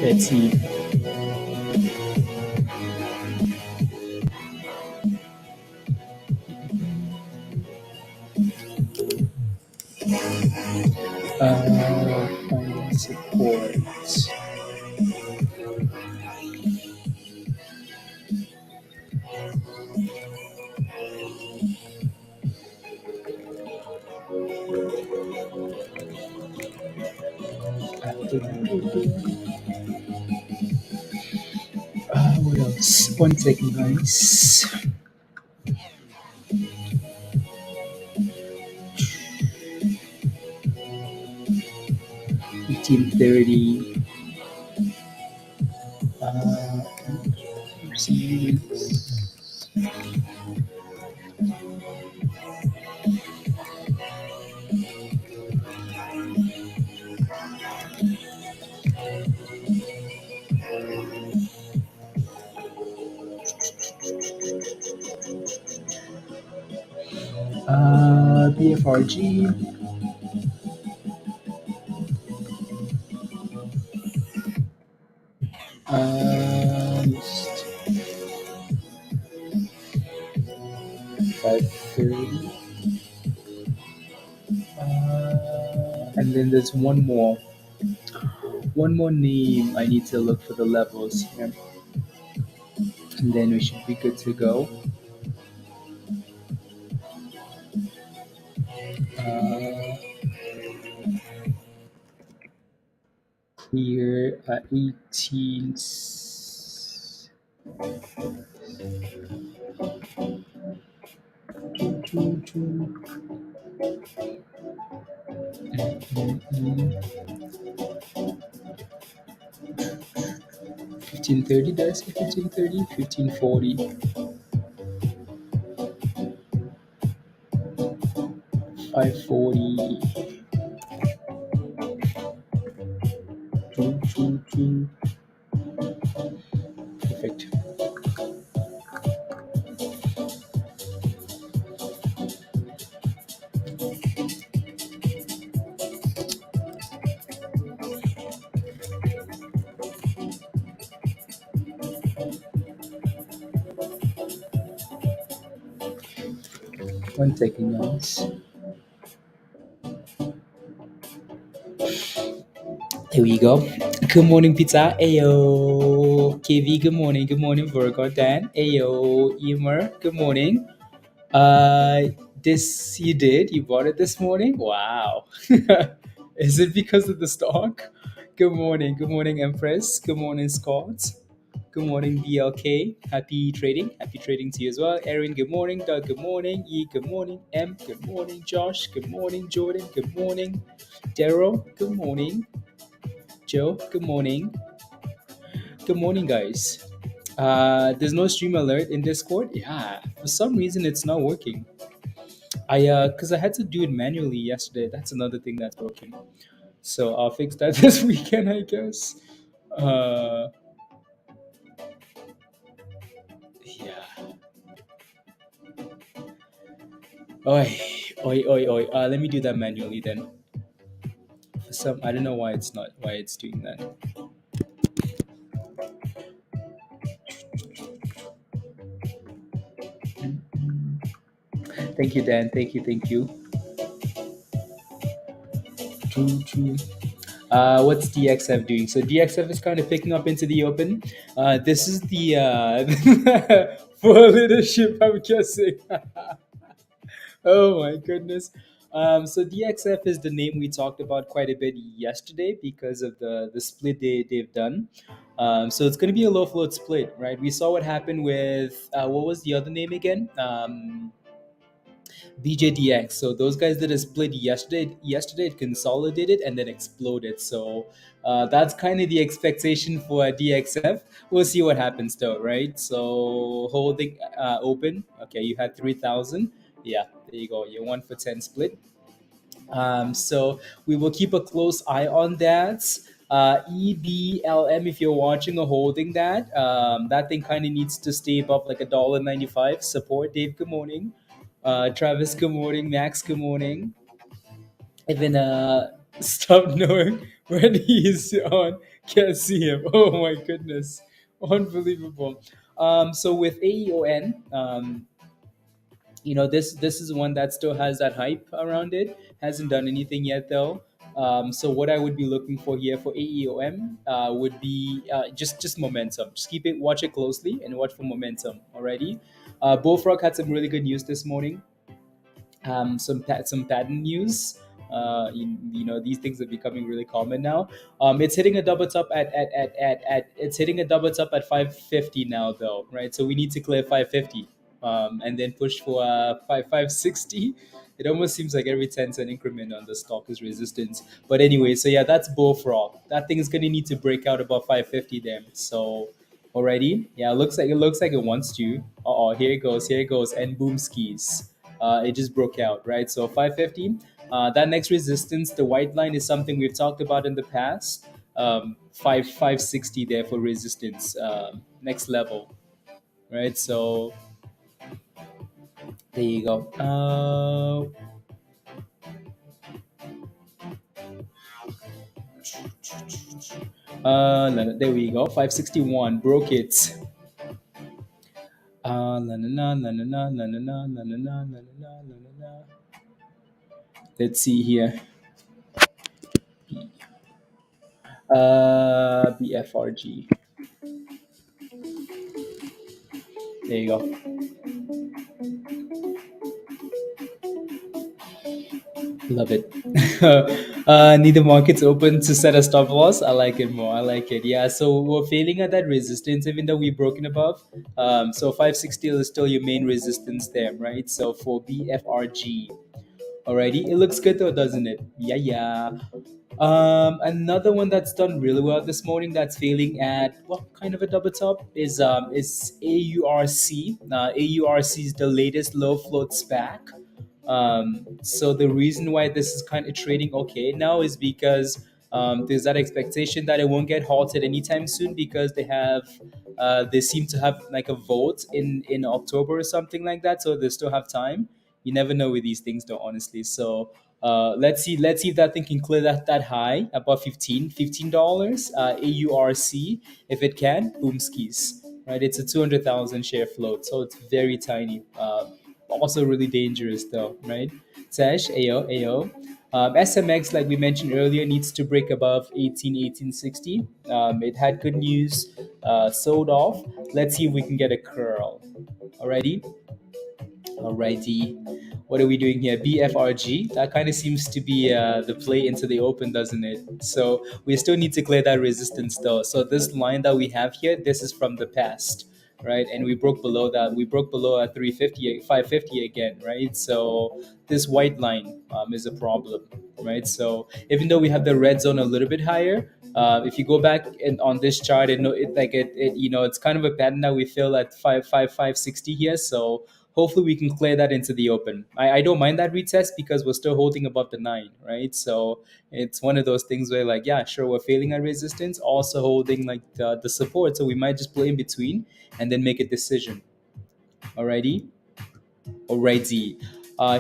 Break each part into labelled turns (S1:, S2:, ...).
S1: Let's see. Find support. What else? 1 second, guys. 15:30. BFRG. Just 5:30. And then there's one more name. I need to look for the levels here, and then we should be good to go. Clear 18. $15.30, did I say 15.30? 15.40. 5.40. Perfect. One second, guys. Here we go. Good morning, pizza. Ayo. KV, good morning. Good morning, Virgo. Dan. Ayo. Emer, good morning. This you did? You bought it this morning? Wow. Is it because of the stock? Good morning. Good morning, Empress. Good morning, Scott. Good morning, BLK. Happy trading. Happy trading to you as well. Erin, good morning. Doug, good morning. E, good morning. M, good morning. Josh, good morning. Jordan, good morning. Daryl, good morning. Joe, good morning. Good morning, guys. There's no stream alert in Discord. Yeah, for some reason it's not working. Because I had to do it manually yesterday. That's another thing that's broken. So I'll fix that this weekend, I guess. Yeah. Oi, oi, oi, oi. Let me do that manually then. For some, I don't know why it's doing that. Thank you, Dan. Thank you. True. What's DXF doing? So DXF is kind of picking up into the open. This is the for leadership, I'm guessing. Oh my goodness. So DXF is the name we talked about quite a bit yesterday because of the split they've done. So it's going to be a low float split, right? We saw what happened with what was the other name again? BJDX. So those guys did a split yesterday. Yesterday it consolidated and then exploded. So that's kind of the expectation for DXF. We'll see what happens though, right? So holding open. Okay, you had 3,000. Yeah, there you go. Your 1 for 10 split. So we will keep a close eye on that. EBLM, if you're watching or holding that thing kind of needs to stay above like $1.95 support. Dave, good morning. Travis, good morning. Max, good morning. Even Stop knowing when he's on. Can't see him. Oh my goodness, unbelievable. So with AEON, this is one that still has that hype around it. Hasn't done anything yet though. So what I would be looking for here for AEOM would be just momentum. Just keep it, watch it closely, and watch for momentum. Already, Bullfrog had some really good news this morning. Some patent news. These things are becoming really common now. It's hitting a double top at it's hitting a double top at 550 now though, right? So we need to clear 550, and then push for 560. It almost seems like every 10-cent increment on the stock is resistance. But anyway, so yeah, that's bullfrog. That thing is gonna need to break out above 550 then. So already, yeah, it looks like it wants to. Here it goes, and boom skis. It just broke out, right? So 550. That next resistance, the white line, is something we've talked about in the past. 560 there for resistance, next level, right? So there you go. There we go. 561 broke it. La na na na na na na na na na na na na na na na. Let's see here. BFRG. There you go. Love it. Need the markets open to set a stop loss. I like it more. I like it. Yeah. So we're failing at that resistance, even though we've broken above. So 560 is still your main resistance there, right? So for BFRG, alrighty, it looks good though, doesn't it? Yeah, yeah. Another one that's done really well this morning that's failing at what kind of a double top is AURC. AURC is the latest low float SPAC. So the reason why this is kind of trading okay now is because there's that expectation that it won't get halted anytime soon because they seem to have like a vote in October or something like that. So they still have time. You never know with these things though, honestly. So let's see if that thing can clear that high above $15 AURC. If it can, boom skis, right? It's a 200,000 share float, so it's very tiny. Also really dangerous though, right? Sash, AO, AO. SMX, like we mentioned earlier, needs to break above 1860. It had good news, sold off. Let's see if we can get a curl. Alrighty. Alrighty. What are we doing here? BFRG. That kind of seems to be the play into the open, doesn't it? So we still need to clear that resistance though. So this line that we have here, this is from the past, right? And we broke below that. We broke below at 350, 550 again, right? So this white line is a problem, right? So even though we have the red zone a little bit higher, if you go back on this chart, it's kind of a pattern that we feel at 560 here. So hopefully we can clear that into the open. I don't mind that retest because we're still holding above the 9, right? So it's one of those things where like, yeah, sure, we're failing at resistance, also holding like the support. So we might just play in between and then make a decision. Alrighty. Alrighty.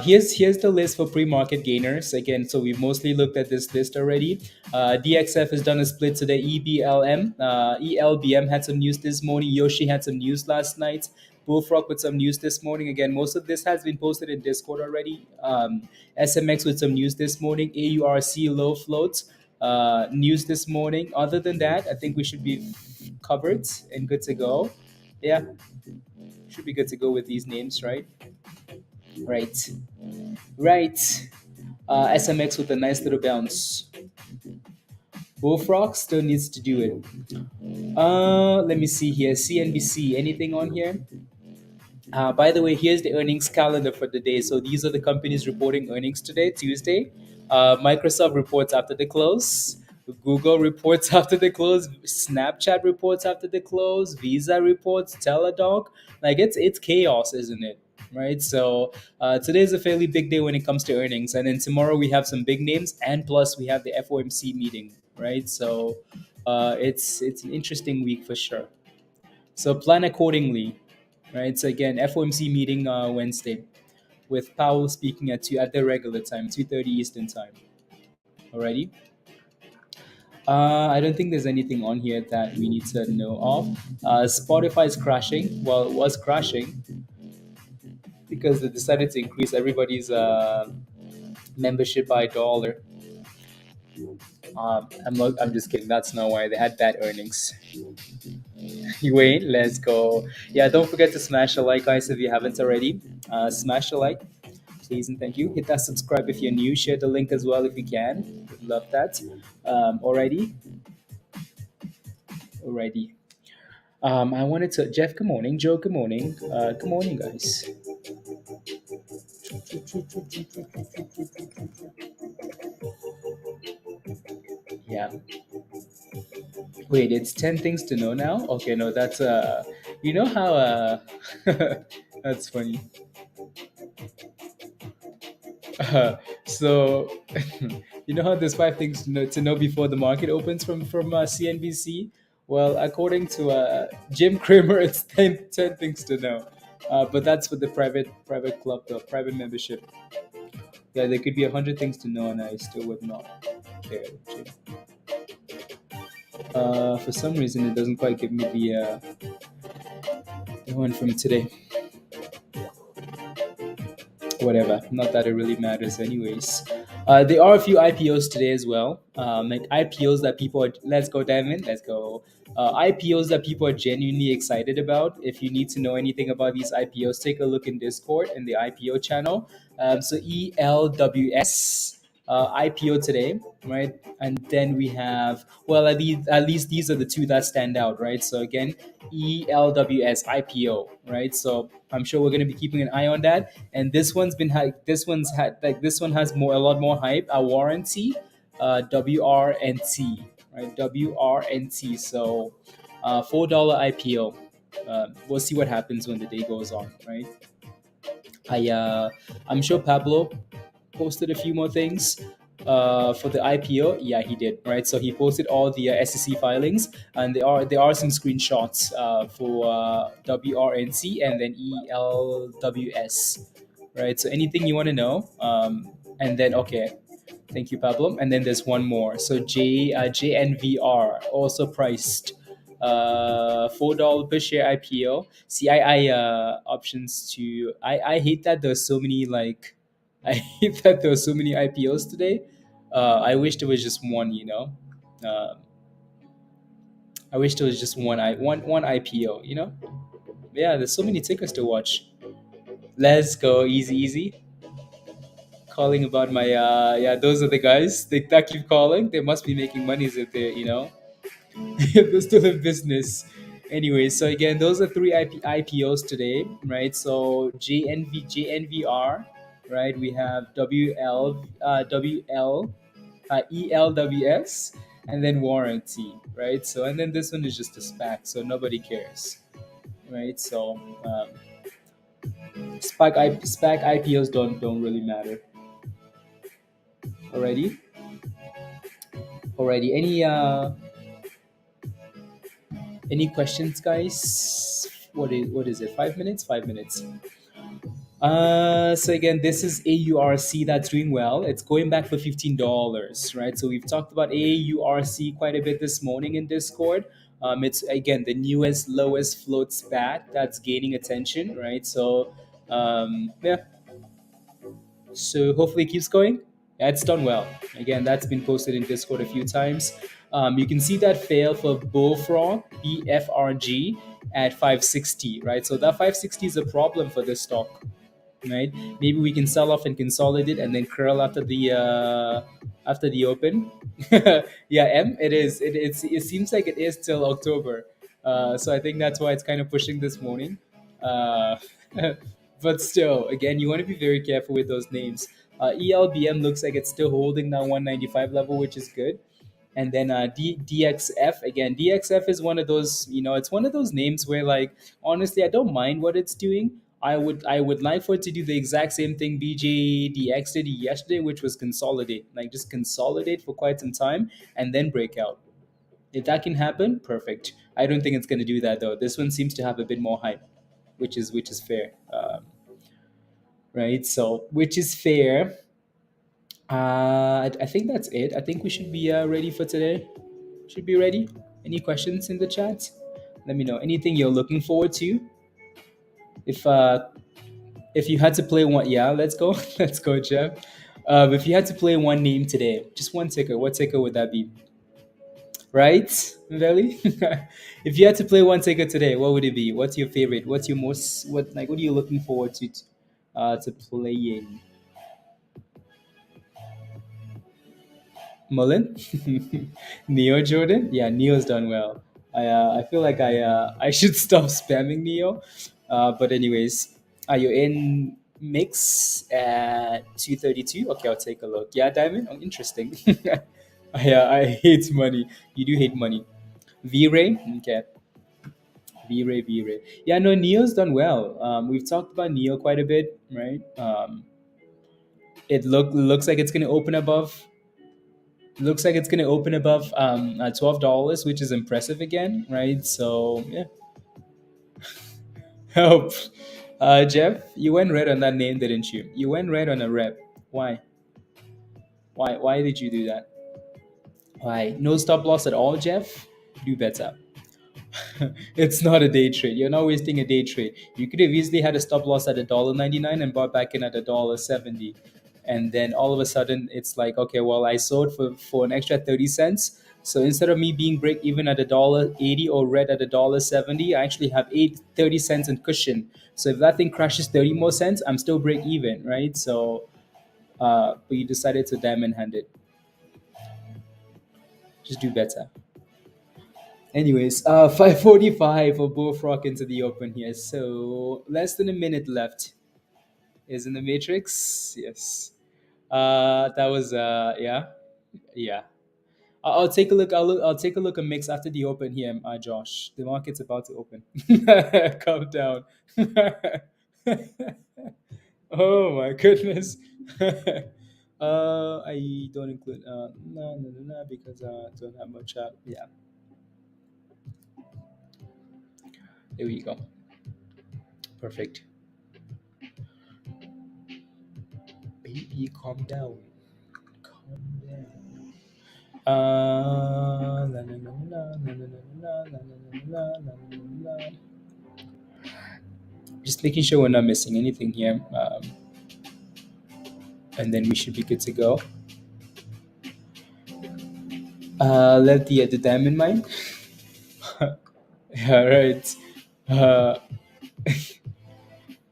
S1: Here's the list for pre-market gainers again. So we mostly looked at this list already. DXF has done a split today. EBLM, ELBM had some news this morning. Yoshi had some news last night. Bullfrog with some news this morning. Again, most of this has been posted in Discord already. SMX with some news this morning. AURC low float news this morning. Other than that, I think we should be covered and good to go. Yeah, should be good to go with these names, right? Right. Right. SMX with a nice little bounce. Bullfrog still needs to do it. Let me see here. CNBC. Anything on here? By the way, here's the earnings calendar for the day. So these are the companies reporting earnings today, Tuesday. Microsoft reports after the close. Google reports after the close. Snapchat reports after the close. Visa reports. Teladoc. Like it's chaos, isn't it? Right. So today is a fairly big day when it comes to earnings, and then tomorrow we have some big names, and plus we have the FOMC meeting. Right. So it's an interesting week for sure. So plan accordingly, right? So again, FOMC meeting Wednesday with Powell speaking at the regular time, 2:30 Eastern time. Alrighty. I don't think there's anything on here that we need to know of. Spotify is crashing. Well, it was crashing because they decided to increase everybody's membership by $1. I'm not. I'm just kidding. That's not why they had bad earnings. Wait, let's go. Yeah, don't forget to smash a like, guys, if you haven't already. Smash a like, please and thank you. Hit that subscribe if you're new. Share the link as well if you can. Would love that. Alrighty, alrighty. I wanted to Jeff. Good morning, Joe. Good morning. Good morning, guys. Yeah. Wait, it's 10 things to know now. Okay, no, that's you know how that's funny. So, you know how there's 5 things to know before the market opens from CNBC? Well, according to Jim Cramer, it's 10 things to know. But that's for the private club, the private membership. Yeah, there could be 100 things to know, and I still would not care. Jim. For some reason, it doesn't quite give me the one from today. Whatever. Not that it really matters, anyways. There are a few IPOs today as well. Like IPOs that people are. Let's go, Diamond. Let's go. IPOs that people are genuinely excited about. If you need to know anything about these IPOs, take a look in Discord in the IPO channel. So ELWS IPO today, right? And then we have, well, at least these are the two that stand out, right? So again, ELWS IPO, right? So I'm sure we're going to be keeping an eye on that. And this one's been this one's had like this one has a lot more hype. A warranty, WRNT, right? WRNT. So $4 IPO. We'll see what happens when the day goes on, right? I'm sure Pablo posted a few more things for the IPO. Yeah, he did. Right, so he posted all the SEC filings, and there are some screenshots for WRNC and then ELWS. Right, so anything you want to know, and then okay. Thank you, Pablo. And then there's one more. So JNVR also priced $4 per share IPO. See, options to. I hate that there's so many like. I hate that there are so many IPOs today. I wish there was just one. I wish there was just one IPO. Yeah, there's so many tickers to watch. Let's go, easy, easy. Calling about my yeah, those are the guys that keep calling. They must be making money if they're if they're still in business. Anyway, so again, those are three IPOs today, right? So JNVR, right? We have ELWS, and then warranty, right? So and then this one is just a SPAC, so nobody cares, right? So SPAC IPOs don't really matter. Already, already. Any questions, guys? What is it? 5 minutes? 5 minutes. So again, this is AURC that's doing well. It's going back for $15, right? So we've talked about AURC quite a bit this morning in Discord. It's again the newest, lowest float SPAC that's gaining attention, right? So yeah, so hopefully it keeps going. Yeah, it's done well. Again, that's been posted in Discord a few times. You can see that fail for Bullfrog, BFRG at 560, right? So that 560 is a problem for this stock, right? Maybe we can sell off and consolidate and then curl after the open. Yeah, it is. It seems like it is till October. So I think that's why it's kind of pushing this morning. Uh, but still, again, you want to be very careful with those names. ELBM looks like it's still holding that 195 level, which is good. And then DXF again. DXF is one of those, it's one of those names where, like, honestly, I don't mind what it's doing. I would like for it to do the exact same thing BJDX did yesterday, which was consolidate, like just consolidate for quite some time and then break out. If that can happen, perfect. I don't think it's going to do that though. This one seems to have a bit more hype, which is fair, right? So which is fair. I think that's it. I think we should be ready for today. Should be ready. Any questions in the chat? Let me know. Anything you're looking forward to? If if you had to play one, yeah, let's go. Let's go, Jeff. If you had to play one name today, just one ticker, what ticker would that be? Right, Veli? If you had to play one ticker today, what would it be? What's your favorite? What's your most what are you looking forward to playing? Mullen? Neo Jordan? Yeah, Neo's done well. I feel like I should stop spamming Neo. But anyways, are you in mix at 232? Okay, I'll take a look. Yeah, Diamond? Oh, interesting. I hate money. You do hate money. V-Ray? Okay. V-Ray, V-Ray. Yeah, no, Neo's done well. We've talked about Neo quite a bit, right? It looks like it's going to open above. Looks like it's going to open above $12, which is impressive again, right? So yeah, help. Jeff, you went red on that name, didn't you? You went red on a rep. Why? Why did you do that? Why? No stop loss at all, Jeff? Do better. It's not a day trade. You're not wasting a day trade. You could have easily had a stop loss at $1.99 and bought back in at $1.70. And then all of a sudden it's like, okay, well, I sold for an extra 30 cents. So instead of me being break even at $1.80 or red at $1.70, I actually have 30 cents in cushion. So if that thing crashes 30 more cents, I'm still break even, right? So but you decided to diamond hand it. Just do better. Anyways, 5:45 for Bullfrog into the open here. So less than a minute left. Is in the Matrix? Yes. That was yeah, yeah. I'll take a look. I'll take a look at mix after the open here, Josh. The market's about to open. Calm down. Oh my goodness. I don't include no because I don't have much. Yeah, there we go. Perfect. Baby, calm down. Calm down. La, la, la, la, la, la, la, la, la, la, la, la. Just making sure we're not missing anything here. And then we should be good to go. Let the diamond mine. Yeah, right. Uh,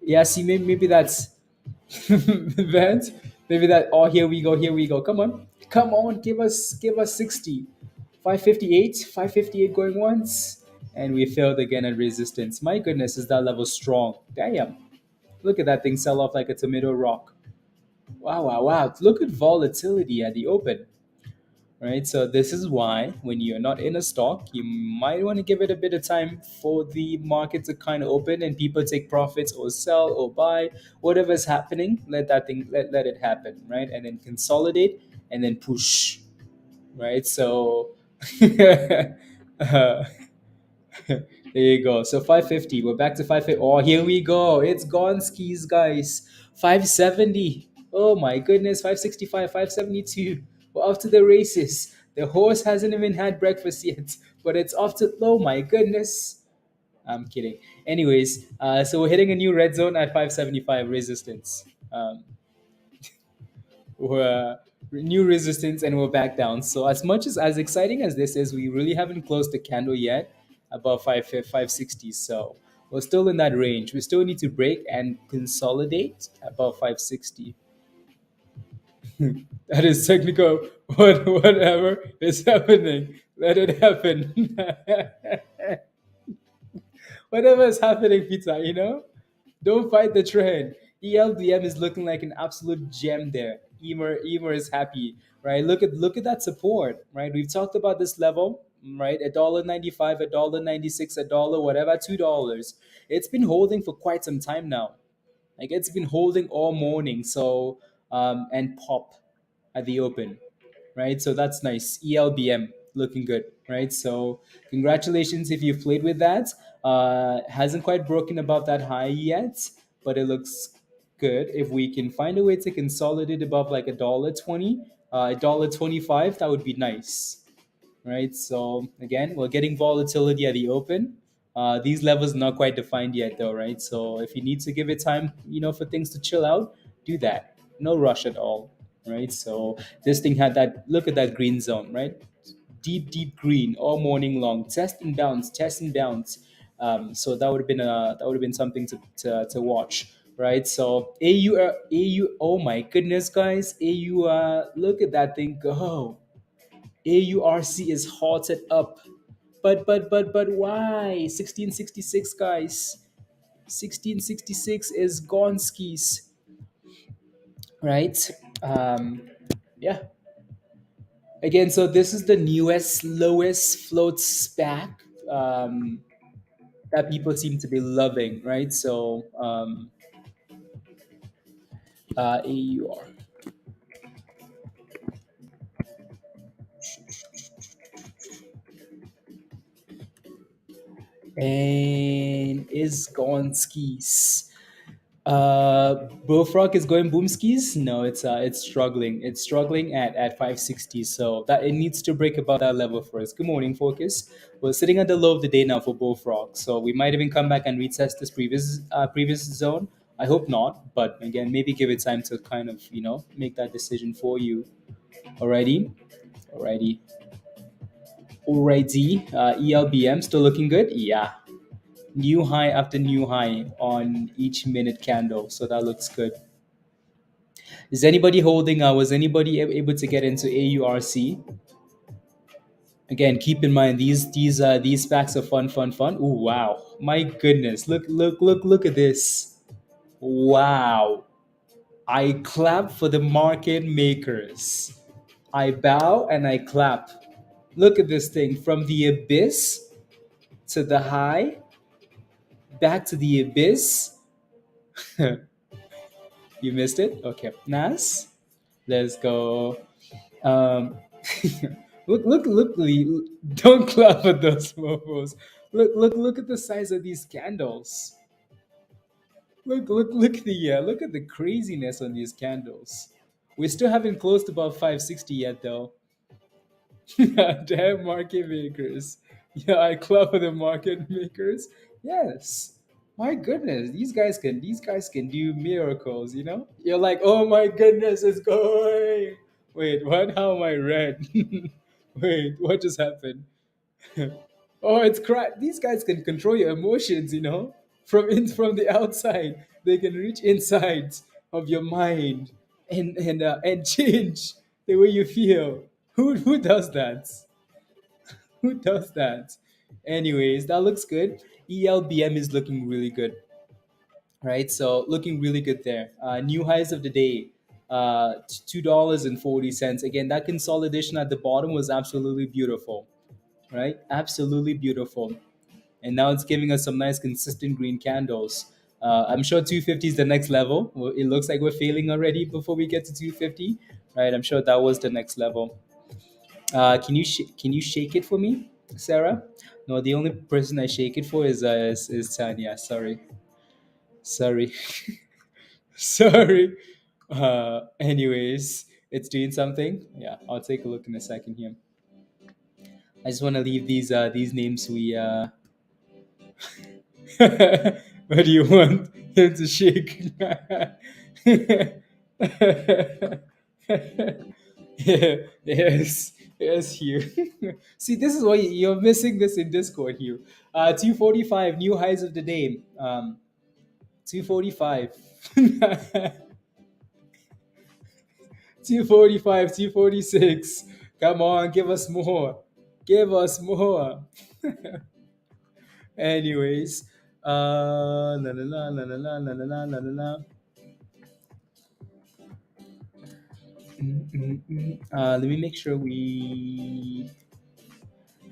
S1: yeah, see, maybe that's that. Maybe that. Oh, here we go. Here we go. Come on. Give us 60. 558. 558 going once, and we failed again at resistance. My goodness, is that level strong? Damn. Look at that thing sell off like a tomato rock. Wow, wow, wow. Look at volatility at the open. Right, so this is why when you're not in a stock, you might want to give it a bit of time for the market to kind of open and people take profits or sell or buy. Whatever's happening, let it happen, right? And then consolidate and then push, right? So uh, there you go. So 550. We're back to 550. Oh, here we go. It's gone skis, guys. 570. Oh my goodness. 565, 572. We're off to the races. The horse hasn't even had breakfast yet, but it's off to. Oh my goodness. I'm kidding. Anyways, so we're hitting a new red zone at 575 resistance. We're new resistance and we're back down. So as much as exciting as this is, we really haven't closed the candle yet above 560. So we're still in that range. We still need to break and consolidate above 560. That is technical. Whatever is happening, let it happen. Whatever is happening, Peter, don't fight the trend. ELBM is looking like an absolute gem there. Emer is happy, right? Look at that support, right? We've talked about this level, right? $1.95, $1.96, $1, whatever, $2. It's been holding for quite some time now. Like it's been holding all morning. So and pop at the open, right? So that's nice. ELBM looking good, right? So congratulations if you've played with that. Hasn't quite broken above that high yet, but it looks good. If we can find a way to consolidate above like $1.20, $1.25, that would be nice, right? So again, we're getting volatility at the open. These levels not quite defined yet, though, right? So if you need to give it time, for things to chill out, do that. No rush at all, right? So this thing had that. Look at that green zone, right? Deep, deep green all morning long. Test and bounce, test and bounce. So that would have been something to watch, right? So AU. Oh my goodness, guys! AU. Look at that thing go. AURC is halted up. But why? 1666, guys. 1666 is gone skis, right? Um, yeah. Again, so this is the newest, lowest float SPAC that people seem to be loving, right? So AUR. And is gone skis. Bullfrog is going boom skis. No, it's struggling. It's struggling at 560. So that it needs to break above that level first. Good morning, Focus. We're sitting at the low of the day now for Bullfrog. So we might even come back and retest this previous zone. I hope not, but again, maybe give it time to kind of make that decision for you. Alrighty, alrighty, alrighty. ELBM still looking good. Yeah, new high after new high on each minute candle. So that looks good. Is anybody holding? Was anybody able to get into AURC? Again, keep in mind these packs are fun, fun, fun. Ooh, wow! My goodness, look at this! Wow! I clap for the market makers. I bow and I clap. Look at this thing from the abyss to the high, back to the abyss. You missed it? Okay. Nas, let's go. Um, look, Lee. Don't clap at those mofos. Look at the size of these candles. Look at the craziness on these candles. We still haven't closed above 560 yet, though. Damn market makers. Yeah, I clap for the market makers. Yes. My goodness, these guys can do miracles, You're like, oh my goodness, it's going. Wait, what? How am I red? Wait, what just happened? Oh, it's crap. These guys can control your emotions, from the outside. They can reach inside of your mind and change the way you feel. Who does that? Who does that? Anyways, that looks good. ELBM is looking really good, right? So looking really good there. New highs of the day, $2.40. Again, that consolidation at the bottom was absolutely beautiful, right? Absolutely beautiful. And now it's giving us some nice consistent green candles. I'm sure 250 is the next level. Well, it looks like we're failing already before we get to 250, right? I'm sure that was the next level. Can you shake it for me, Sarah? No, the only person I shake it for is Tanya. Sorry, sorry. Anyways, it's doing something. Yeah, I'll take a look in a second here. I just want to leave these names we. What do you want him to shake? Yeah, yes, yes, Hugh. See, this is why you're missing this in Discord, Hugh. 245 new highs of the day. 245. 245, 246. Come on, give us more. Give us more. Anyways, la la la la la la la la la la la. Let me make sure we.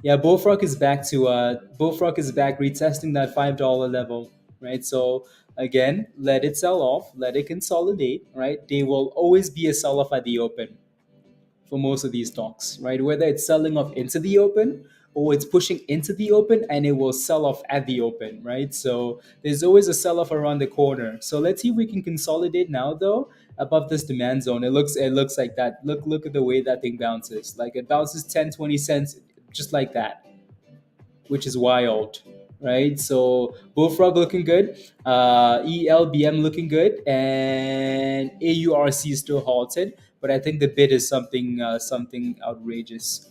S1: Yeah, Bullfrog is back Bullfrog is back retesting that $5 level, right? So again, let it sell off, let it consolidate, right? They will always be a sell off at the open for most of these stocks, right? Whether it's selling off into the open or it's pushing into the open and it will sell off at the open, right? So there's always a sell off around the corner. So let's see if we can consolidate now though above this demand zone. It looks like that. Look at the way that thing bounces. Like it bounces 10, 20 cents just like that, which is wild, right? So Bullfrog looking good, ELBM looking good, and AURC is still halted. But I think the bid is something outrageous.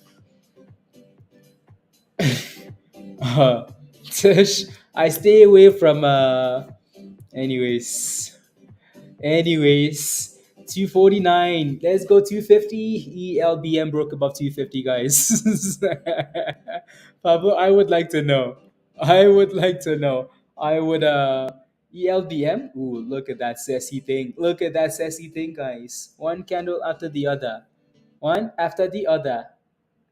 S1: Uh, Tish, I stay away from. Anyways, 249. Let's go 250. ELBM broke above 250, guys. Pablo, I would like to know. I would like to know. I would ELBM. Ooh, look at that sassy thing. Look at that sassy thing, guys. One candle after the other. One after the other.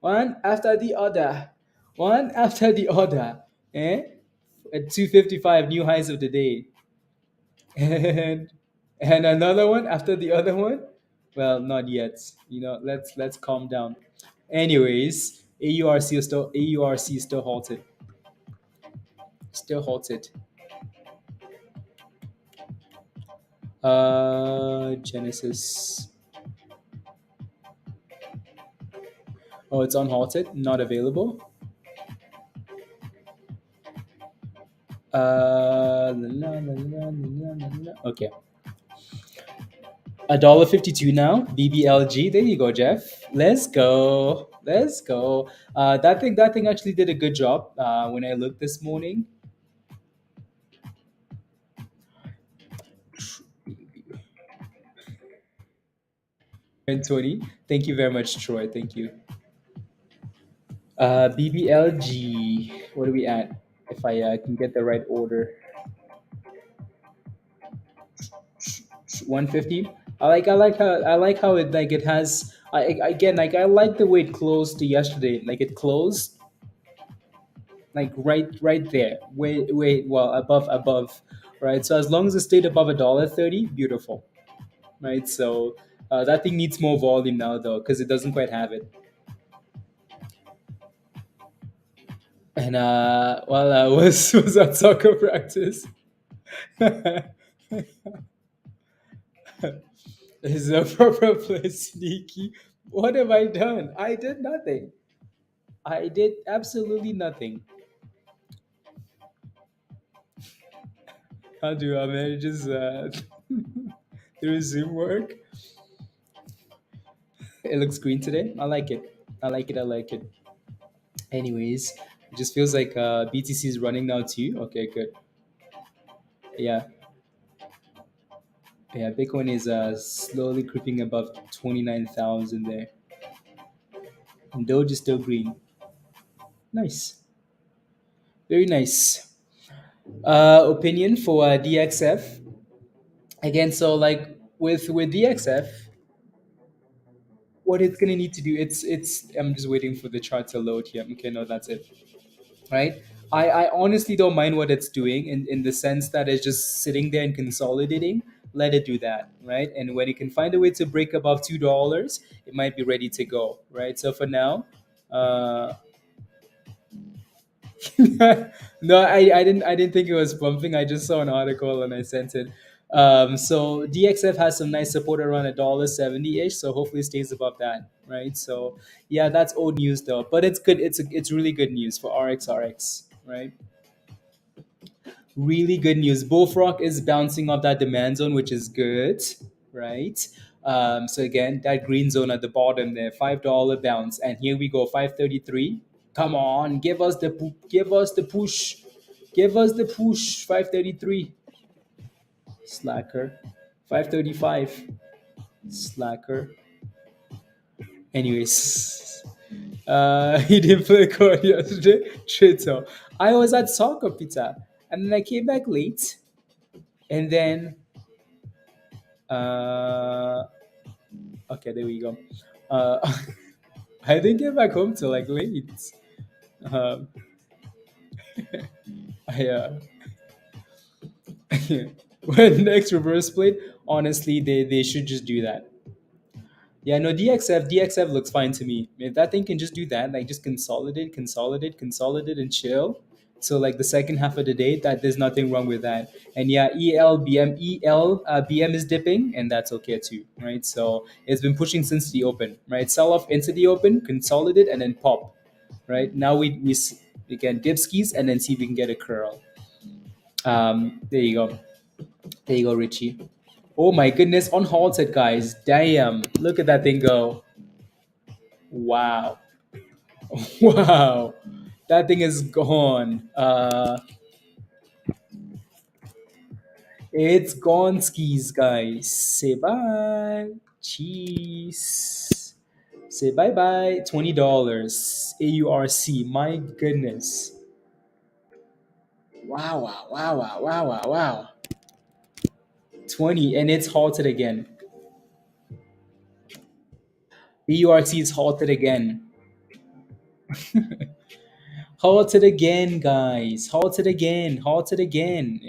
S1: One after the other. One after the other. Eh? At 255, new highs of the day. And another one after the other one. Well, not yet. Let's calm down. Anyways, AURC is still halted. Still halted. Genesis. Oh, it's unhalted, not available. Okay. $1.52 now. BBLG. There you go, Jeff. Let's go. Let's go. That thing actually did a good job. When I looked this morning. 20. Thank you very much, Troy. Thank you. BBLG. What are we at? If I can get the right order. 150. I like how it has. Again, I like the way it closed yesterday. Like it closed like right there. Wait. Well, above. Right. So as long as it stayed above $1.30, beautiful. Right. So that thing needs more volume now though, because it doesn't quite have it. And while I was at soccer practice, is a proper play sneaky. What have I done? I did nothing. I did absolutely nothing. How do our managers through Zoom work? It looks green today. I like it. I like it. I like it. Anyways, it just feels like BTC is running now too. Okay, good. Yeah, yeah. Bitcoin is slowly creeping above 29,000 there, and Doge is still green. Nice, very nice. Opinion for DXF again. So like with DXF, what it's gonna need to do, it's. I'm just waiting for the chart to load here. Okay, no, that's it. Right. I honestly don't mind what it's doing in the sense that it's just sitting there and consolidating. Let it do that, right? And when it can find a way to break above $2, it might be ready to go, right? So for now, uh, no, I didn't think it was pumping. I just saw an article and I sent it. So DXF has some nice support around $1.70 ish. So hopefully it stays above that, right? So yeah, that's old news though, but it's good. It's really good news for RXRX, right? Really good news. Bullfrog is bouncing off that demand zone, which is good, right? So again, that green zone at the bottom there, $5 bounce, and here we go, 533. Come on, give us the push, give us the push. 533, slacker. 535, slacker. Anyways, he didn't play court yesterday. Trito. I was at soccer pizza, and then I came back late, and then Uh, okay, there we go. Uh, I didn't get back home till like late. Um, I when next reverse plate, honestly, they should just do that. Yeah, no, DXF looks fine to me. If that thing can just do that, like just consolidate, and chill. So like the second half of the day, that there's nothing wrong with that. And yeah, ELBM is dipping, and that's okay too, right? So it's been pushing since the open, right? Sell off into the open, consolidate, and then pop, right? Now we can dip skis and then see if we can get a curl. There you go. There you go, Richie. Oh my goodness, unhalted, guys. Damn, look at that thing go. Wow. Wow. That thing is gone. It's gone skis, guys. Say bye. Cheese. Say bye bye. $20. AURC. My goodness. Wow, wow, wow, wow, wow, wow, wow. 20 and it's halted again. AURC is halted again. Halted again, guys. Halted again. Halted again.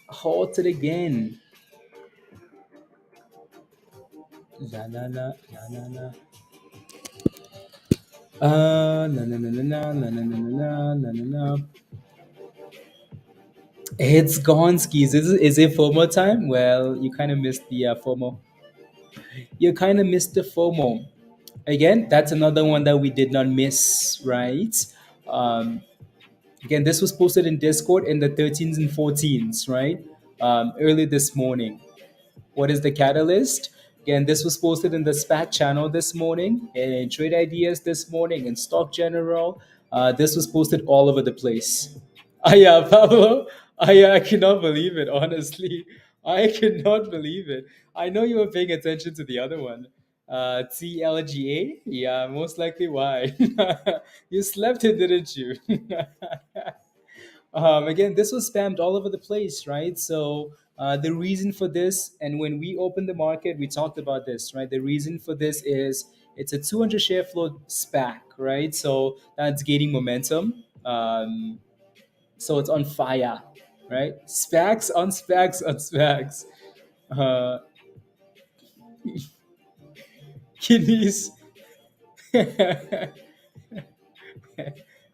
S1: Halted again. La la la la la la. Na na na na na na na na na na na na. It's gone skis. Is it FOMO time? Well, you kind of missed the FOMO. You kind of missed the FOMO. Again, that's another one that we did not miss, right? Um, Again, this was posted in Discord in the 13s and 14s, right? Early this morning. What is the catalyst? Again, this was posted in the SPAC channel this morning, in Trade Ideas this morning, in Stock General. This was posted all over the place. Yeah, Pablo, I cannot believe it, honestly. I cannot believe it. I know you were paying attention to the other one. TLGA? Yeah, most likely why. You slept it, didn't you? Again, this was spammed all over the place, right? So the reason for this, and when we opened the market, we talked about this, right? The reason for this is it's a 200 share float SPAC, right? So that's gaining momentum. So it's on fire, right? SPACs on SPACs on SPACs. Uh, kidneys.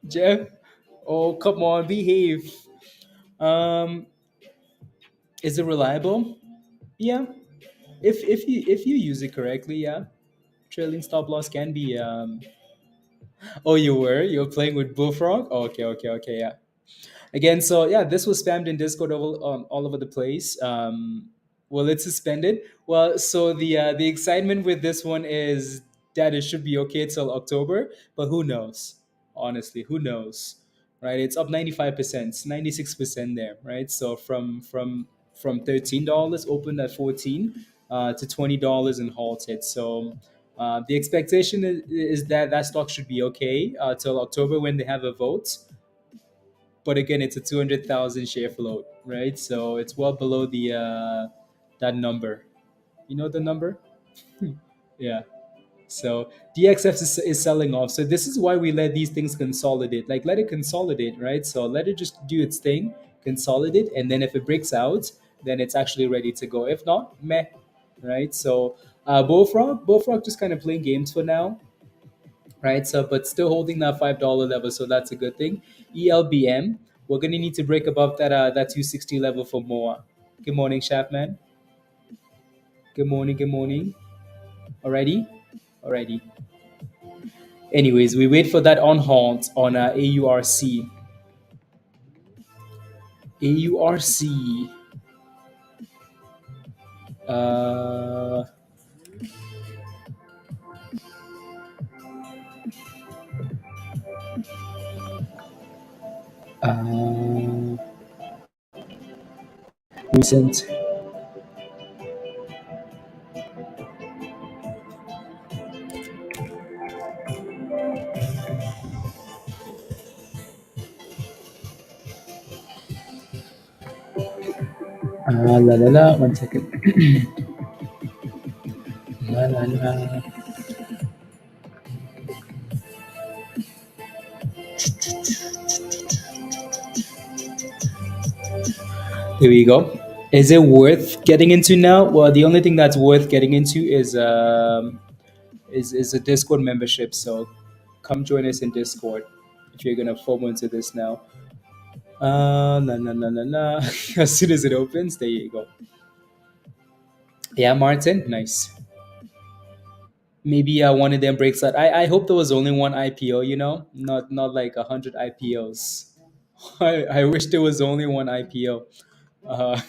S1: Jeff, oh come on, behave. Um, is it reliable? Yeah, if you use it correctly, yeah, trailing stop loss can be. Oh, you were playing with Bullfrog. Oh, okay, okay, okay, yeah. Again, so yeah, this was spammed in Discord all over the place. Well, it's suspended. Well, so the excitement with this one is that it should be okay till October, but who knows? Honestly, who knows? Right? It's up 95%, 96% there, right? So from $13 opened at 14 to $20 and halted. So the expectation is that that stock should be okay till October when they have a vote, but again, it's a 200,000 share float, right? So it's well below the that number. You know the number? Yeah. So DXF is selling off. So this is why we let these things consolidate. Like let it consolidate, right? So let it just do its thing, consolidate, and then if it breaks out, then it's actually ready to go. If not, meh, right? So Bullfrog just kind of playing games for now, right? So, but still holding that $5 level, so that's a good thing. ELBM, we're gonna need to break above that 260 level for more. Good morning, Chapman. Good morning. Good morning. Alrighty, alrighty. Anyways, we wait for that on halt on AURC. AURC. Uh, uh, recent. La la la. 1 second. La la la. There we go. Is it worth getting into now? Well, the only thing that's worth getting into is a Discord membership. So come join us in Discord if you're gonna FOMO into this now. Na na na na na. As soon as it opens, there you go. Yeah, Martin, nice. Maybe one of them breaks out. I hope there was only one IPO. Not like 100 IPOs. I wish there was only one IPO. Uh,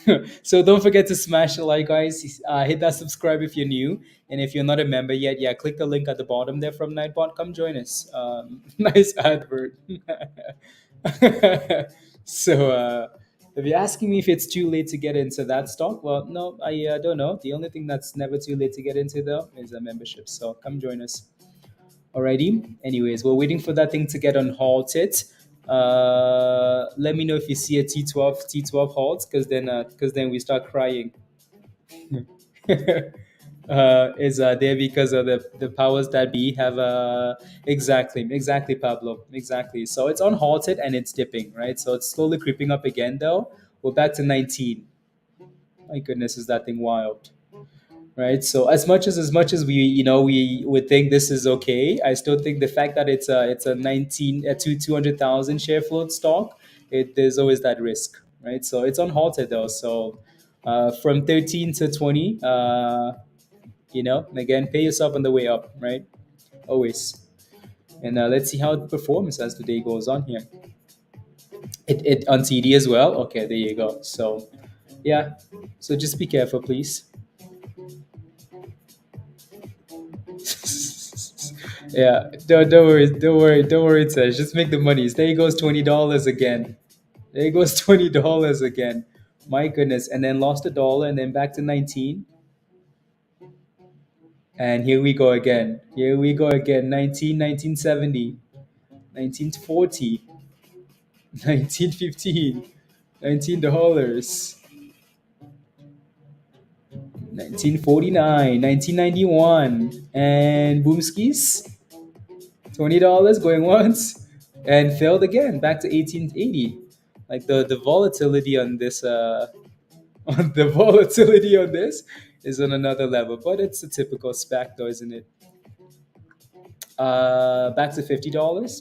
S1: so don't forget to smash the like, guys. Hit that subscribe if you're new, and if you're not a member yet, yeah, click the link at the bottom there from Nightbot. Come join us. Nice advert. So if you're asking me if it's too late to get into that stock, well, no, I don't know. The only thing that's never too late to get into though is a membership. So come join us. Alrighty. Anyways, we're waiting for that thing to get unhalted. Let me know if you see a T12 halt, because then we start crying. Is there because of the powers that be have exactly, Pablo, exactly. So it's unhalted and it's dipping, right? So it's slowly creeping up again though. We're back to 19. My goodness, is that thing wild? Right, so as much as we would think this is okay, I still think the fact that it's a 19 a 200,000 share float stock, there's always that risk, right? So it's unhalted though. So from 13 to 20, again, pay yourself on the way up, right? Always. And let's see how it performs as the day goes on here. It on TD as well. Okay, there you go. So yeah, so just be careful, please. Yeah, don't worry, Tej. Just make the monies. There goes $20 again. There goes $20 again. My goodness. And then lost $1 and then back to 19. And here we go again. Here we go again. 1970, 1940, 1915, $19, 1949, 1991, and boomskis. $20 going once and failed again back to 1880. Like the volatility on this on the volatility on this is on another level, but it's a typical SPAC though, isn't it? Back to $50.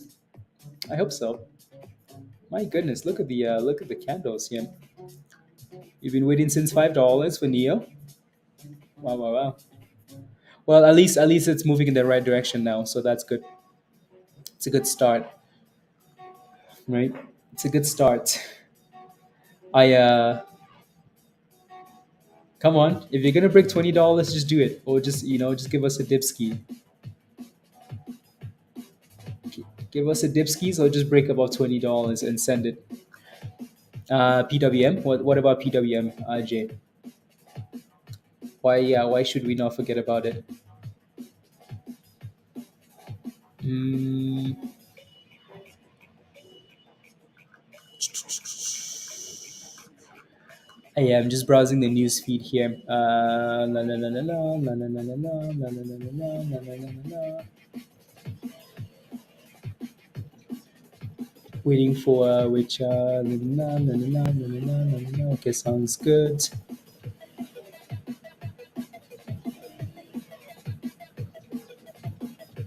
S1: I hope so. My goodness, look at the candles here. You've been waiting since $5 for Neo. Wow, wow, wow. Well, at least it's moving in the right direction now, so that's good. It's a good start, right? It's a good start. I Come on, if you're gonna break $20, just do it, or just give us a dipski. Give us a dipskis, or just break above $20 and send it. PWM. What about PWM, Jay? Why should we not forget about it? Mm, yeah, I'm just browsing the news feed here. La, la, la, la, la, la, la, la, la, la, la, la, la, la, la, la, la, la. Waiting for which la, la, la, la, la, la, la, la, la, la. Okay, sounds good.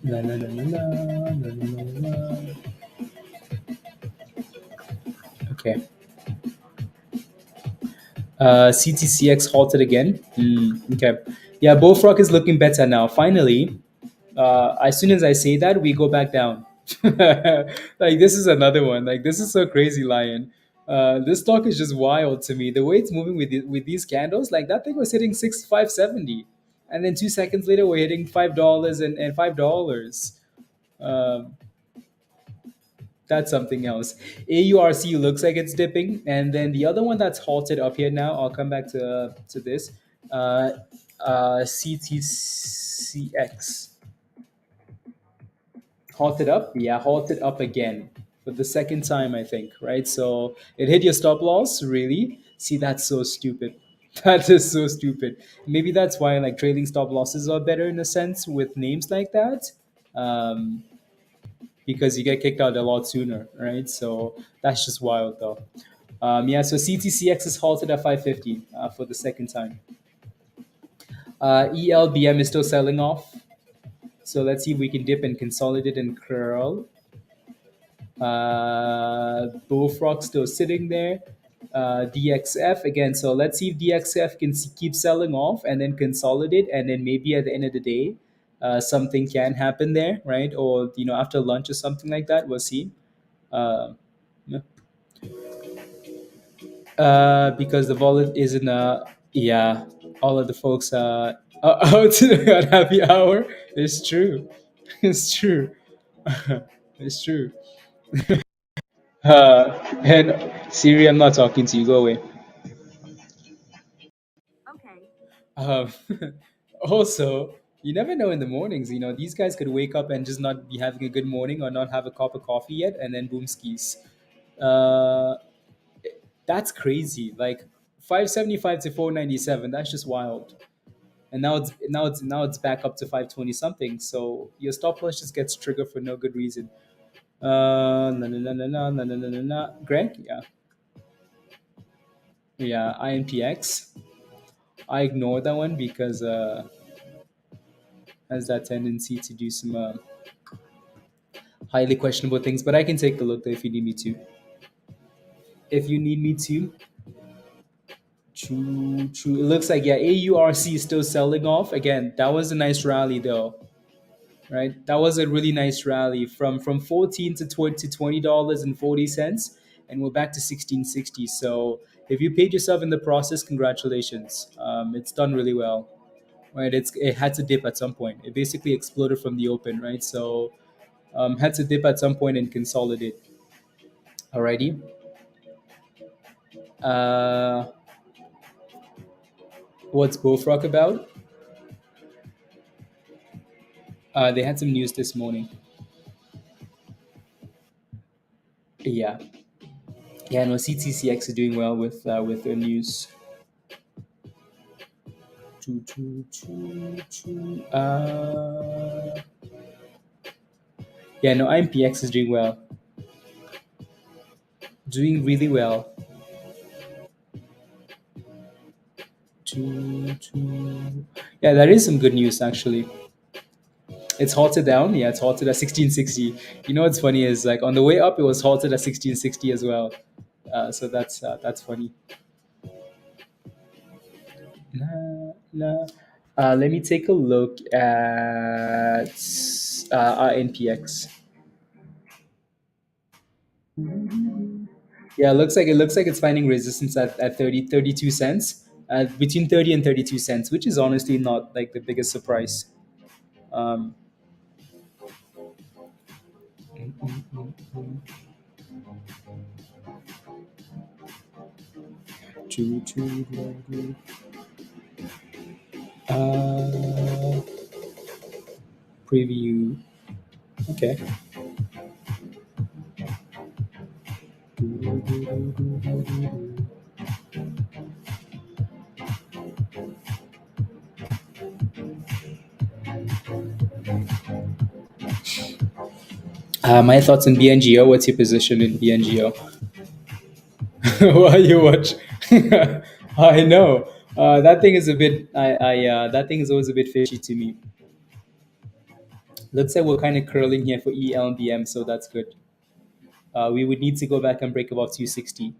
S1: La, la, la, la, la, la, la, la, la. Okay. CTCX halted again. Okay. Yeah, Bullfrog is looking better now. Finally, as soon as I say that, we go back down. Like this is another one. Like this is so crazy, Lion. This stock is just wild to me. The way it's moving with these candles, like that thing was hitting 570, and then 2 seconds later we're hitting $5 and $5. Um, that's something else. AURC looks like it's dipping, and then the other one that's halted up here now. I'll come back to this. Uh, CTCX halted up. Yeah, halted up again for the second time, I think. Right, so it hit your stop loss. Really? See, that's so stupid. That is so stupid. Maybe that's why like trading stop losses are better in a sense with names like that. Um, because you get kicked out a lot sooner, right? So that's just wild, though. Yeah, so CTCX is halted at 550 for the second time. ELBM is still selling off. So let's see if we can dip and consolidate and curl. Bullfrog still sitting there. DXF again. So let's see if DXF can keep selling off and then consolidate, and then maybe at the end of the day, something can happen there, right? Or after lunch or something like that. We'll see. Uh, yeah. Because the wallet is in yeah, all of the folks out at happy hour. It's true. It's true. It's true. And Siri, I'm not talking to you. Go away. Um, also, you never know in the mornings. These guys could wake up and just not be having a good morning or not have a cup of coffee yet, and then boom skis. Uh, that's crazy. Like 575 to 497. That's just wild. And now it's back up to 520 something. So your stop loss just gets triggered for no good reason. No, no, no, no, no, no, no, no, no, no. Greg, yeah, yeah, INPX. I ignore that one because has that tendency to do some highly questionable things. But I can take a look there if you need me to. If you need me to. True, true. It looks like, yeah, AURC is still selling off. Again, that was a nice rally though, right? That was a really nice rally from 14 to $20.40, and we're back to 1660. So if you paid yourself in the process, congratulations. It's done really well, right? It had to dip at some point. It basically exploded from the open, right? So had to dip at some point and consolidate. Alrighty. Uh, what's Bullfrog about? They had some news this morning. Yeah, yeah. No, CTCX is doing well with the news. Choo, choo, choo, choo. Yeah, no, IMPX is doing well, doing really well. Choo, choo. Yeah, that is some good news actually. It's halted down. Yeah, it's halted at 1660. What's funny is like on the way up, it was halted at 1660 as well. So that's funny. Nah, nah. Let me take a look at our NPX. Yeah, it looks like it's finding resistance at 32 cents, between 30 and 32 cents, which is honestly not like the biggest surprise. Um, uh, preview. Okay. My thoughts on BNGO. What's your position in BNGO? Why you watch? I know. That thing is a bit. That thing is always a bit fishy to me. Looks like we're kind of curling here for ELBM, so that's good. We would need to go back and break above 260.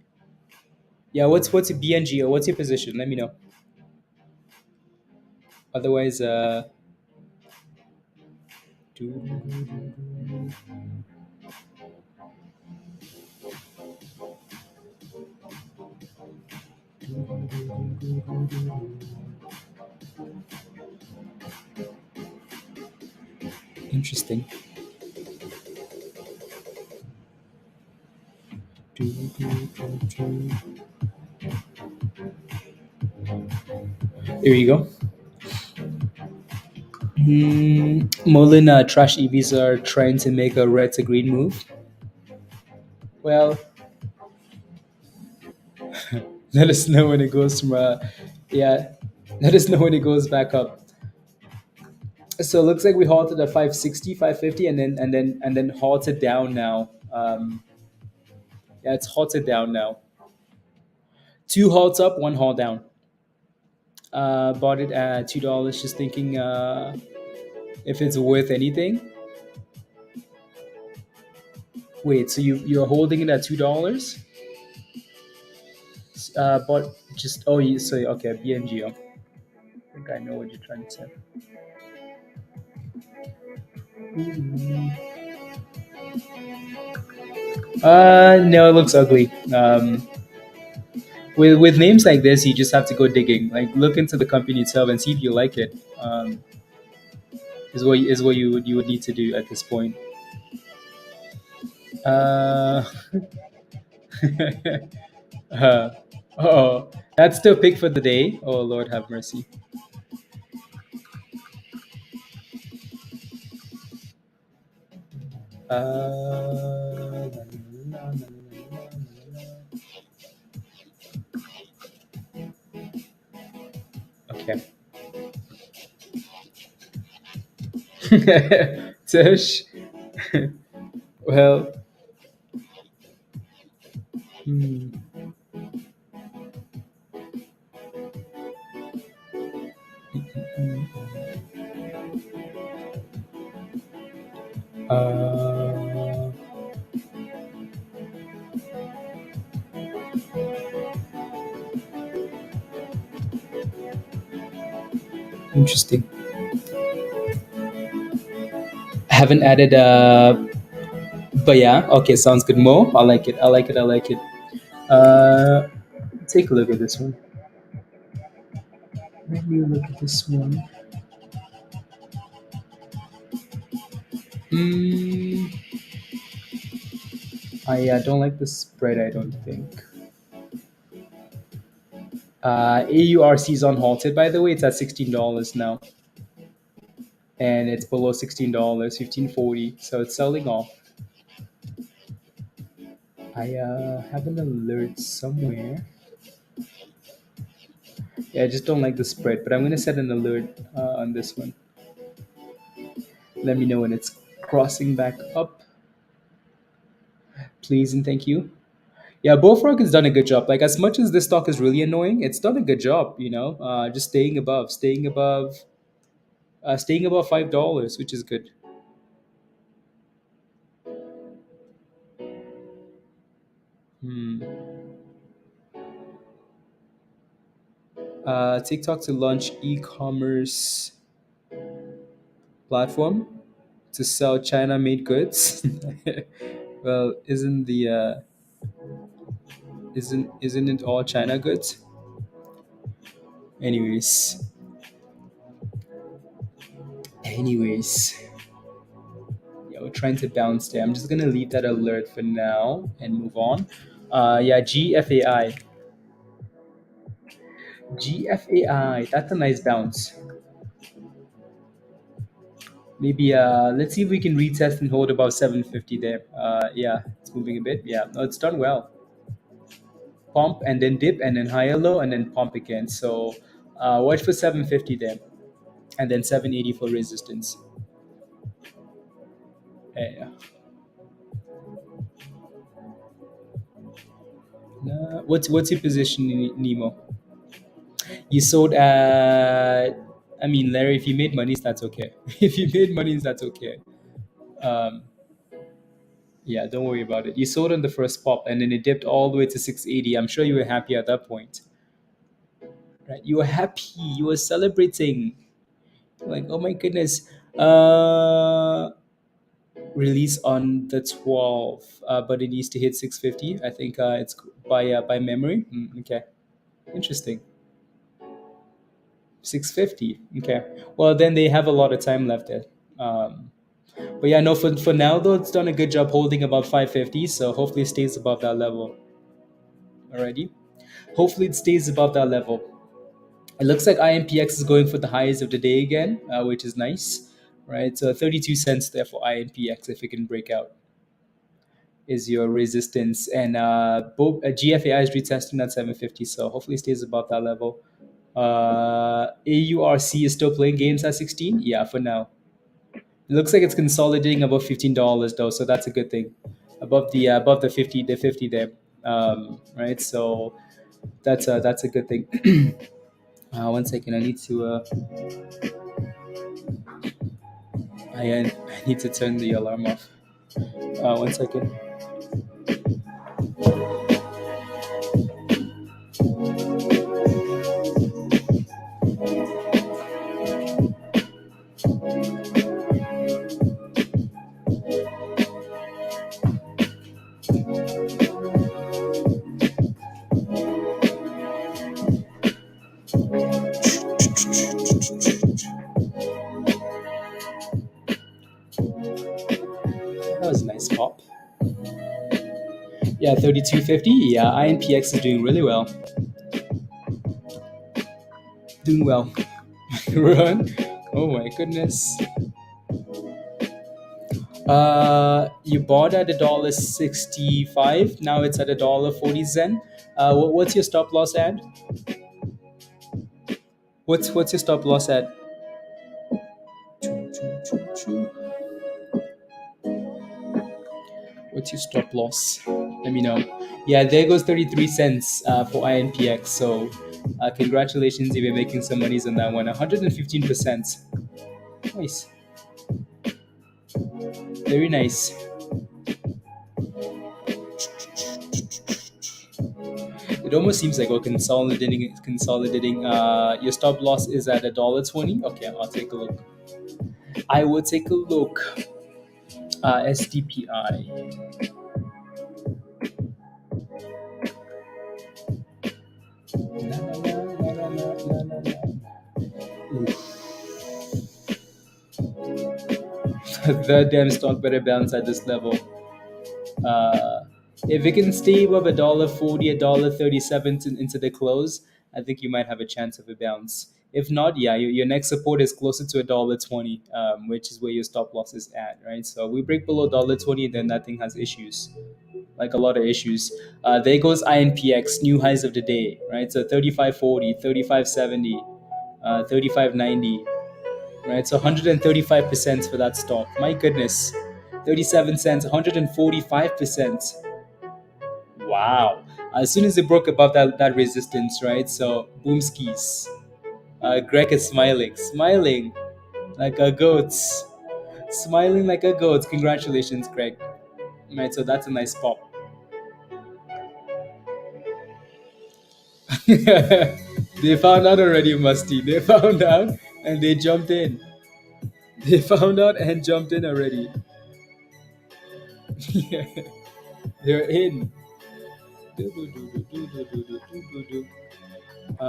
S1: Yeah, what's your BNGO? What's your position? Let me know. Otherwise, interesting. Here you go. Mullen trash EVs are trying to make a red to green move. Well, let us know when it goes from yeah. Let us know when it goes back up. So it looks like we halted at 560, 550, and then halted down now. Yeah, it's halted down now. Two halts up, one halt down. Bought it at $2, just thinking if it's worth anything. Wait, so you're holding it at $2? But just you so okay, BNG. I think I know what you're trying to say. No, it looks ugly. With names like this, you just have to go digging. Like look into the company itself and see if you like it. Is what you would need to do at this point. Uh, uh, oh, that's the pick for the day. Oh Lord, have mercy. La, la, la, okay. Tush. Well, hmm, uh, interesting. Haven't added but yeah, okay, sounds good. Mo, I like it. I like it. I like it. Uh, take a look at this one. Let me look at this one. Mm, I don't like the spread. I don't think. AURC is on halted. By the way, it's at $16 now, and it's below $16, 15.40. So it's selling off. I have an alert somewhere. Yeah, I just don't like the spread, but I'm gonna set an alert on this one. Let me know when it's crossing back up, please and thank you. Yeah, BFRG has done a good job. Like as much as this stock is really annoying, it's done a good job. Just staying above $5, which is good. Hmm. TikTok to launch e-commerce platform to sell China-made goods. Well, isn't it all China goods? Anyways, anyways, yeah, we're trying to bounce there. I'm just gonna leave that alert for now and move on. Yeah, GFAI. That's a nice bounce. Maybe let's see if we can retest and hold about 750 there. Yeah, it's moving a bit. Yeah, no, it's done well. Pump and then dip and then higher low and then pump again. So watch for 750 there, and then 780 for resistance. Yeah. What's your position, Nemo? You sold at. I mean, Larry, if you made money, that's okay. If you made money, that's okay. Um, yeah, don't worry about it. You sold on the first pop, and then it dipped all the way to 680. I'm sure you were happy at that point, right? You were happy. You were celebrating. Like, oh my goodness. Release on the 12th, but it needs to hit 650. I think it's by memory. Okay, interesting. 650. Okay. Well, then they have a lot of time left there. Um, but yeah, no, for now though, it's done a good job holding about 550. So hopefully it stays above that level. Alrighty. Hopefully it stays above that level. It looks like INPX is going for the highs of the day again, which is nice, right? So 32 cents there for INPX if it can break out is your resistance, and both GFAI is retesting that 750. So hopefully it stays above that level. AURC is still playing games at 16. Yeah, for now. It looks like it's consolidating above $15 though, so that's a good thing. Above the 50 there, right? So That's a good thing. One second, I need to turn the alarm off. One second. That was a nice pop. Yeah, 3250. Yeah, INPX is doing really well. Doing well. Run. Oh my goodness. You bought at $1.65. Now it's at $1.40 Zen. What's your stop loss at? What's your stop loss at? What's your stop loss? Let me know. Yeah, there goes 33 cents for INPX. So congratulations if you're making some monies on that one. 115%. Nice. Very nice. It almost seems like we're consolidating. Your stop loss is at $1.20. Okay, I'll take a look. I will take a look. SDPI. The damn stock better bounce at this level. If it can stay above $1.40, $1.37 into the close, I think you might have a chance of a bounce. If not, yeah, your next support is closer to $1.20, which is where your stop loss is at, right? So we break below $1.20, then that thing has issues, like a lot of issues. There goes INPX, new highs of the day, right? So 35.40, 35.70, 35.90, right? So 135% for that stock. My goodness, 37 cents, 145%. Wow. As soon as it broke above that resistance, right? So boom skis. Greg is smiling like a goat, smiling like a goat. Congratulations, Greg. Right, so that's a nice pop. They found out already, Musty. They found out and they jumped in. They found out and jumped in already. They're in.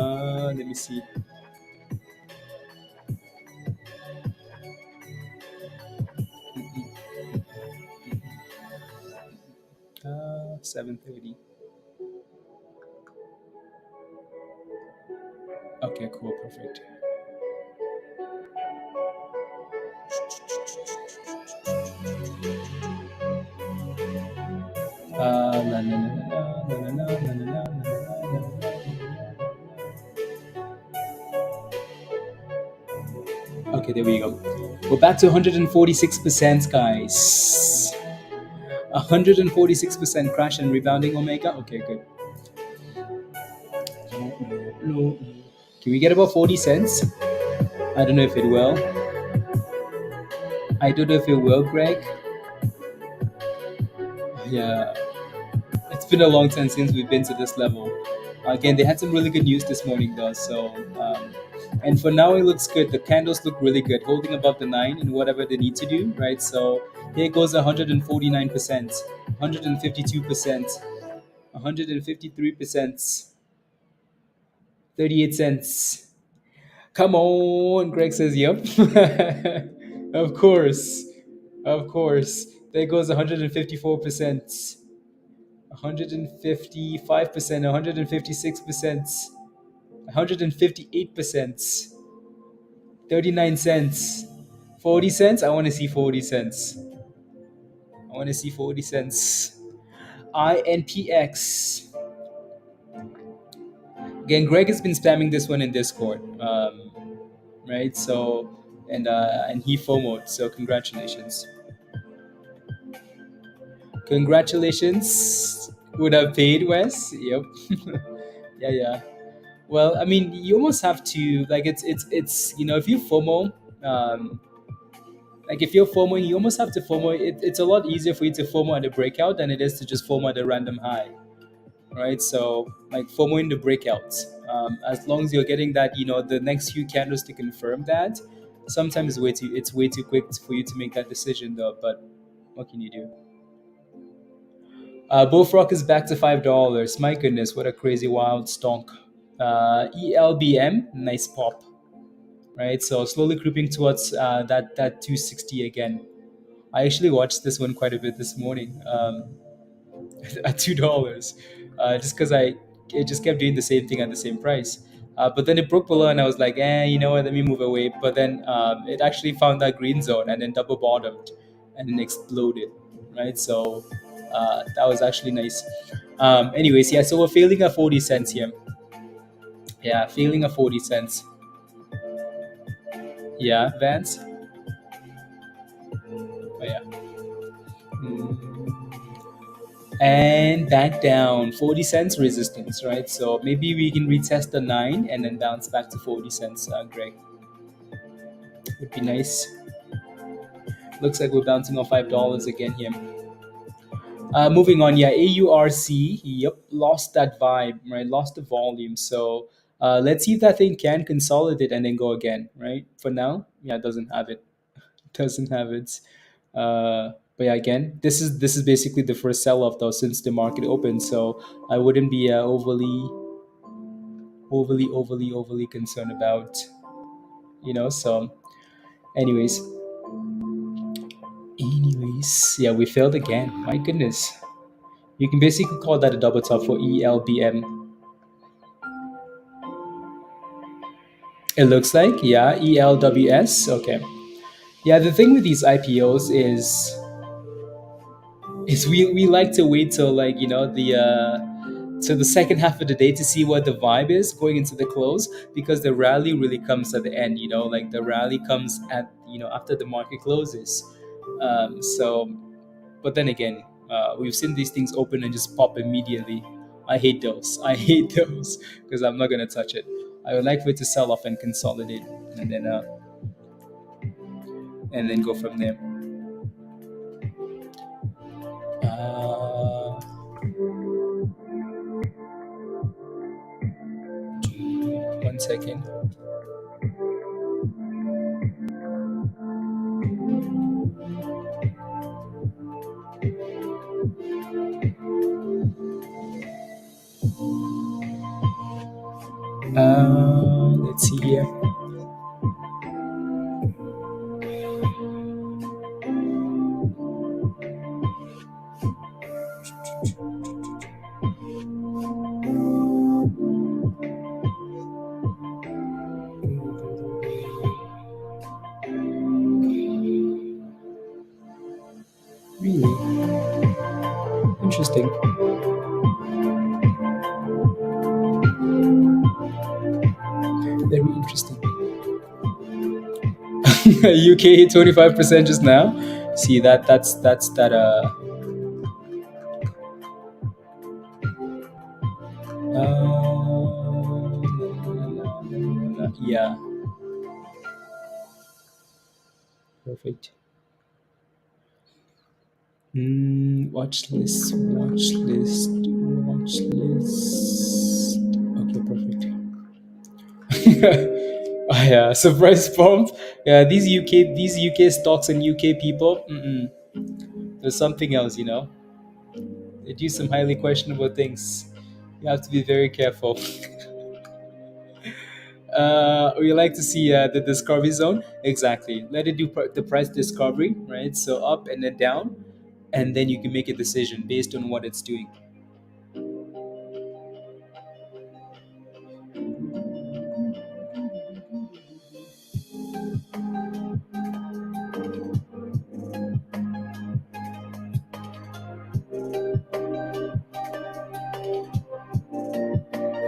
S1: Let me see. 7:30. Okay, cool, perfect. La, la, la, la, la, la, la, la, la, la, la. Okay, there we go. We're back to 146%, guys. 146% crash and rebounding Omega. Okay, good. Can we get about 40 cents? I don't know if it will. I don't know if it will, Greg. Yeah, it's been a long time since we've been to this level. Again, they had some really good news this morning, though. So, and for now, it looks good. The candles look really good, holding above the 9 in whatever they need to do, right? So here goes 149%, 152%, 153%, 38 cents. Come on, Greg says, yep. Of course. Of course. There goes 154%, 155%, 156%, 158%, 39 cents. 40 cents? I want to see 40 cents. I want to see 40 cents. INPX. Again, Greg has been spamming this one in Discord. Right? So, and he FOMO'd. So, congratulations. Congratulations. Would have paid, Wes. Yep. yeah. Well, I mean, you almost have to like it's if you FOMO, um, like if you're FOMOing, you almost have to FOMO. It's a lot easier for you to FOMO at a breakout than it is to just FOMO at a random high, right? So like FOMO in the breakouts, as long as you're getting that, the next few candles to confirm that. Sometimes it's way too quick for you to make that decision though. But what can you do? Bullfrog is back to $5. My goodness, what a crazy wild stonk. ELBM, nice pop, right? So slowly creeping towards that 260 again. I actually watched this one quite a bit this morning, at $2, just because it just kept doing the same thing at the same price. But then it broke below, and I was like, you know what? Let me move away. But then it actually found that green zone and then double bottomed, and then exploded, right? So that was actually nice. Anyways, yeah. So we're failing at 40 cents here. Yeah, failing at 40 cents. Yeah, Vance. Oh yeah. Mm. And back down 40 cents resistance, right? So maybe we can retest the 9 and then bounce back to 40 cents, Greg. Would be nice. Looks like we're bouncing on $5 again here. Moving on, yeah, AURC, yep, lost that vibe, right? Lost the volume. So let's see if that thing can consolidate and then go again, right? For now, yeah, it doesn't have it. Doesn't have it. But yeah, again, this is basically the first sell-off though since the market opened. So I wouldn't be overly concerned about, So, anyways, yeah, we failed again. My goodness, you can basically call that a double top for ELBM. It looks like, yeah, ELWS. Okay, yeah. The thing with these IPOs is we like to wait till like the second half of the day to see what the vibe is going into the close, because the rally really comes at the end, like the rally comes at after the market closes. So but then again, we've seen these things open and just pop immediately. I hate those. I hate those because I'm not gonna touch it. I would like for it to sell off and consolidate, and then go from there. uh, 1 second. Let's see here. Really interesting. Very interesting. UK 25% just now. See that's that yeah, perfect. Watch list. Okay, perfect. Oh, yeah, surprise pump. Yeah, these UK stocks and UK people. There's something else. They do some highly questionable things. You have to be very careful. We like to see the discovery zone. Exactly. Let it do the price discovery, right? So up and then down, and then you can make a decision based on what it's doing.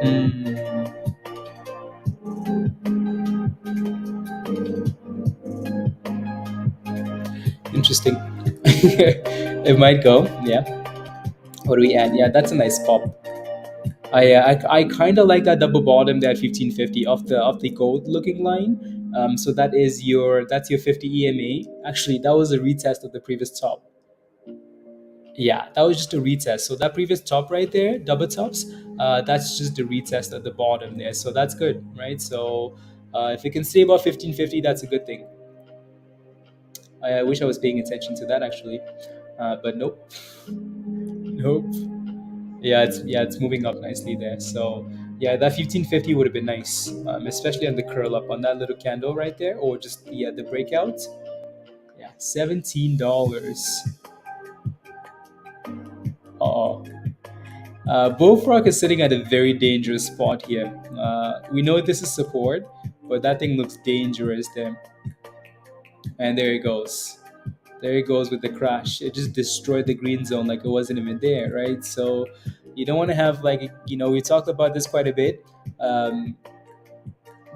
S1: Hmm. Interesting. It might go. Yeah. What do we add? Yeah, that's a nice pop. I kind of like that double bottom there at 1550 of the gold looking line. So that's your 50 EMA. Actually, that was a retest of the previous top. Yeah, that was just a retest. So that previous top right there, double tops, that's just a retest at the bottom there. So that's good, right? So if it can stay above 1550, that's a good thing. I wish I was paying attention to that actually, but nope, nope. Yeah, it's moving up nicely there. So yeah, that 1550 would have been nice, especially on the curl up on that little candle right there, or just the breakout. Yeah, $17. Oh, Bullfrog is sitting at a very dangerous spot here. We know this is support, but that thing looks dangerous there. And there it goes. There it goes with the crash. It just destroyed the green zone like it wasn't even there, right? So you don't want to have like we talked about this quite a bit. Um,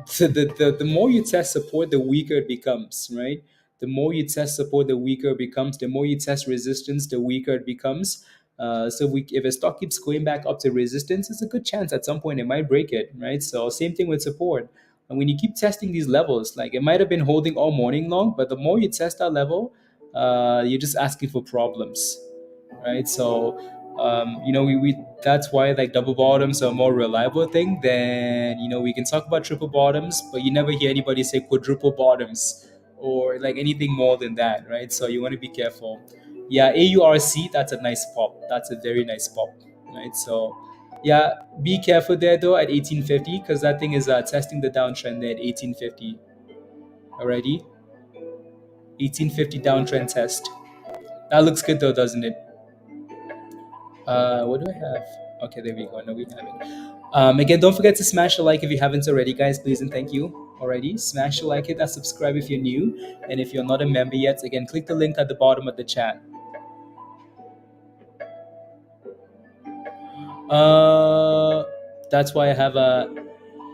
S1: so the more you test support, the weaker it becomes, right? The more you test support, the weaker it becomes. The more you test resistance, the weaker it becomes. So if a stock keeps going back up to resistance, it's a good chance at some point it might break it, right? So same thing with support. And when you keep testing these levels, like it might have been holding all morning long, but the more you test that level, you're just asking for problems, right? So we that's why like double bottoms are a more reliable thing than we can talk about triple bottoms, but you never hear anybody say quadruple bottoms or like anything more than that, right? So you want to be careful. Yeah, AURC, that's a nice pop. That's a very nice pop, right? So yeah, be careful there though at 1850 because that thing is testing the downtrend there at 1850 already. 1850 downtrend test. That looks good though, doesn't it? What do I have? Okay, there we go. No, we have it. Again, don't forget to smash the like if you haven't already, guys. Please and thank you already. Smash the like, hit that subscribe if you're new, and if you're not a member yet, again, click the link at the bottom of the chat. Uh, that's why I have a.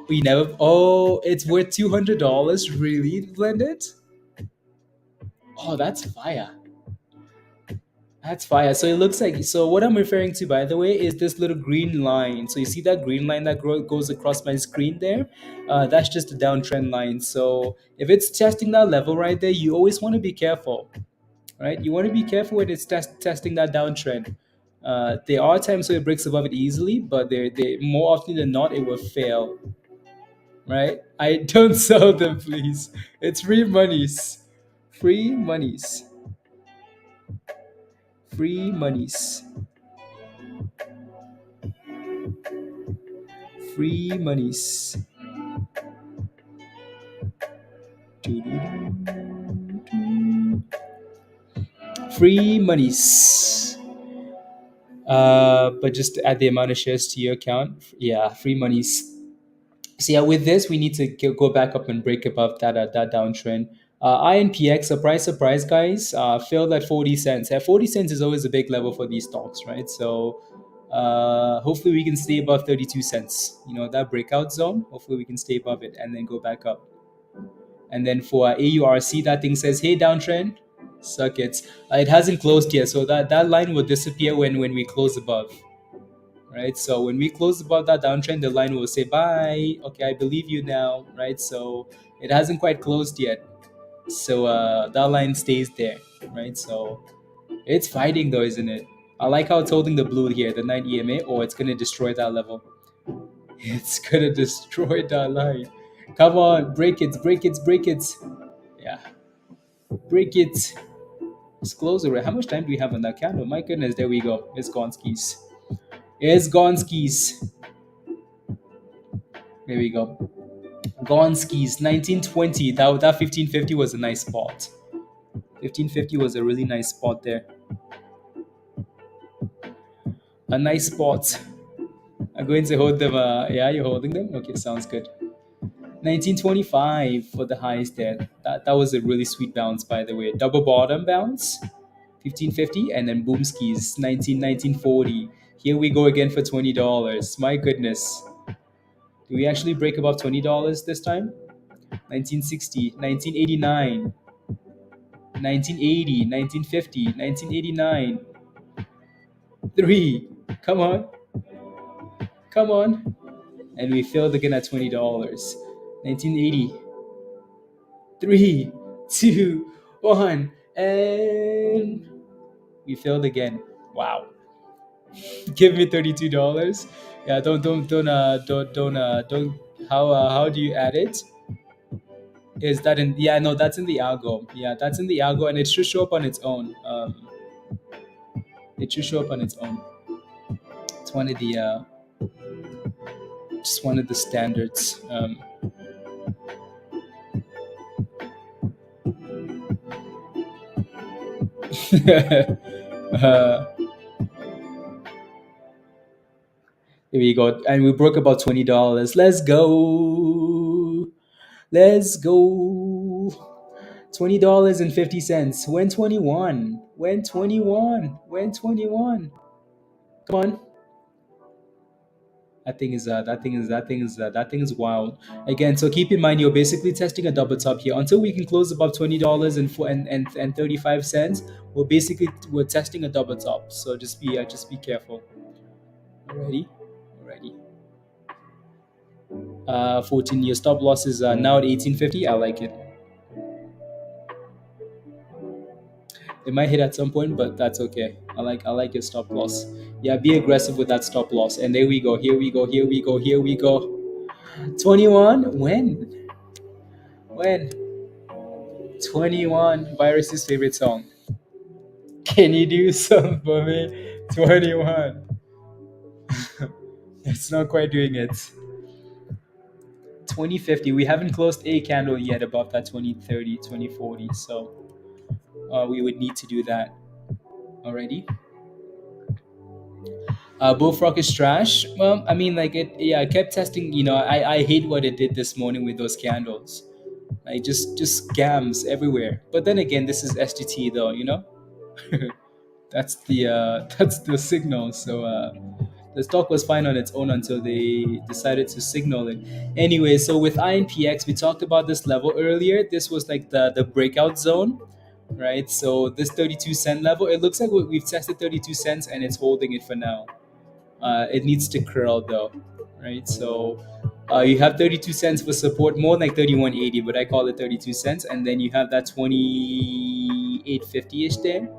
S1: We never. Oh, it's worth $200. Really, blended? Oh, that's fire. That's fire. So it looks like so. What I'm referring to, by the way, is this little green line. So you see that green line that goes across my screen there? That's just a downtrend line. So if it's testing that level right there, you always want to be careful, right? You want to be careful when it's testing that downtrend. There are times where it breaks above it easily, but they more often than not it will fail, right? I don't sell them, please. It's free monies, free monies, free monies. Free monies. Free monies. But just add the amount of shares to your account. Yeah, free monies. So yeah, with this, we need to go back up and break above that downtrend. INPX, surprise, guys, failed at 40 cents. At 40 cents is always a big level for these stocks, right? So hopefully we can stay above 32 cents. That breakout zone. Hopefully we can stay above it and then go back up. And then for AURC, that thing says, "Hey, downtrend, suck it." It hasn't closed yet, so that line will disappear when we close above, right? So when we close above that downtrend, the line will say, "Bye, okay, I believe you now," right? So it hasn't quite closed yet, so that line stays there, right? So it's fighting though, isn't it? I like how it's holding the blue here, the 9 EMA, or it's gonna destroy that level. It's gonna destroy that line. Come on, break it, break it, break it. Yeah, break it. It's close already. How much time do we have on that candle? My goodness, there we go. It's gone skis. It's gone skis. There we go. Gone skis. 1920. That 1550 was a nice spot. 1550 was a really nice spot there. A nice spot. I'm going to hold them. Yeah, you're holding them? Okay, sounds good. 1925 for the highs there. That was a really sweet bounce, by the way. Double bottom bounce. 1550 and then boom skis 1940. Here we go again for $20. My goodness, do we actually break above $20 this time? 1960, 1989, 1980, 1950, 1989. 3, come on, Come on. And we failed again at $20. 1980. 3, 2, 1, and we failed again. Wow. Give me $32. Yeah, don't. How do you add it? Is that in? Yeah, no, that's in the algo. Yeah, that's in the algo, and it should show up on its own. It should show up on its own. It's one of the just one of the standards. uh, Here we go, and we broke about $20. Let's go. Let's go. $20.50. When 21. When 21. When 21. Come on. That thing is wild. Again, so keep in mind you're basically testing a double top here until we can close above $20 and 35 cents. We're testing a double top. So just be careful. Alrighty, alrighty. 14-year stop loss is now at 1850. I like it. It might hit at some point, but that's okay. I like your stop loss. Yeah, be aggressive with that stop loss. And there we go. Here we go. Here we go. Here we go. 21. When? When? 21. Virus's favorite song. Can you do something for me? 21. It's not quite doing it. 2050. We haven't closed a candle yet above that 2030, 2040. So we would need to do that already. Bullfrog is trash. Well, I mean, like it. Yeah, I kept testing. I hate what it did this morning with those candles. Like just scams everywhere. But then again, this is SGT though. That's the that's the signal. So the stock was fine on its own until they decided to signal it. Anyway, so with INPX, we talked about this level earlier. This was like the breakout zone, right? So this 32-cent level, it looks like we've tested 32 cents and it's holding it for now. It needs to curl though, right? So you have 32 cents for support, more like 31.80, but I call it 32 cents. And then you have that 28.50-ish there,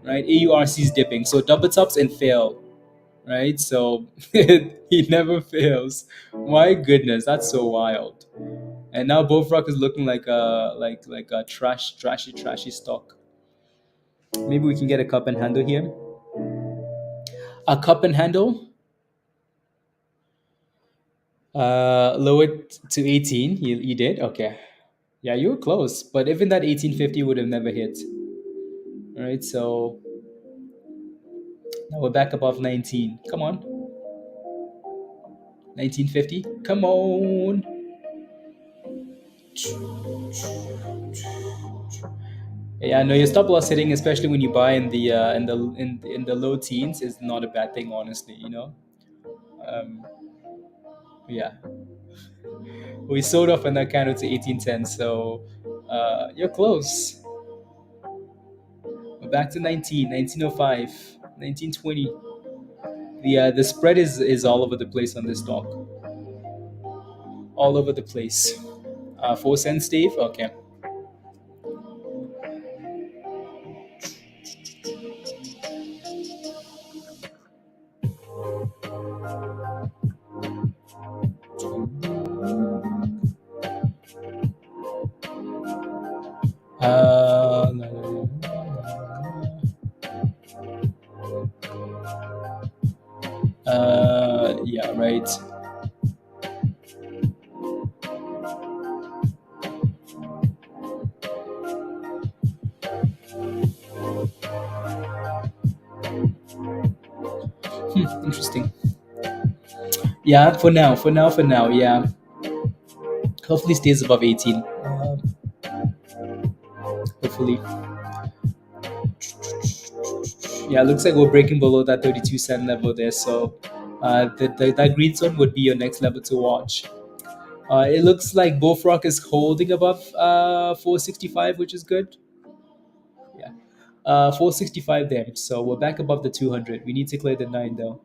S1: right? AURC is dipping. So double tops and fail, right? So he never fails. My goodness, that's so wild. And now Bullfrog is looking like a trashy stock. Maybe we can get a cup and handle here. A cup and handle. Lower to 18. You did? Okay. Yeah, you were close. But even that 1850 would have never hit. All right, so now we're back above 19. Come on. 1950. Come on. Yeah, no, your stop loss hitting, especially when you buy in the low teens, is not a bad thing, honestly. Um, yeah, we sold off on that candle to 1810, so you're close. We're back to 1905, 1920. The spread is all over the place on this stock. All over the place. 4 cents, Dave. Okay. Yeah, right. Interesting. Yeah, for now, yeah. Hopefully stays above 18. Hopefully. Yeah, looks like we're breaking below that 32-cent level there. So that green zone would be your next level to watch. It looks like Bullfrog is holding above 465, which is good. Yeah. 465 there. So we're back above the 200. We need to clear the 9 though.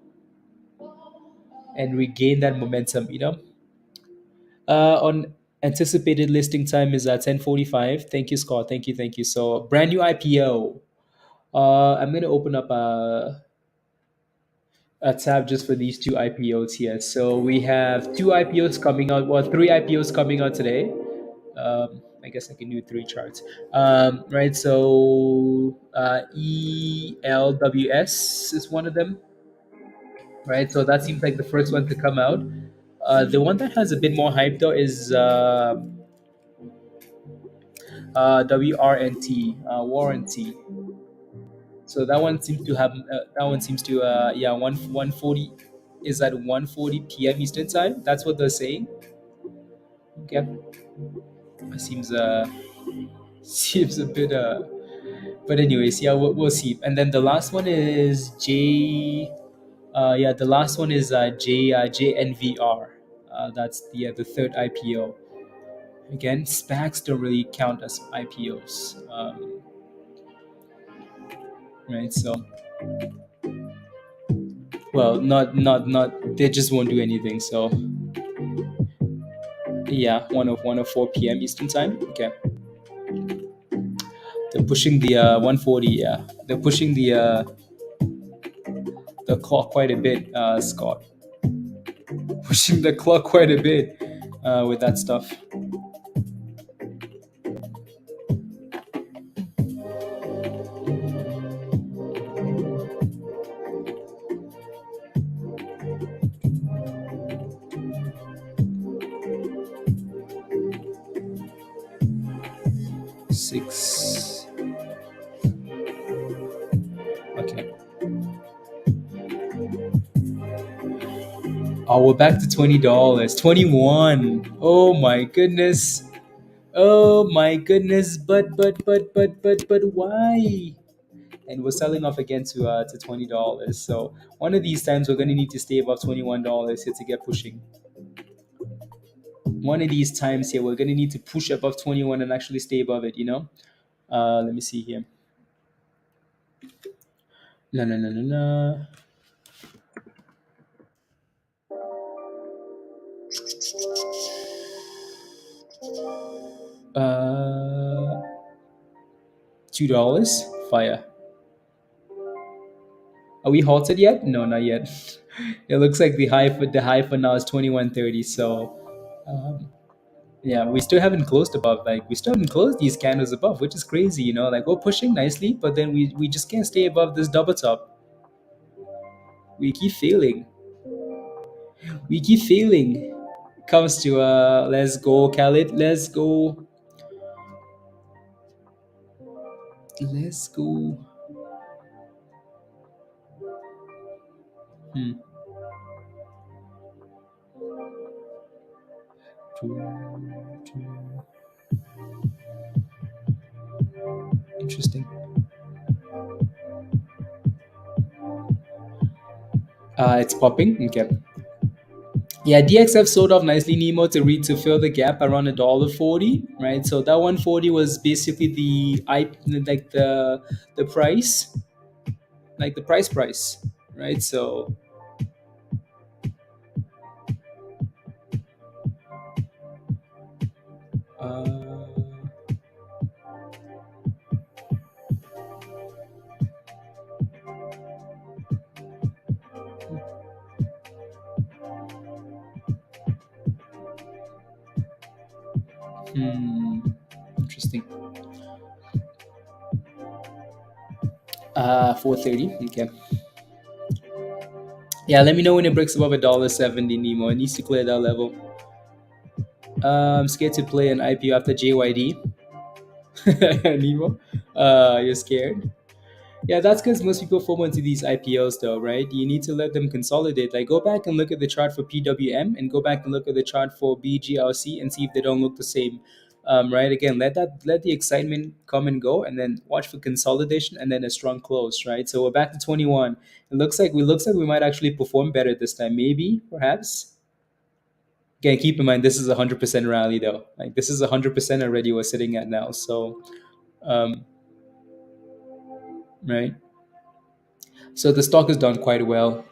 S1: and regain that momentum. On anticipated listing time is at 10:45. Thank you, Scott. Thank you. So brand new IPO. I'm gonna open up a tab just for these two IPOs here. So we have two IPOs coming out, well, three IPOs coming out today. I guess I can do three charts. Right, so ELWS is one of them, right? So that seems like the first one to come out. The one that has a bit more hype though is WRNT, warranty. So that one seems to yeah, 140 is at 1:40 p.m. Eastern time. That's what they're saying. Okay, it seems seems a bit but anyways, yeah, we'll see. And then the last one is J yeah, the last one is JNVR. That's the third IPO. Again, SPACs don't really count as IPOs, right? So, well, not. They just won't do anything. So, yeah, 104 p.m. Eastern time. Okay, they're pushing the 140. Yeah, they're pushing the clock quite a bit, Scott. Pushing the clock quite a bit with that stuff. 6. Okay. Oh, we're back to $20. 21. Oh my goodness. Oh my goodness. But why? And we're selling off again to $20. So one of these times we're gonna need to stay above $21 here to get pushing. One of these times here we're gonna need to push above 21 and actually stay above it. Let me see here. No, no, no, no, no. Uh, $2. Fire. Are we halted yet? No, not yet. It looks like the high for now is 21.30. So, yeah, we still haven't closed above. Like we still haven't closed these candles above, which is crazy. Like we're pushing nicely, but then we just can't stay above this double top. We keep failing. We keep failing. Comes to let's go, Khalid. Let's go. Let's go. Hmm. Interesting. It's popping. Okay. Yeah, DXF sold off nicely, Nemo, to fill the gap around $1.40, right? So that 140 was basically like the price, like the price, right? So uh, hmm, interesting. 430. Okay. Yeah, let me know when it breaks above $1.70, Nemo. It needs to clear that level. I'm scared to play an IPO after JYD. Nemo, you're scared. Yeah, that's because most people fall into these IPOs, though, right? You need to let them consolidate. Like, go back and look at the chart for PWM, and go back and look at the chart for BGLC, and see if they don't look the same. Right? Again, let the excitement come and go, and then watch for consolidation, and then a strong close. Right? So we're back to 21. It looks like we might actually perform better this time. Maybe, perhaps. Again, keep in mind this is 100% rally, though. Like this is 100% already we're sitting at now. So, um, right. So the stock has done quite well.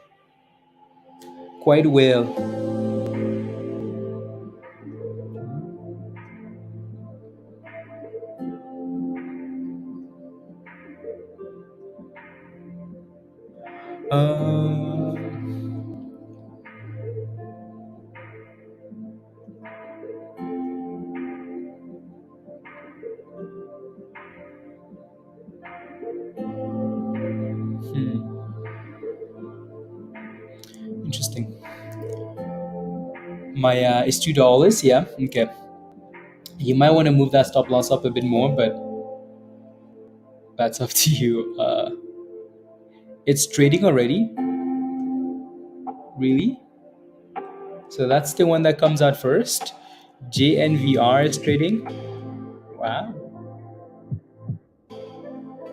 S1: Quite well. Um, Interesting. My It's $2. Yeah. Okay. You might want to move that stop loss up a bit more, but that's up to you. It's trading already, really. So that's the one that comes out first. JNVR is trading. Wow.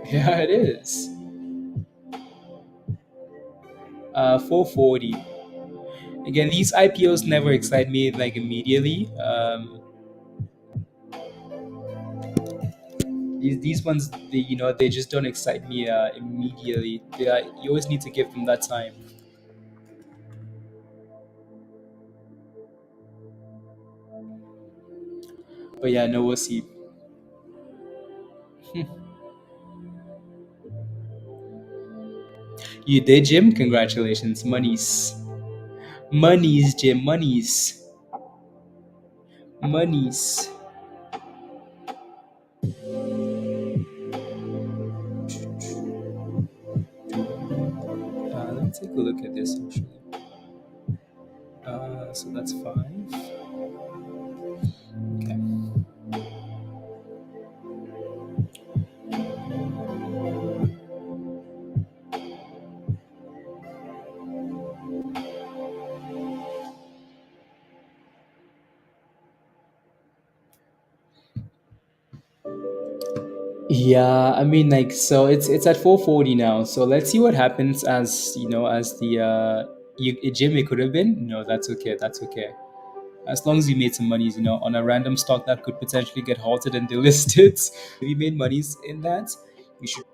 S1: Yeah, it is. 440. Again, these IPOs never excite me like immediately. These ones, they just don't excite me immediately. You always need to give them that time. But yeah, no, we'll see. You did, Jim? Congratulations. Monies. Monies, Jim. Monies. Monies. Let me take a look at this actually. So that's 5. Okay. Yeah, I mean, like, so it's at 440 now. So let's see what happens as the Jim, it could have been. No, that's okay. That's okay. As long as you made some monies, on a random stock that could potentially get halted and delisted. If you made monies in that, you should.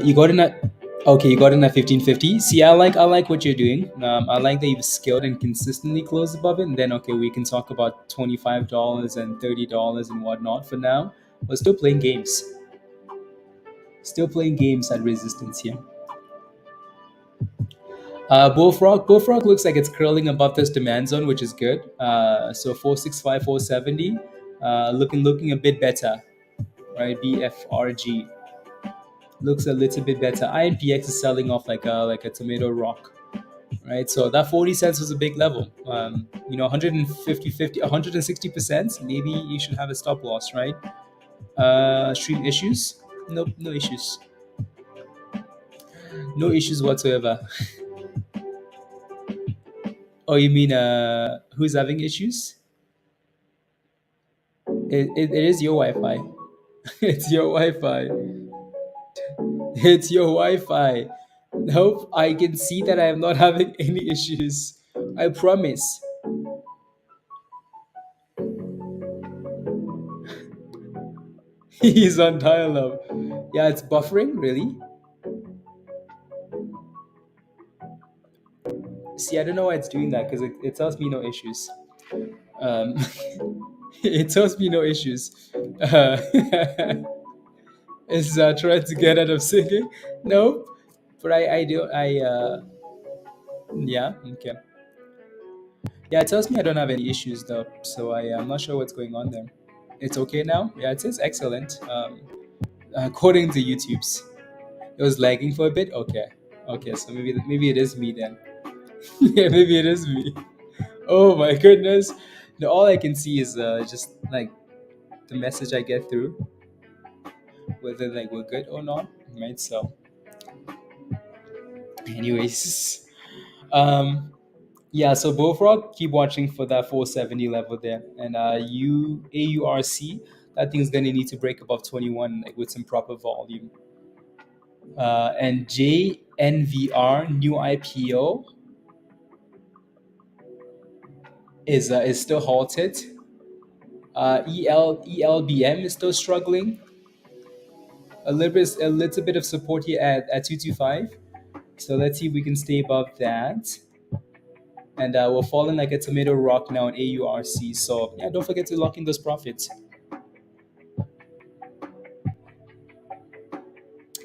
S1: You got in at Okay. You got in at 1550. See, I like what you're doing. I like that you've scaled and consistently closed above it. And then okay, we can talk about $25 and $30 and whatnot. For now, we're still playing games. Still playing games at resistance here. Bullfrog looks like it's curling above this demand zone, which is good. So 465, 470, looking a bit better, right? BFRG looks a little bit better. INPX is selling off like a tomato rock, right? So that 40 cents was a big level. 150, 160%. Maybe you should have a stop loss, right? Stream issues? Nope, no issues. No issues whatsoever. Oh, you mean who's having issues? It is your Wi-Fi. It's your Wi-Fi. It's your Wi-Fi. Nope, I can see that I am not having any issues. I promise. He's on dial-up. Yeah, it's buffering, really. See, I don't know why it's doing that because it tells me no issues. Um, it tells me no issues. Uh, is trying to get out of singing. Nope. But I do yeah, okay. Yeah, it tells me I don't have any issues though, so I'm not sure what's going on there. It's okay now. Yeah, it says excellent. According to YouTube's, it was lagging for a bit. Okay, okay, so maybe it is me then. Yeah, maybe it is me. Oh my goodness! No, all I can see is just like the message I get through, whether like we're good or not, right? So, anyways, um, yeah. So Bullfrog, keep watching for that 470 level there, and AURC, that thing's gonna need to break above 21 like with some proper volume. And JNVR new IPO is still halted. ELBM is still struggling. A little bit of support here at 225. So let's see if we can stay above that. And we're falling like a tomato rock now in AURC. So yeah, don't forget to lock in those profits.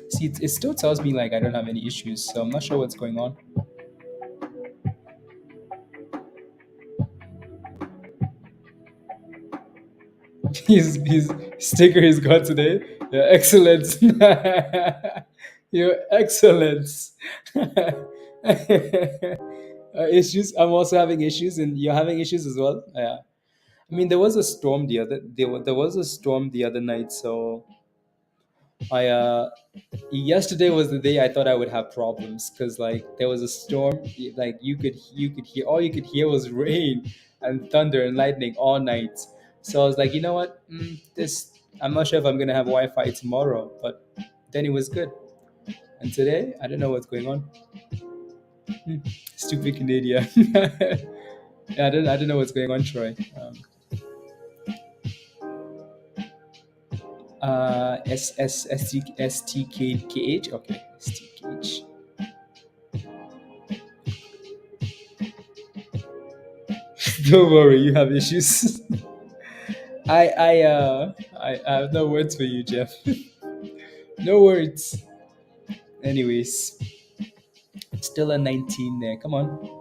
S1: See, it still tells me like I don't have any issues, so I'm not sure what's going on. His sticker is gone today. Your excellence. Your excellence. Issues. I'm also having issues, and you're having issues as well. Yeah. I mean, there was a storm there was a storm the other night, so I yesterday was the day I thought I would have problems because like there was a storm, like you could hear all you could hear was rain and thunder and lightning all night. So I was like, you know what, this I'm not sure if I'm gonna have Wi-Fi tomorrow, but then it was good. And today I don't know what's going on. Stupid Canadian. Yeah, I don't know what's going on, Troy. STKH. Okay, STKH. Don't worry, you have issues. I have no words for you, Jeff. No words. Anyways, still a 19 there. Come on.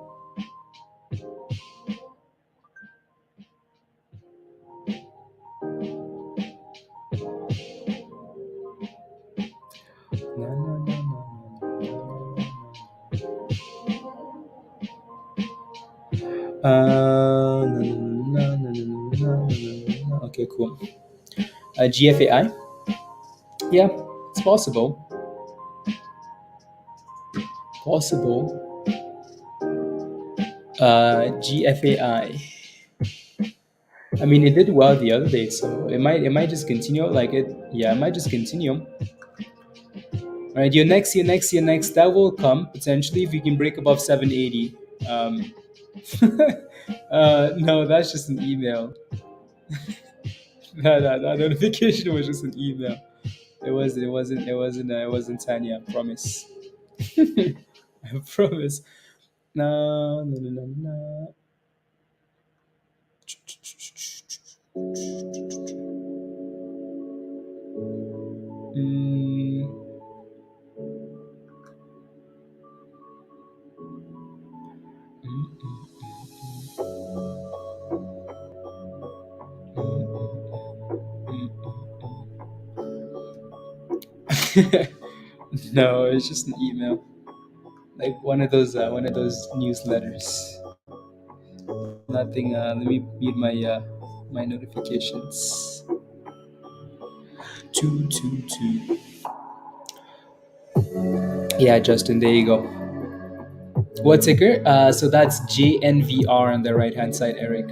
S1: No, no, no, no, no, no, no, no, no, no, no, no. Okay, cool. GFAI. Yeah, it's possible. Possible. GFAI. I mean, it did well the other day, so it might just continue like it. Yeah, it might just continue. All right, your next that will come potentially if you can break above 780. Um, no, that's just an email. No, that notification was just an email. It wasn't Tanya. I promise. I promise. No, no, no, no, no. No, it's just an email, like one of those newsletters. Nothing. Let me mute my notifications. Two. Yeah, Justin. There you go. What ticker? So that's JNVR on the right hand side, Eric.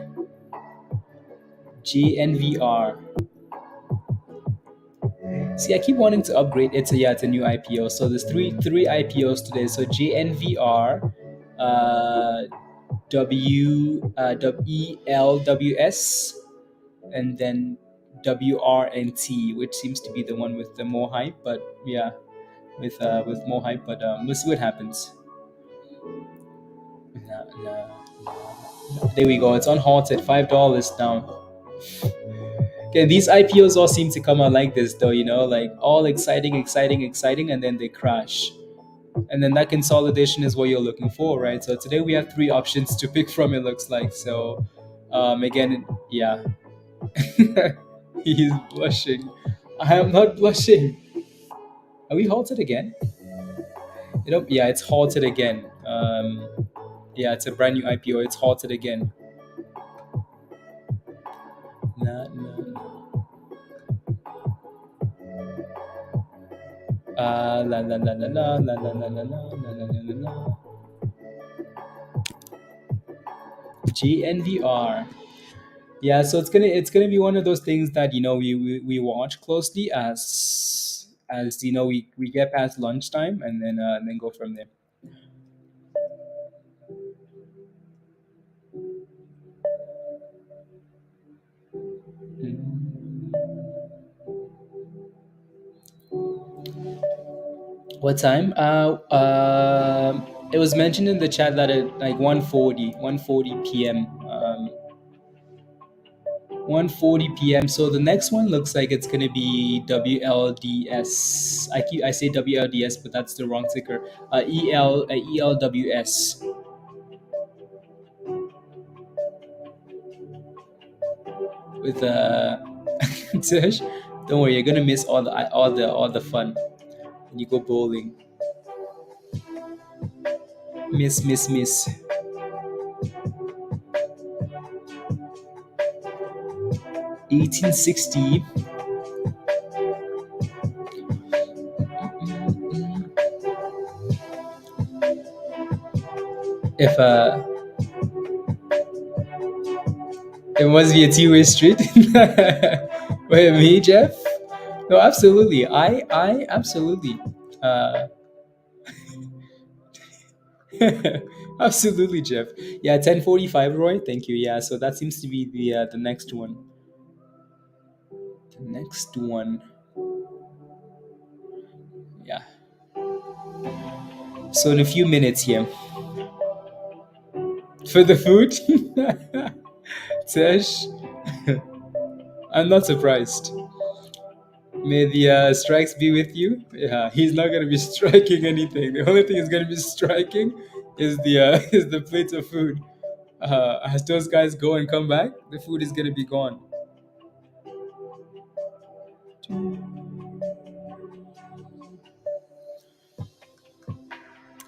S1: JNVR. See, I keep wanting to upgrade. It's a new IPO. So there's three IPOs today. So JNVR, uh, ELWS, and then WRNT, which seems to be the one with the more hype. But yeah, with more hype. But we'll see what happens. Nah, nah, nah. There we go. It's unhalted. $5 down. Okay, these IPOs all seem to come out like this, though. Like all exciting, exciting, exciting, and then they crash. And then that consolidation is what you're looking for, right? So today we have three options to pick from. It looks like so. Again, yeah. He's blushing. I am not blushing. Are we halted again? Yeah, it's halted again. Yeah, it's a brand new IPO. It's halted again. Nah, nah, nah. La la la la la la la la la la la la la. GNVR. Yeah, so it's gonna be one of those things that we watch closely as we get past lunchtime and then go from there. Mm. What time? It was mentioned in the chat that at like 1:40 p.m. 1:40 p.m. So the next one looks like it's gonna be WLDS. I say WLDS, but that's the wrong ticker. ELWS with Tish, don't worry, you're gonna miss all the fun when you go bowling. Miss. 1860. If it must be a two-way street. Wait, me, Jeff? No, absolutely. I absolutely. Uh, absolutely, Jeff. Yeah, 10:45, Roy. Thank you. Yeah, so that seems to be the next one. The next one. Yeah. So in a few minutes here for the food, Tesh, I'm not surprised. May the strikes be with you. Yeah, he's not gonna be striking anything. The only thing he's gonna be striking is the is the plate of food. As those guys go and come back, the food is gonna be gone.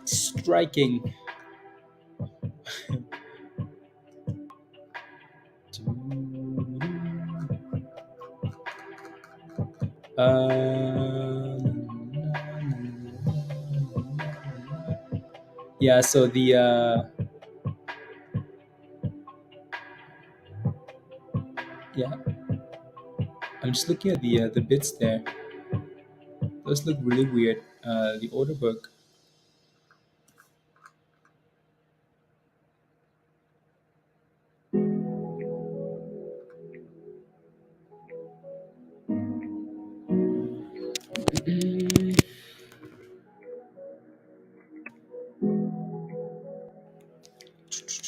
S1: Striking. Uh, yeah. So the yeah. I'm just looking at the bits there. Those look really weird. The order book.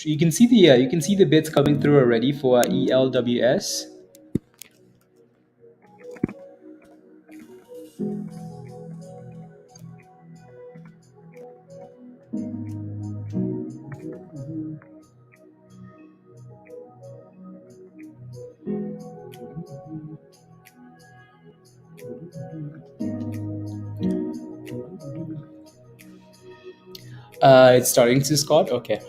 S1: You can see the bits coming through already for ELWS. It's starting to, Scott. Okay.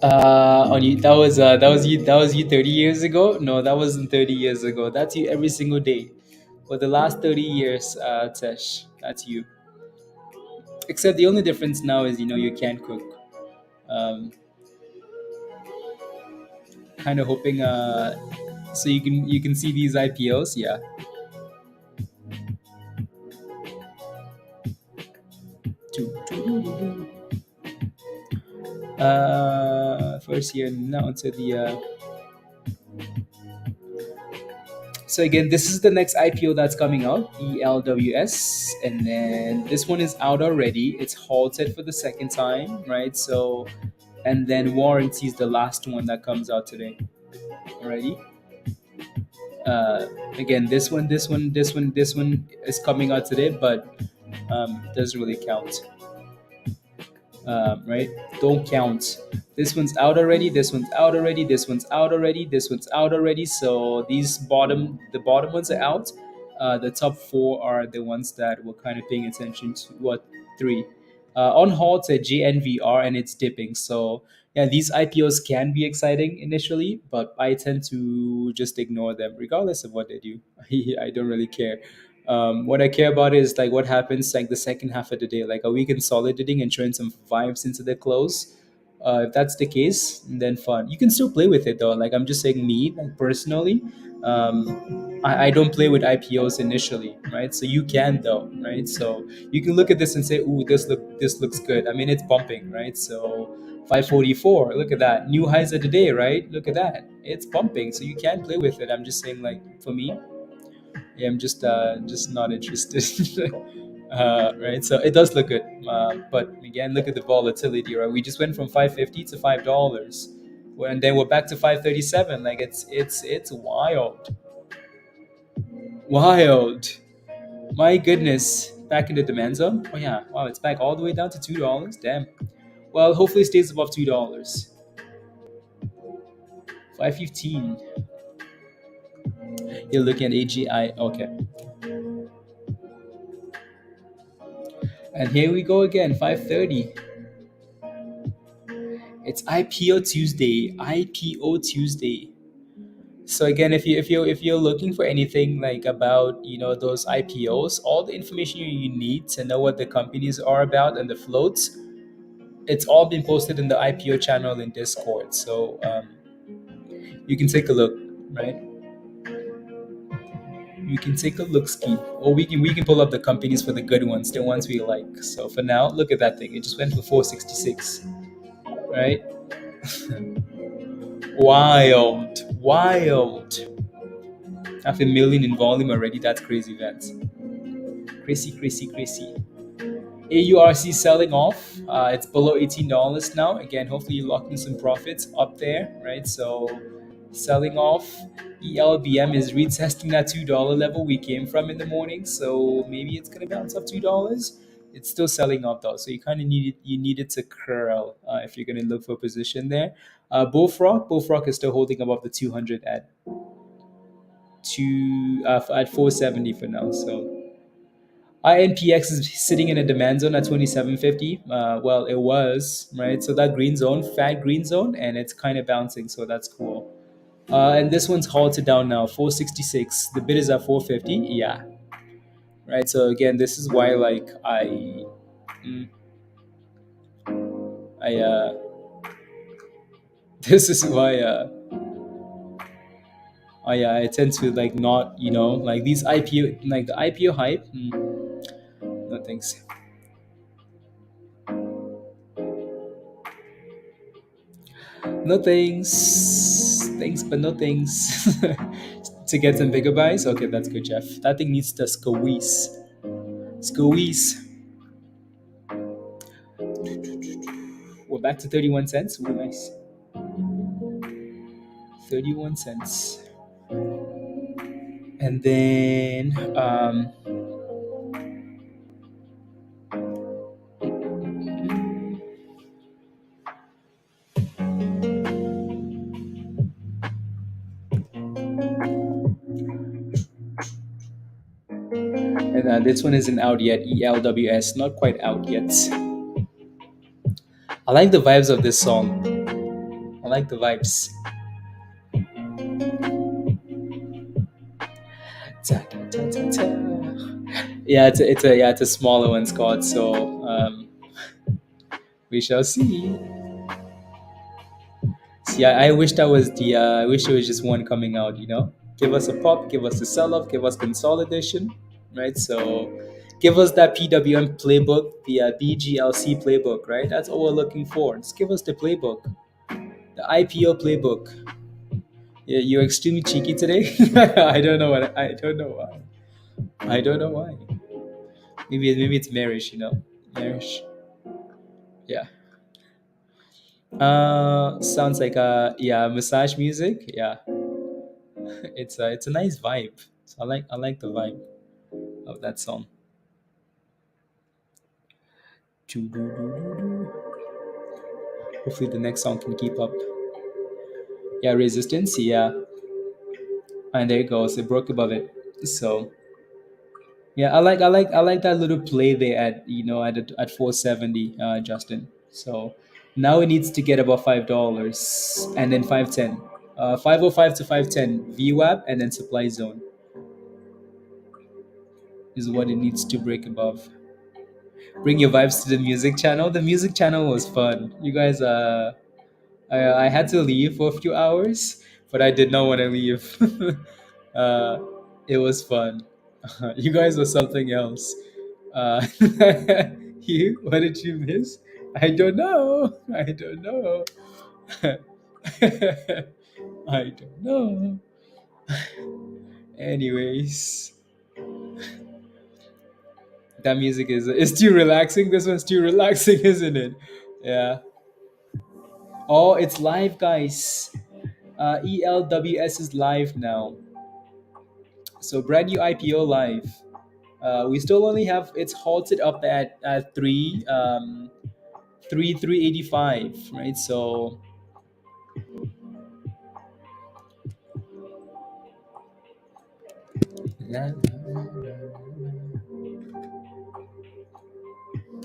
S1: On you, that was you 30 years ago. No, that wasn't 30 years ago. That's you every single day for the last 30 years, Tesh. That's you. Except the only difference now is you can't cook. Um, kind of hoping so you can see these IPOs. Yeah. First year now to the so again, this is the next IPO that's coming out, ELWS, and then this one is out already. It's halted for the second time, right? So, and then Warranty is the last one that comes out today already. Again, this one is coming out today, but doesn't really count. Right? Don't count. This one's out already. This one's out already. This one's out already. This one's out already. So the bottom ones are out. The top four are the ones that we're kind of paying attention to. What three? On halt at JNVR and it's dipping. So yeah, these IPOs can be exciting initially, but I tend to just ignore them regardless of what they do. I don't really care. What I care about is like what happens like the second half of the day. Like, are we consolidating and showing some vibes into the close? If that's the case, then fun. You can still play with it though. Like I'm just saying, me like personally, I don't play with IPOs initially, right? So you can though, right? So you can look at this and say, "Ooh, this looks good." I mean, it's bumping, right? So 544, look at that, new highs of the day, right? Look at that, it's bumping, so you can play with it. I'm just saying, like for me, yeah, I'm just not interested. Right, so it does look good, but again, look at the volatility, right? We just went from 550 to $5, and then we're back to 537. Like it's wild, wild. My goodness, back in the demand zone. Oh yeah, wow, it's back all the way down to $2. Damn. Well, hopefully it stays above $2. 515. You're looking at AGI. Okay, and here we go again. 530. It's IPO Tuesday. IPO Tuesday. So again, if you're looking for anything like about those IPOs, all the information you need to know what the companies are about and the floats, it's all been posted in the IPO channel in Discord. So you can take a look, right? You can take a look ski, or we can pull up the companies for the good ones, the ones we like. So for now, look at that thing. It just went for 466, right? Wild, wild. Half a million in volume already. That's crazy, Vance. Crazy, crazy, crazy. AURC selling off. It's below $18 now. Again, hopefully you lock in some profits up there, right? So selling off. ELBM is retesting that $2 level we came from in the morning. So maybe it's gonna bounce up $2. It's still selling off though, so you kind of need it to curl if you're gonna look for a position there. Bullfrog is still holding above the 200 at 470 for now. So INPX is sitting in a demand zone at 2750. Well, it was, right? So that green zone, fat green zone, and it's kind of bouncing. So that's cool. And this one's halted down now, 466. The bid is at 450. Yeah, right. So again, this is why like mm, I this is why I tend to like not like these IPO, like the IPO hype. No thanks. No thanks. Thanks, but no thanks. To get some bigger buys? Okay, that's good, Jeff. That thing needs to squeeze. Squeeze. We're back to 31 cents. Ooh, nice. 31 cents. And then this one isn't out yet. ELWS, not quite out yet. I like the vibes of this song. I like the vibes. Ta, ta, ta, ta, ta. Yeah, it's a smaller one, Scott. So we shall see. See, I wish that was the. I wish it was just one coming out. Give us a pop, give us a sell off, give us consolidation, right? So, give us that PWM playbook, the BGLC playbook, right? That's all we're looking for. Just give us the playbook, the IPO playbook. Yeah, you're extremely cheeky today. I don't know what. I don't know why. I don't know why. Maybe it's marriage. Marriage. Yeah. Sounds like yeah, massage music. Yeah, it's a nice vibe. So I like the vibe of that song. Hopefully the next song can keep up. Yeah, resistance. Yeah, and there it goes. It broke above it. So yeah, I like that little play there at at 470, Justin. So now it needs to get above $5 and then 510. 505 to 510 VWAP and then supply zone is what it needs to break above. Bring your vibes to the music channel. The music channel was fun. You guys, I had to leave for a few hours, but I did not want to leave. uh, it was fun. You guys were something else. Uh, you, what did you miss? I don't know. I don't know. I don't know. Anyways, that music is too relaxing. This one's too relaxing, isn't it? Yeah. Oh, it's live, guys. ELWS is live now. So brand new IPO live. We still only have it's halted up at 3,385, right? So there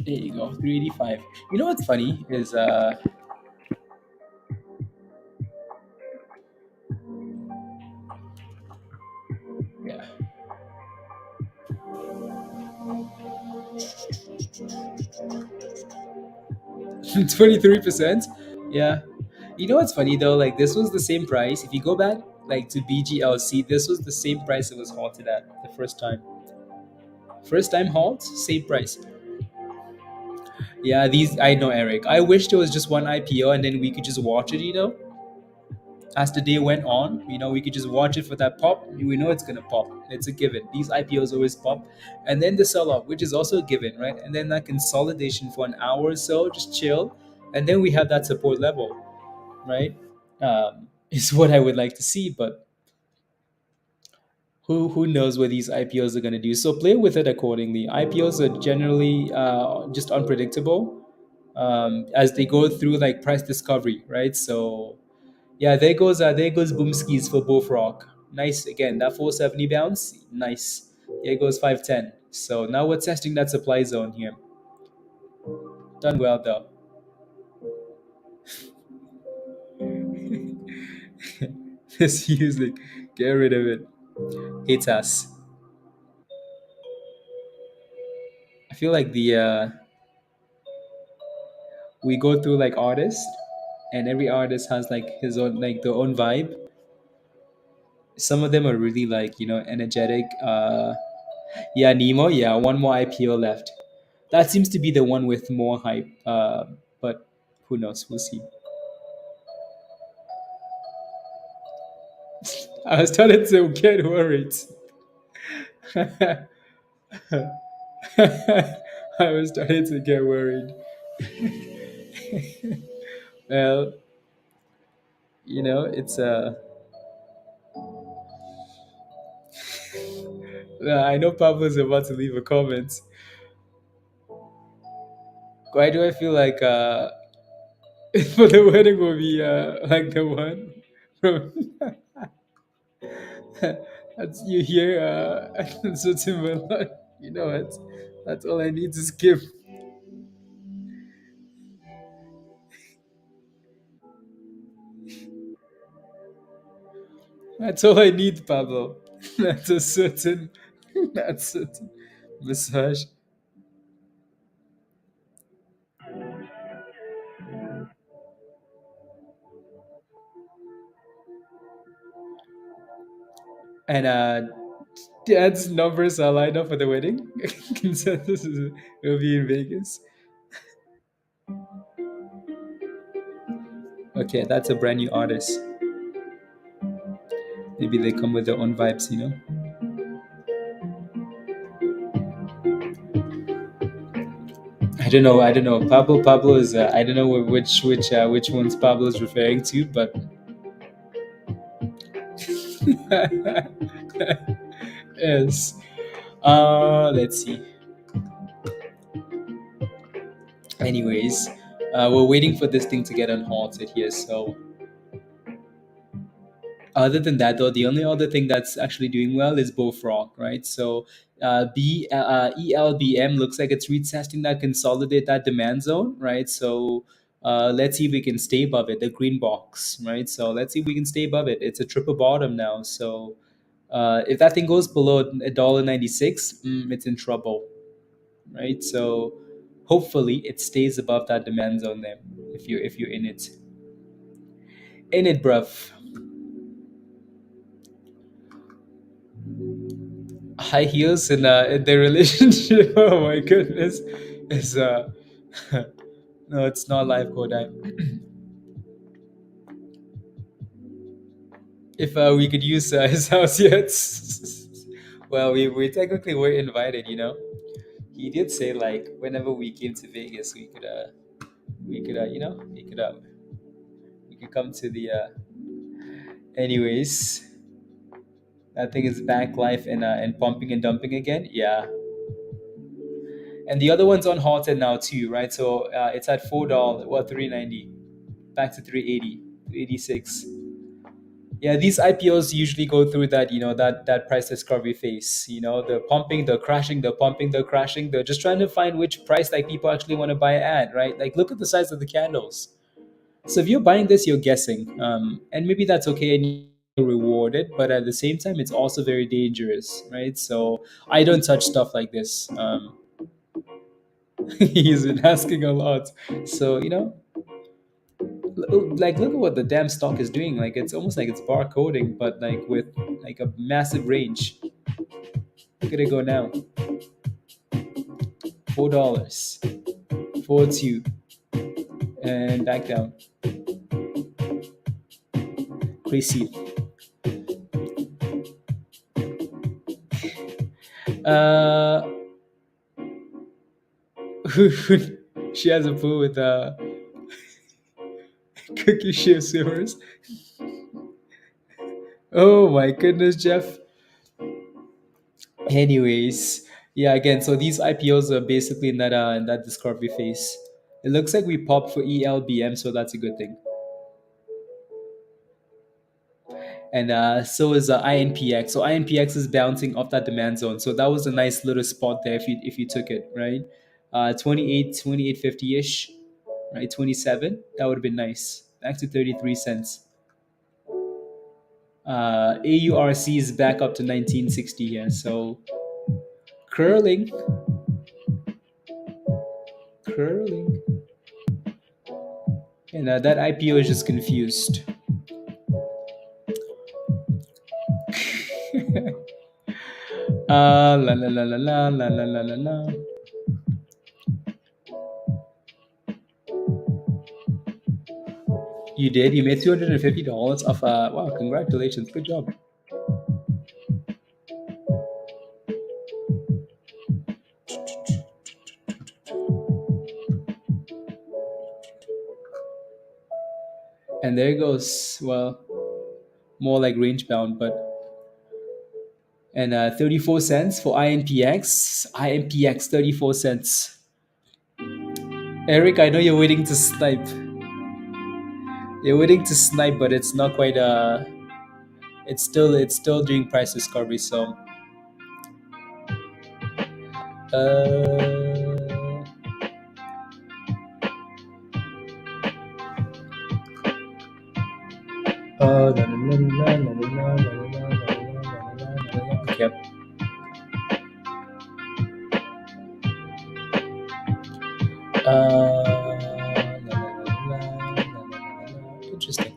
S1: you go, 385. You know what's funny is yeah, 23%. Yeah. You know what's funny though? Like this was the same price. If you go back like to BGLC, this was the same price it was halted at the first time. First time halt, same price. Yeah, these I know, Eric. I wish there was just one IPO and then we could just watch it. As the day went on, we could just watch it for that pop. We know it's gonna pop. It's a given. These IPOs always pop, and then the sell-off, which is also a given, right? And then that consolidation for an hour or so, just chill, and then we have that support level, right? Is what I would like to see, but who knows what these IPOs are gonna do? So play with it accordingly. IPOs are generally just unpredictable as they go through like price discovery, right? So yeah, there goes Boomskis for both rock. Nice again. That 470 bounce, nice. There goes 510. So now we're testing that supply zone here. Done well though. This music, get rid of it. Hates us. I feel like the we go through like artists, and every artist has like his own like their own vibe. Some of them are really like energetic. Yeah, Nemo. Yeah, one more IPO left. That seems to be the one with more hype. But who knows? We'll see. I was starting to get worried. I was starting to get worried. Well, it's I know Pablo's about to leave a comment. Why do I feel like for the wedding will be like the one from that's you hear so Timberland. You know what? That's all I need to skip. That's all I need, Pablo. That's a certain that's certain massage. And Dad's numbers are lined up for the wedding. Consensus is will be in Vegas. Okay, that's a brand new artist. Maybe they come with their own vibes. I don't know. I don't know. Pablo is. I don't know which ones Pablo is referring to, but yes. Let's see. Anyways, we're waiting for this thing to get unhalted here. So other than that, though, the only other thing that's actually doing well is Bofrock, right? So ELBM looks like it's retesting that consolidate that demand zone, right? So let's see if we can stay above it, the green box, right? So let's see if we can stay above it. It's a triple bottom now. So if that thing goes below $1.96, it's in trouble, right? So hopefully it stays above that demand zone there if you're in it, bruv. high heels in their relationship. Oh my goodness, is no, it's not live code. If we could use his house yet, well, we technically were invited. He did say like whenever we came to Vegas, we could we could come to the anyways. I think it's back live and pumping and dumping again. Yeah, and the other one's on halted now too, right? So it's at $4, what 390, back to 380, 386. Yeah, these IPOs usually go through that, that price discovery phase. The pumping, the crashing, the pumping, the crashing. They're just trying to find which price like people actually want to buy at, right? Like look at the size of the candles. So if you're buying this, you're guessing, and maybe that's okay and you're rewarded, but at the same time, it's also very dangerous, right? So I don't touch stuff like this. He's been asking a lot, so like look at what the damn stock is doing. Like it's almost like it's barcoding, but like with like a massive range. Look at it go now. $4, 4.2, and back down. Crazy. Uh, she has a pool with cookie shaped swimmers. Oh my goodness, Jeff. Anyways, yeah, again, so these IPOs are basically in that discovery phase. It looks like we popped for ELBM, so that's a good thing. And so is INPX. So INPX is bouncing off that demand zone. So that was a nice little spot there if you took it, right? 28, ish, right? 27. That would have been nice. Back to 33 cents. AURC is back up to 1960 here. So curling, curling. And that IPO is just confused. La la la la la la la la la la. You did. You made $250 off. Wow! Congratulations. Good job. And there goes. Well, more like range bound, but and 34 cents for INPX. INPX 34 cents. Eric, I know you're waiting to snipe. You're waiting to snipe, but it's not quite. It's still doing price discovery. So. Uh, la, la, la, la, la, la, la, la, la, la, la, la, la. Okay. La, la, la, la, la, la, la, la. Interesting.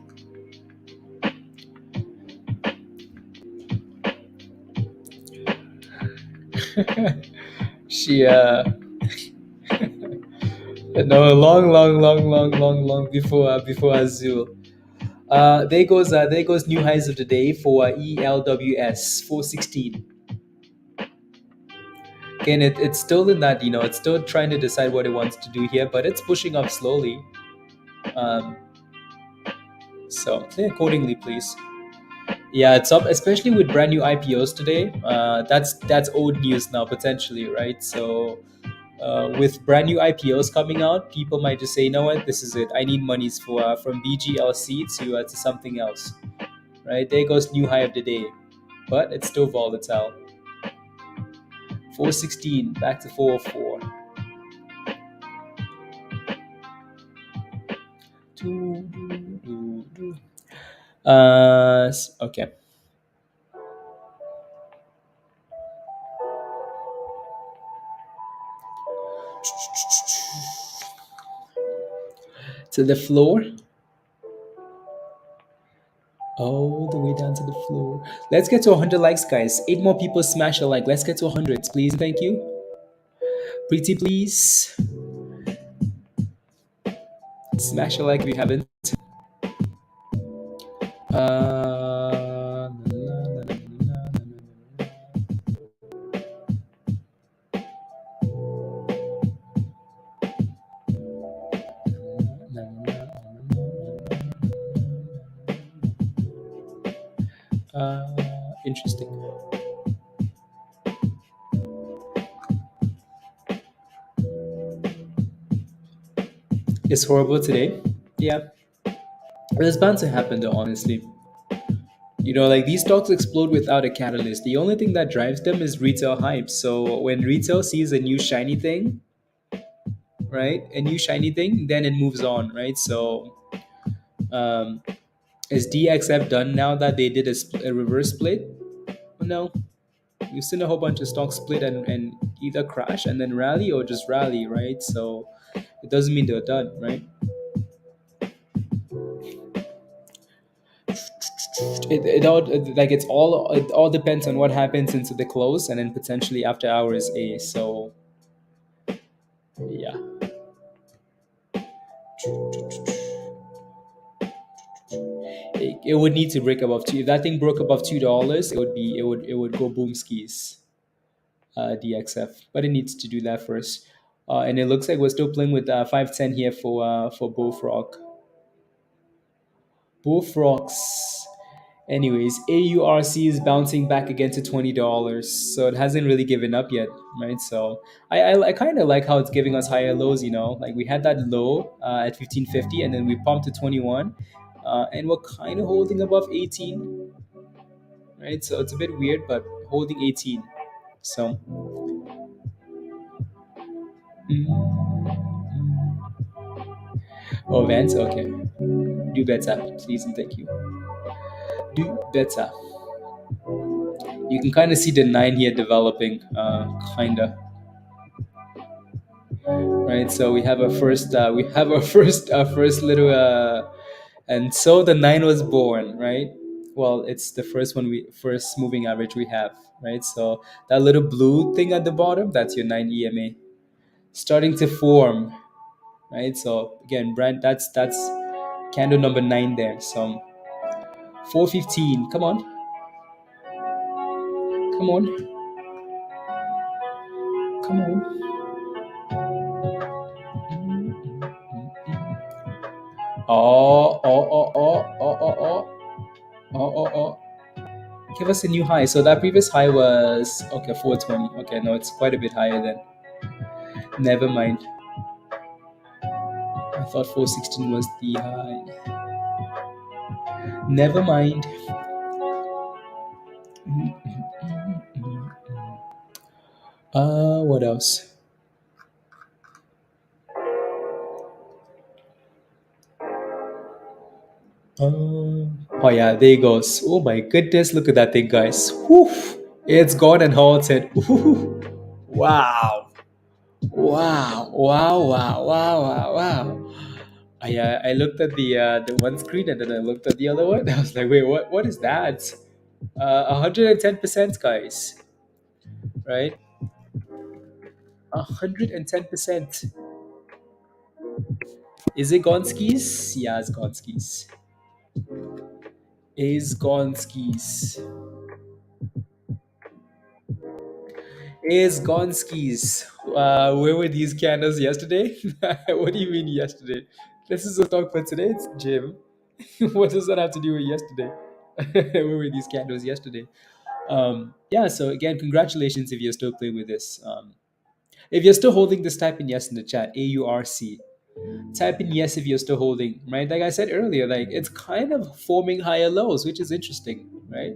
S1: She no, long before Azul. There goes new highs of the day for ELWS 416. Again, it's still in that, it's still trying to decide what it wants to do here, but it's pushing up slowly. Um, so play accordingly, please. Yeah, it's up, especially with brand new IPOs today. That's old news now potentially, right? So with brand new IPOs coming out, people might just say, you know what, this is it. I need monies for from BGLC to something else, right? There goes new high of the day, but it's still volatile. 416 back to 404. Okay. To the floor. All the way down to the floor. Let's get to 100 likes, guys. 8 more people smash a like. Let's get to 100, please. Thank you. Pretty please. Smash a like if you haven't. Interesting. It's horrible today. Yeah. It's bound to happen though, honestly. You know, like these stocks explode without a catalyst. The only thing that drives them is retail hype. So when retail sees a new shiny thing, right? A new shiny thing, then it moves on, right? So um, is DXF done now that they did a reverse split? No. We've seen a whole bunch of stocks split and either crash and then rally or just rally, right? So it doesn't mean they're done, right? It all depends on what happens into the close and then potentially after hours A. So yeah. It would need to break above two. If that thing broke above $2, it would go boom skis. DXF, but it needs to do that first. And it looks like we're still playing with 510 here for Bullfrog. Bullfrogs. Anyways, AURC is bouncing back again to $20, so it hasn't really given up yet, right? So I kind of like how it's giving us higher lows. You know, like we had that low at 1550, and then we pumped to 21, and we're kind of holding above 18, right? So it's a bit weird, but holding 18. So. Oh, Vance, okay. Do better, please and thank you. Do better. You can kind of see the 9 here developing, kinda. Right, so we have our first little, and so the 9 was born, right? Well, it's the first moving average we have, right? So that little blue thing at the bottom, that's your 9 EMA starting to form, right? So again, Brent, that's candle number 9 there. So 415, come on, come on, come on. Oh, oh, oh, oh, oh, oh, oh, oh, oh, oh. Give us a new high. So that previous high was okay, 420. Okay, no, it's quite a bit higher then. Never mind. I thought 416 was the high. Never mind. What else? Oh yeah, there it goes. Oh my goodness, look at that thing, guys. Whew. It's gone and halted. Whew. Wow. Wow. Wow. Wow. Wow. Wow. Wow. I looked at the one screen and then I looked at the other one. I was like, wait, what is that? 110%, guys. Right? 110%. Is it Gonskis? Yeah, it's Gonskis. Is Gonskis. Is Gonskis. Where were these candles yesterday? What do you mean yesterday? This is a talk for today. It's Jim. What does that have to do with yesterday? Where were these candles yesterday? Yeah, so again, congratulations if you're still playing with this. If you're still holding this, type in yes in the chat. AURC. Type in yes if you're still holding, right? Like I said earlier, like it's kind of forming higher lows, which is interesting, right?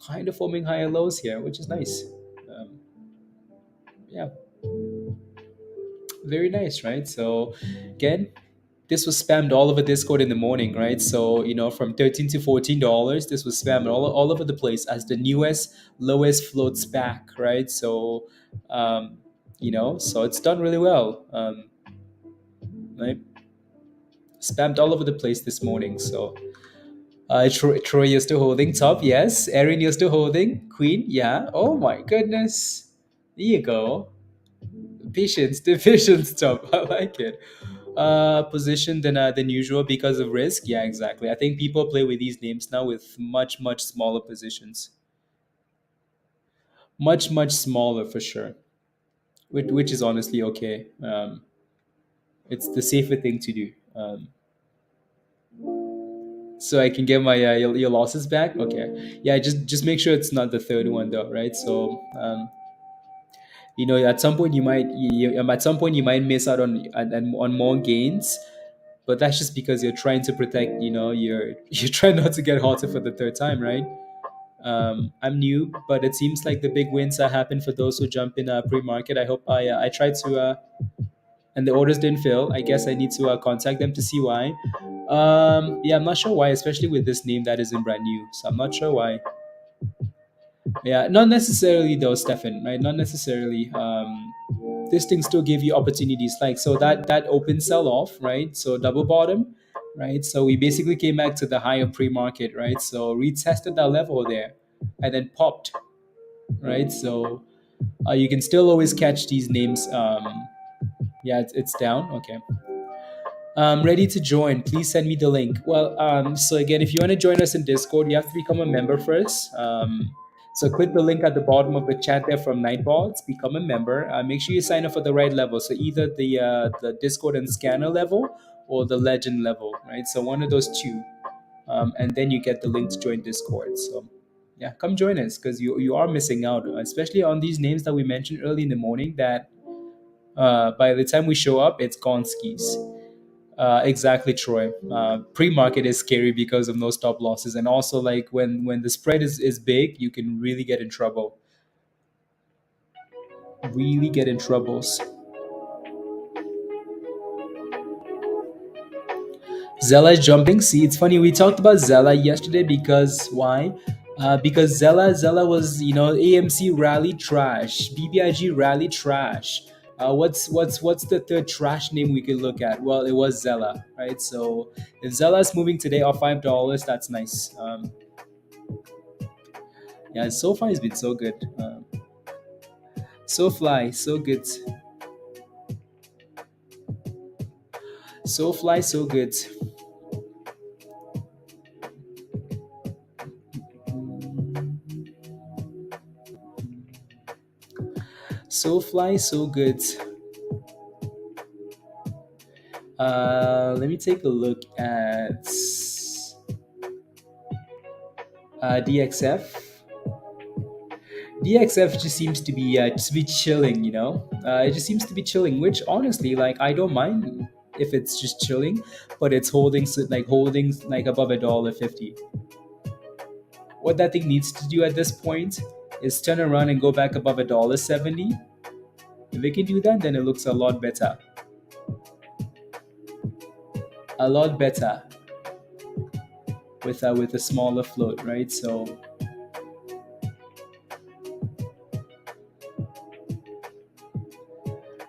S1: Kind of forming higher lows here, which is nice. Um, yeah, very nice, right? So again, this was spammed all over Discord in the morning, right? So from $13 to $14, this was spammed all over the place as the newest lowest floats back, right? So so it's done really well, right? Spammed all over the place this morning. So Troy, you're still holding top, yes. Erin, you're still holding queen, yeah. Oh my goodness, there you go. Patience, the patience top. I like it. Position than usual because of risk. Yeah, exactly. I think people play with these names now with much smaller positions, much smaller for sure. Which is honestly okay. It's the safer thing to do. So I can get my your losses back. Okay, yeah. Just make sure it's not the third one though, right? So at some point at some point you might miss out on more gains, but that's just because you're trying to protect. You're trying not to get halted for the third time, right? I'm new, but it seems like the big wins are happen for those who jump in pre-market. I hope I tried to and the orders didn't fill. I guess I need to contact them to see why. Yeah, I'm not sure why, especially with this name that isn't brand new. So I'm not sure why. Yeah, not necessarily though, Stefan. Right? Not necessarily. This thing still give you opportunities. Like so that open sell off, right? So double bottom, right? So we basically came back to the higher pre-market, right? So retested that level there, and then popped, right? So you can still always catch these names. Yeah, it's down. Okay. Ready to join. Please send me the link. Well, so again, if you want to join us in Discord, you have to become a member first. So click the link at the bottom of the chat there from Nightbots. Become a member. Make sure you sign up for the right level. So either the Discord and Scanner level or the Legend level, right? So one of those two, and then you get the link to join Discord. So yeah, come join us because you are missing out, especially on these names that we mentioned early in the morning. That by the time we show up, it's gone skis. Exactly, Troy. Pre-market is scary because of no stop losses, and also like when the spread is big, you can really get in trouble. Really get in troubles. Zella is jumping. See, it's funny. We talked about Zella yesterday because why? Because Zella was AMC rally trash, BBIG rally trash. What's the third trash name we could look at? Well, it was Zella, right? So if Zella's moving today off $5, that's nice. Yeah, so far it's been so good. So fly, so good. So fly, so good. So fly, so good. Let me take a look at DXF. DXF just seems to be chilling, it just seems to be chilling, which honestly, like, I don't mind if it's just chilling, but it's holding like above $1.50. What that thing needs to do at this point is turn around and go back above $1.70. If it can do that, then it looks a lot better. A lot better with a smaller float, right? So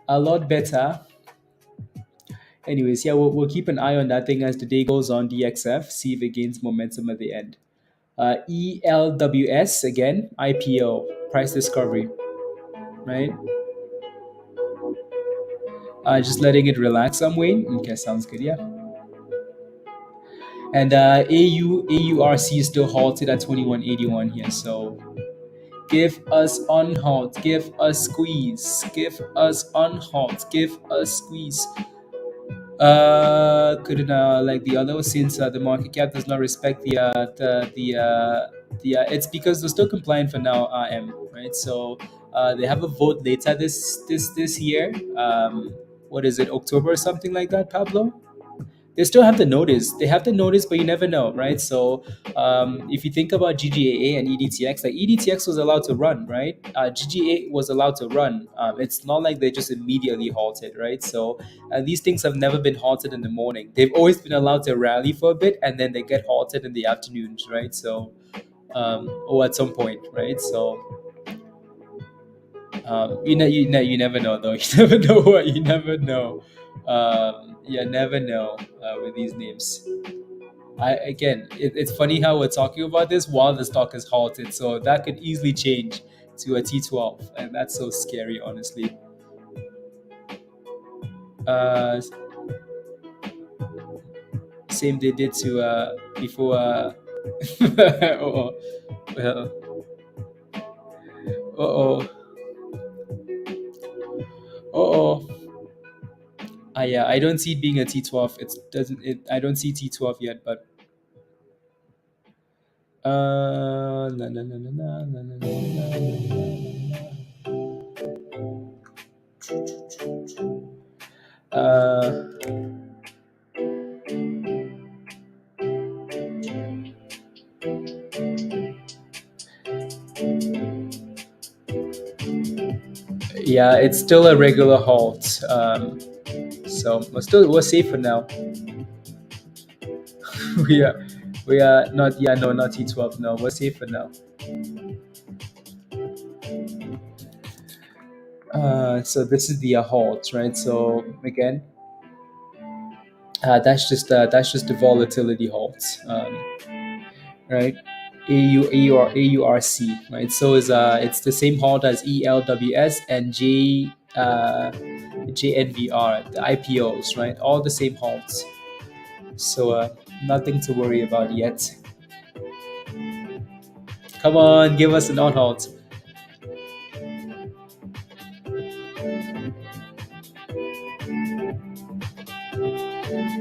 S1: a lot better. Anyways, yeah, we'll keep an eye on that thing as the day goes on. DXF, see if it gains momentum at the end. ELWS again, IPO, price discovery, right? Just letting it relax some way. Okay, sounds good. Yeah. And AURC is still halted at 2181 here. So give us on halt, give us squeeze, give us on halt, give us squeeze. Couldn't like the other, since the market cap does not respect the it's because they're still compliant for now, right? So they have a vote later this year. What is it, October or something like that, Pablo? They still have the notice. They have the notice, but you never know, right? So if you think about GGAA and EDTX, like EDTX was allowed to run, right? GGA was allowed to run. It's not like they just immediately halted, right? So these things have never been halted in the morning. They've always been allowed to rally for a bit, and then they get halted in the afternoons, right? So or at some point, right? So you never know though. You never know what you never know. You never know with these names. It's funny how we're talking about this while the stock is halted, so that could easily change to a T12, and that's so scary, honestly. Uh, Same they did to before. Oh, well, oh, oh. Yeah, I don't see it being a T12. It doesn't. I don't see T12 yet, but na, na, na, na, na, na, na, na. Yeah, it's still a regular halt. So we're safe for now. we are we are not, yeah, no, not T12. No, we're safe for now. So this is the halt, right? So again, that's just the volatility halt, right? AURC, right? So is it's the same halt as ELWS and JNVR, the IPOs, right? All the same halts. So nothing to worry about yet. Come on, give us an on halt.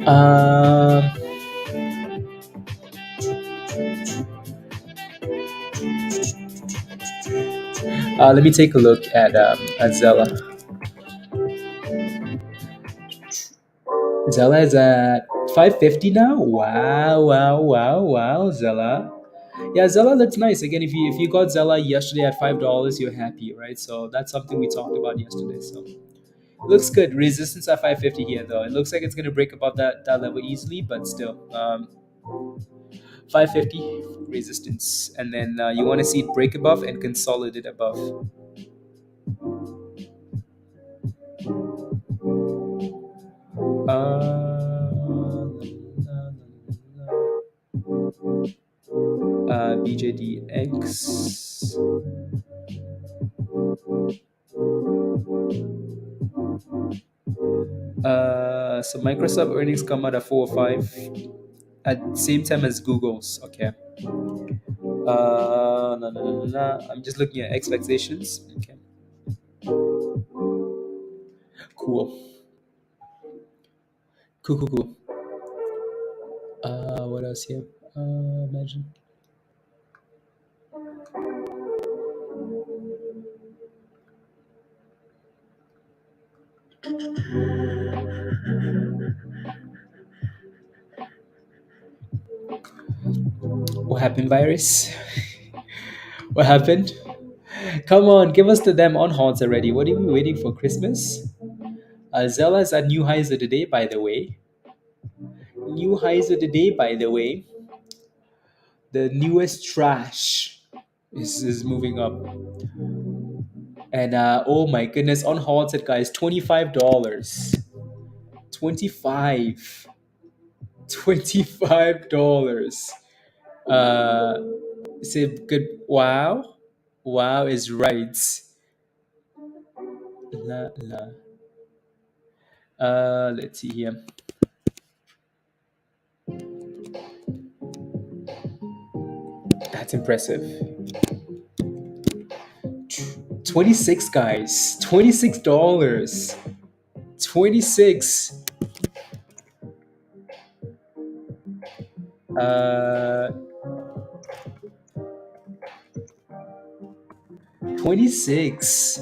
S1: Um, Let me take a look at Zella. Zella is at 550 now. Wow, wow, wow, wow, Zella. Yeah, Zella looks nice. Again, if you got Zella yesterday at $5, you're happy, right? So that's something we talked about yesterday. So looks good. Resistance at 550 here, though. It looks like it's gonna break above that level easily, but still, 550 resistance, and then you want to see it break above and consolidate above. BJDX. So Microsoft earnings come out at 405 at the same time as Google's. Okay. No, no, no, no, no. I'm just looking at expectations. Okay. Cool. Cool, cool, cool. What else here? Imagine. What happened, virus? What happened? Come on, give us the damn on halts already. What are we waiting for? Christmas? Zella's at new highs of the day, by the way. New highs of the day, by the way. The newest trash is moving up. And oh my goodness, on halted, guys, $25. 25 $25. Say good. Wow. Wow is right. La, la. Let's see here. That's impressive. 26, guys. $26. 26. 26.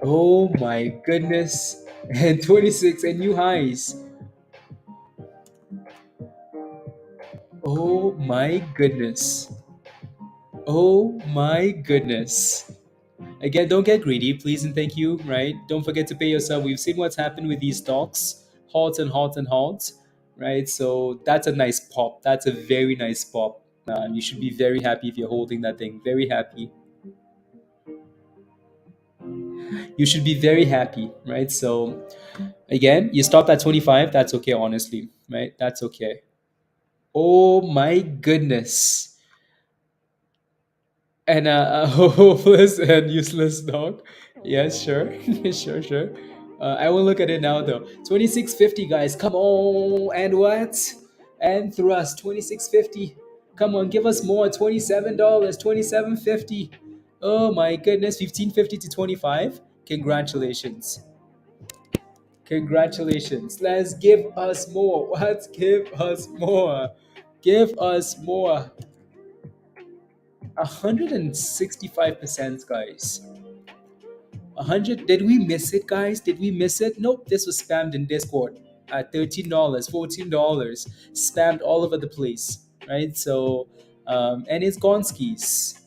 S1: Oh my goodness. And 26 and new highs. Oh my goodness. Oh my goodness. Again, don't get greedy, please and thank you, right? Don't forget to pay yourself. We've seen what's happened with these stocks. Halt and halt and halt, right? So that's a nice pop. That's a very nice pop. You should be very happy if you're holding that thing. Very happy. You should be very happy, right? So again, you stopped at 25. That's okay, honestly, right? That's okay. Oh my goodness. And a hopeless and useless dog. Yes, sure. Sure, sure. I will look at it now though. 2650 guys. Come on. And what? And thrust 2650. Come on, give us more. $27, 2750. Oh my goodness, 1550 to 25. Congratulations. Congratulations. Let's give us more. What? Give us more. Give us more. 165%, guys. 100. Did we miss it, guys? Did we miss it? Nope. This was spammed in Discord at $13, $14, spammed all over the place, right? So, and it's Gonskis,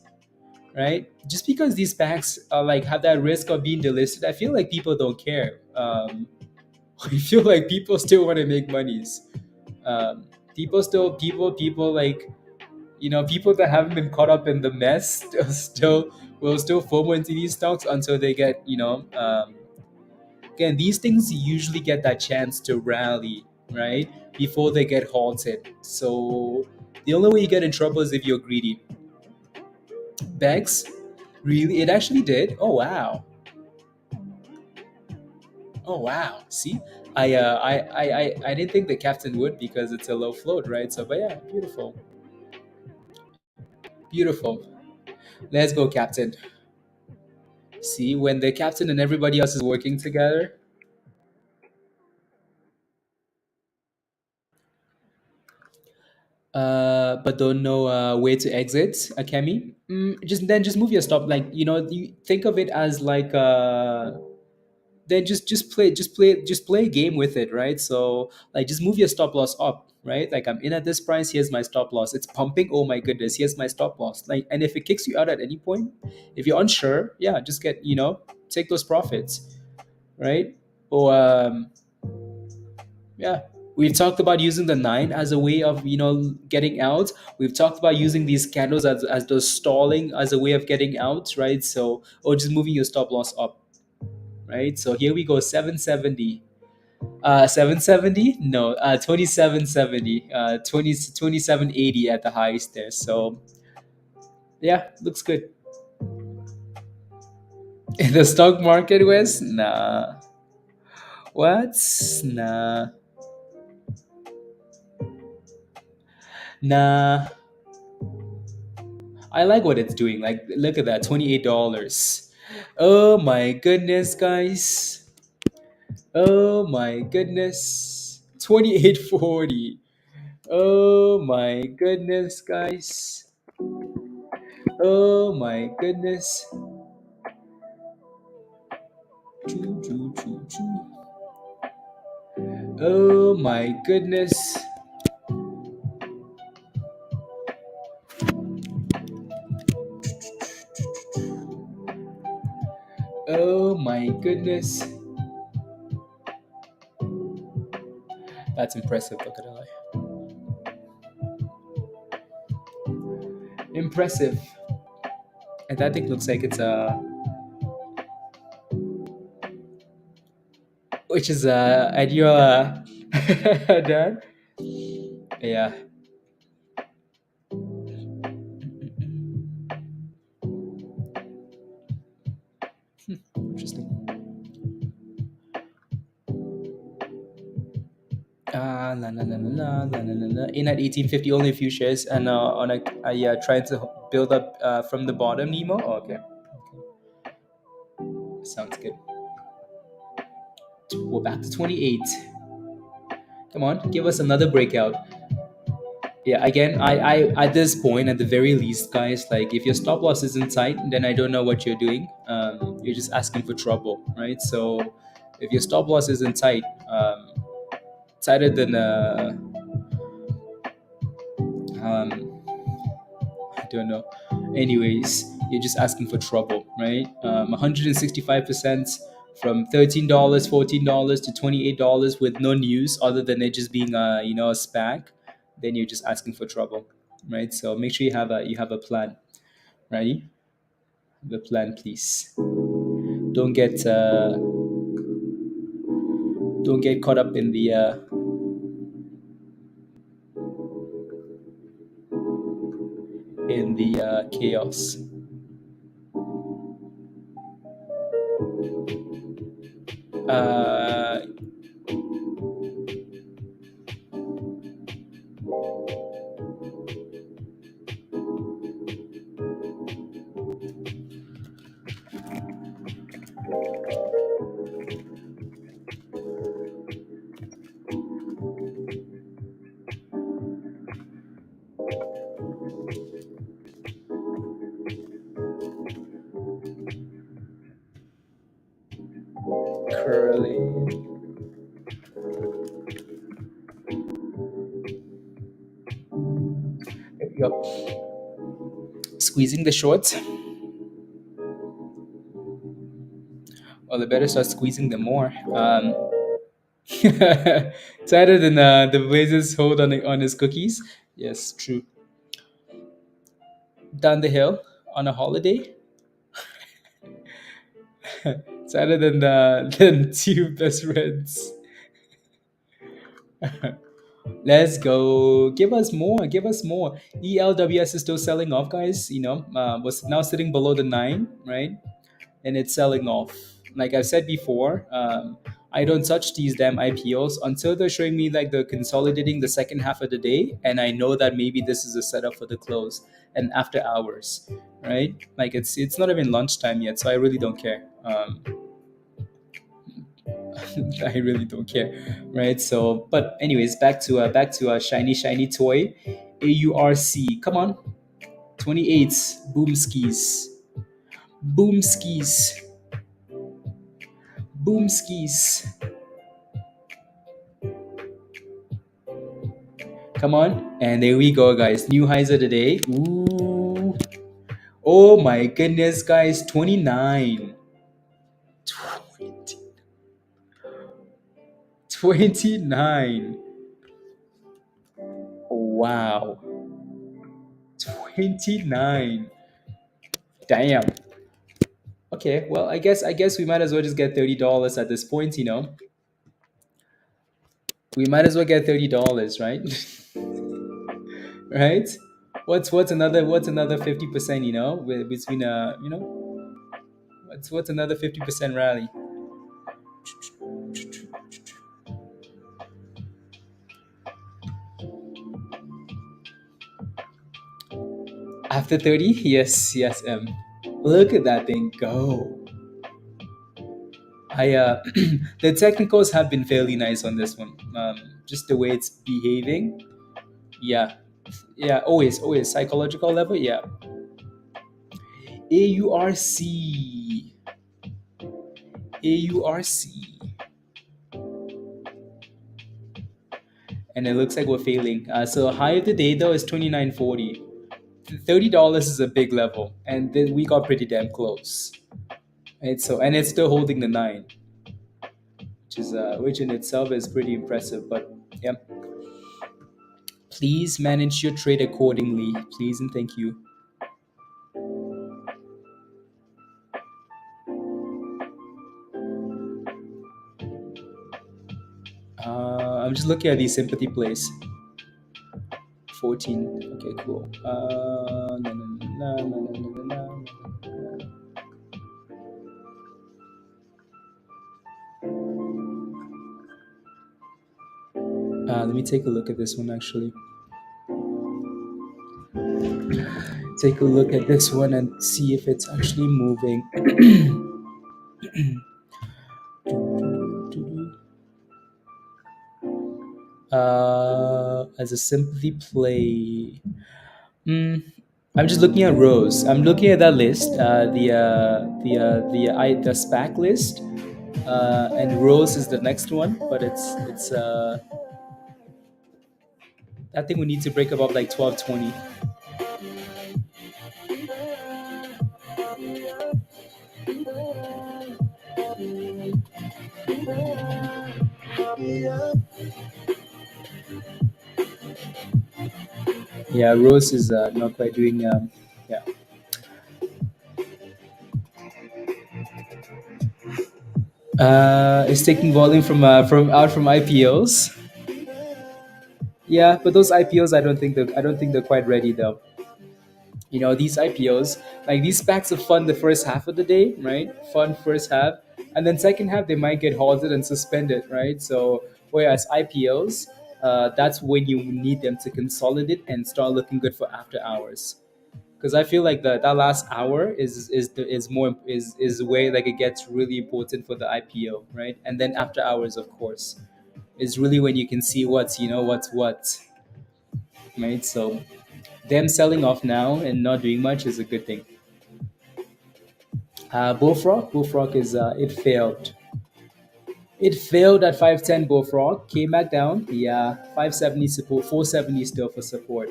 S1: right? Just because these packs are like have that risk of being delisted, I feel like people don't care. I feel like people still want to make monies. People still people like people that haven't been caught up in the mess still will still FOMO into these stocks until they get again, these things usually get that chance to rally, right, before they get halted. So the only way you get in trouble is if you're greedy. Bex, really, it actually did. Oh wow. Oh wow. See, I didn't think the captain would because it's a low float, right? So, but yeah, beautiful, beautiful. Let's go, captain. See, when the captain and everybody else is working together. But don't know where to exit, Akemi. Just move your stop. Like you think of it as like then just play a game with it, right? So like just move your stop loss up, right? Like I'm in at this price. Here's my stop loss. It's pumping. Oh my goodness. Here's my stop loss. Like, and if it kicks you out at any point, if you're unsure, yeah, just take those profits, right? Or yeah. We've talked about using the nine as a way of getting out. We've talked about using these candles as those stalling as a way of getting out, right? So or just moving your stop loss up, right? So here we go, 770. 770? No, 2770. 2780 at the highest there. So yeah, looks good. In the stock market, Wes? Nah. What? Nah. Nah. I like what it's doing. Like, look at that, $28. Oh my goodness, guys. Oh my goodness. 28.40. Oh my goodness, guys. Oh my goodness. Choo, choo, choo, choo. Oh my goodness. Oh my goodness. That's impressive, look at that. Impressive. And that thing looks like it's which is at your dad. Yeah. Interesting. La, la, la, la, la, la, la, la. In at 1850, only a few shares, and on a yeah, trying to build up from the bottom, Nemo. Oh, okay, sounds good. We're back to 28. Come on, give us another breakout. Yeah, again, I at this point, at the very least, guys, like if your stop loss isn't tight, then I don't know what you're doing. You're just asking for trouble, right? So if your stop loss isn't tight, tighter than um, I don't know. Anyways, you're just asking for trouble, right? 165% from $13, $14 to $28 with no news other than it just being a SPAC. Then you're just asking for trouble, right? So make sure you have a plan, right? The plan, please. Don't get uh, don't get caught up in the in the chaos. Uh, Curly. There we go. Squeezing the shorts. Well, they better start squeezing them more. Tighter than the Blazers hold on his cookies. Yes, true. Down the hill on a holiday. Tighter than than two best friends. Let's go. Give us more. Give us more. ELWS is still selling off, guys. Was now sitting below the 9, right? And it's selling off. Like I've said before, I don't touch these damn IPOs until they're showing me like they're consolidating the second half of the day, and I know that maybe this is a setup for the close and after hours, right? Like it's not even lunchtime yet, so I really don't care. I really don't care, right? So, but anyways, back to shiny toy, AURC. Come on, 28s, boom skis, boom skis, boom skis. Come on, and there we go, guys. New highs of the day. Ooh, oh my goodness, guys, 29, 20, 29. Wow, 29. Damn. Okay, well, I guess we might as well just get $30 at this point. We might as well get $30, right? Right? What's another 50%? Between what's another 50% rally? After 30, yes, yes, look at that thing go. The technicals have been fairly nice on this one. Just the way it's behaving. Yeah, yeah, always psychological level. Yeah, AURC, AURC, and it looks like we're failing. So high of the day though is 29.40. $30 is a big level, and then we got pretty damn close. Right, so and it's still holding the 9, which in itself is pretty impressive. But yeah, please manage your trade accordingly, please and thank you. I'm just looking at these sympathy plays. 14. Okay, cool. Let me take a look at this one actually. Take a look at this one and see if it's actually moving. As a sympathy play, I'm just looking at rows. I'm looking at that list, the SPAC list, and rows is the next one. But it's I think we need to break above like 1220. Yeah, Rose is not quite doing. Yeah. It's taking volume from IPOs. Yeah, but those IPOs, I don't think they're quite ready though. These IPOs, like these SPACs are fun the first half of the day, right? Fun first half, and then second half they might get halted and suspended, right? So whereas IPOs, that's when you need them to consolidate and start looking good for after hours. Because I feel like that last hour is where like it gets really important for the IPO, right? And then after hours, of course, is really when you can see what's what, right? So them selling off now and not doing much is a good thing. Bullfrog is it failed. It failed at 510. Bullfrog came back down. Yeah, 570 support, 470 still for support.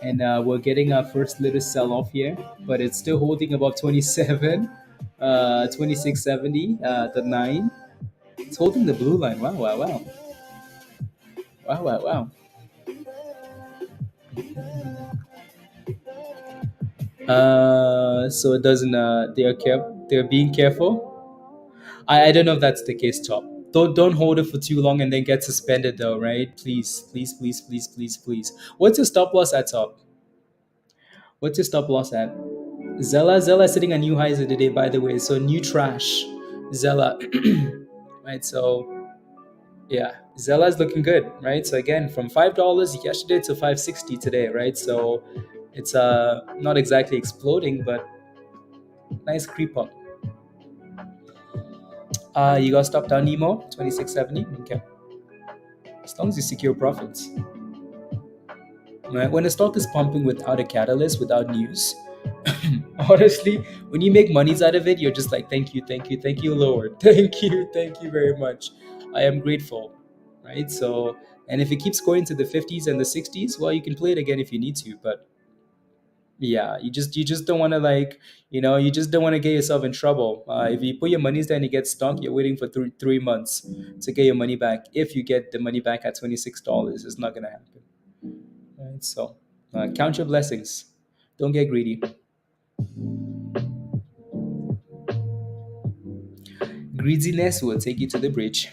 S1: And we're getting our first little sell off here, but it's still holding above 27, 2670, the 9. It's holding the blue line. Wow, wow, wow. Wow, wow, wow. So it doesn't. They're being careful. I don't know if that's the case, Top. Don't hold it for too long and then get suspended though, right? Please, please, please, please, please, please. What's your stop loss at, Top? What's your stop loss at? Zella sitting on new highs of the day, by the way. So new trash, Zella, right? So yeah, Zella's looking good, right? So again, from $5 yesterday to 560 today, right? So it's not exactly exploding, but nice creep up. You got stop down Nemo 2670. Okay, as long as you secure profits. Right? When a stock is pumping without a catalyst, without news, honestly, when you make monies out of it, you're just like, thank you, thank you, thank you, Lord. Thank you very much. I am grateful. Right? So, and if it keeps going to the 50s and the 60s, well, you can play it again if you need to. But yeah, you just don't want to you just don't want to get yourself in trouble. If you put your monies there and you get stuck, you're waiting for 3 months to get your money back. If you get the money back at $26, it's not gonna happen. Right? So count your blessings. Don't get greedy. Greediness will take you to the bridge.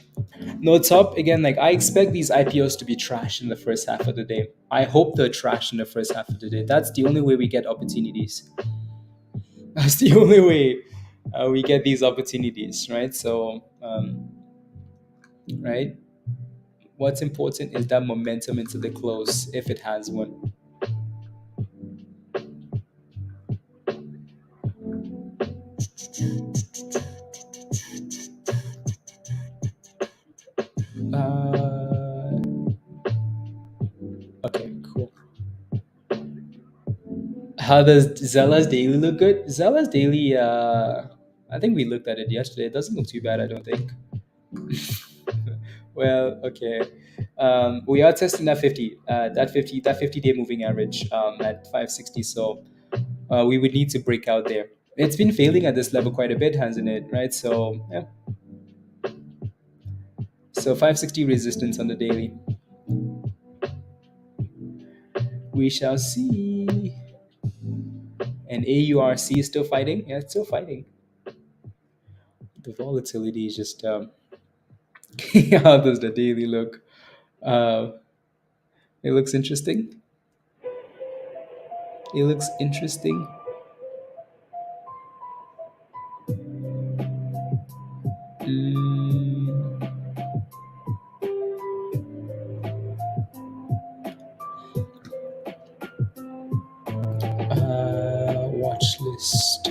S1: No, Top, again, like I expect these IPOs to be trash in the first half of the day. I hope they're trash in the first half of the day. That's the only way we get opportunities. That's the only way we get these opportunities, right? So, right, what's important is that momentum into the close if it has one. Uh, okay, cool. How does Zella's daily look good? Zella's daily, I think we looked at it yesterday. It doesn't look too bad, I don't think. Well, okay. We are testing that 50, that 50-day moving average at 560. So we would need to break out there. It's been failing at this level quite a bit, hasn't it? Right. So yeah. So 560 resistance on the daily. We shall see. And AURC is still fighting. Yeah, it's still fighting. The volatility is just. How does the daily look? Uh, it looks interesting. It looks interesting. Mm, watch list.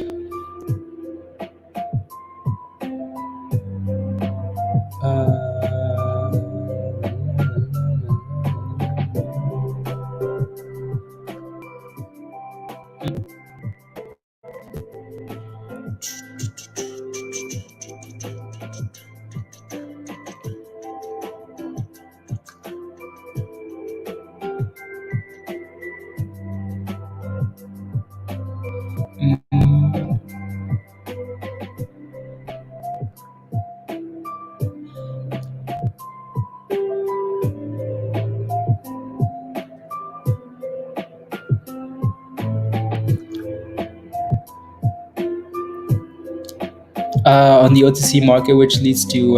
S1: On the OTC market, which leads to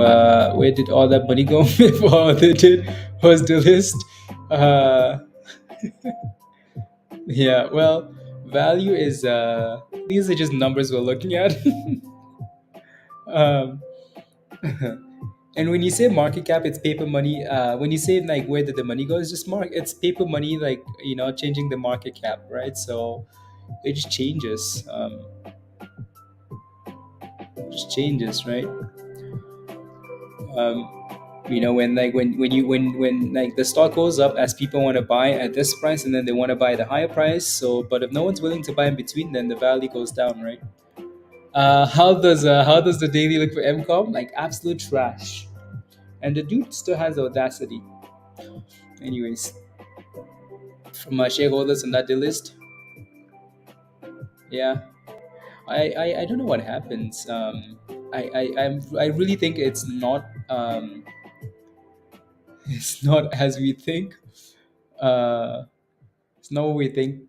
S1: where did all that money go before they did was the list. Uh, Yeah, well, value is these are just numbers we're looking at. um, and when you say market cap, it's paper money. When you say like where did the money go, it's just it's paper money, like changing the market cap, right? So it just changes, right? Um, when like the stock goes up as people want to buy at this price and then they want to buy at a higher price. So, but if no one's willing to buy in between, then the value goes down, right? How does the daily look for MCOM? Like absolute trash. And the dude still has the audacity. Anyways, from my shareholders on that list, yeah, I don't know what happens. I really think it's not it's not as we think. Uh, it's not what we think.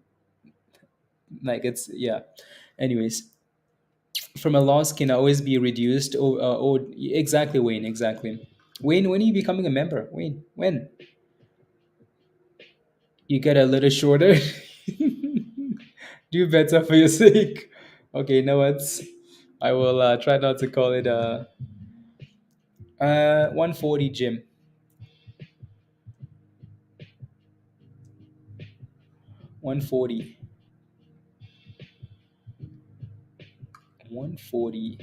S1: Like it's yeah. Anyways, from a loss can always be reduced. Exactly, Wayne. Exactly, Wayne. When are you becoming a member, Wayne? When you get a little shorter, do better for your sake. Okay, you know what? I will try not to call it 140 gym. 140. 140.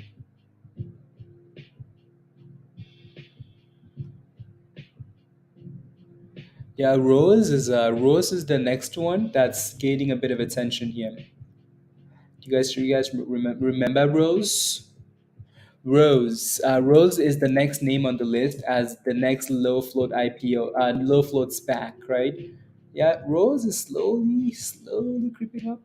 S1: Yeah, Rose is the next one that's gaining a bit of attention here. Do you guys remember Rose? Rose is the next name on the list as the next low float IPO, low float SPAC, right? Yeah, Rose is slowly creeping up.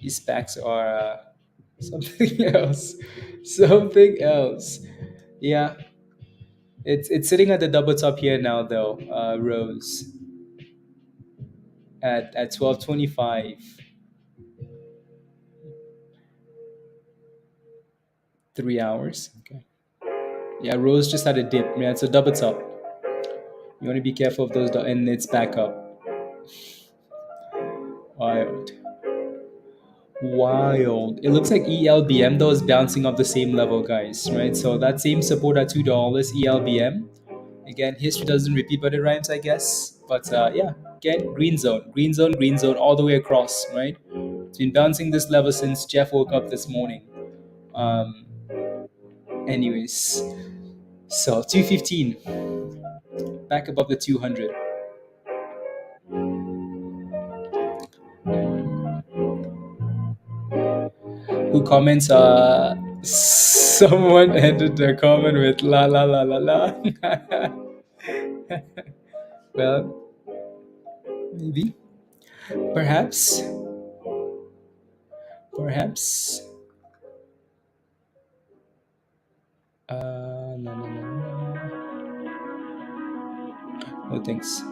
S1: These SPACs are something else, something else. Yeah, it's sitting at the double top here now though. Rose at 12.25, 3 hours. Okay. Yeah, Rose just had a dip. Yeah, it's a double top. You want to be careful of those, and it's back up. Wild. Wild. It looks like ELBM though is bouncing off the same level, guys, right? So that same support at $2, ELBM. Again, history doesn't repeat, but it rhymes, I guess. But yeah, again, green zone, all the way across, right? It's been bouncing this level since Jeff woke up this morning. Um, anyways, so 215, back above the 200. Who comments? Someone ended their comment with la la la la la. Well, maybe, perhaps, perhaps. No, no, no, no. No thanks.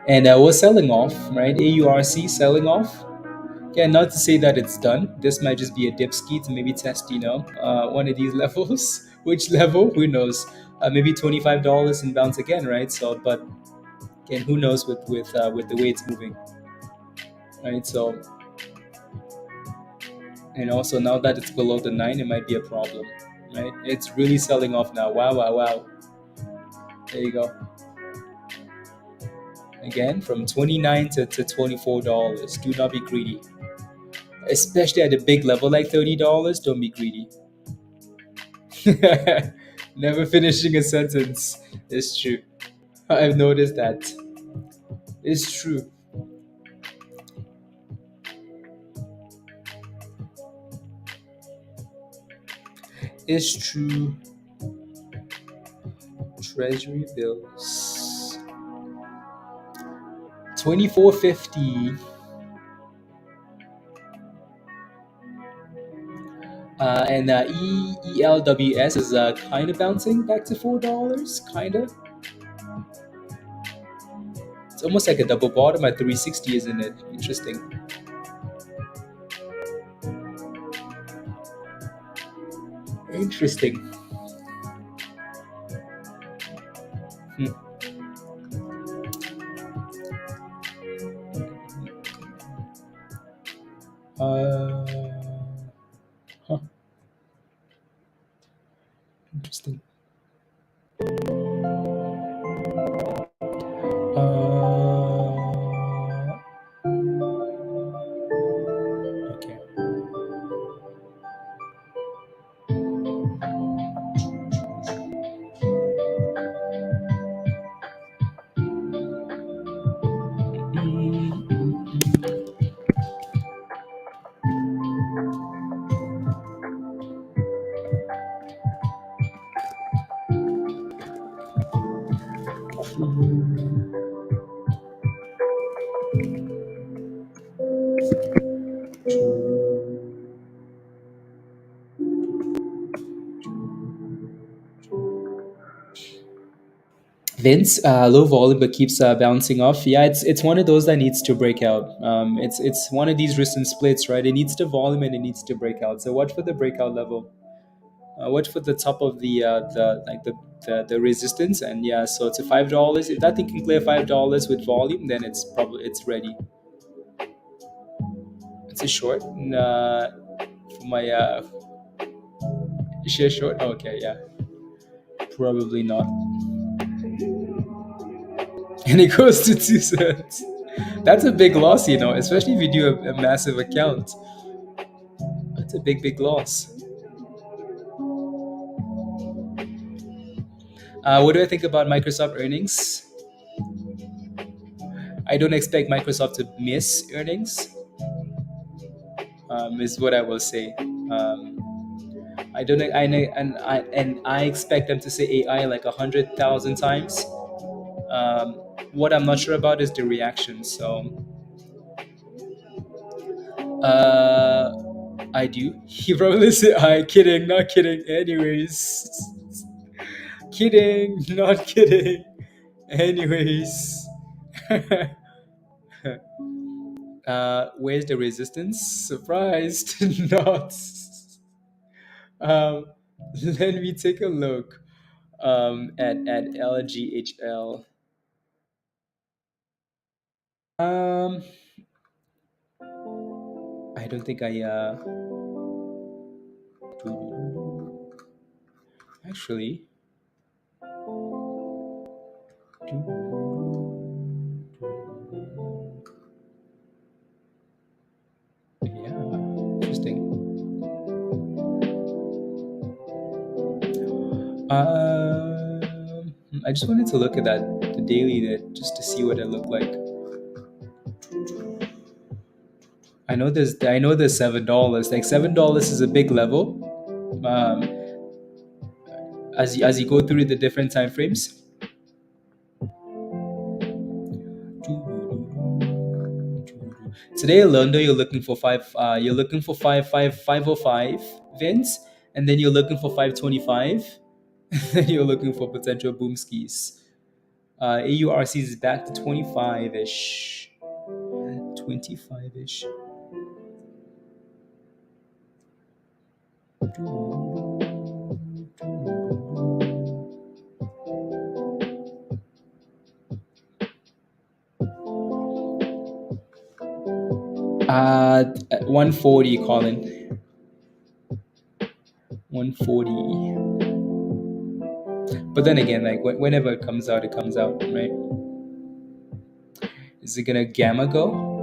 S1: And we're selling off, right? AURC selling off. Yeah, not to say that it's done. This might just be a dip ski to maybe test, one of these levels. Which level? Who knows? Maybe $25 and bounce again, right? So, but again, who knows with the way it's moving, right? So, and also now that it's below the 9, it might be a problem, right? It's really selling off now. Wow, wow, wow. There you go. Again, from 29 to $24. Do not be greedy, especially at a big level like $30. Don't be greedy. Never finishing a sentence. It's true. I've noticed that. It's true. It's true. Treasury bills. 24.50. And ELWS is kind of bouncing back to $4. Kind of. It's almost like a double bottom at 360, isn't it? Interesting. Interesting. Hmm. Uh, huh. Interesting. Okay. Vince, low volume but keeps bouncing off. Yeah, it's one of those that needs to break out. It's one of these recent splits, right? It needs to volume and it needs to break out. So watch for the breakout level. Watch for the top of the resistance, and yeah, so it's a $5. If that thing can clear $5 with volume, then it's ready. It's a short. For my share short. Okay, yeah, probably not. And it goes to 2 cents. That's a big loss, especially if you do a massive account. That's a big loss. What do I think about Microsoft earnings? I don't expect Microsoft to miss earnings. Is what I will say. I don't. I expect them to say AI like 100,000 times. What I'm not sure about is the reaction. So, I do. He probably say, "I kidding, not kidding." Anyways, kidding, not kidding. Anyways, where's the resistance? Surprised, not. Um, let me take a look at LGHL. Um, I don't think I actually. Yeah, interesting. I just wanted to look at the daily just to see what it looked like. I know there's $7. Like $7 is a big level. Um, as you go through the different time frames. Today alone, though, you're looking for five. You're looking for 505 Vince, and then you're looking for 525. Then you're looking for potential boom skis. AURC is back to 25-ish. 25-ish. Uh, 140, Colin. 140. But then again, like whenever it comes out, right? Is it gonna gamma go?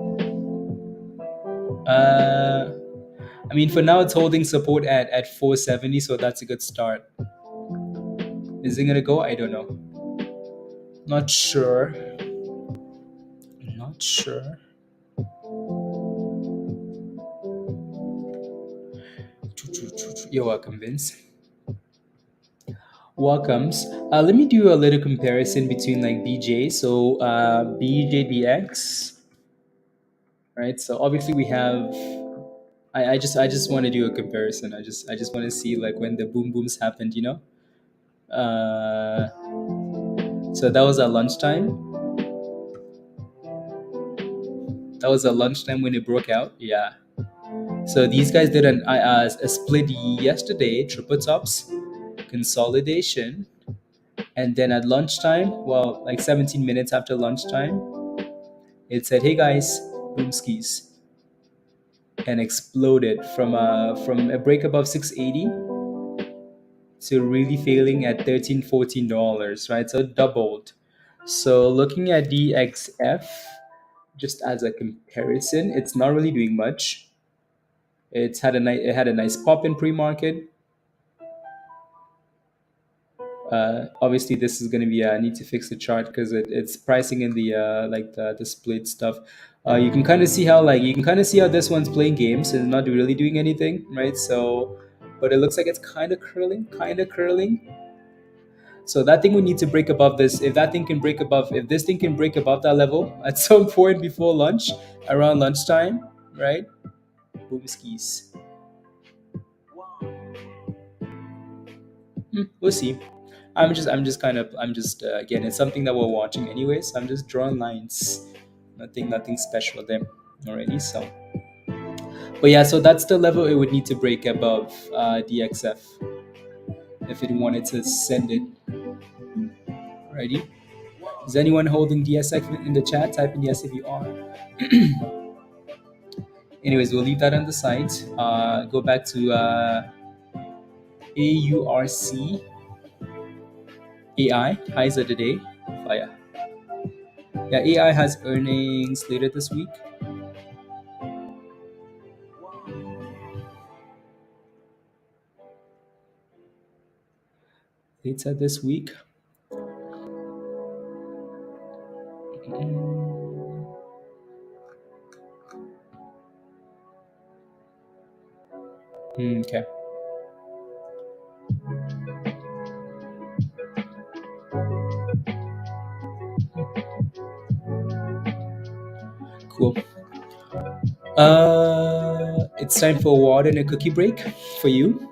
S1: I mean, for now it's holding support at 470, so that's a good start. Is it gonna go? I don't know. Not sure. Not sure. You're welcome, Vince. Welcomes. Let me do a little comparison between like BJ. So BJDX, right? So obviously we have. I just want to do a comparison. I just want to see like when the boom booms happened. So that was at lunchtime. That was at lunchtime when it broke out. Yeah. So these guys did a split yesterday, triple tops, consolidation, and then at lunchtime, well, like 17 minutes after lunchtime, it said, "Hey guys, boom skis," and exploded from a break above 680 to really failing at $13-14, right? So it doubled. So looking at DXF, just as a comparison, it's not really doing much. It had a nice pop in pre-market. Obviously, this is going to be I need to fix the chart because it's pricing in the like the split stuff. You can kind of see how this one's playing games and not really doing anything, right? So, but it looks like it's kind of curling, kind of curling. So that thing would need to break above this. If this thing can break above that level at some point before lunch, around lunchtime, right? Boom skis. We'll see. Again, it's something that we're watching anyways. I'm just drawing lines. Nothing special there already. So, but yeah, so that's the level it would need to break above DXF if it wanted to send it. Alrighty. Is anyone holding DSF in the chat? Type in yes if you are. Anyways, we'll leave that on the side. Go back to AURC. AI highs of the day. Fire. Yeah, AI has earnings later this week. Later this week. Okay. Cool. It's time for water and a cookie break for you.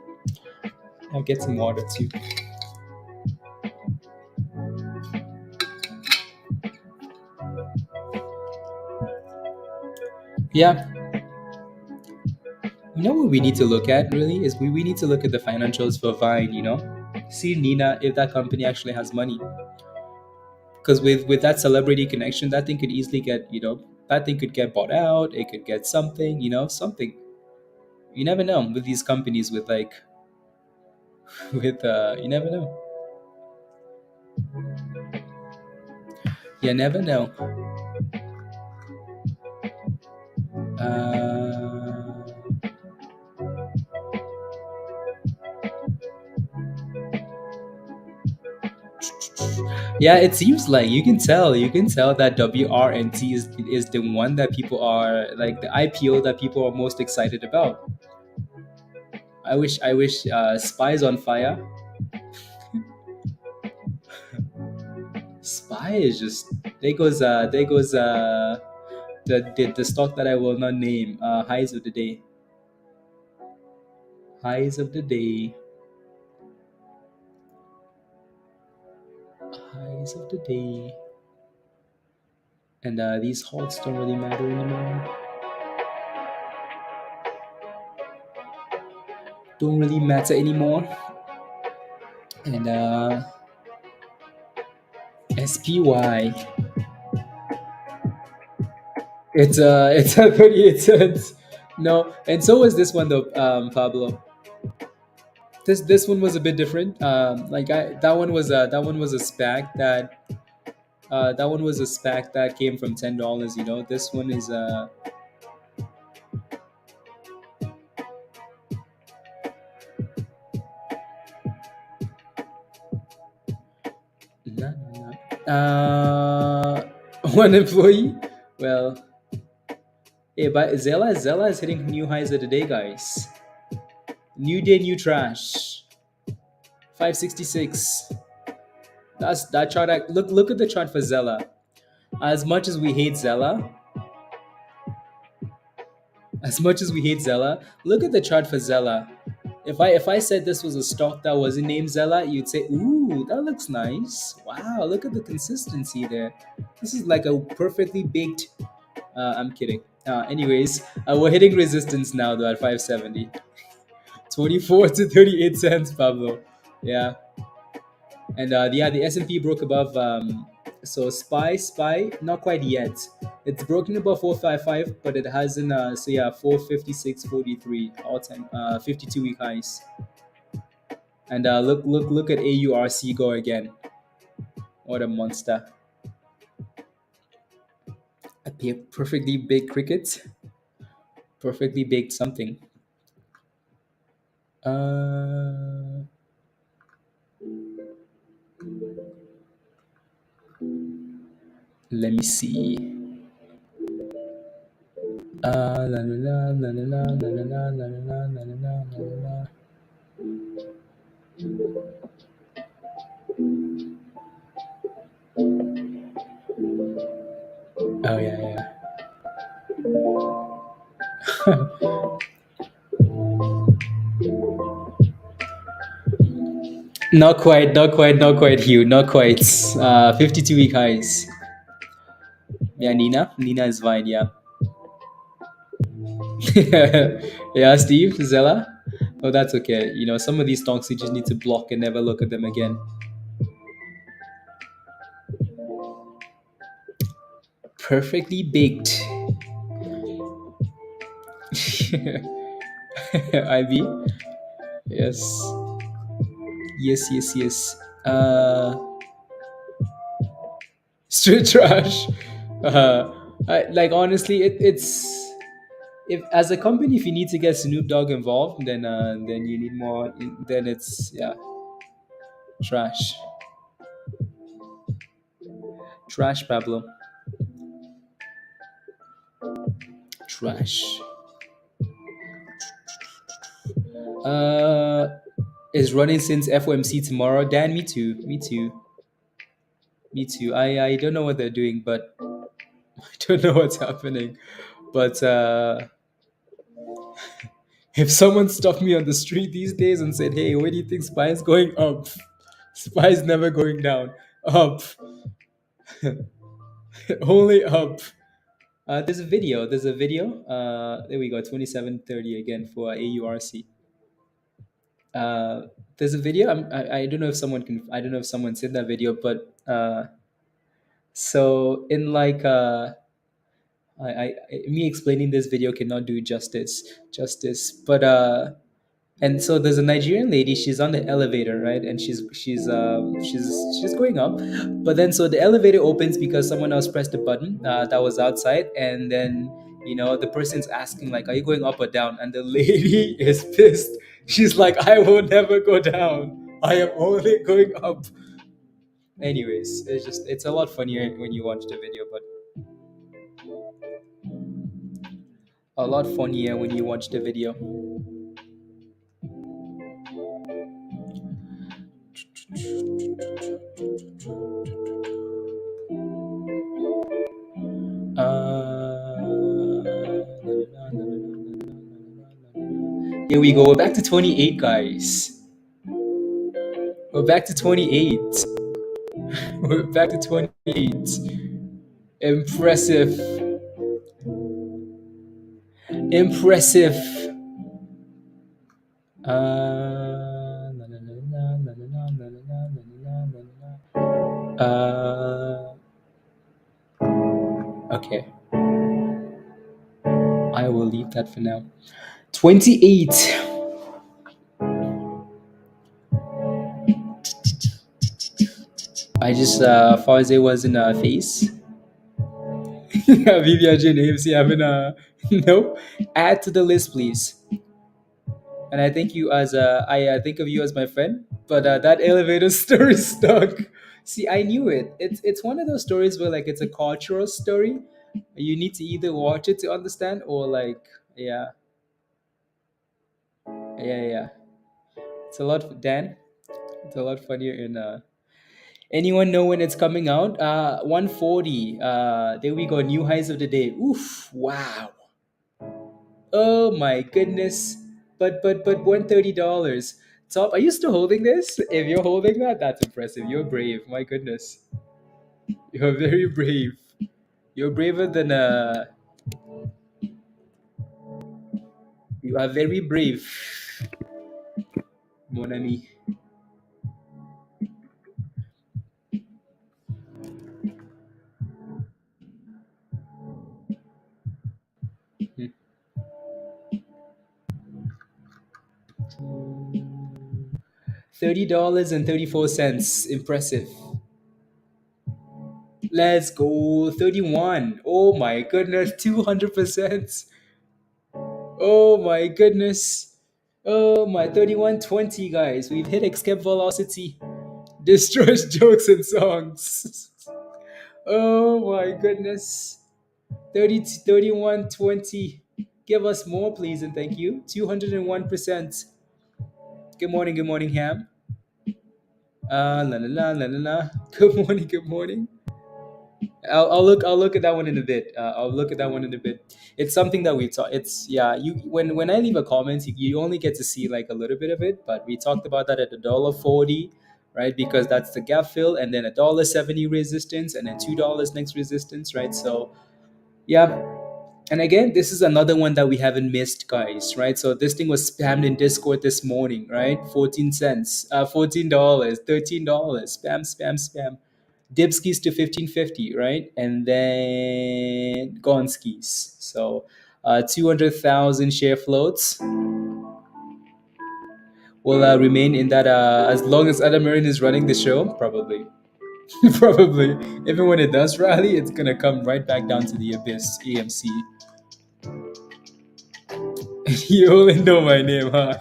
S1: I'll get some water too. Yeah. You know what we need to look at really is we need to look at the financials for Vine, See Nina if that company actually has money. Because with that celebrity connection, that thing could easily get, that thing could get bought out, it could get something, something. You never know with these companies with like you never know. You never know. Yeah, it seems like you can tell that WRNT is the one that people are like the IPO that people are most excited about. I wish Spy's on fire. Spy is just there goes the stock that I will not name. Highs of the day. Highs of the day. Highs of the day. And these halts don't really matter anymore. Don't really matter anymore. And SPY. It's a 38 cents. No, and so was this one though, Pablo. This one was a bit different. That one was a SPAC that came from $10. This one is one employee. Well, hey, but Zella is hitting new highs of the day, guys. New day, new trash. 566. That's that chart. Look at the chart for Zella. As much as we hate Zella, look at the chart for Zella. If I said this was a stock that wasn't named Zella, you'd say, "Ooh, that looks nice. Wow, look at the consistency there. This is like a perfectly baked I'm kidding. Anyways, we're hitting resistance now though at 570. 24 to 38 cents, Pablo. Yeah, and yeah, the S&P broke above. So SPY, not quite yet. It's broken above 455, but it hasn't. So yeah, 456.43 all time, 52-week highs. And look at AURC go again. What a monster! A perfectly baked cricket, perfectly baked something. Uh, Let me see. La la la la la la la la la la la la la la. Oh yeah, yeah. Not quite, Hugh. Not quite. 52-week highs. Yeah, Nina is fine. Yeah. Yeah, Steve, Zella. Oh, that's okay. You know, some of these stocks you just need to block and never look at them again. Perfectly baked. IB. Yes. Yes. Straight trash. Like honestly, it's if as a company, if you need to get Snoop Dogg involved, then you need more. Then it's yeah, trash, trash, Pablo, trash. Uh, is running since FOMC tomorrow. Dan, me too, me too, me too. I don't know what they're doing, but I don't know what's happening. But if someone stopped me on the street these days and said, "Hey, where do you think SPY is going up?" SPY is never going down. Up, only up. There's a video. There's a video. There we go. 27:30 again for AURC. Uh, there's a video. I don't know if someone can. I don't know if someone's in that video, but so in like me explaining this video cannot do justice. But and so there's a Nigerian lady. She's on the elevator, right? And she's going up, but then so the elevator opens because someone else pressed the button that was outside, and then the person's asking like, "Are you going up or down?" And the lady is pissed. She's like, "I will never go down. I am only going up." Anyways, it's a lot funnier when you watch the video, but a lot funnier when you watch the video. Here we go. We're back to 28, guys. We're back to 28. We're back to 28. Impressive. Impressive. Okay. I will leave that for now. 28. I just Farze was in face. BFRG and AMC having a nope. Add to the list, please. And I think you as I think of you as my friend, but that elevator story stuck. See, I knew it. It's one of those stories where like it's a cultural story. You need to either watch it to understand, or like yeah. It's a lot, Dan. It's a lot funnier in. Anyone know when it's coming out? 140. There we go. New highs of the day. Oof! Wow. Oh my goodness. But $130. Top, are you still holding this? If you're holding that, that's impressive. You're brave. My goodness. You're very brave. You're braver than You are very brave, mon ami. $30.34. Impressive. Let's go. 31. Oh my goodness. 200%. Oh my goodness. Oh my 3120 guys. We've hit escape velocity. Destroys jokes and songs. Oh my goodness. 30 3120. Give us more please and thank you. 201%. Good morning, Ham. La la la la la la. Good morning. I'll look at that one in a bit. I'll look at that one in a bit. It's something that we talk. It's yeah. You when I leave a comment, you only get to see like a little bit of it. But we talked about that at $1.40, right? Because that's the gap fill, and then $1.70 resistance, and then $2 next resistance, right? So yeah. And again, this is another one that we haven't missed, guys, right? So this thing was spammed in Discord this morning, right? 14 cents, $14, $13, spam, spam, spam. Dibskis to 1550, right? And then Gonskis. So 200,000 share floats will remain in that as long as Adam Marin is running the show, probably. Probably. Even when it does rally, it's going to come right back down to the abyss, AMC. You only know my name, huh?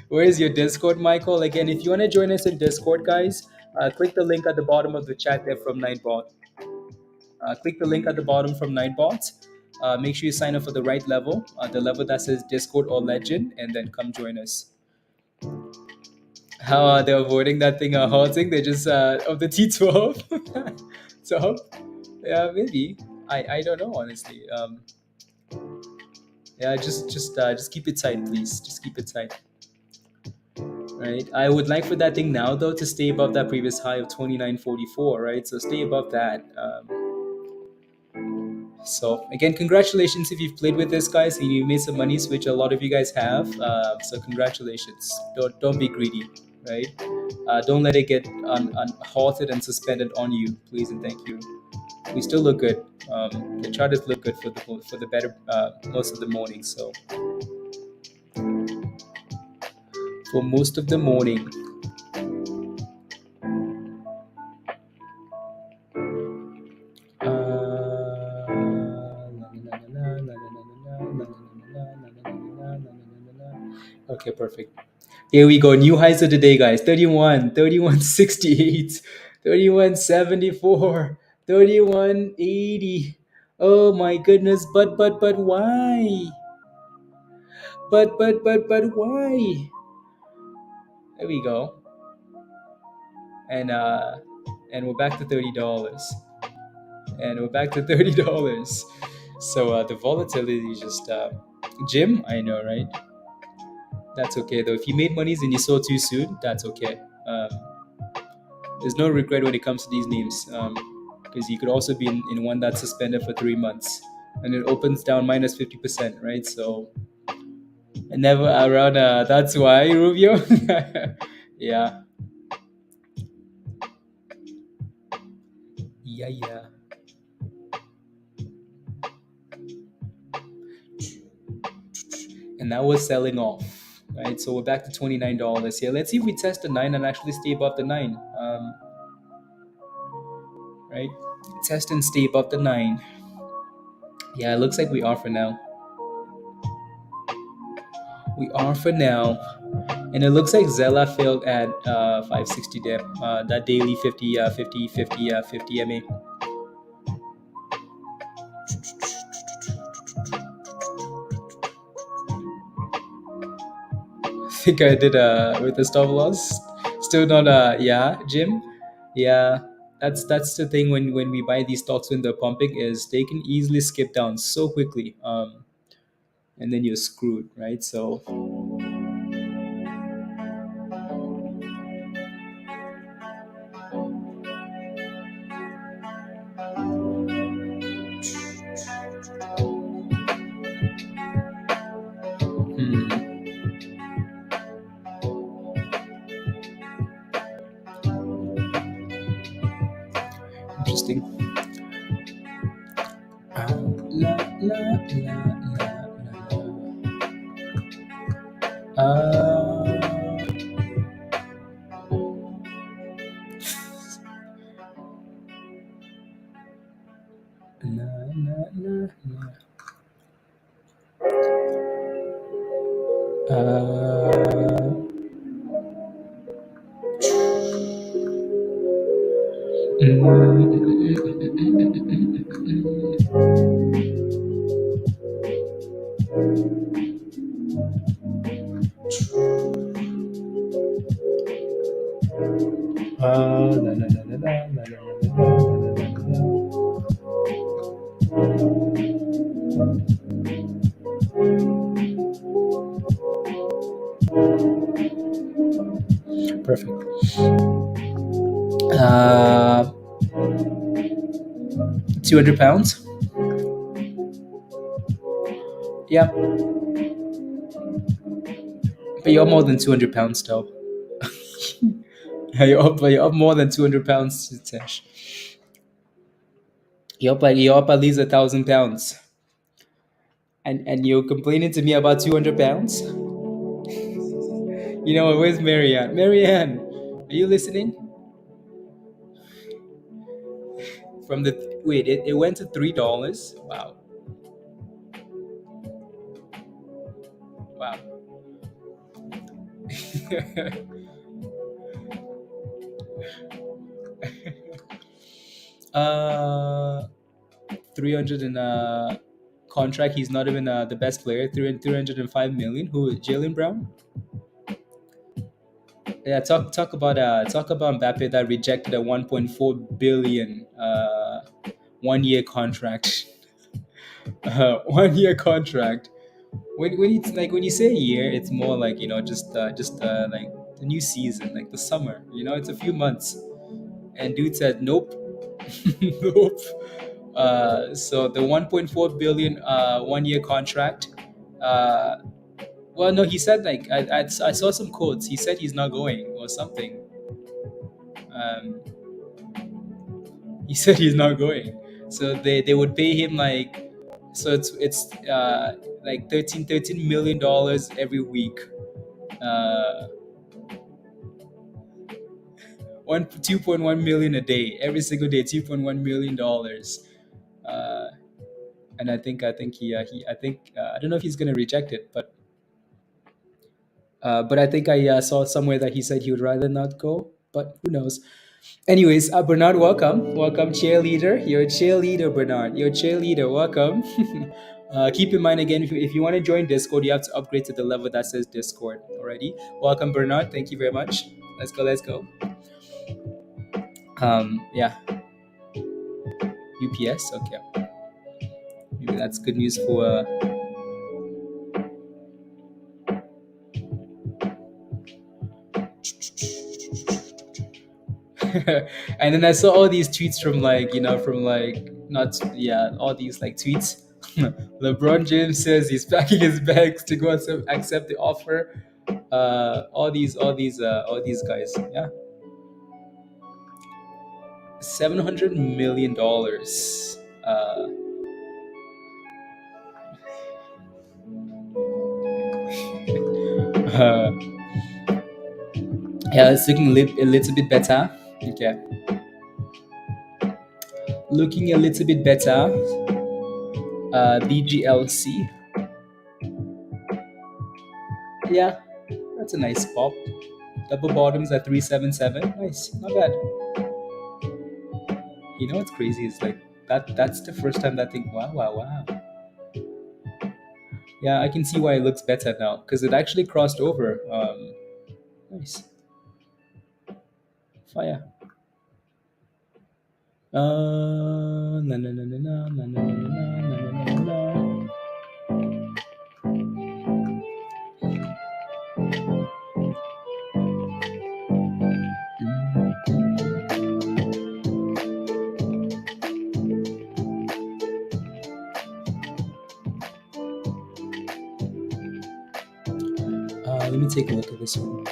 S1: Where's your Discord, Michael? Again, if you want to join us in Discord, guys, click the link at the bottom of the chat there from Nightbot. Click the link at the bottom from Nightbot. Make sure you sign up for the right level, the level that says Discord or Legend, and then come join us. How are they avoiding that thing halting? They just of the T12. So yeah, maybe I don't know honestly. Yeah, just keep it tight, please. Just keep it tight. Right. I would like for that thing now though to stay above that previous high of 29.44. Right. So stay above that. So again, congratulations if you've played with this, guys, and you made some money, which a lot of you guys have. So congratulations. Don't be greedy, right? Don't let it get halted and suspended on you, please and thank you. We still look good. The charters look good for the better most of the morning. So for most of the morning. Okay, perfect. Here we go. New highs of the day, guys. 31, 31.68, 31.74, 31.80. Oh my goodness. But why? But why? There we go. And we're back to $30. And we're back to $30. So the volatility is just Jim, I know, right? That's okay though. If you made monies and you sold too soon, that's okay. There's no regret when it comes to these names, because you could also be in one that's suspended for 3 months and it opens down minus 50%, right? So and never around. That's why Rubio. Yeah, yeah. And that was selling off, right? So we're back to $29 here. Let's see if we test the 9 and actually stay above the 9. Right? Test and stay above the 9. Yeah, it looks like we are for now. We are for now. And it looks like Zella failed at 560 dip, that daily 50 MA. I think I did with the stop loss. Still not yeah, Jim. Yeah, that's the thing when we buy these stocks when they're pumping is they can easily skip down so quickly. And then you're screwed, right? So interesting. La, la, la, la, la. La, la, la, la. Perfect. 200 pounds. Yeah, but you're more than 200 pounds though. You're up more than 200 pounds, Tesh. You're up at least 1,000 pounds. And you're complaining to me about 200 pounds? You know, where's Marianne? Marianne, are you listening? From the wait, it went to $3. Wow. Wow. uh 300 in a contract. He's not even the best player. 305 million. Who is Jalen Brown? Yeah, talk about Mbappe that rejected a 1.4 billion 1 year contract. 1 year contract. When you say a year, it's more like just like the new season, like the summer. It's a few months. And dude said nope, nope. So the 1.4 billion 1 year contract. Uh, well, no, he said like I saw some quotes. He said he's not going or something. Um, he said he's not going. So they would pay him like, so it's like $13 million every week. Uh, 2.1 million a day, every single day, $2.1 million. Uh, and I think he I don't know if he's gonna reject it, but I think I saw somewhere that he said he would rather not go. But who knows? Anyways, Bernard, welcome, cheerleader. You're a cheerleader, Bernard. You're a cheerleader. Welcome. Keep in mind again, if you want to join Discord, you have to upgrade to the level that says Discord already. Welcome, Bernard. Thank you very much. Let's go. Let's go. Yeah. UPS. Okay. Maybe that's good news for. And then I saw all these tweets from not all these like tweets. LeBron James says he's packing his bags to go accept the offer. All these guys. Yeah, $700 million. Uh, yeah, it's looking a little bit better. Okay, looking a little bit better. BGLC. Yeah, that's a nice pop. Double bottoms at 377. Nice, not bad. You know what's crazy is like that's the first time that thing. Wow, wow, wow. Yeah, I can see why it looks better now because it actually crossed over. Nice. Fire. Na na na na na na na na na na na na. Let me take a look at this one.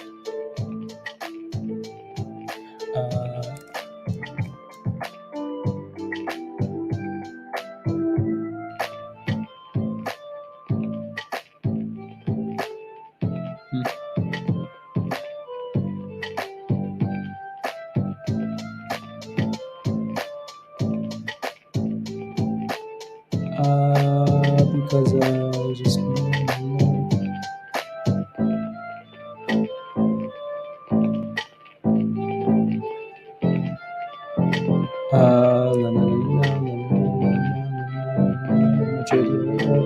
S1: because just la, la, la, la, majority of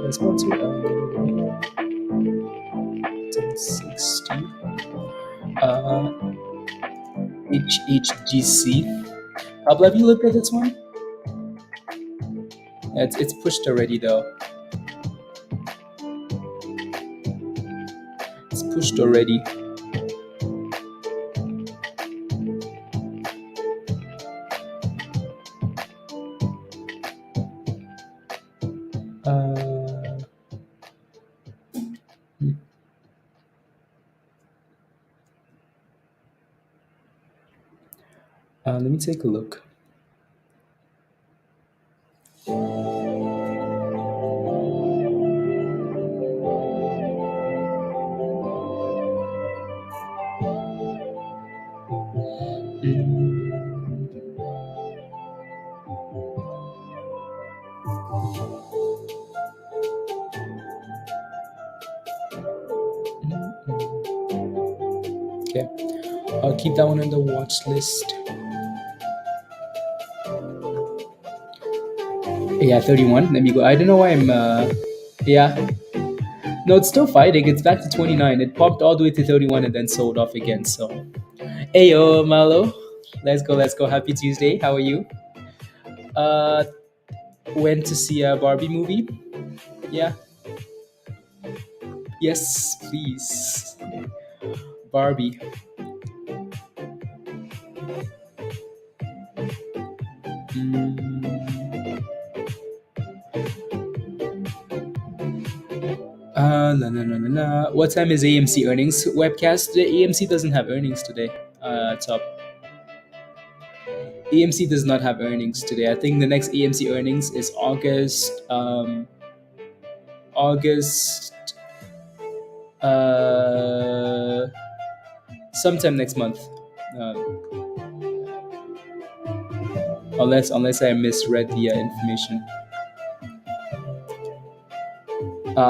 S1: the sponsor 1060 HHGC. Pablo, have you looked at this one? It's pushed already though. It's pushed already. Let me take a look. Okay, I'll keep that one on the watch list. Yeah, 31. Let me go. I don't know why I'm. Yeah. No, it's still fighting. It's back to 29. It popped all the way to 31 and then sold off again. So, hey, yo, Malo. Let's go. Let's go. Happy Tuesday. How are you? Went to see a Barbie movie. Yeah. Yes, please. Barbie. What time is AMC earnings webcast? The AMC doesn't have earnings today. Top. AMC does not have earnings today. I think the next AMC earnings is August. August. Sometime next month. Unless I misread the information.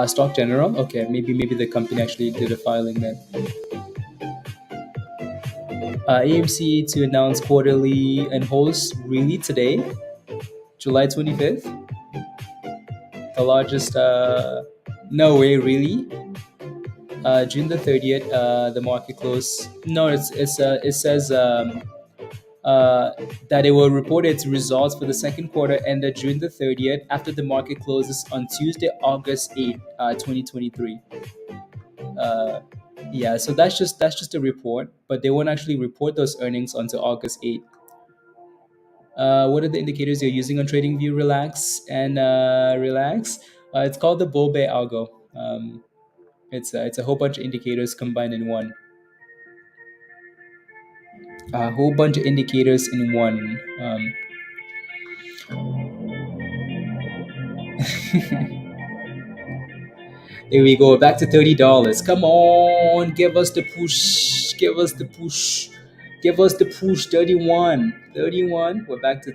S1: Stock General. Okay, maybe the company actually did a filing then. AMC to announce quarterly and holds really today, July 25th. The largest. No way, really. June the 30th. The market close. No, it says that it will report its results for the second quarter ended June the 30th after the market closes on Tuesday, August 8th, 2023. Yeah, so that's just a report, but they won't actually report those earnings until August 8th. What are the indicators you're using on TradingView? Relax and relax. It's called the Bull Bear Algo. It's a whole bunch of indicators combined in one. A whole bunch of indicators in one. Here we go, back to $30. Come on, give us the push. Give us the push. Give us the push. 31. 31. We're back to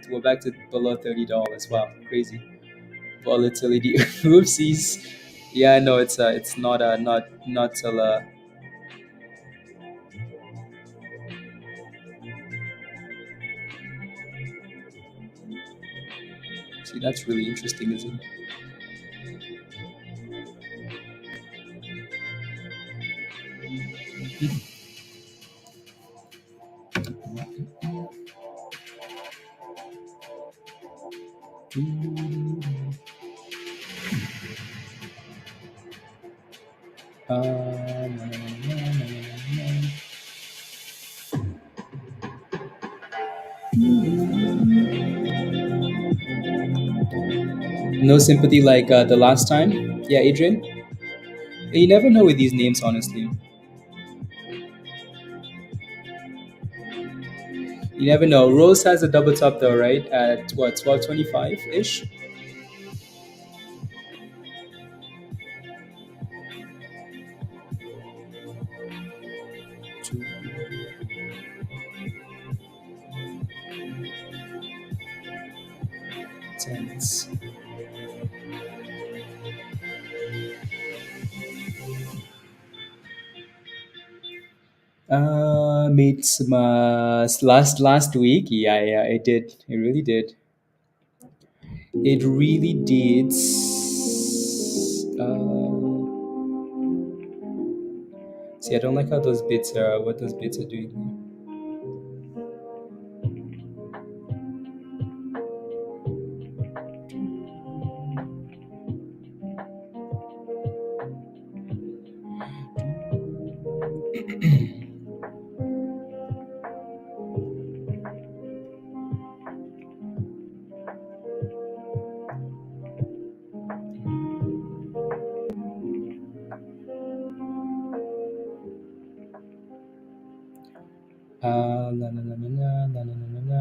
S1: below $30. Wow, crazy. Volatility. Oopsies. Yeah, no, it's not till see, that's really interesting, isn't it? No sympathy like the last time. Yeah, Adrian. You never know with these names, honestly. You never know. Rose has a double top though, right? At what, 1225 ish. Tense. Made some last week. Yeah, it did. It really did. It really did. See, I don't like how those bits are. What those bits are doing here. La, la, la, la, la, la, la, la, la.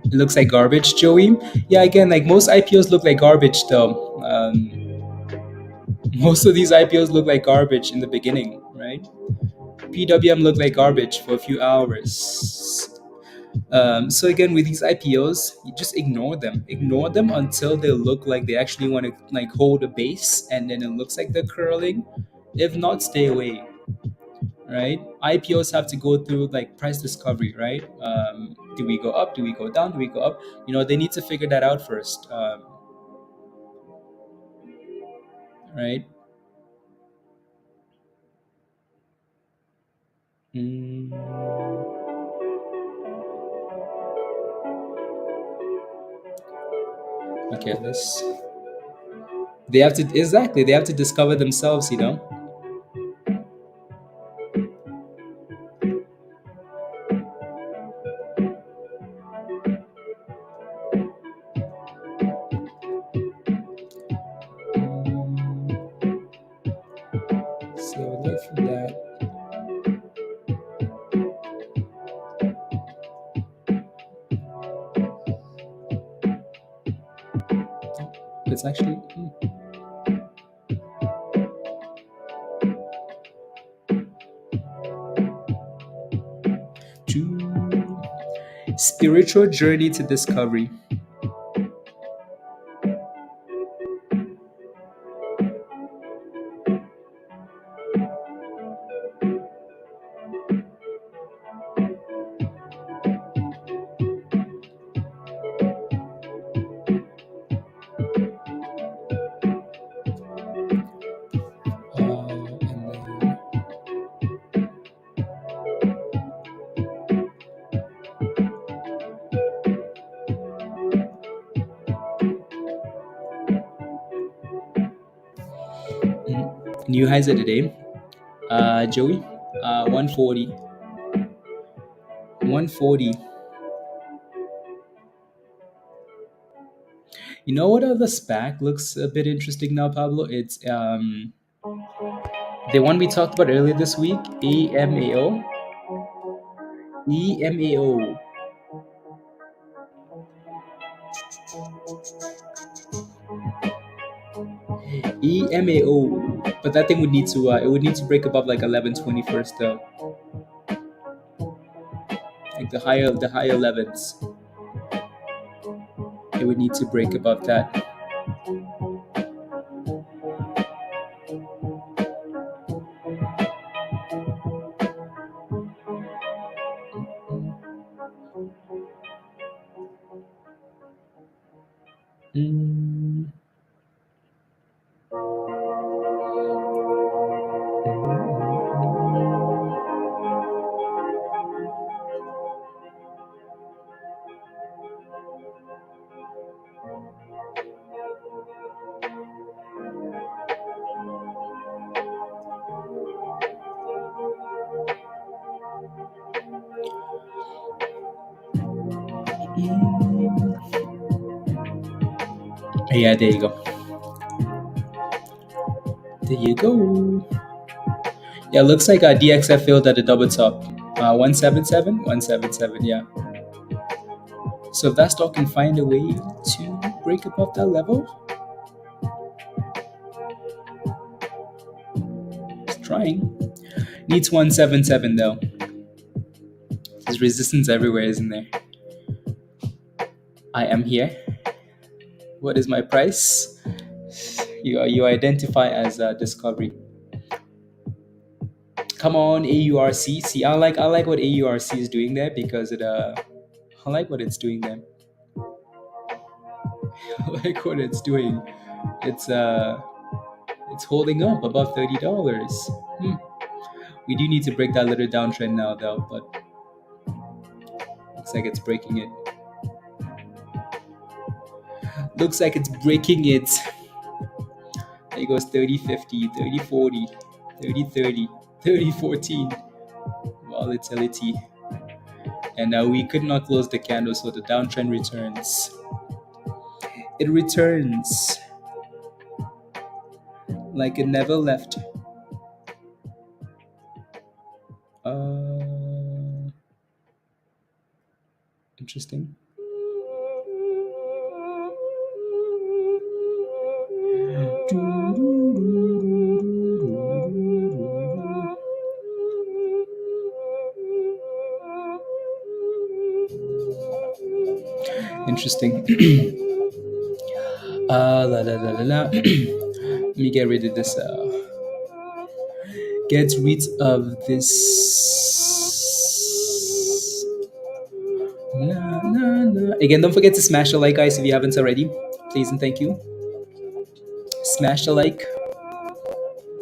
S1: It looks like garbage, Joey. Yeah, again, like most IPOs look like garbage, though. Most of these IPOs look like garbage in the beginning, right? PWM looked like garbage for a few hours. So again, with these IPOs, you just ignore them. Ignore them until they look like they actually want to like hold a base, and then it looks like they're curling. If not, stay away. Right? IPOs have to go through like price discovery, right? Do we go up? Do we go down? Do we go up? They need to figure that out first, right? Mm. Okay, let's. They have to exactly. They have to discover themselves, So look for that. It's actually. Spiritual journey to discovery. New highs of the day. Joey, 140. 140. You know what other SPAC looks a bit interesting now, Pablo? It's the one we talked about earlier this week, AMAO. EMAO. EMAO. But that thing would need to it would need to break above like 1120 first though. Like the higher 11s. It would need to break above that. Yeah, there you go. There you go. Yeah, looks like DXF failed at the double top. 177, 177, yeah. So if that stock can find a way to break above that level, Trying. Needs 177 though. There's resistance everywhere, isn't there? I am here. What is my price? You identify as discovery. Come on, AURC. See, I like what AURC is doing there because I like what it's doing there. I like what it's doing. It's uh it's holding up above $30. We do need to break that little downtrend now though, but looks like it's breaking it. Looks like it's breaking it. There goes 30.50, 30.40, 30.30, 30.14 volatility. And we could not close the candle, so the downtrend returns. It returns like it never left. Interesting. Interesting. La la la la la. Let me get rid of this. Get rid of this. Na, na, na. Again, don't forget to smash the like, guys, if you haven't already. Please and thank you. Smash the like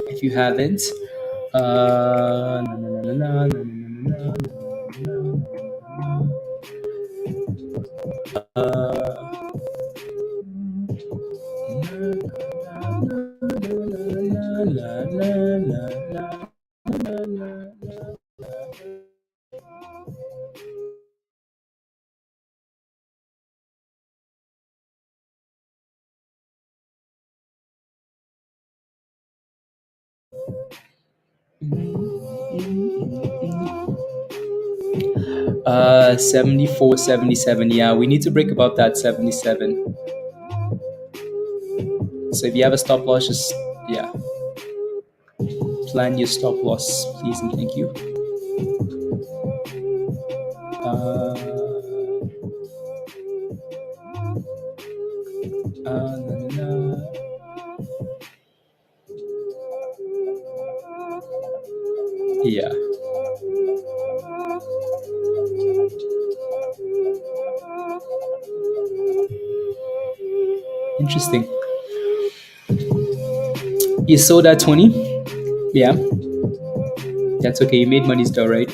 S1: if you haven't. Na, na, na, na, na, na, na, na, na. 74, 77. Yeah, we need to break above that 77. So if you have a stop loss, just yeah, plan your stop loss, please and thank you. Na, na, na. Yeah. Interesting. You sold at 20? Yeah. That's okay. You made money still, right?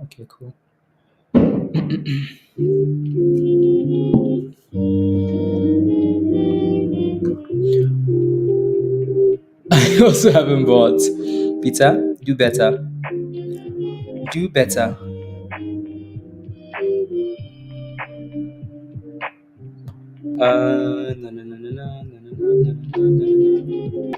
S1: Okay, cool. I also haven't bought. Peter, do better. Do better. No, no, no, no, no, no, no, no, no, no,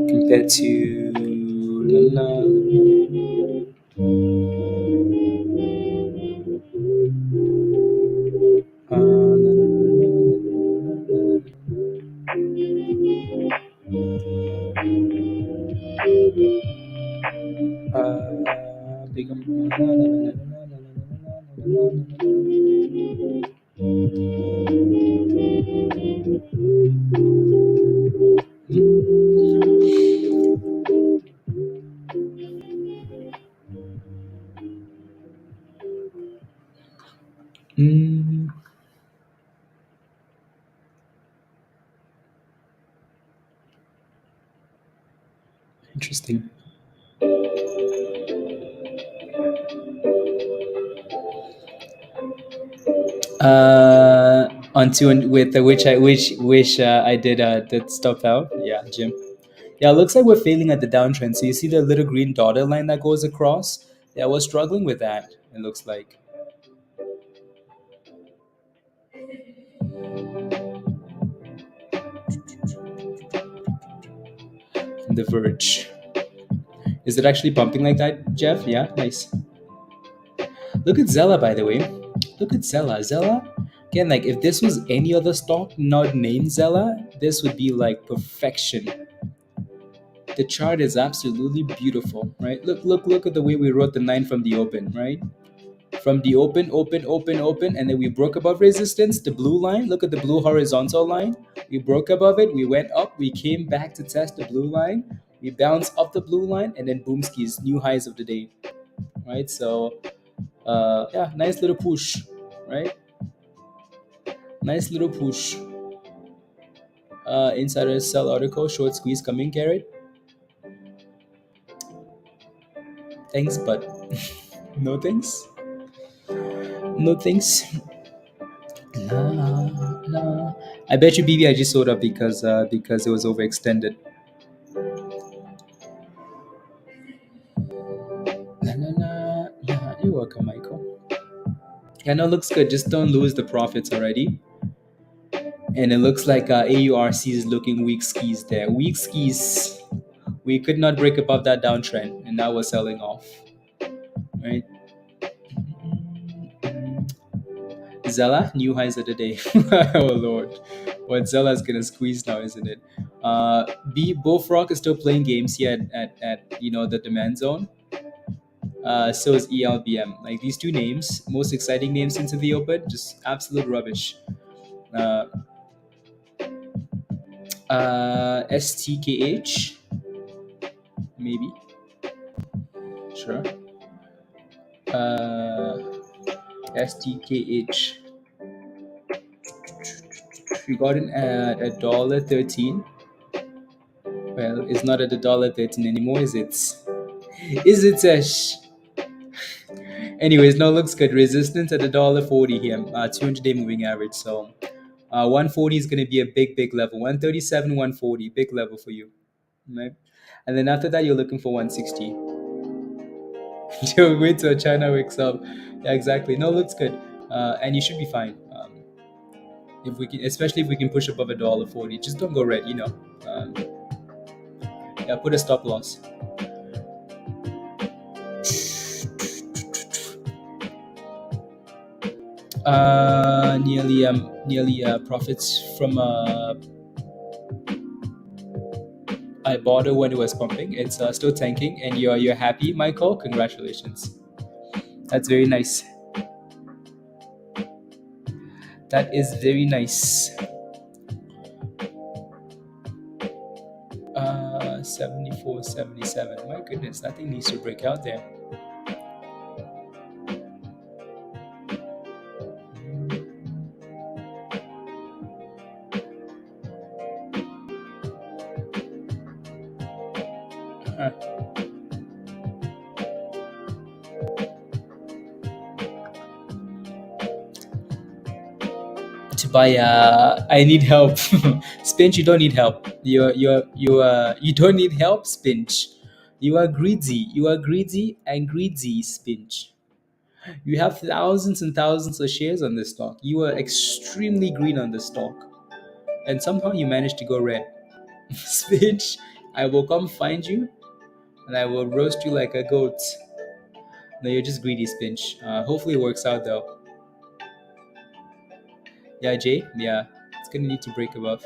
S1: compared to interesting. Onto with which I did stop out. Yeah, Jim. Yeah, it looks like we're failing at the downtrend. So you see the little green dotted line that goes across. Yeah, we're struggling with that. It looks like the verge. Is it actually pumping like that, Jeff? Yeah, nice. Look at Zella, by the way. Look at Zella. Zella, again, like if this was any other stock not named Zella, this would be like perfection. The chart is absolutely beautiful, right? Look at the way we wrote the 9 from the open, right? From the open, and then we broke above resistance, the blue line. Look at the blue horizontal line. We broke above it, we went up, we came back to test the blue line, we bounced up the blue line, and then boom skis, new highs of the day, right? So, yeah, nice little push, right? Nice little push. Insider sell article, short squeeze coming, Garrett. Thanks, but no thanks. No thanks. La, la. I bet you BBIG sold up because it was overextended. La, la, la, la. You're welcome, Michael. Yeah, no, looks good. Just don't lose the profits already. And it looks like AURC is looking weak skis there. Weak skis. We could not break above that downtrend, and now we're selling off. Right? Zella, new highs of the day. Oh Lord, what Zella's gonna squeeze now, isn't it? BFRG is still playing games here at the demand zone. So is ELBM. Like these two names, most exciting names into the open, just absolute rubbish. Uh, STKH, maybe. Sure. STKH. We got it at $1.13. Well, it's not at $1.13 anymore, is it? Is it, Sesh? Anyways, no, looks good. Resistance at $1.40 here, 200-day moving average. So 140 is going to be a big level. 137, 140, big level for you, right? And then after that, you're looking for 160. You'll wait till China wakes up. Yeah, exactly. No, looks good, and you should be fine. If we can, especially if we can push above $1.40, just don't go red. Yeah, put a stop loss. Nearly profits from I bought it when it was pumping. It's still tanking, and you're happy, Michael. Congratulations. That's very nice. That is very nice. 74, 77. My goodness, nothing needs to break out there. To buy, I need help. Spinch, you don't need help. You don't need help, Spinch. You are greedy. You are greedy and greedy, Spinch. You have thousands and thousands of shares on this stock. You are extremely green on this stock, and somehow you managed to go red. Spinch, I will come find you, and I will roast you like a goat. No, you're just greedy, Spinch. Hopefully it works out though. Yeah, Jay. Yeah, it's gonna need to break above.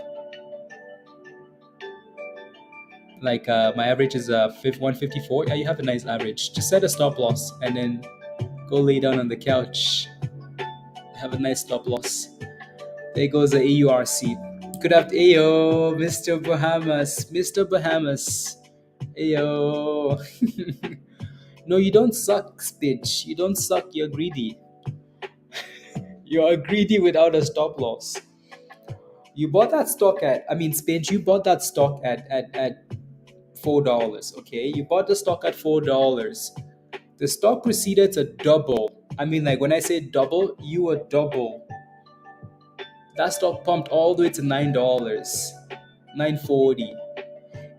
S1: Like my average is 154. Yeah, you have a nice average. Just set a stop loss and then go lay down on the couch. Have a nice stop loss. There goes the AURC. Good afternoon, Ayo, Mr. Bahamas, Mr. Bahamas. Ayo. No, you don't suck, Spitch. You don't suck. You're greedy. You are greedy without a stop loss. You bought that stock Spitch. You bought that stock at $4. Okay, you bought the stock at $4. The stock proceeded to double. Like when I say double, you were double. That stock pumped all the way to $9, 9.40,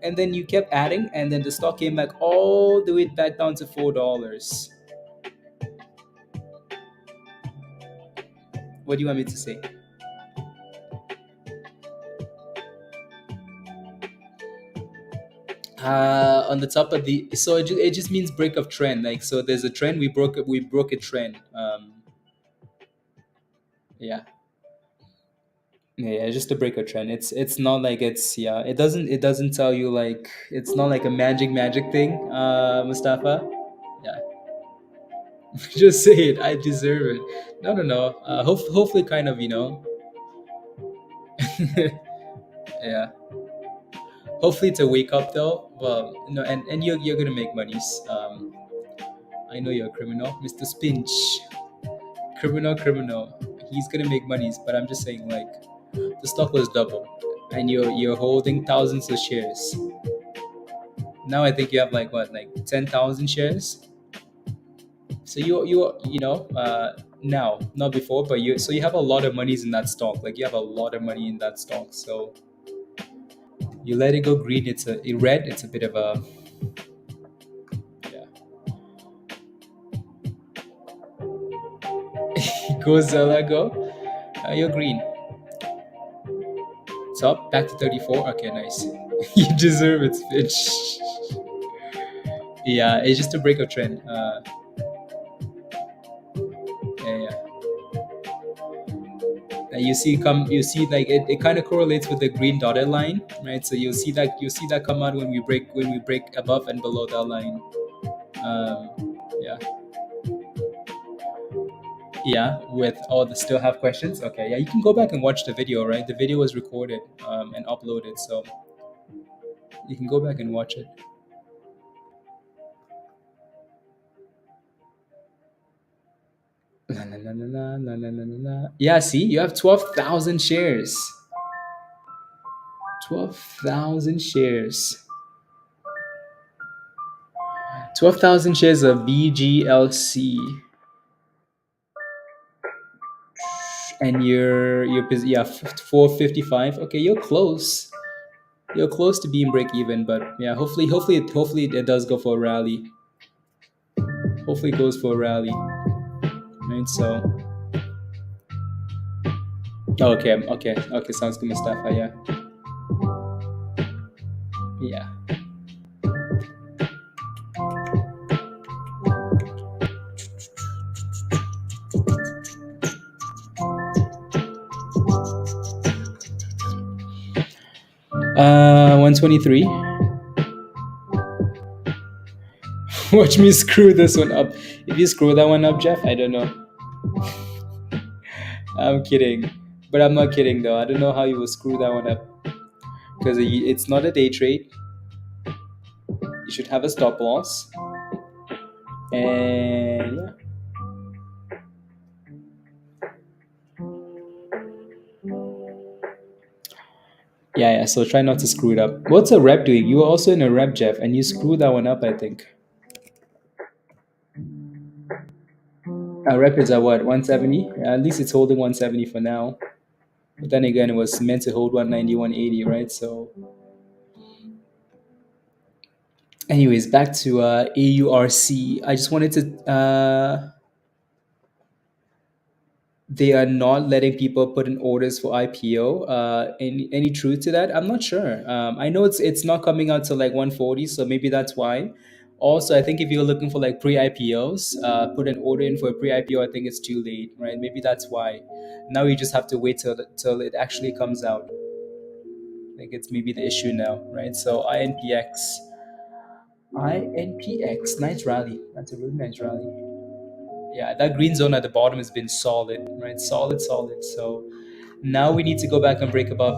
S1: and then you kept adding, and then the stock came back all the way back down to $4. What do you want me to say? On the top of the, so it just means break of trend. Like, so there's a trend, we broke a trend. Yeah. Yeah, just a break of trend. It's not like it's, yeah, it doesn't tell you, like, it's not like a magic thing, Mustafa. Yeah. Just say it. I deserve it. No, no, no. Hopefully, kind of, yeah. Hopefully, it's a wake up though. Well, and you're gonna make monies. I know you're a criminal, Mr. Spinch. Criminal. He's gonna make monies, but I'm just saying, like, the stock was double, and you're holding thousands of shares. Now I think you have, like, what, like 10,000 shares. So now, not before, but you have a lot of monies in that stock. Like, you have a lot of money in that stock. So you let it go green. It's red. It's a bit of a, yeah. Go Zella, go. You're green. It's up back to 34. Okay, nice. You deserve it, bitch. Yeah, it's just a break of trend. Yeah, yeah. You see like it kind of correlates with the green dotted line, right? So you see that come out when we break above and below that line. Yeah. Yeah, with all the still have questions. Okay, yeah, you can go back and watch the video, right? The video was recorded and uploaded, so you can go back and watch it. La, la, la, la, la, la, la, la, la. Yeah, see, you have 12,000 shares. 12,000 shares. 12,000 shares of BGLC. And yeah, 455. Okay, you're close. You're close to being break even, but yeah, hopefully it does go for a rally. Hopefully it goes for a rally. Right, so okay, sounds good, Mustafa. Yeah. Yeah. 123. Watch me screw this one up. If you screw that one up, Jeff, I don't know. I'm kidding, but I'm not kidding though. I don't know how you will screw that one up, because it's not a day trade. You should have a stop loss, and yeah. Yeah. So try not to screw it up. What's a rep doing? You were also in a rep, Jeff, and you screwed that one up, I think. A rep is at what, 170? At least it's holding 170 for now. But then again, it was meant to hold 190, 180, right? So, anyways, back to AURC. I just wanted to. They are not letting people put in orders for IPO. Any truth to that? I'm not sure. I know it's not coming out till like 140, so maybe that's why. Also, I think if you're looking for like pre-IPOs, put an order in for a pre-IPO. I think it's too late, right? Maybe that's why. Now you just have to wait till it actually comes out. I think it's maybe the issue now, right? So INPX, nice rally. That's a really nice rally. Yeah, that green zone at the bottom has been solid, right? Solid. So now we need to go back and break above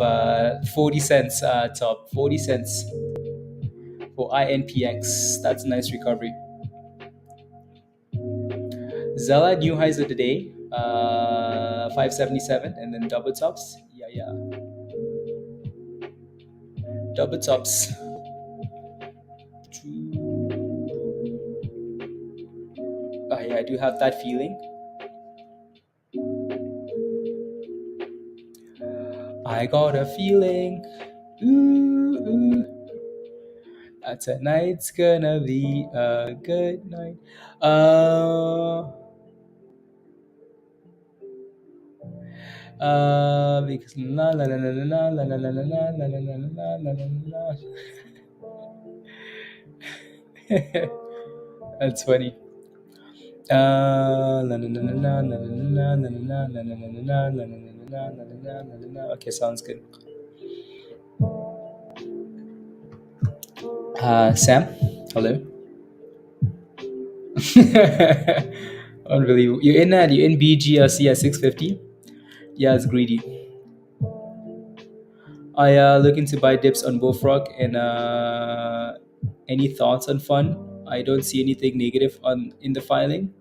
S1: 40 cents top. 40 cents for INPX. That's a nice recovery. Zella new highs of the day, 577, and then double tops. Yeah. Double tops. Yeah, I do have that feeling. I got a feeling. Ooh, ooh. Tonight's gonna be a good night. Because la la la la la la la la la la la la la la la la. That's funny. Okay, sounds good. Sam, hello. Unbelievable. You're in BGRC at 650. Yeah, it's greedy. I looking to buy dips on Bullfrog and any thoughts on fun? I don't see anything negative on in the filing.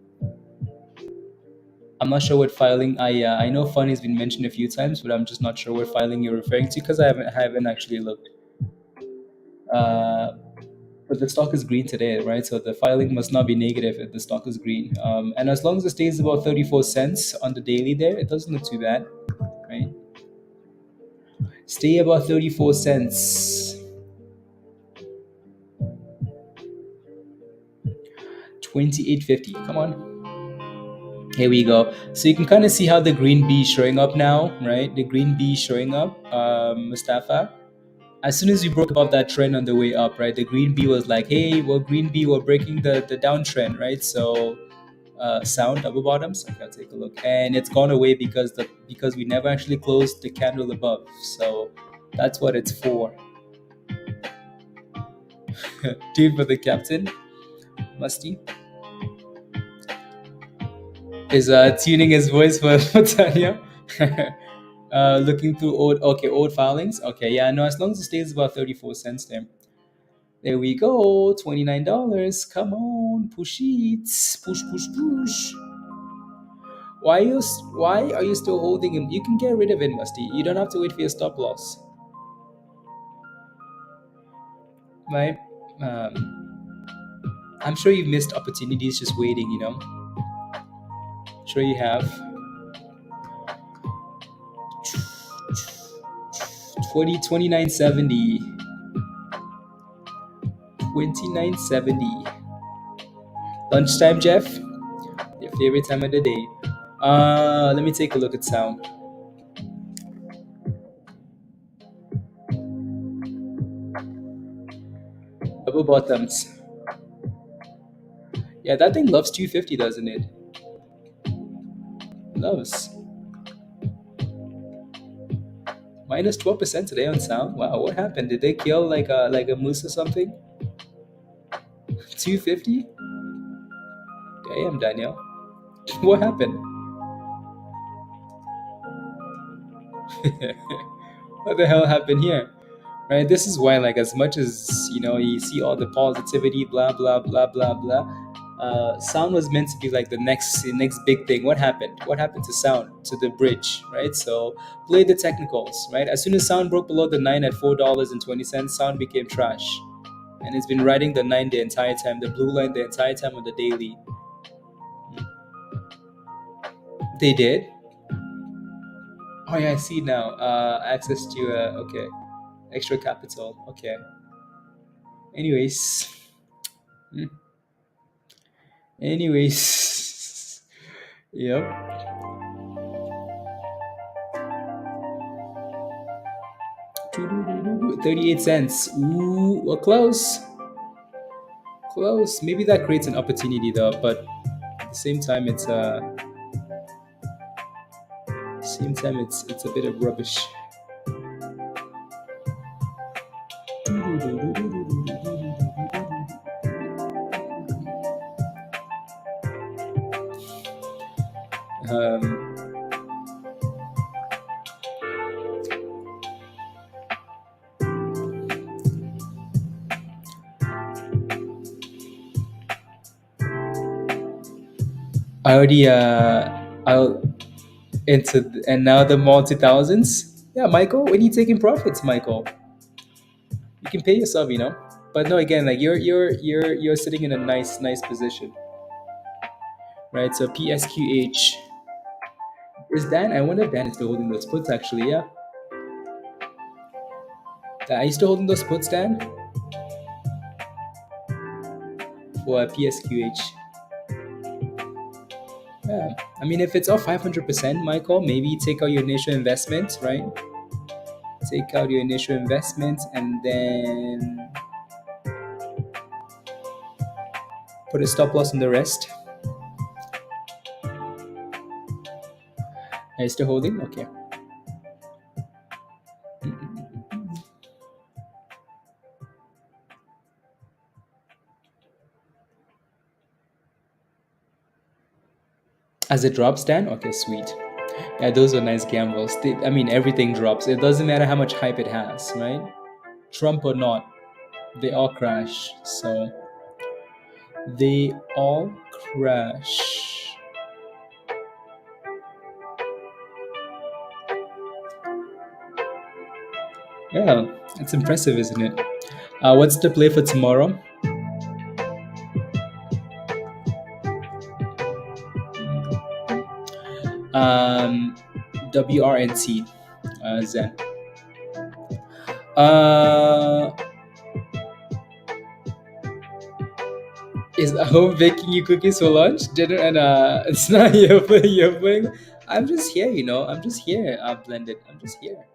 S1: I'm not sure what filing I know fun has been mentioned a few times, but I'm just not sure what filing you're referring to because I haven't actually looked. Uh, but the stock is green today, right? So the filing must not be negative if the stock is green. And as long as it stays about 34 cents on the daily there, it doesn't look too bad, right? Stay about 34 cents. 28.50. Come on. Here we go. So you can kind of see how the green B is showing up now, right? The green B is showing up, Mustafa. As soon as we broke above that trend on the way up, right? The green B was like, hey, well, green B, we're breaking the downtrend, right? So sound double bottoms. Okay, I'll take a look. And it's gone away because we never actually closed the candle above. So that's what it's for. Dude for the captain, Musty. Is tuning his voice for Tanya. Looking through old filings. Okay, yeah, no, as long as it stays about 34 cents there. There we go, $29. Come on, push it, push. Why are you still holding him? You can get rid of it, Musty. You don't have to wait for your stop loss, right? I'm sure you've missed opportunities just waiting. Sure you have. 29.70. 29.70. Lunchtime, Jeff. Your favorite time of the day. Let me take a look at sound. Double bottoms. Yeah, that thing loves 250, doesn't it? Loves. Minus 12% today on sound. Wow, what happened? Did they kill like a moose or something? 250? Damn, Daniel. What happened? What the hell happened here? Right? This is why, like, as much as you see all the positivity, blah blah blah blah blah. Sound was meant to be like the next big thing. What happened? What happened to sound, to the bridge, right? So play the technicals, right? As soon as sound broke below the 9 at $4.20, sound became trash, and it's been riding the 9 the entire time, the blue line the entire time on the daily. They did. Oh yeah, I see now. Access to okay, extra capital. Okay. Anyways. Hmm. Anyways. Yep. 38 cents. Ooh, well, close. Close. Maybe that creates an opportunity though, but at the same time it's it's a bit of rubbish. Um, I already I'll and now the multi thousands. Yeah, Michael, when you taking profits, Michael, you can pay yourself. But no, again, like you're sitting in a nice position, right? So PSQH is Dan. I wonder if Dan is still holding those puts actually. Yeah, I used to hold in those puts, Dan, for PSQH. Yeah. I mean, if it's off 500%, Michael, maybe take out your initial investment, right? Take out your initial investment and then put a stop loss on the rest. Are you still holding? Okay. As it drops, Dan? Okay, sweet. Yeah, those are nice gambles. I mean, everything drops. It doesn't matter how much hype it has, right? Trump or not, they all crash. So they all crash. Yeah, it's impressive, isn't it? What's the play for tomorrow? Um, WRNT, Zen. Uh, is home baking you cookies for lunch, dinner, and it's not you're playing. You're playing. I'm just here, I'm just here. Blended. I'm just here.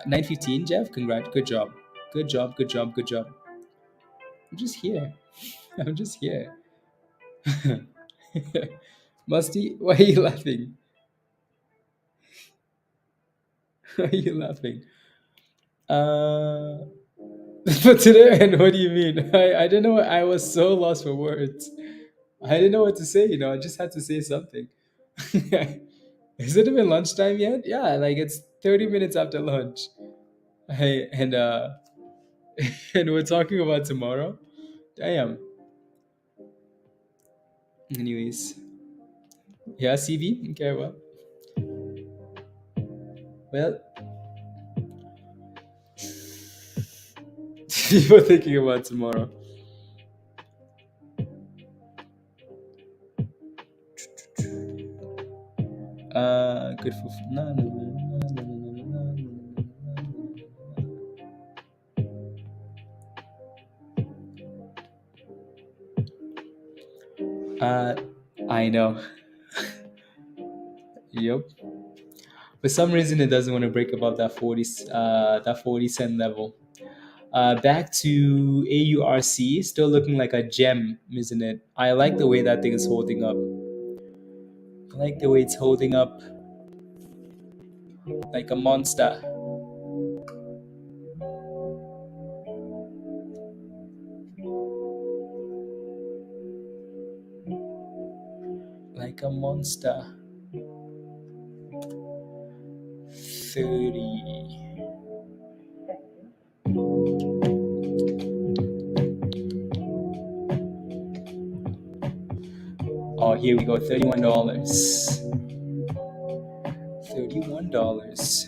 S1: 9:15, Jeff. Congrats. Good job. Good job. Good job. Good job. I'm just here. I'm just here. Musty, why are you laughing? Why are you laughing? Uh, for today, and what do you mean? I didn't know. I was so lost for words. I didn't know what to say. I just had to say something. Is it even lunchtime yet? Yeah, like it's 30 minutes after lunch. Hey, and and we're talking about tomorrow. Damn. Anyways, yeah, CV. Okay, well, people thinking about tomorrow. Good for no, no, no, no, no, no, no, no, no. I know. Yep. For some reason, it doesn't want to break above that 40 cent level. Back to AURC, still looking like a gem, isn't it? I like the way that thing is holding up. I like the way it's holding up like a monster. Like a monster. 30. Oh, here we go. $31. $31.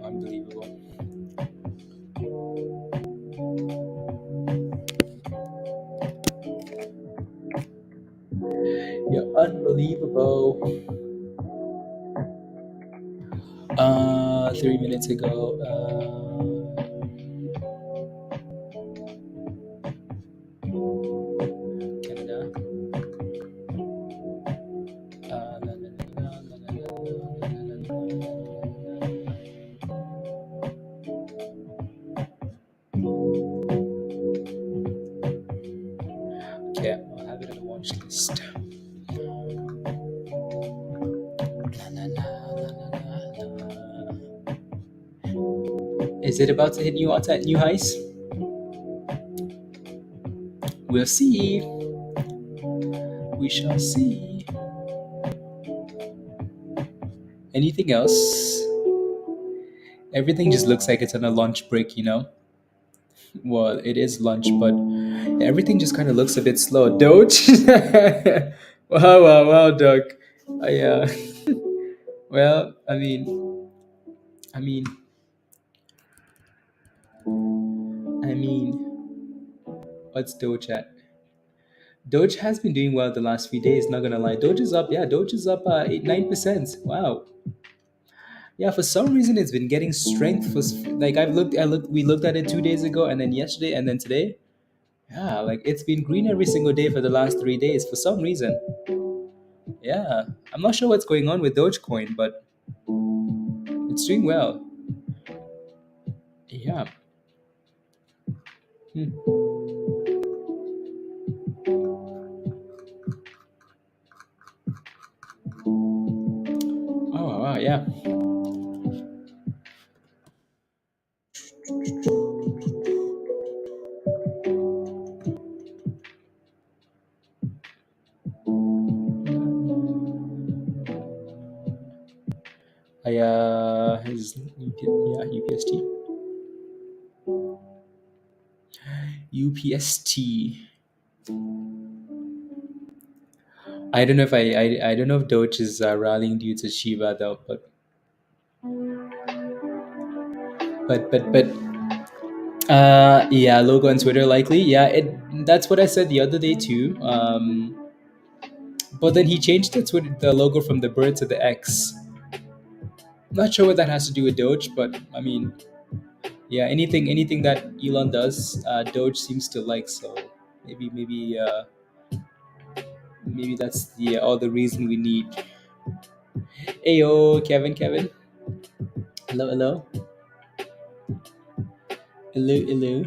S1: Unbelievable. You're unbelievable. 3 minutes ago. Canada. La, la, la, la, la, la, la, la, la, la. Okay, I'll have it on the watch list. La, la, la, la, la, la. Is it about to hit new highs? We'll see. We shall see. Anything else? Everything just looks like it's on a lunch break. Well, it is lunch, but everything just kind of looks a bit slow. Doge? Wow, wow, wow, Doug. I, well, I mean, I mean, what's Doge at? Doge has been doing well the last few days. Not gonna lie, Doge is up. Yeah, Doge is up 8 9%. Wow. Yeah, for some reason it's been getting strength. Like we looked at it 2 days ago, and then yesterday, and then today. Yeah, like it's been green every single day for the last 3 days for some reason. Yeah, I'm not sure what's going on with Dogecoin, but it's doing well. Yeah. Hmm. Oh wow, yeah. I is yeah UPST. UPST. I don't know if I don't know if Doge is rallying due to Shiba though, but yeah, logo on Twitter likely. Yeah, that's what I said the other day too. But then he changed the logo from the bird to the X. Not sure what that has to do with Doge, but I mean, yeah, anything that Elon does, Doge seems to like. So maybe that's the all the reason we need. Ayo, Kevin, hello, hello, hello.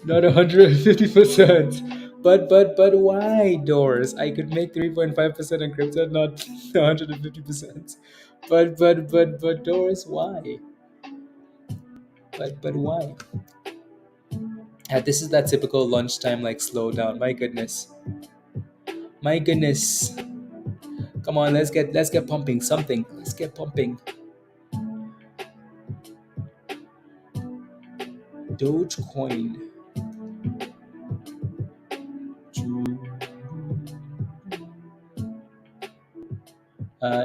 S1: Not 150%. But why, Doors? I could make 3.5% on crypto, not 150%. But Doors, why? But why? This is that typical lunchtime like slowdown. My goodness. My goodness. Come on, let's get pumping something. Let's get pumping. Dogecoin.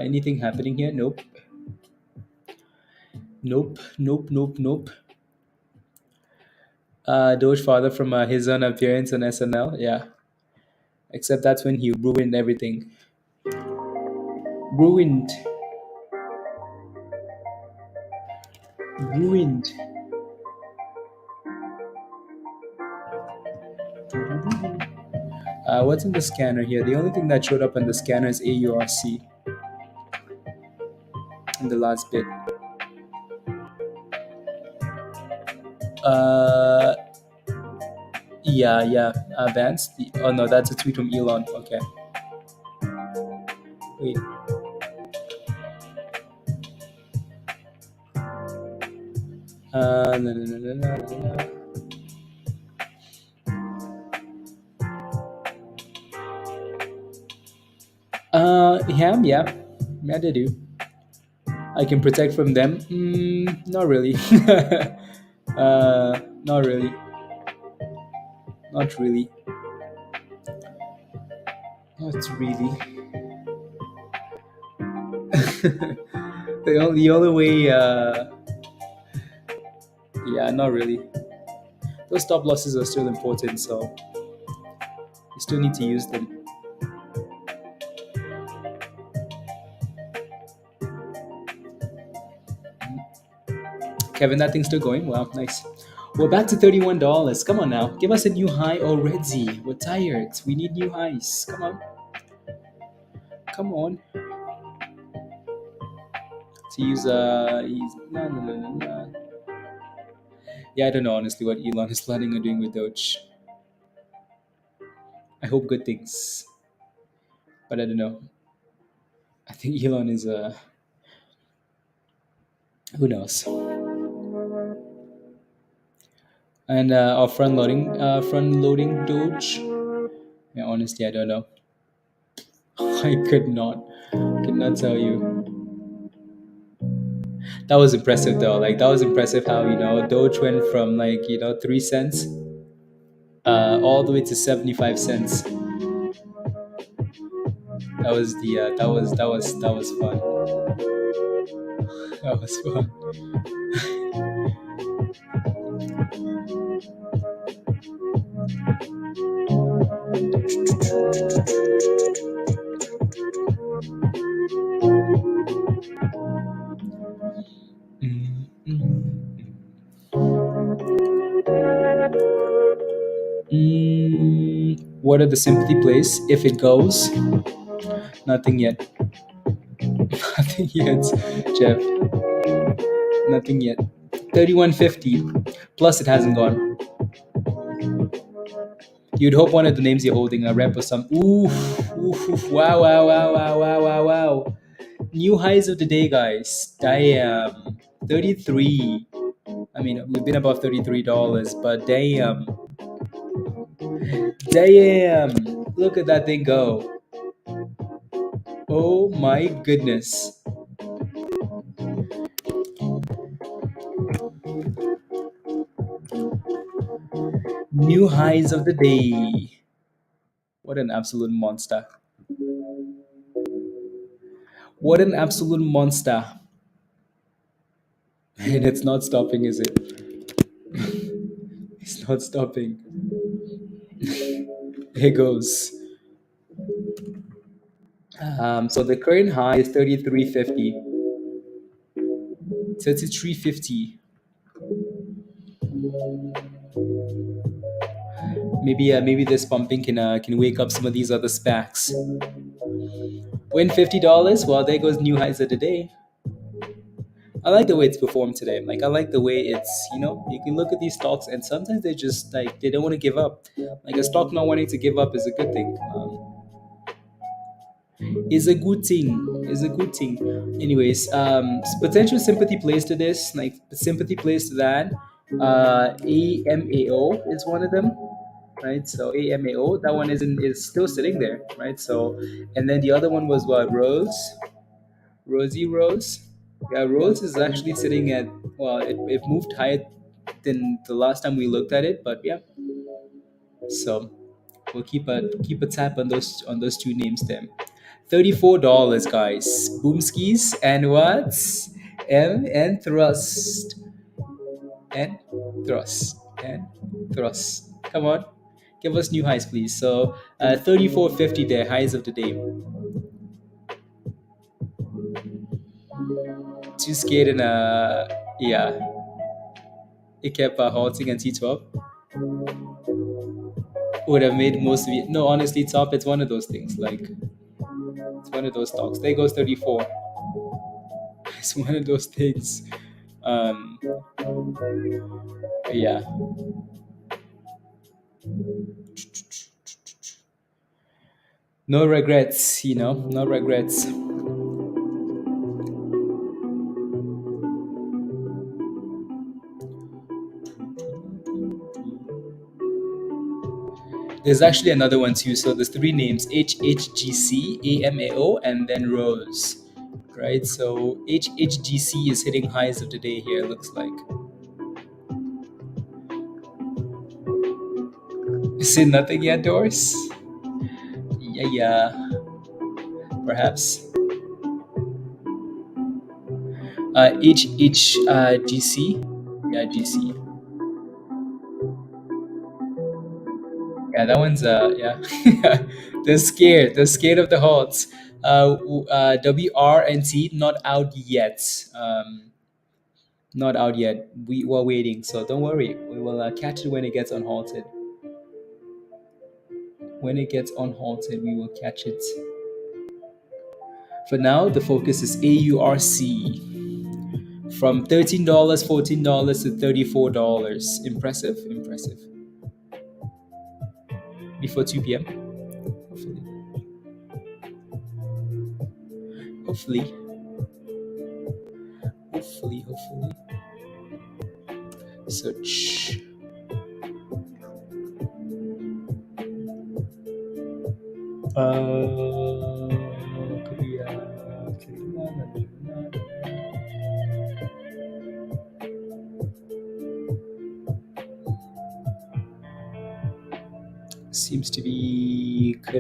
S1: Anything happening here? Nope. Nope. Doge father from his own appearance on SNL. Yeah. Except that's when he ruined everything. Ruined. Ruined. What's in the scanner here? The only thing that showed up on the scanner is AURC in the last bit. Uh, yeah. Vance. Oh no, that's a tweet from Elon. Okay. Wait. No. Ham, yeah. Yeah, they do. I can protect from them. Not really. Not really. Not really. Not really. The only way. Yeah, not really. Those stop losses are still important, so you still need to use them. Kevin, that thing's still going. Wow, nice. We're back to $31. Come on now, give us a new high already. We're tired. We need new highs. Come on. To use no. Yeah, I don't know honestly what Elon is planning on doing with Doge. I hope good things, but I don't know. I think Elon is who knows. And our front loading Doge. Yeah, honestly, I don't know. I could not tell you. That was impressive though. Like that was impressive how Doge went from 3 cents all the way to 75 cents. That was the that was fun. That was fun. Mm, what are the sympathy plays if it goes? Nothing yet. Nothing yet, Jeff. Nothing yet. 3150. Plus, it hasn't gone. You'd hope one of the names you're holding a rep or some. Oof. Wow, wow, wow, wow, wow, wow, wow. New highs of the day, guys. Damn. 33. I mean, we've been above $33, but damn. Damn. Look at that thing go. Oh my goodness. New highs of the day. What an absolute monster. What an absolute monster. And it's not stopping, is it? It's not stopping. Here goes. So the current high is 3350. 3350. Maybe this pumping can wake up some of these other SPACs. Win $50. Well, there goes new highs of the day. I like the way it's performed today. Like I like the way it's, you can look at these stocks and sometimes they just like they don't want to give up. Like a stock not wanting to give up is a good thing. Is a good thing. Is a good thing. Anyways, potential sympathy plays to this, like sympathy plays to that. AMAO is one of them, right? So AMAO, that one is still sitting there, right? So, and then the other one was what? Rose. Yeah, Rose is actually sitting at, well, it moved higher than the last time we looked at it, but yeah. So we'll keep a tap on those two names then. $34, guys. Boomskis and what? M and thrust. And thrust. And thrust. Come on. Give us new highs, please. So 34.50 there, highs of the day. Too scared and yeah. It kept halting and T12. Would have made most of it. No, honestly, top, it's one of those things. Like, it's one of those stocks. There goes 34. It's one of those things. Yeah. No regrets, no regrets. There's actually another one too. So there's three names: HHGC, AMAO, and then Rose. Right? So HHGC is hitting highs of the day here, looks like. You see nothing yet, Doris? Yeah. Perhaps. HHGC. Yeah, GC. Yeah, that one's yeah. They're scared. They're scared of the halts. WRNT not out yet. Not out yet. We're waiting, so don't worry. We will catch it when it gets unhalted. When it gets unhalted, we will catch it. For now, the focus is AURC. From $13, $14 to $34. Impressive. Before 2 p.m. Hopefully. Search. Seems to be okay.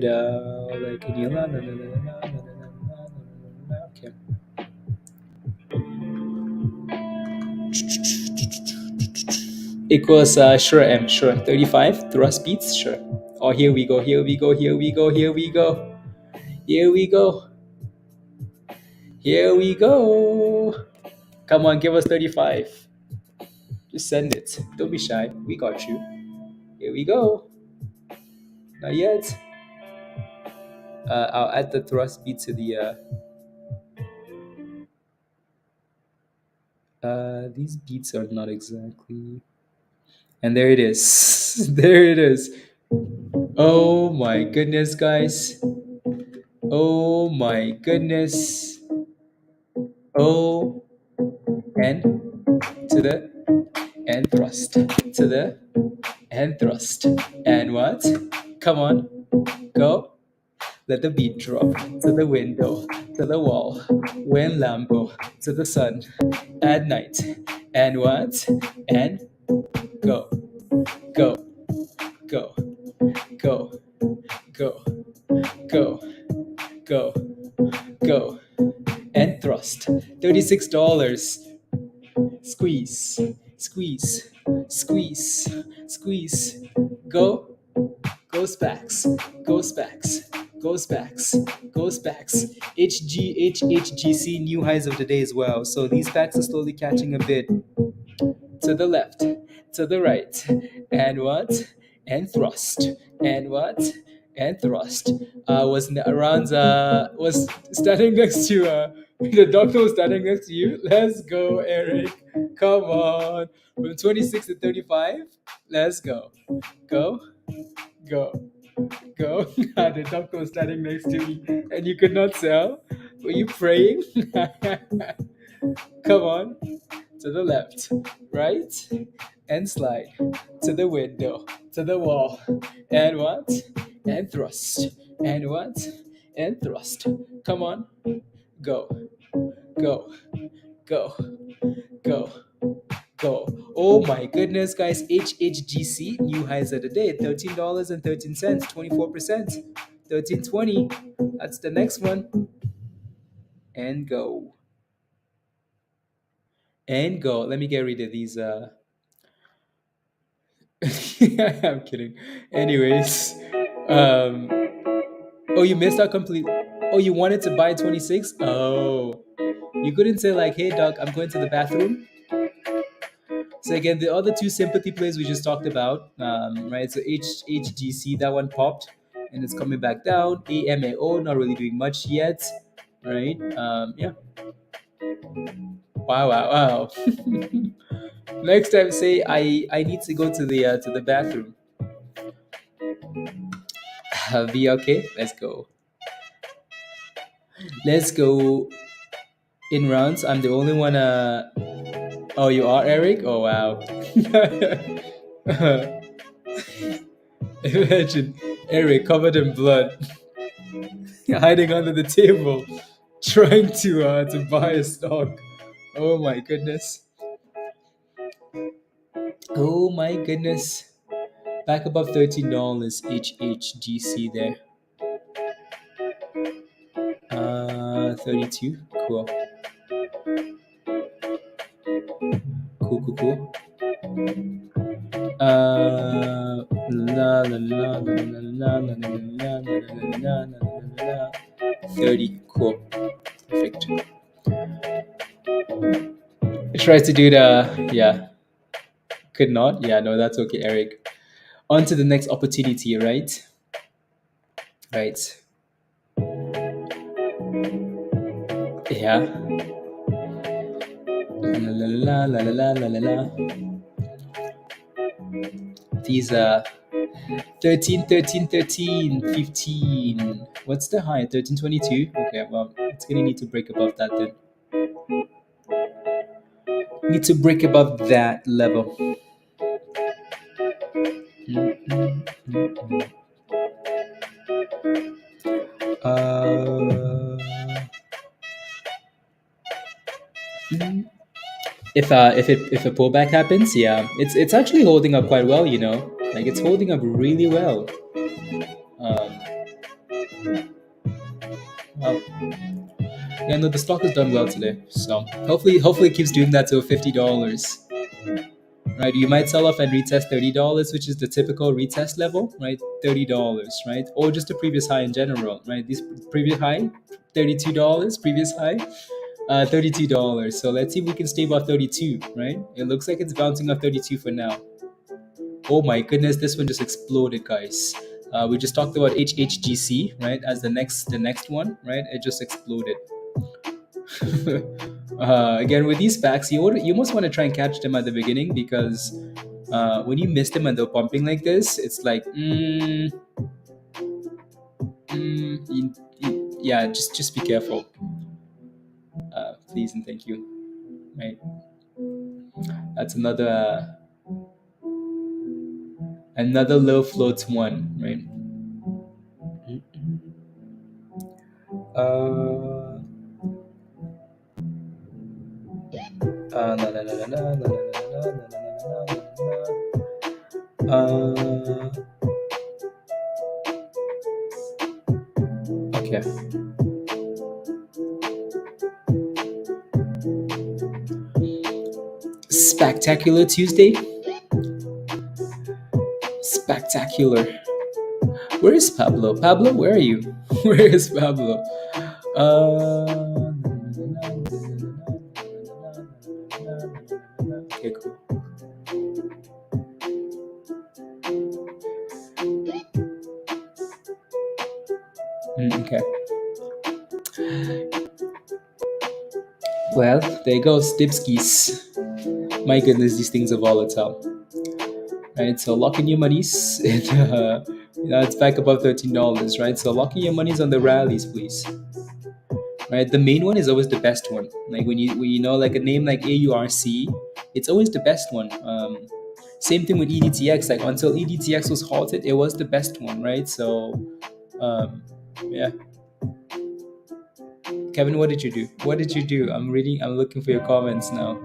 S1: Equals sure 35 thrust beats, sure. Oh, here we go, here we go, here we go, here we go, here we go, here we go. Come on, give us 35. Just send it. Don't be shy. We got you. Here we go. Not yet. I'll add the thrust beat to the. These beats are not exactly. And there it is. There it is. Oh my goodness, guys. Oh my goodness. Oh, and to the and thrust. To the and thrust. And what? Come on. Go. Let the beat drop to the window, to the wall, when Lambo, to the sun, at night. And what? And go, go, go, go, go, go, go, go. And thrust. $36. Squeeze, squeeze, squeeze, squeeze. Go. Go Specs, go Specs, go Specs, go Specs. HGC new highs of the day as well. So these packs are slowly catching a bit to the left, to the right, and what? And thrust, and what? And thrust. Was standing next to the doctor was standing next to you. Let's go, Eric. Come on, from 26 to 35. Let's go, go, go. Go. The doctor was standing next to me and you could not tell. Were you praying? Come on. To the left, right, and slide. To the window, to the wall. And what? And thrust. And what? And thrust. Come on. Go. Go. Go. Go. Go. Oh my goodness, guys. HHGC, new highs of the day. $13.13, 24%. 13.20. That's the next one. And go. And go. Let me get rid of these. I'm kidding. Anyways. Oh, you missed out completely. Oh, you wanted to buy 26? Oh. You couldn't say like, hey, Doc, I'm going to the bathroom. So again, the other two sympathy plays we just talked about, right? So HGC, that one popped, and it's coming back down. AMAO, not really doing much yet, right? Yeah. Wow, wow, wow. Next time, say I need to go to the bathroom. Be okay. Let's go. Let's go in rounds. I'm the only one. Oh, you are Eric. Oh wow. Imagine Eric covered in blood, hiding under the table, trying to buy a stock. Oh my goodness. Oh my goodness. Back above $13. HHGC there. 32. Cool. Cool. La la la la la la la la la la 30. Cool. Perfect. I tried to do yeah. Could not? Yeah, no, that's okay, Eric. On to the next opportunity, right? Right. Yeah. La la la la la la la. These 13, 13, 13, 15. What's the high? 13.22? Okay, well, it's gonna need to break above that then. Need to break above that level. If a pullback happens, yeah, it's actually holding up quite well, you know. Like it's holding up really well. Wow. Yeah, no, the stock has done well today. So hopefully it keeps doing that till $50. right? You might sell off and retest $30, which is the typical retest level, right? $30, right? Or just the previous high in general, right? This previous high, $32, previous high, $32. So let's see if we can stay above 32, right? It looks like it's bouncing off 32 for now. Oh my goodness, this one just exploded, guys. We just talked about HHGC, right? As the next one, right? It just exploded. Again, with these packs, you almost want to try and catch them at the beginning, because when you miss them and they're pumping like this, it's like, yeah, just be careful, please and thank you. Right, that's another low floats one, right? La, la, la, la, la, la, la, la, la, la, la, la, la. Okay. Spectacular Tuesday. Spectacular. Where is Pablo? Pablo, where are you? Where is Pablo? Okay, cool. Okay. Well, there goes Dipskis. My goodness, these things are volatile. Right, so lock in your monies. It's back above $13, right? So lock in your monies on the rallies, please. Right, the main one is always the best one. Like when you know, like a name like AURC, it's always the best one. Same thing with EDTX. Like until EDTX was halted, it was the best one, right? So, yeah. Kevin, what did you do? What did you do? I'm reading. I'm looking for your comments now.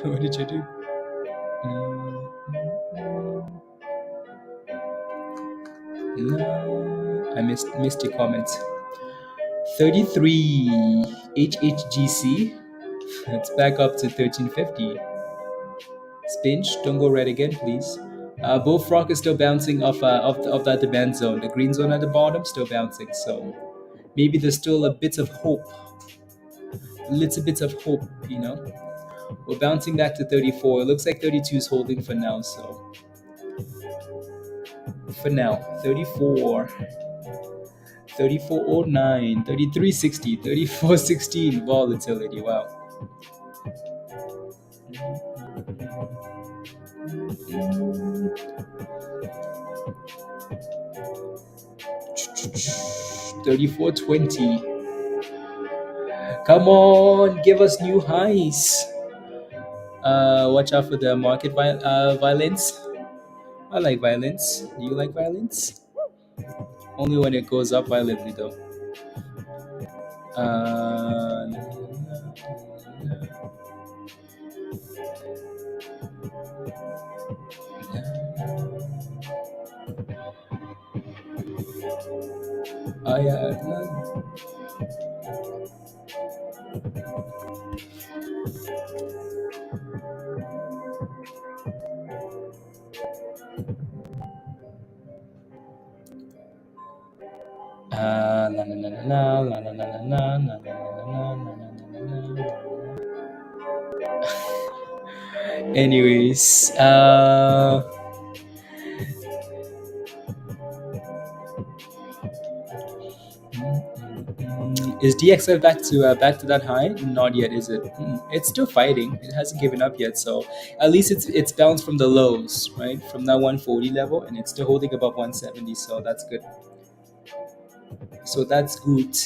S1: What did you do? I missed your comments. 33 HHGC. It's back up to 1350. Spinch, don't go red again, please. Bullfrog is still bouncing off that demand zone. The green zone at the bottom still bouncing. So maybe there's still a bit of hope. Little bit of hope, you know. We're bouncing back to 34. It looks like 32 is holding for now. So for now, 34. 3409, 3360, 3416 volatility. Wow. 3420. Come on, give us new highs. Watch out for the market violence. I like violence. Do you like violence? Only when it goes up violently, though. Anyways, is DXF back to that high? Not yet, is it? It's still fighting. It hasn't given up yet. So at least it's bounced from the lows, right? From that 140 level, and it's still holding above 170. So that's good. So that's good.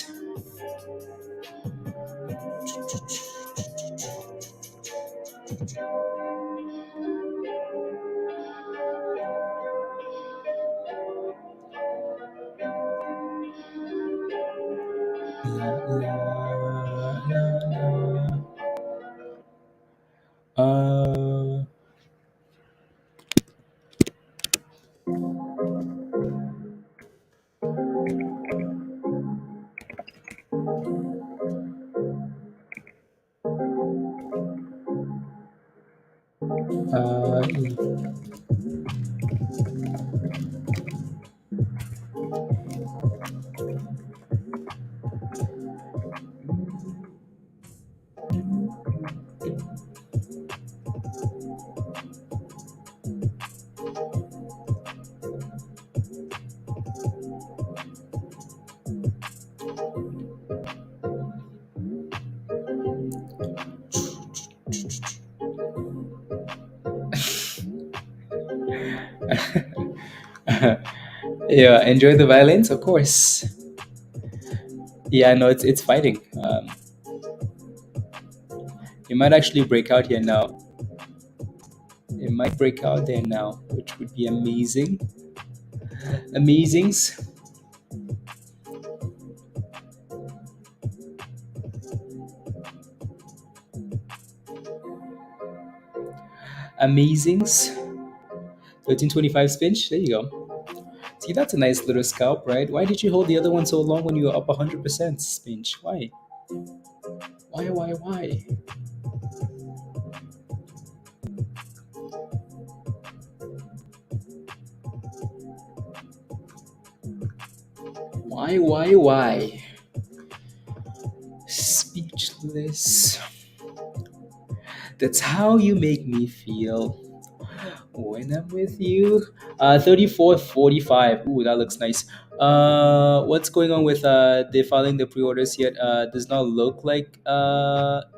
S1: Yeah, enjoy the violence, of course. Yeah, no, it's fighting. It might actually break out here now. It might break out there now, which would be amazing. Amazings. Amazings. 1325 spinch. There you go. See, that's a nice little scalp, right? Why did you hold the other one so long when you were up 100% spinch? Why? Why? Why? Speechless. That's how you make me feel when I'm with you. 34.45. Ooh, that looks nice. What's going on with defiling the pre-orders yet? Does not look like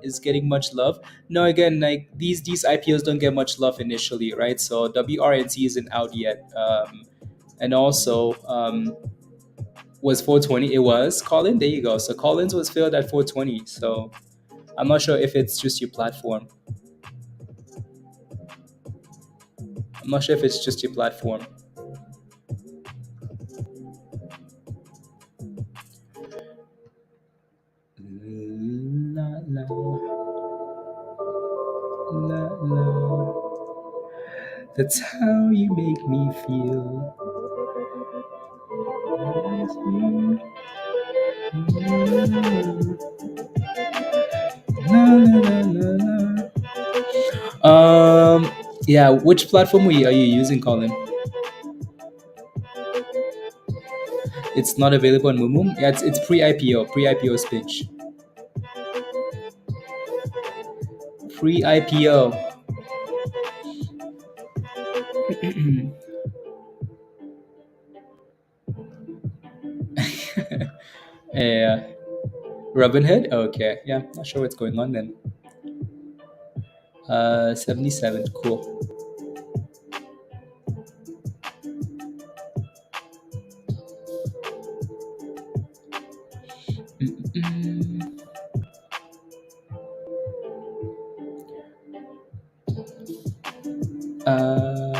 S1: is getting much love. No, again, like these IPOs don't get much love initially, right? So WRNT isn't out yet. And also was 420. It was Colin. There you go. So Collins was filled at 420. So I'm not sure if it's just your platform. I'm not sure if it's just your platform. La la la la. That's how you make me feel. La la la la la. Yeah. Which platform are you using, Colin? It's not available on Mumu. Yeah, it's pre-IPO speech. Pre-IPO. Yeah. Robinhood? Okay. Yeah, not sure what's going on then. 77. Cool. Mm-mm. Uh,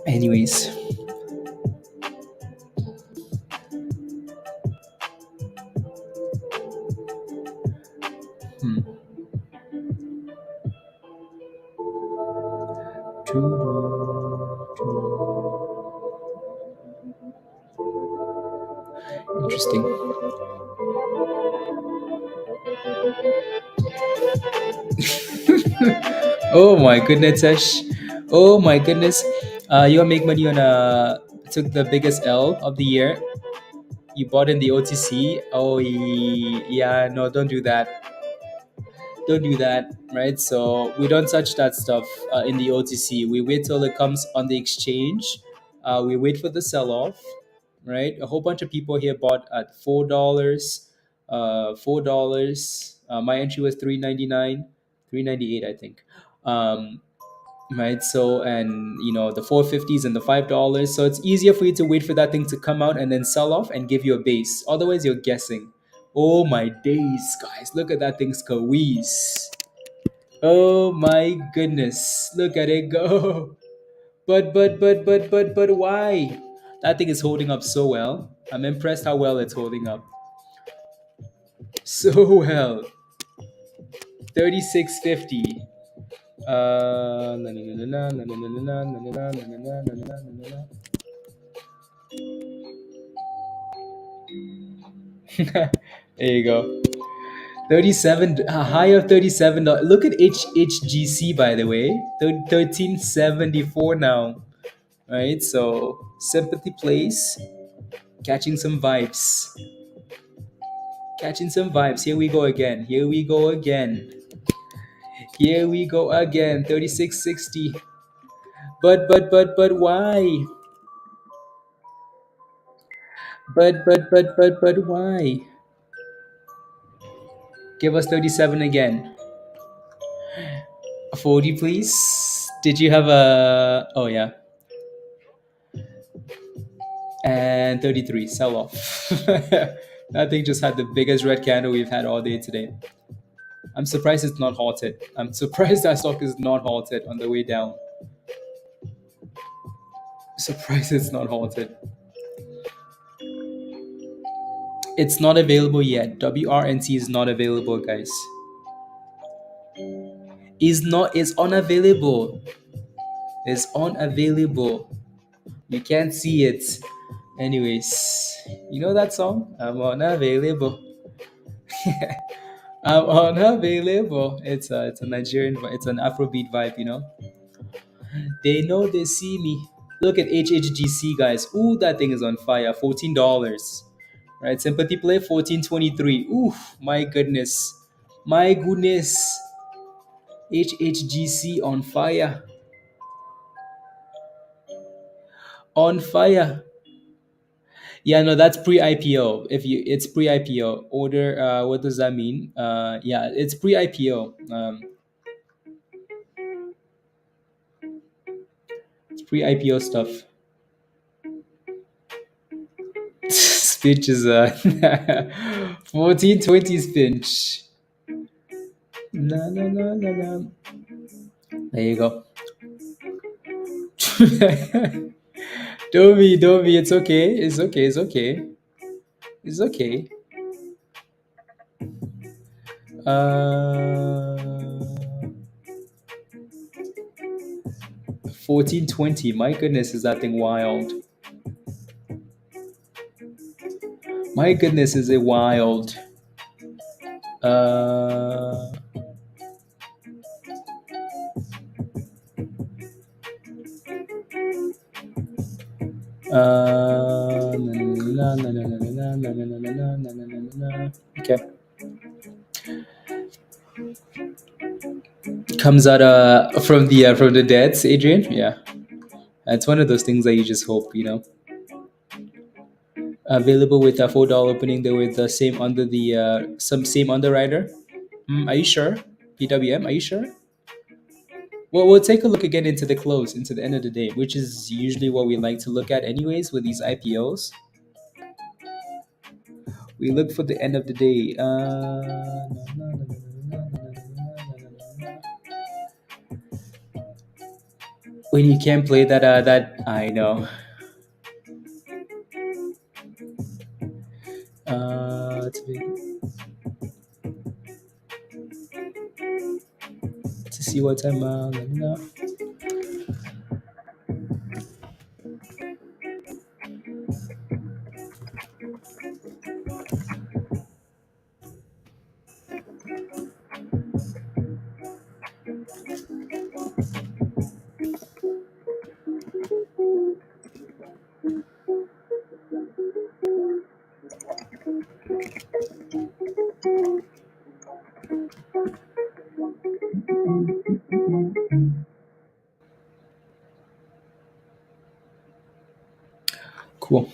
S1: anyways. Hmm. Interesting. Oh my goodness, Ash. Oh my goodness. You want to make money on took the biggest L of the year. You bought in the OTC. Oh yeah, no, don't do that. Don't do that, right? So we don't touch that stuff in the OTC. We wait till it comes on the exchange. We wait for the sell off, right? A whole bunch of people here bought at $4, $4. My entry was 3.99, 3.98, I think. Right, so and the 450s and the $5, so it's easier for you to wait for that thing to come out and then sell off and give you a base. Otherwise you're guessing. Oh my days, guys, look at that thing squeeze. Oh my goodness, look at it go. But why? That thing is holding up so well. I'm impressed how well it's holding up. So well. 3650. Na, na, na, na, na, na, na, na, na, na, na, na, na, na, na, na, na. There you go. 37, a high of $37. Look at HHGC, by the way, 1374 now. Right, so Sympathy plays, catching some vibes. Catching some vibes. Here we go again. Here we go again. Here we go again. 3660. But why? But why? Give us 37 again. 40, please. Did you have a? Oh yeah. And 33. Sell off. That thing just had the biggest red candle we've had all day today. I'm surprised it's not halted. I'm surprised that stock is not halted on the way down. Surprised it's not halted. It's not available yet. WRNT is not available, guys. Is unavailable. It's unavailable. You can't see it. Anyways, you know that song? I'm unavailable. I'm unavailable. It's a Nigerian, it's an Afrobeat vibe, you know. They know they see me. Look at HHGC, guys. Ooh, that thing is on fire. $14. Right, Sympathy play 1423. Oof, my goodness. My goodness. HHGC on fire. On fire. Yeah, no, that's pre-IPO. If you it's pre-IPO. Order what does that mean? Yeah, it's pre-IPO. It's pre-IPO stuff. Spinch is 1420 spinch. No, no, no, no, no. There you go. Don't be. It's okay. It's okay. It's okay. It's okay. 1420. My goodness, is that thing wild? My goodness, is it wild? Uh, Okay. Comes out from the deads, Adrian. Yeah, it's one of those things that you just hope, you know. Available with a $4 opening, there with the same under the some same underwriter. Are you sure? PWM, are you sure? Well, we'll take a look again into the close, into the end of the day, which is usually what we like to look at anyways with these IPOs. We look for the end of the day. When you can't play that I know. To see what time. Cool.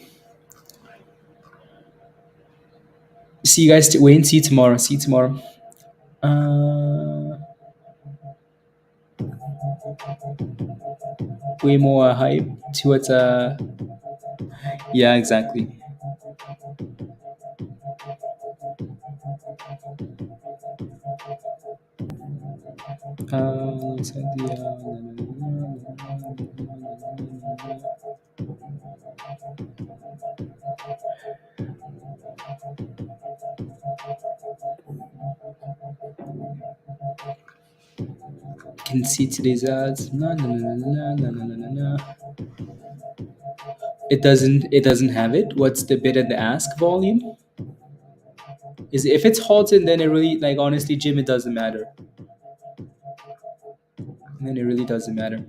S1: See you guys. Wait. See you tomorrow. See you tomorrow. Way more hype towards yeah, exactly. Can see today's ads. No. It doesn't have it. What's the bid and the ask volume? Is if it's halted, then it really, like, honestly, Jim, it doesn't matter. Then it really doesn't matter.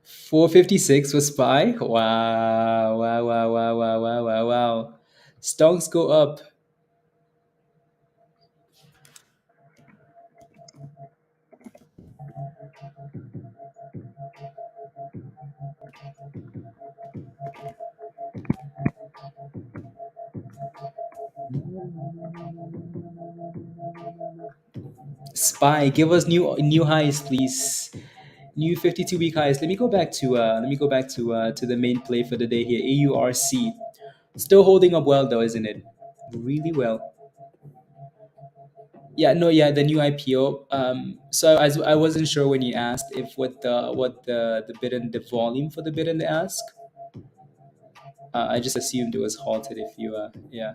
S1: 456 was SPY. Wow, wow, wow, wow, wow, wow, wow, wow. Stocks go up. SPY, give us new highs, please. New 52-week highs. Let me go back to the main play for the day here. AURC. Still holding up well though, isn't it? Really well. Yeah, no, yeah, the new IPO. So I wasn't sure when you asked if what the bid and the volume for the bid and the ask. I just assumed it was halted if you yeah.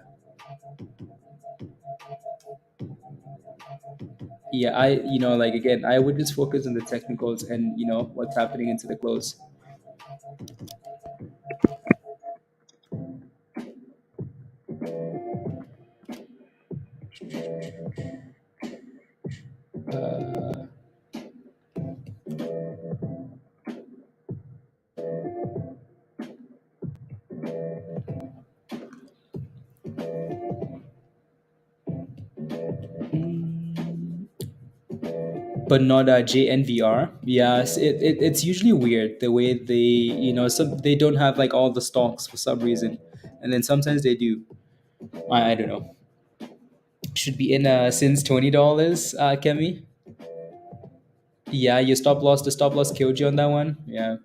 S1: Yeah, like, again, I would just focus on the technicals and what's happening into the close. Uh, but not JNVR. Yes, it's usually weird the way some they don't have like all the stocks for some reason, and then sometimes they do. I don't know. Should be in since $20, Kemi. Yeah, the stop loss killed you on that one. Yeah.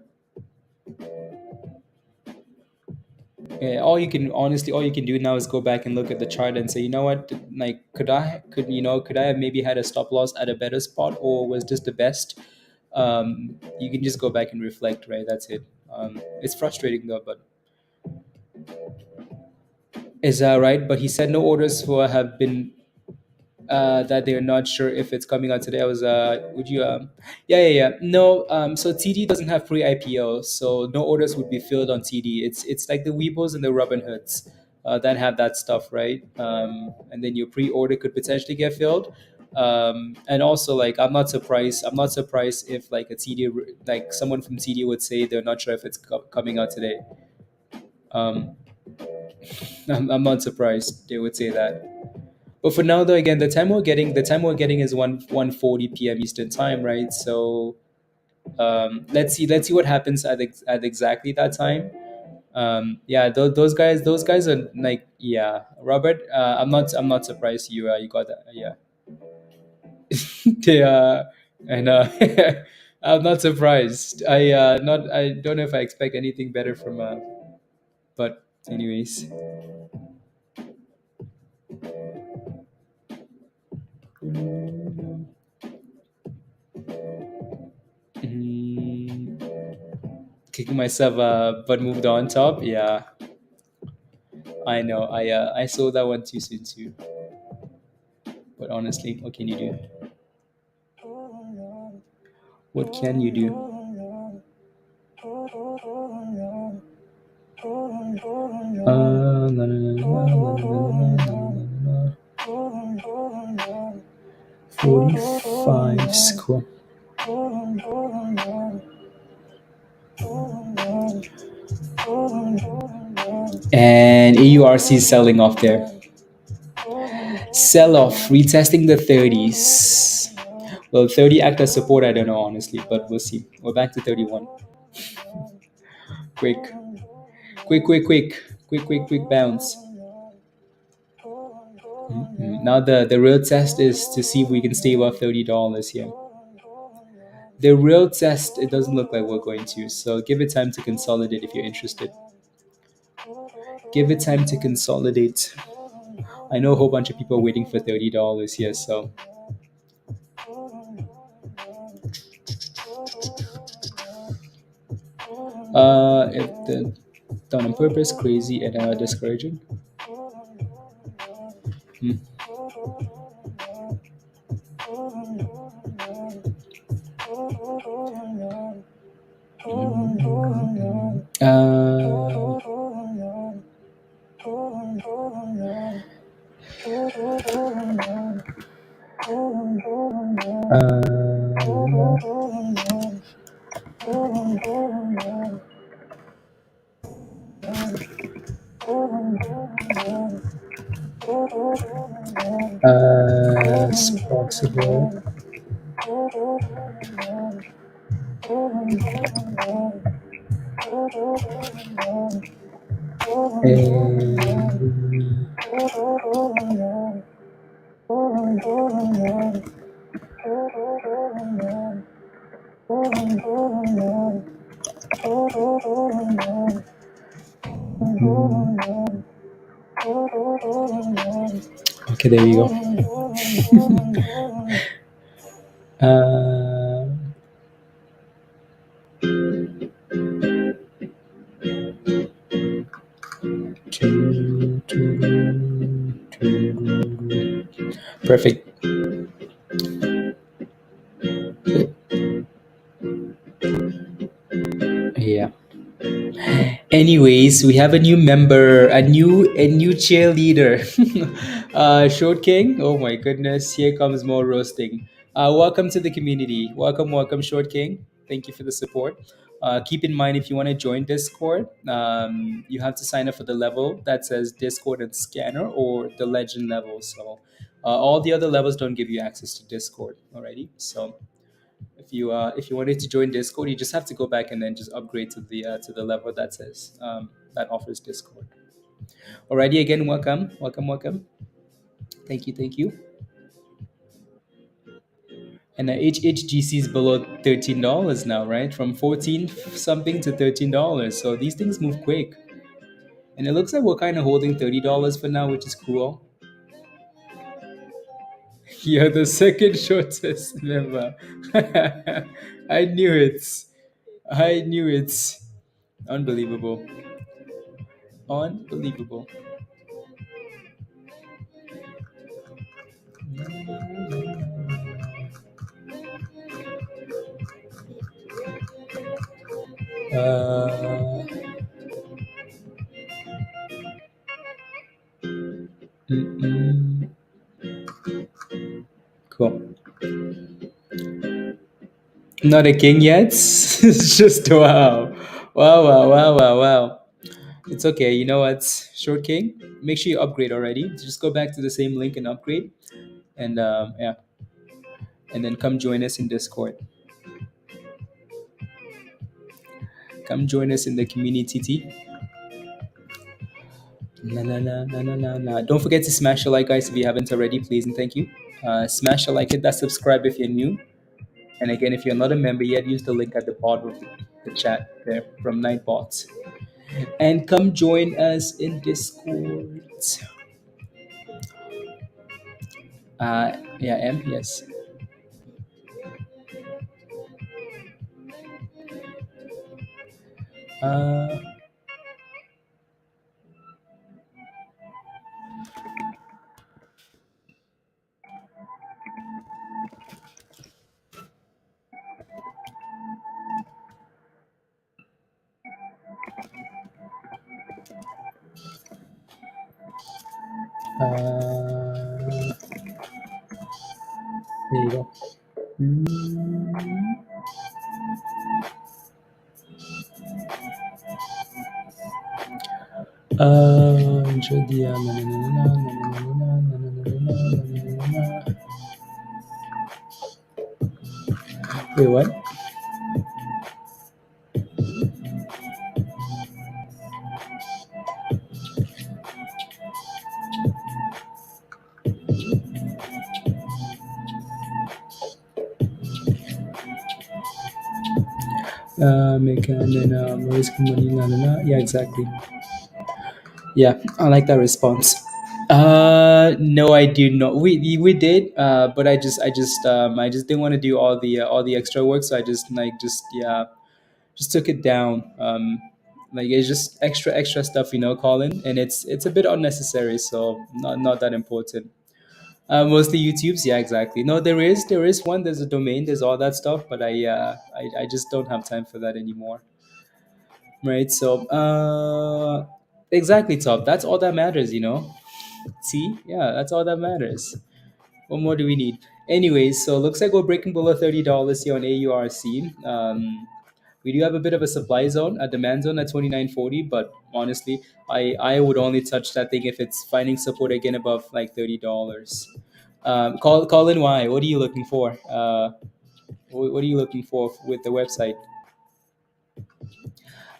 S1: Yeah, all you can do now is go back and look at the chart and say, you know what, like, could I have maybe had a stop loss at a better spot, or was this the best? You can just go back and reflect, right? That's it. It's frustrating though, but is that right? But he said no orders for have been that they're not sure if it's coming out today. I was would you yeah, yeah, yeah. No, so TD doesn't have pre-IPO, so no orders would be filled on TD. It's like the Weebos and the Robin Hoods that have that stuff, right? And then your pre-order could potentially get filled. And also, like, I'm not surprised if, like, a TD, like someone from TD would say they're not sure if it's coming out today. um, I'm not surprised they would say that. But for now, though, again, the time we're getting is 1:40 p.m. Eastern time, right? So let's see what happens at exactly that time. Yeah, those guys are like, yeah, Robert. I'm not surprised you got that. Yeah, they and I'm not surprised. I don't know if I expect anything better from but anyways. Mm, kicking myself, but moved on top. Yeah, I know. I saw that one too soon too. But honestly, what can you do? What can you do? La, la, la, la, la, la, la. 45 score. And AURC is selling off there. Sell off, retesting the 30s. Well, 30 act as support, I don't know, honestly, but we'll see. We're back to 31. Quick, quick, quick, quick, quick, quick, quick bounce. Now the real test is to see if we can stay above $30 here. The real test, it doesn't look like we're going to. So give it time to consolidate if you're interested. Give it time to consolidate. I know a whole bunch of people are waiting for $30 here, so if the done on purpose, crazy and discouraging. Hmm. Possible. Okay, there you go. Uh, Perfect. Yeah. Anyways, we have a new member, a new cheerleader. Short King. Oh my goodness, here comes more roasting. Welcome to the community. Welcome, Short King. Thank you for the support. Keep in mind if you want to join Discord, you have to sign up for the level that says Discord and Scanner or the Legend level. So all the other levels don't give you access to Discord. Alrighty. So if you wanted to join Discord, you just have to go back and then just upgrade to the level that says that offers Discord. Alrighty, again, welcome. Thank you. And HHGC is below $13 now, right? From 14 something to $13. So these things move quick, and it looks like we're kind of holding $30 for now, which is cool. You're the second shortest member. I knew it. I knew it. Unbelievable. Unbelievable. Uh, mm-mm. Cool. Not a king yet. It's just wow. Wow. It's okay. You know what? Short king. Make sure you upgrade already. Just go back to the same link and upgrade. And yeah. And then come join us in Discord. Come join us in the community. La. Don't forget to smash the like, guys, if you haven't already, please and thank you. Smash the like, hit that subscribe if you're new. And again, if you're not a member yet, use the link at the bottom of the chat there from Nightbots. And come join us in Discord. Yeah, M, yes. Uh, there you go. Mm, Julia, Wait, what? Make and then risk money, Yeah, exactly. Yeah, I like that response. No, I do not. We did, but I just didn't want to do all the extra work, so I just just took it down. Like it's just extra stuff, Colin, and it's a bit unnecessary, so not that important. Mostly YouTube's, yeah, exactly. No, there is one. There's a domain. There's all that stuff, but I just don't have time for that anymore. Right. So exactly, top. That's all that matters. See, yeah, that's all that matters. What more do we need? Anyways, so it looks like we're breaking below $30 here on AURC. We do have a bit of a supply zone, a demand zone at 29.40, but honestly, I would only touch that thing if it's finding support again above like $30. Call in why? What are you looking for? What are you looking for with the website?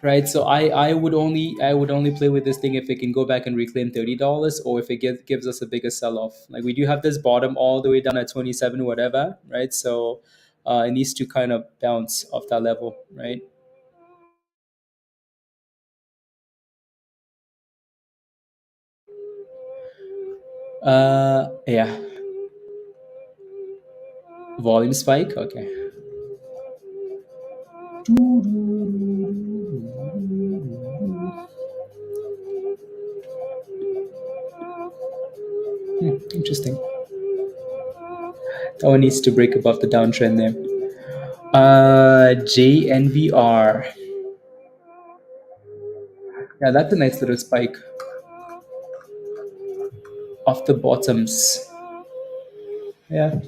S1: Right, so I would only play with this thing if it can go back and reclaim $30, or if it gives us a bigger sell-off. Like we do have this bottom all the way down at 27 whatever, right? So it needs to kind of bounce off that level, right? Yeah. Volume spike, okay. Interesting. That one needs to break above the downtrend there. JNVR. Yeah, that's a nice little spike off the bottoms. Yeah,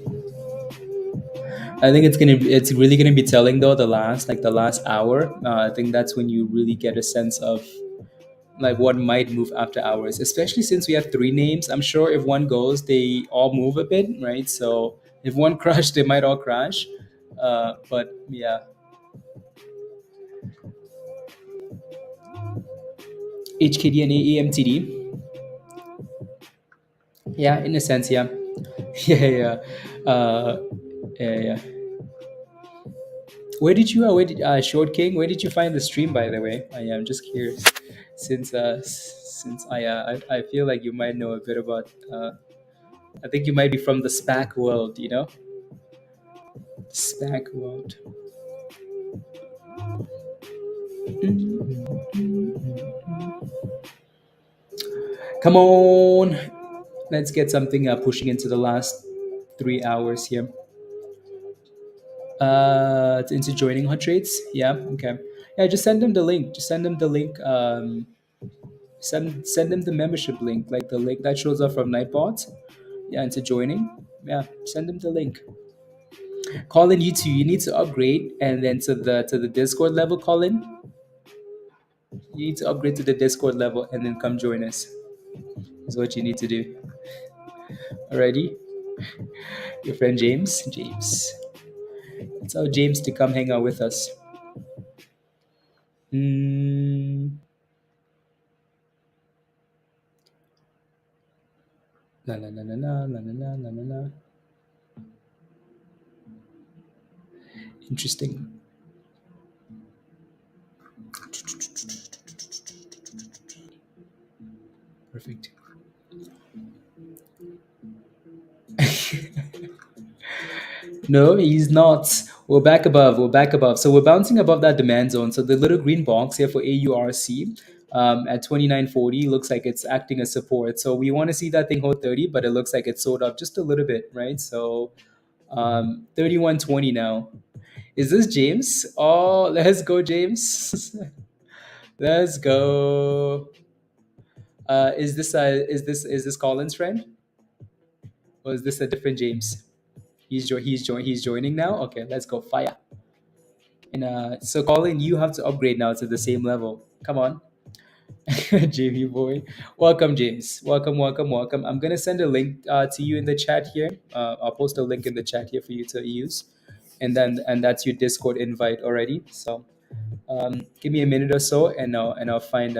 S1: I think it's really gonna be telling though the last hour. I think that's when you really get a sense of like what might move after hours, especially since we have three names. I'm sure if one goes, they all move a bit, right? So if one crash, they might all crash. But yeah, HKD and AMTD. Yeah, in a sense, yeah, yeah, yeah, yeah, yeah. Where did Short King? Where did you find the stream, by the way? I am just curious, since I feel like you might know a bit about. I think you might be from the SPAC world, SPAC world. Come on, let's get something pushing into the last 3 hours here. It's into joining hot trades. Yeah, okay. Yeah, just send them the link. Just send them the link. Send them the membership link, like the link that shows up from Nightbot. Yeah, into joining. Yeah, send them the link. Colin, you too. You need to upgrade, and then to the Discord level, Colin. You need to upgrade to the Discord level, and then come join us. Is what you need to do. Alrighty, your friend James. James. Tell James to come hang out with us. Mm, la la la la la la la la la la. Interesting. Perfect. No, he's not. We're back above. We're back above. So we're bouncing above that demand zone. So the little green box here for AURC at 29.40 looks like it's acting as support. So we want to see that thing hold 30, but it looks like it's sold up just a little bit, right? So 31.20 now. Is this James? Oh, let's go, James. Let's go. Is this Colin's friend, or is this a different James? He's joining now. Okay, let's go fire. And so Colin, you have to upgrade now to the same level. Come on, JV boy. Welcome, James. Welcome, welcome, welcome. I'm gonna send a link to you in the chat here. I'll post a link in the chat here for you to use, and that's your Discord invite already. So give me a minute or so, and I'll find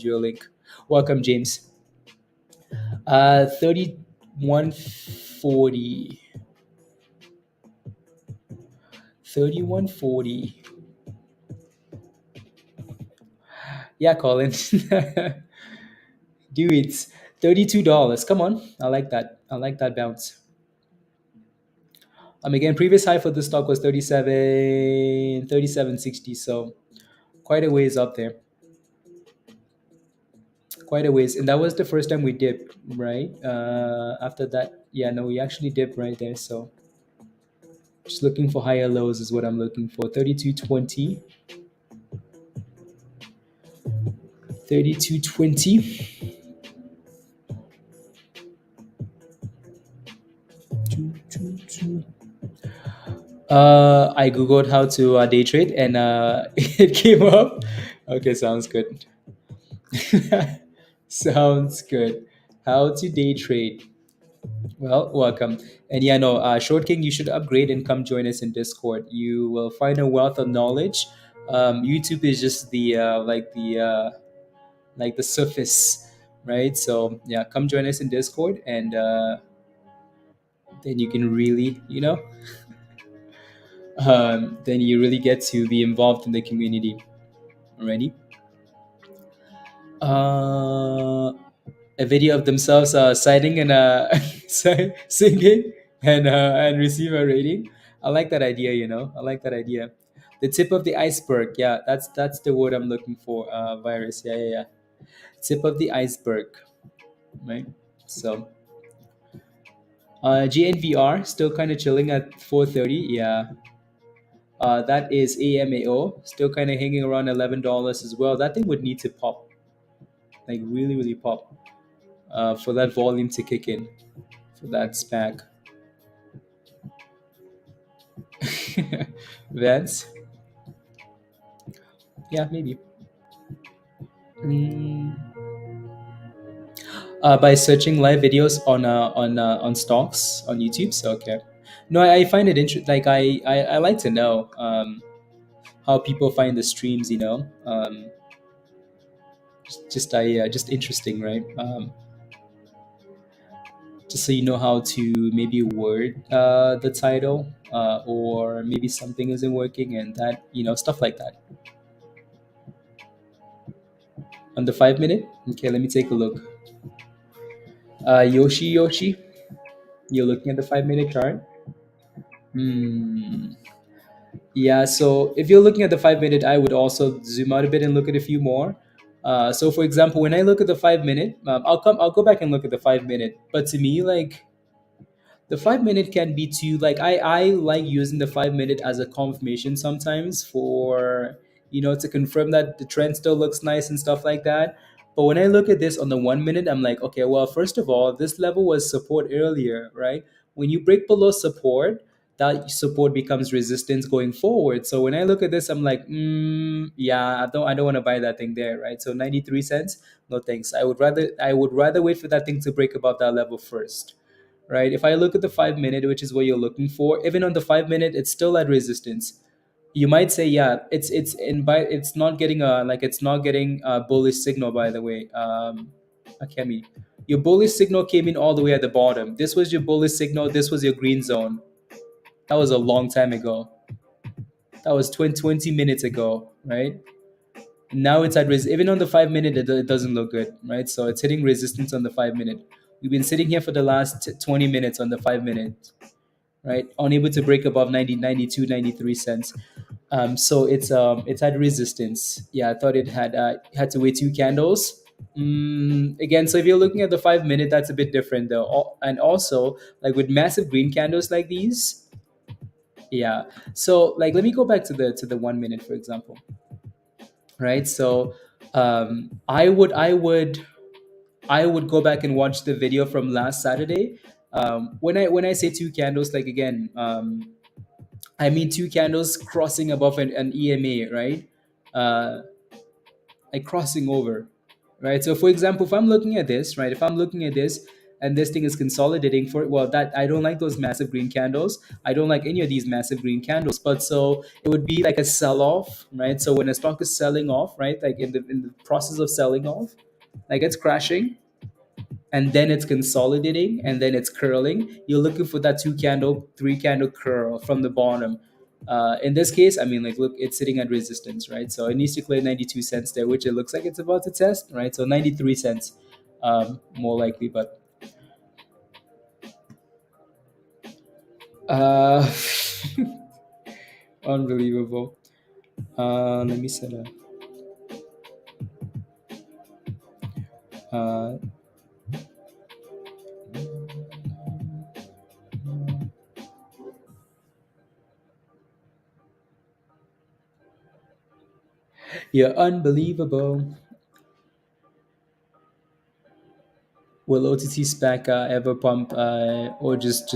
S1: you a link. Welcome, James. 3140. 3140. Yeah, Colin. Do it. $32. Come on. I like that. I like that bounce. Again, previous high for this stock was 37.60. So quite a ways up there. Quite a ways. And that was the first time we dipped, right? After that, yeah, no, we actually dipped right there. So just looking for higher lows is what I'm looking for. 32.20. 32.20. I googled how to day trade, and it came up. Okay, sounds good. Sounds good. How to day trade. Well, welcome. And yeah, no, Short King, you should upgrade and come join us in Discord. You will find a wealth of knowledge. YouTube is just the like the surface, right? So yeah, come join us in Discord, and then you can really, then you really get to be involved in the community. Already. Uh, a video of themselves citing and singing and receive a rating. I like that idea. I like that idea. The tip of the iceberg. Yeah, that's the word I'm looking for. Virus. Yeah, yeah, yeah. Tip of the iceberg. Right. So, GNVR still kind of chilling at 430. Yeah. That is AMAO still kind of hanging around $11 as well. That thing would need to pop, like really, really pop, for that volume to kick in, for that SPAC. Vance, yeah, maybe. Mm, by searching live videos on stocks on YouTube. So okay, no, I find it interesting. Like I like to know how people find the streams. Just interesting, right? Just so you know how to maybe word the title, or maybe something isn't working, and that stuff like that. On the 5 minute, okay, let me take a look. Yoshi, you're looking at the 5 minute chart. Hmm. Yeah, so if you're looking at the 5 minute, I would also zoom out a bit and look at a few more. So, for example, when I look at the 5 minute, I'll go back and look at the 5 minute. But to me, like the 5 minute can be too, like I like using the 5 minute as a confirmation sometimes for to confirm that the trend still looks nice and stuff like that. But when I look at this on the 1 minute, I'm like, okay, well, first of all, this level was support earlier, right? When you break below support, that support becomes resistance going forward. So when I look at this, I'm like, yeah, I don't want to buy that thing there, right? So 93 cents, no thanks. I would rather wait for that thing to break above that level first, right? If I look at the 5 minute, which is what you're looking for, even on the 5 minute, it's still at resistance. You might say, yeah, it's not getting a bullish signal. By the way, Akemi, your bullish signal came in all the way at the bottom. This was your bullish signal. This was your green zone. That was a long time ago. That was 20 minutes ago, right? Now it's at even on the 5 minute, it doesn't look good, right? So it's hitting resistance on the 5 minute. We've been sitting here for the last 20 minutes on the 5 minute, right? Unable to break above 90, 92, 93 cents. So it's at resistance. Yeah, I thought it had to wait two candles. Again, so if you're looking at the 5 minute, that's a bit different though. And also, like with massive green candles like these, yeah. So like let me go back to the 1 minute, for example, right? So I would go back and watch the video from last Saturday. When I say two candles, like again, I mean two candles crossing above an EMA, right? Uh, like crossing over, right? So for example, if I'm looking at this, right? If I'm looking at this and this thing is consolidating for, well, that I don't like those massive green candles. I don't like any of these massive green candles. But so it would be like a sell off, right? So when a stock is selling off, right? Like in the process of selling off, like it's crashing, and then it's consolidating, and then it's curling. You're looking for that two candle, three candle curl from the bottom. In this case, I mean, like, look, it's sitting at resistance, right? So it needs to clear 92 cents there, which it looks like it's about to test, right? So 93 cents, more likely, but uh, unbelievable. Let me set up. Uh, you're unbelievable. Will OTC spec ever pump, or just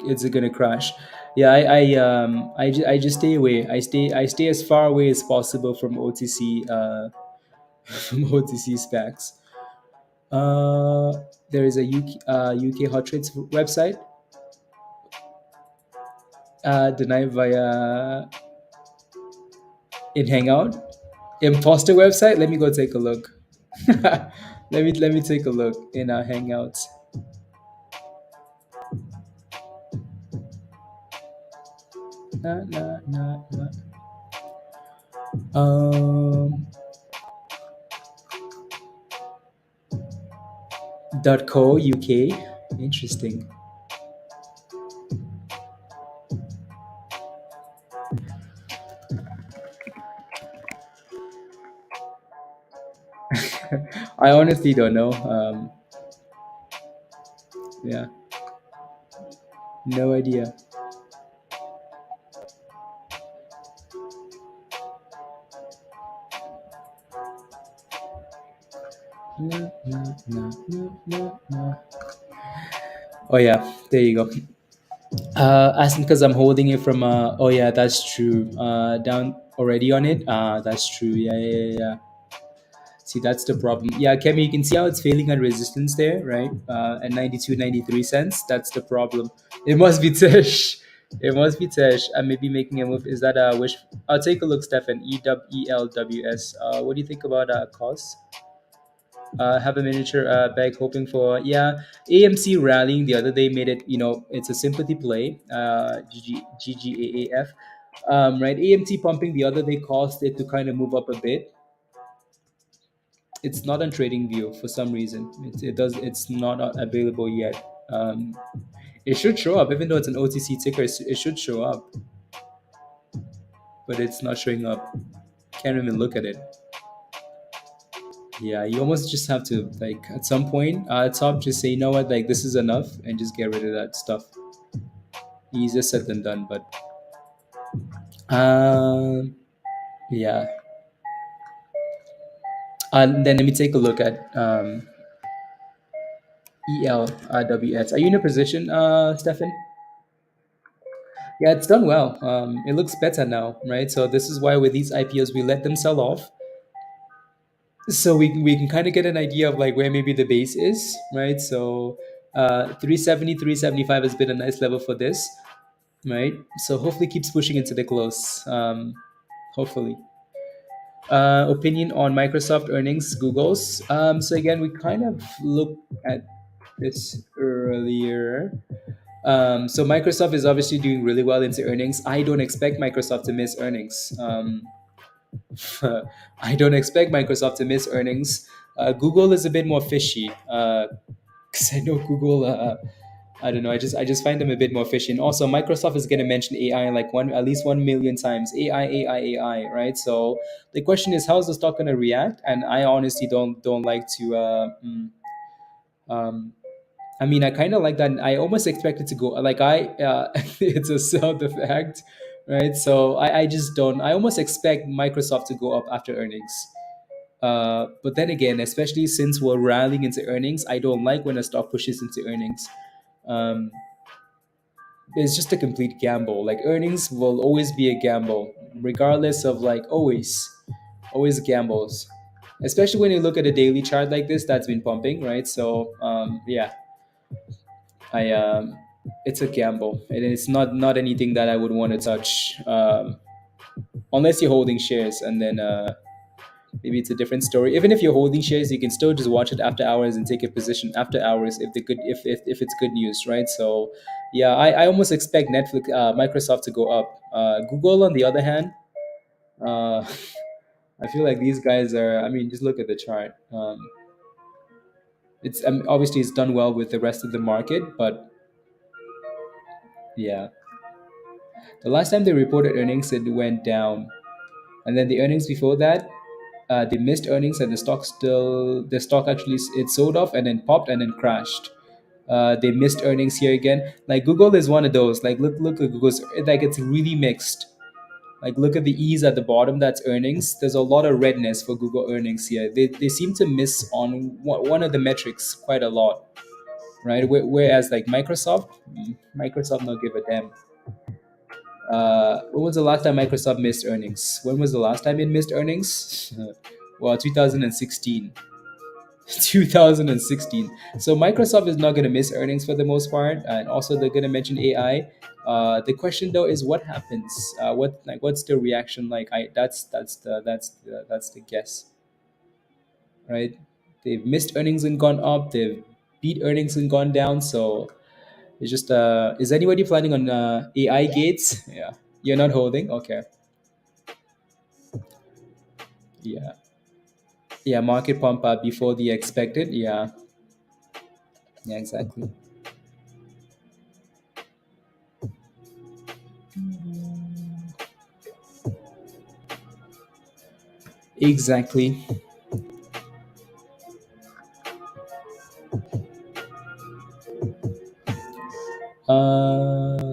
S1: is it gonna crash? Yeah, I just stay away. I stay as far away as possible from OTC from OTC specs. Uh, there is a UK hot trades website denied via in Hangout. Imposter website. Let me go take a look. Let me take a look in our Hangouts. Nah, nah, nah, nah. Um, .co UK. Interesting. I honestly don't know. Yeah, no idea. No, no, no, no, no, no. Oh yeah, there you go. Asking because I'm holding it from. Oh yeah, that's true. Down already on it. That's true. Yeah, yeah, yeah, yeah. See, that's the problem. Yeah, Kemi, you can see how it's failing at resistance there, right? At 92, 93 cents. That's the problem. It must be Tish. It must be Tish. I may be making a move. Is that a wish? I'll take a look, Stefan. ELWS. What do you think about costs? Have a miniature bag hoping for, yeah, AMC rallying the other day made it, it's a sympathy play. GGAAF, right? AMT pumping the other day caused it to kind of move up a bit. It's not on TradingView for some reason. It's not available yet. It should show up, even though it's an OTC ticker. It should show up, but it's not showing up. Can't even look at it. Yeah, you almost just have to, like, at some point top, just say, you know what, like, this is enough, and just get rid of that stuff. Easier said than done, but yeah. Then let me take a look at ELWS. Are you in a position, Stefan? Yeah, it's done well. It looks better now, right? So this is why with these IPOs we let them sell off, so we can kind of get an idea of like where maybe the base is, right? So 370, 375 has been a nice level for this, right? So hopefully keeps pushing into the close. Hopefully. Opinion on Microsoft earnings, Google's. So again, we kind of looked at this earlier. So Microsoft is obviously doing really well into earnings. I don't expect Microsoft to miss earnings. I don't expect Microsoft to miss earnings. Google is a bit more fishy because I know Google. I don't know. I just find them a bit more fishy. And also, Microsoft is going to mention AI like at least 1 million times. AI, AI, AI. Right. So the question is, how's the stock going to react? And I honestly don't like to. Um, I mean, I kind of like that. I almost expect it to go like it's a sound effect, right? So I just don't. I almost expect Microsoft to go up after earnings. But then again, especially since we're rallying into earnings, I don't like when a stock pushes into earnings. Um, it's just a complete gamble. Like earnings will always be a gamble, regardless of like always gambles. Especially when you look at a daily chart like this that's been pumping, right? So yeah, I it's a gamble, and it's not anything that I would want to touch, unless you're holding shares, and then maybe it's a different story. Even if you're holding shares, you can still just watch it after hours and take a position after hours if it's good news, right? So yeah, I almost expect Microsoft to go up. Google, on the other hand, uh, I feel like these guys are. I mean, just look at the chart. It's obviously it's done well with the rest of the market, but yeah. The last time they reported earnings, it went down, and then the earnings before that, they missed earnings, and the stock actually it sold off and then popped and then crashed. They missed earnings here again. Like Google is one of those. Like look at Google's, like it's really mixed. Like look at the E's at the bottom. That's earnings. There's a lot of redness for Google earnings here. They seem to miss on one of the metrics quite a lot, right? Whereas like Microsoft, Microsoft not give a damn. When was the last time Microsoft missed earnings? When was the last time it missed earnings? Well, 2016. 2016. So Microsoft is not going to miss earnings for the most part, and also they're going to mention AI. The question though is what happens? What's the reaction like? That's the guess, right? They've missed earnings and gone up. They've beat earnings and gone down. So it's just is anybody planning on AI gates? Yeah, you're not holding. Okay, yeah, yeah. Market pump up before the expected. Yeah, yeah, exactly. Exactly.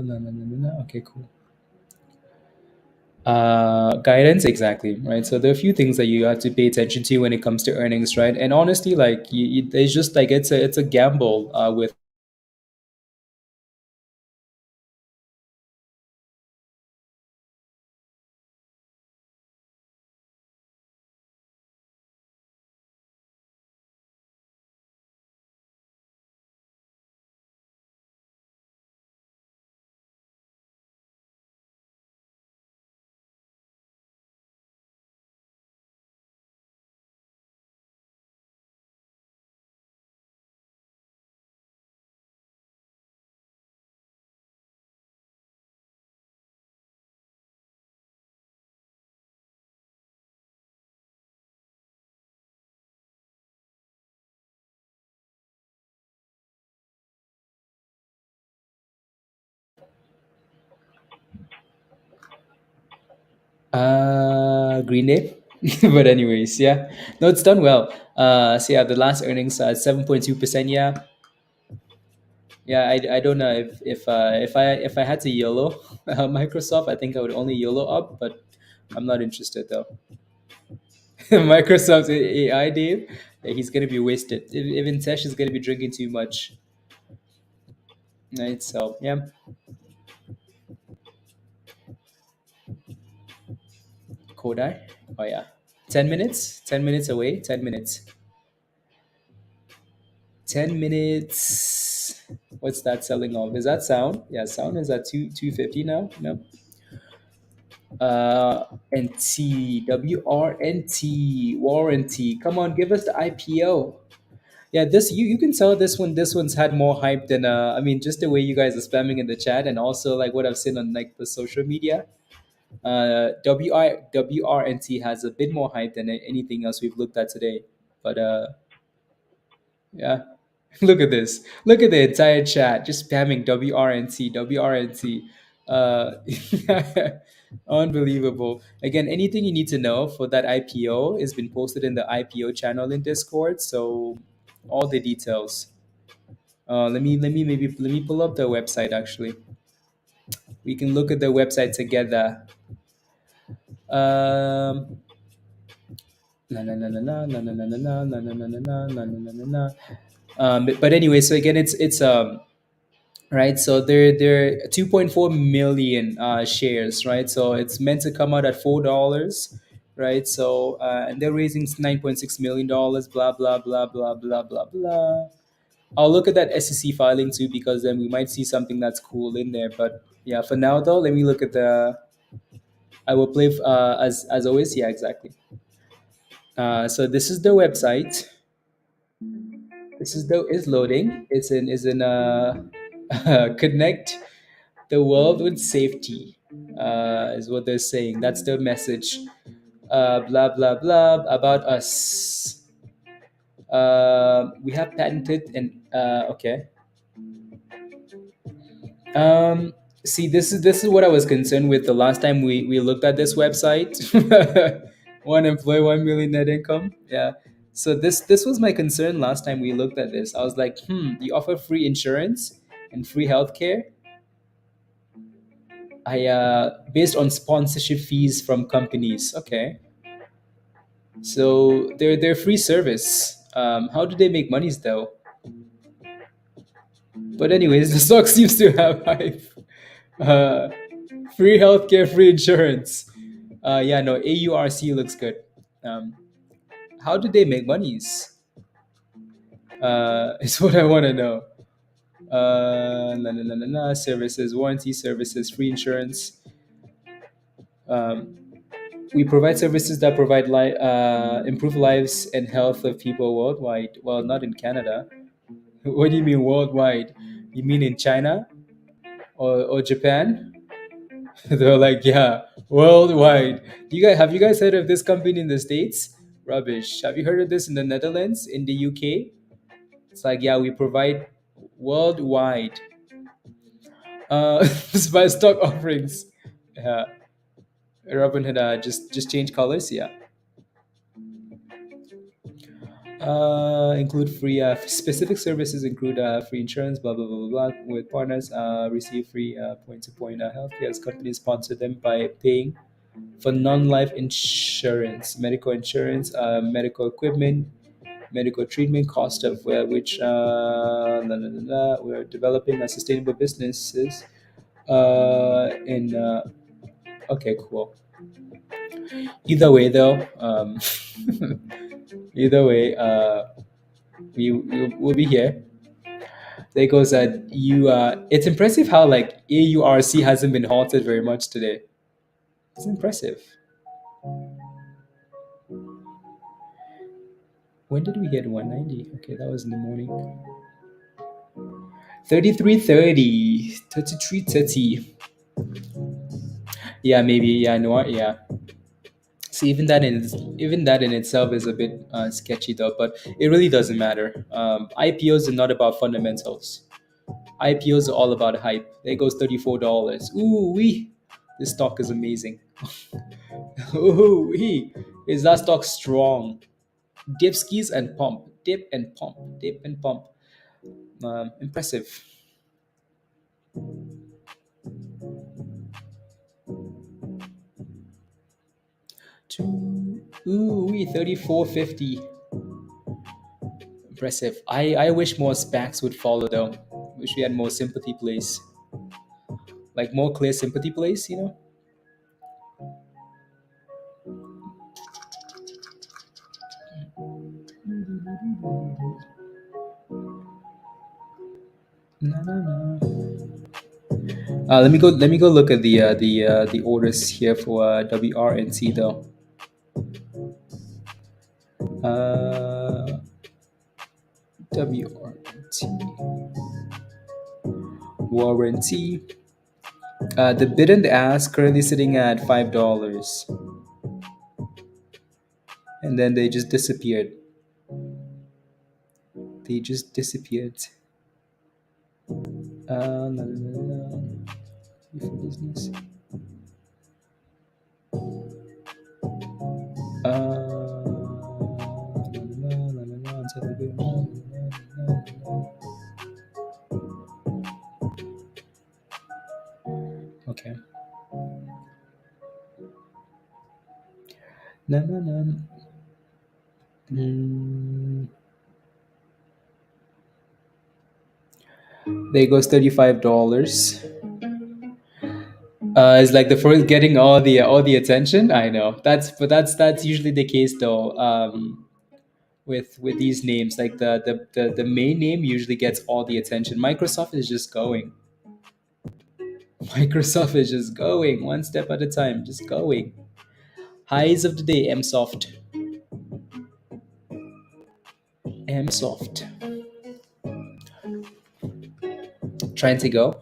S1: No, no, no, no, no. Okay, cool. Guidance, exactly, right? So there are a few things that you have to pay attention to when it comes to earnings, right? And honestly, like it's just like it's a gamble with. Green Day. But anyways, yeah, no, it's done well. So yeah, the last earnings 7.2%. Yeah, yeah. I don't know if I had to YOLO Microsoft, I think I would only YOLO up, but I'm not interested though. Microsoft's AI, Dave, he's gonna be wasted. If Intesh is gonna be drinking too much, right? So yeah, Kodai. Oh yeah, 10 minutes. 10 minutes away. 10 minutes. 10 minutes. What's that selling off? Is that sound? Yeah, sound is at 250 now. No. NT WRNT warranty. Come on, give us the IPO. Yeah, this you can tell this one. This one's had more hype than I mean, just the way you guys are spamming in the chat, and also like what I've seen on like the social media. WRNT has a bit more hype than anything else we've looked at today. But yeah, look at this. Look at the entire chat just spamming WRNT, WRNT. Uh, Unbelievable. Again, anything you need to know for that IPO has been posted in the IPO channel in Discord. So all the details. Let me pull up the website. Actually, we can look at the website together. Um, na na na na na na na na na na na na na na na na na na. But anyway, so again, it's right. So they're 2.4 million shares, right? So it's meant to come out at $4, right? So and they're raising $9.6 million. Blah blah blah blah blah blah blah. I'll look at that SEC filing too because then we might see something that's cool in there. But yeah, for now though, let me look at the. I will play as always. Yeah, exactly. So this is the website. This is loading. It's in connect the world with safety. Is what they're saying. That's the message. Blah blah blah about us. We have patented and okay. Um, See, this is what I was concerned with the last time we looked at this website. One employee, 1 million net income. Yeah. So this was my concern last time we looked at this. I was like, you offer free insurance and free healthcare. I based on sponsorship fees from companies. Okay, so they're free service. How do they make monies though? But anyways, the stock seems to have hype. Uh, Free healthcare, free insurance. Yeah, no, AURC looks good. Um, how do they make monies? Is what I want to know. Services, warranty services, free insurance. Um, we provide services that provide improve lives and health of people worldwide. Well, not in Canada. What do you mean worldwide? You mean in China or Japan? They're like, yeah, worldwide. Do you guys have you guys heard of this company in the States? Rubbish. Have you heard of this in the Netherlands, in the UK? It's like, yeah, we provide worldwide. Just buy stock offerings. Yeah, Robinhood just change colors. Yeah. Include free specific services include free insurance, blah blah blah blah blah. With partners, receive free point-to-point healthcare as companies sponsor them by paying for non-life insurance, medical insurance, medical equipment, medical treatment cost of which we're developing a sustainable businesses. In Okay, cool. Either way, though, either way, we'll be here. There goes that you. It's impressive how like AURC hasn't been halted very much today. It's impressive. When did we hit 190? Okay, that was in the morning. 33.30, 33.30. Yeah, maybe. Yeah, no, yeah. See, even that in itself is a bit sketchy, though. But it really doesn't matter. IPOs are not about fundamentals. IPOs are all about hype. There goes $34. Ooh wee, this stock is amazing. Ooh wee, is that stock strong? Dip skis and pump, dip and pump, dip and pump. Impressive. Ooh wee, 34.50. Impressive. I wish more SPACs would follow though. Wish we had more sympathy plays, like more clear sympathy plays. You know. No, no, no. Let me go. Let me go look at the orders here for WRNT though. Uh, WRNT warranty. The bid and ask currently sitting at $5, and then they just disappeared. They just disappeared. La, la, la, la. For business. Okay. No, no, no. There goes $35. It's like the first getting all the attention. I know that's usually the case though. With these names, like the main name usually gets all the attention. Microsoft is just going. Microsoft is just going one step at a time, just going. Highs of the day, MSoft. MSoft. Trying to go.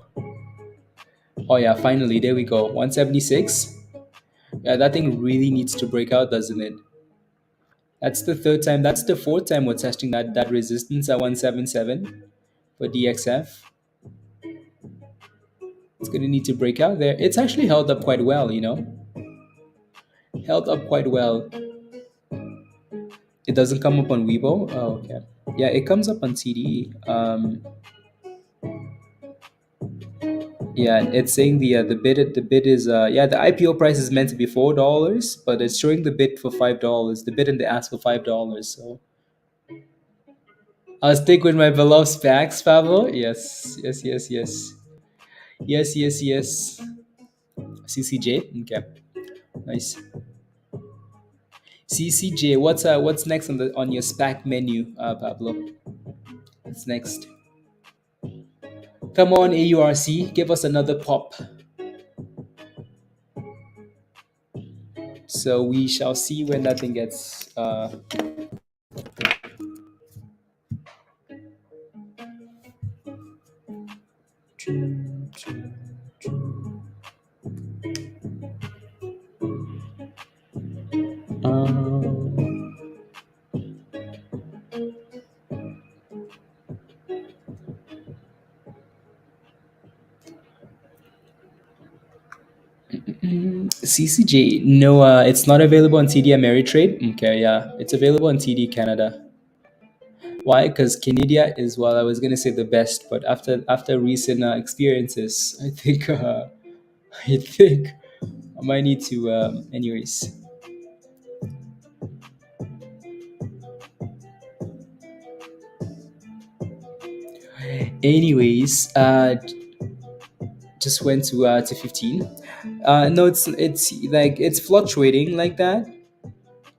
S1: Oh yeah, finally, there we go. 176. Yeah, that thing really needs to break out, doesn't it? That's the third time. That's the fourth time we're testing that resistance at 177 for DXF. It's gonna need to break out there. It's actually held up quite well, you know. Held up quite well. It doesn't come up on Weibo. Oh, okay. Yeah, it comes up on TD. Yeah, it's saying the bid is yeah, the IPO price is meant to be $4, but it's showing the bid for $5. The bid and the ask for $5. So I'll stick with my beloved specs, Pablo. Yes, yes, yes, yes, yes, yes, yes. CCJ. Okay, nice. CCJ. What's next on the on your spec menu, Pablo? What's next? Come on, AURC, give us another pop. So we shall see when that thing gets. Um, CCJ. No, it's not available on TD Ameritrade. Okay, yeah, it's available on TD Canada. Why? Because Canada is, well, I was gonna say the best, but after recent experiences, I think I think I might need to. Anyways, just went to 15. No, it's like it's fluctuating like that.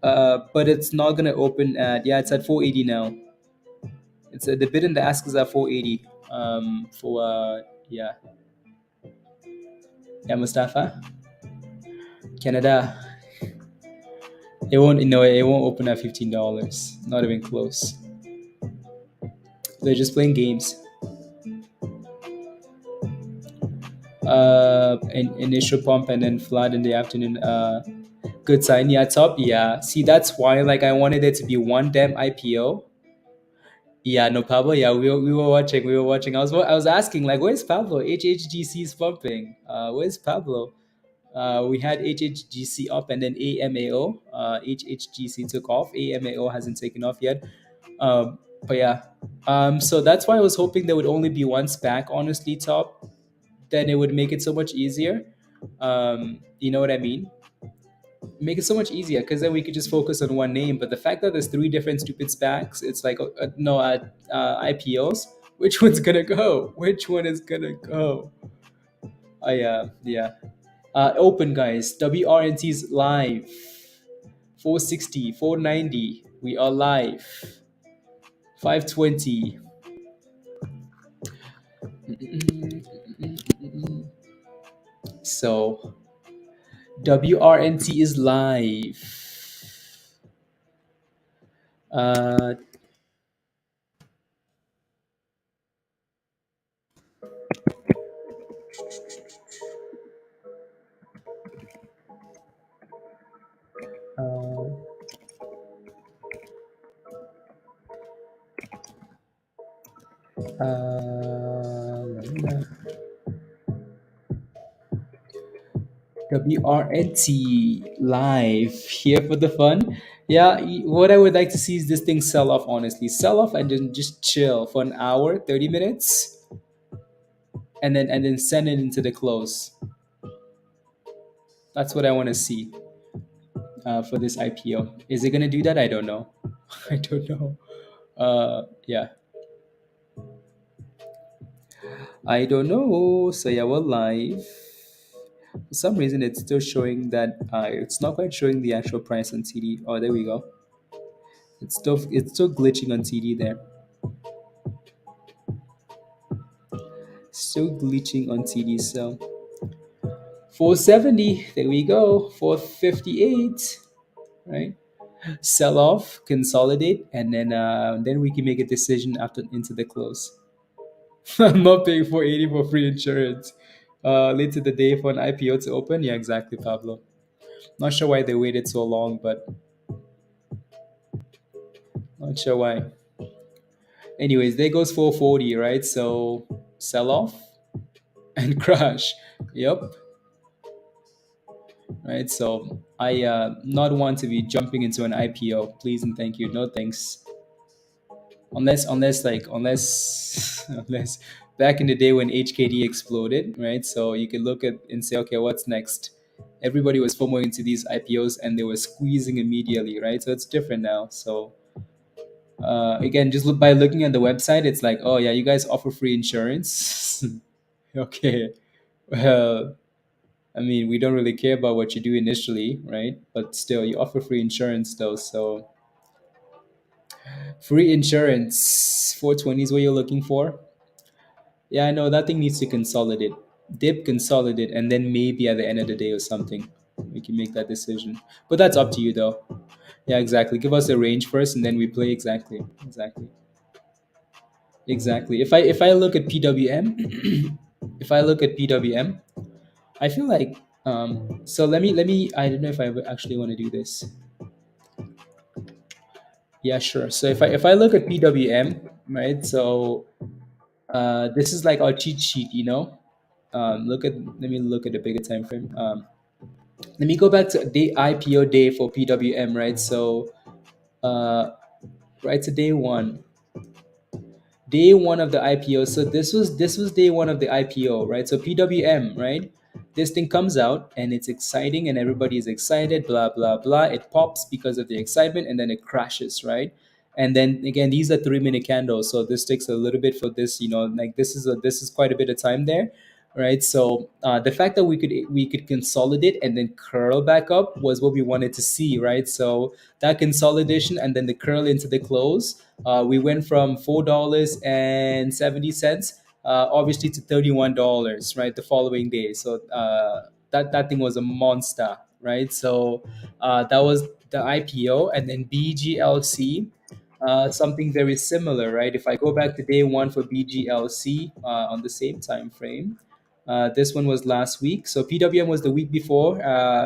S1: But it's not gonna open at, yeah, it's at 480 now. It's the bid and the ask is at 480. For yeah, yeah, Mustafa, Canada. It won't open at $15. Not even close. They're just playing games. Initial pump and then flat in the afternoon. Good sign. Yeah, top. Yeah. See, that's why like I wanted it to be one damn IPO. Yeah, no, Pablo. Yeah, we were watching. We were watching. I was asking like, where's Pablo? HHGC is pumping. Where's Pablo? We had HHGC up and then AMAO. HHGC took off. AMAO hasn't taken off yet. But yeah. So that's why I was hoping there would only be one SPAC. Honestly, top. Then it would make it so much easier. You know what I mean? Make it so much easier because then we could just focus on one name. But the fact that there's three different stupid SPACs, it's like no IPOs. Which one's gonna go? Which one is gonna go? Yeah, yeah. Open guys. WRNT's live. 460, 490. We are live. 520. So WRNT is live. Uh, uh, WRNT live here for the fun. Yeah, what I would like to see is this thing sell off, honestly. Sell off and then just chill for an hour, 30 minutes, and then send it into the close. That's what I want to see for this IPO. Is it going to do that? I don't know. I don't know. Yeah, I don't know. So yeah, we're live. For some reason, it's still showing that it's not quite showing the actual price on TD. Oh, there we go. It's still glitching on TD there. Still glitching on TD. So 470. There we go. 458. Right. Sell off, consolidate, and then we can make a decision after into the close. I'm not paying 480 for free insurance. Later the day for an IPO to open. Yeah, exactly, Pablo. Not sure why they waited so long, but not sure why. Anyways, there goes 440, right? So sell off and crash. Yep. Right. So I not want to be jumping into an IPO. Please and thank you. No thanks. Unless unless back in the day when HKD exploded, right? So you could look at and say, okay, what's next? Everybody was FOMO into these IPOs and they were squeezing immediately, right? So it's different now. So again, just look by looking at the website, it's like, oh yeah, you guys offer free insurance. Okay, well, I mean, we don't really care about what you do initially, right? But still, you offer free insurance though. So free insurance, 420 is what you're looking for. Yeah, I know that thing needs to consolidate, dip, consolidate, and then maybe at the end of the day or something, we can make that decision. But that's up to you though. Yeah, exactly. Give us a range first, and then we play exactly, exactly. Exactly. If I look at PWM, if I look at PWM, I feel like so let me I don't know if I actually want to do this. Yeah, sure. So if I look at PWM, right? So this is like our cheat sheet, you know. Let me look at the bigger time frame. Let me go back to the IPO day for PWM, right? So uh right to day one of the IPO. So this was day one of the IPO, right? So PWM, right? This thing comes out and it's exciting and everybody is excited, blah blah blah. It pops because of the excitement and then it crashes, right? And then again, these are 3 minute candles, so this takes a little bit for this, you know, like this is quite a bit of time there, right? So the fact that we could consolidate and then curl back up was what we wanted to see, right? So that consolidation and then the curl into the close, we went from $4.70, obviously, to $31, right, the following day. So that thing was a monster, right? So that was the IPO, and then BGLC, something very similar, right? If I go back to day one for BGLC on the same time frame, this one was last week. So PWM was the week before.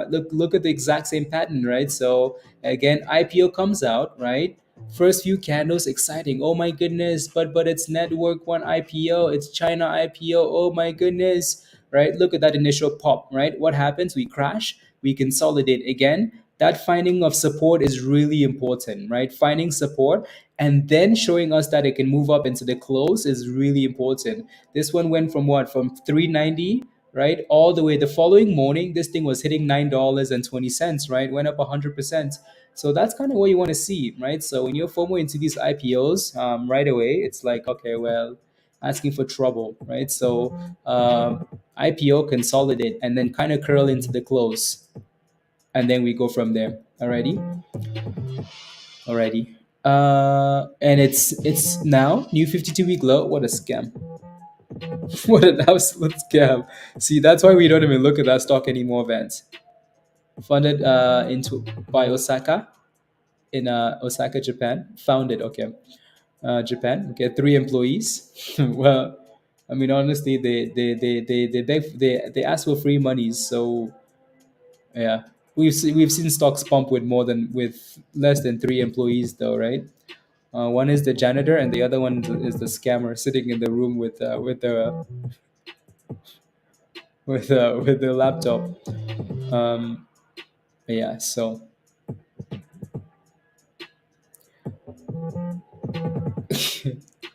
S1: Look at the exact same pattern, right? So again, IPO comes out, right? First few candles, exciting. Oh my goodness, but it's Network One IPO, it's China IPO. Oh my goodness, right? Look at that initial pop, right? What happens? We crash, we consolidate again. That finding of support is really important, right? Finding support and then showing us that it can move up into the close is really important. This one went from what? From 390, right? All the way the following morning, this thing was hitting $9.20, right? Went up 100%. So that's kind of what you want to see, right? So when you're FOMO into these IPOs, right away, it's like, okay, well, asking for trouble, right? So IPO consolidate and then kind of curl into the close, and then we go from there. Alrighty. And it's now new 52-week low. What a scam! What an absolute scam! See, that's why we don't even look at that stock anymore, Vance. Funded into by Osaka in Osaka, Japan. Founded, okay, Japan. Okay, 3 employees. Well, I mean, honestly, they ask for free monies. So yeah, we've seen stocks pump with more than with less than 3 employees, though, right? One is the janitor, and the other one is the scammer sitting in the room with the laptop. Um, yeah, so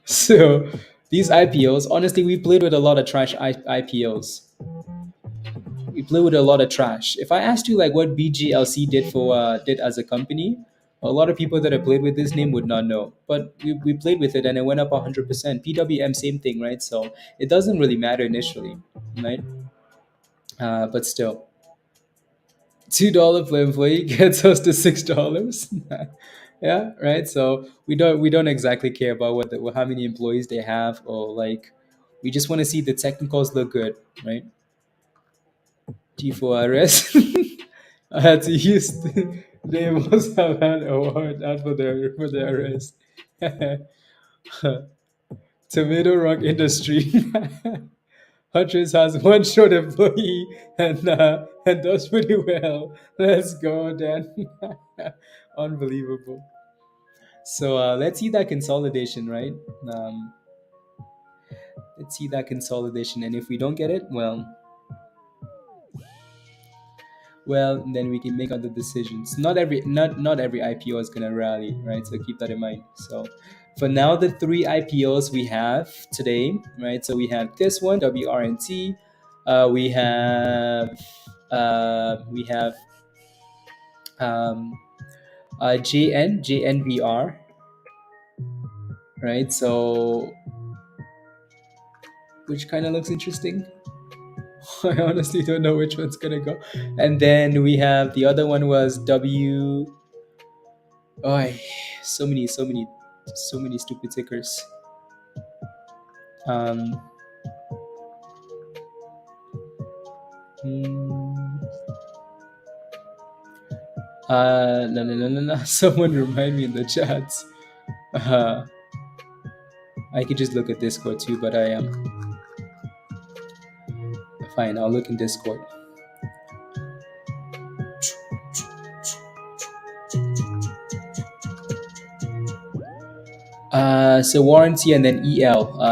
S1: so these IPOs, honestly, we played with a lot of trash IPOs. We played with a lot of trash. If I asked you like what BGLC did as a company, a lot of people that have played with this name would not know. But we played with it and it went up 100%. PWM, same thing, right? So it doesn't really matter initially, right? But still, $2 per employee gets us to $6. Yeah, right. So we don't exactly care about how many employees they have, or like, we just want to see the technicals look good, right? T4RS. I had to use they must have had a word out for the arrest. Tomato Rock Industry. Hutchins has one short employee and does pretty well. Let's go, Dan. Unbelievable. So let's see that consolidation, right? Um, let's see that consolidation, and if we don't get it, well, then we can make other decisions. Not every IPO is gonna rally, right? So keep that in mind. So For now, the three IPOs we have today, right? So we have this one, WRNT. We have we have um, JNVR, right? So which kind of looks interesting. I honestly don't know which one's gonna go. And then we have the other one was W. Oh, so many stupid tickers. Um, hmm, no, no, no, no, no. Someone remind me in the chats. Uh, I could just look at Discord too, but I am fine. I'll look in Discord. So warranty and then ELWS.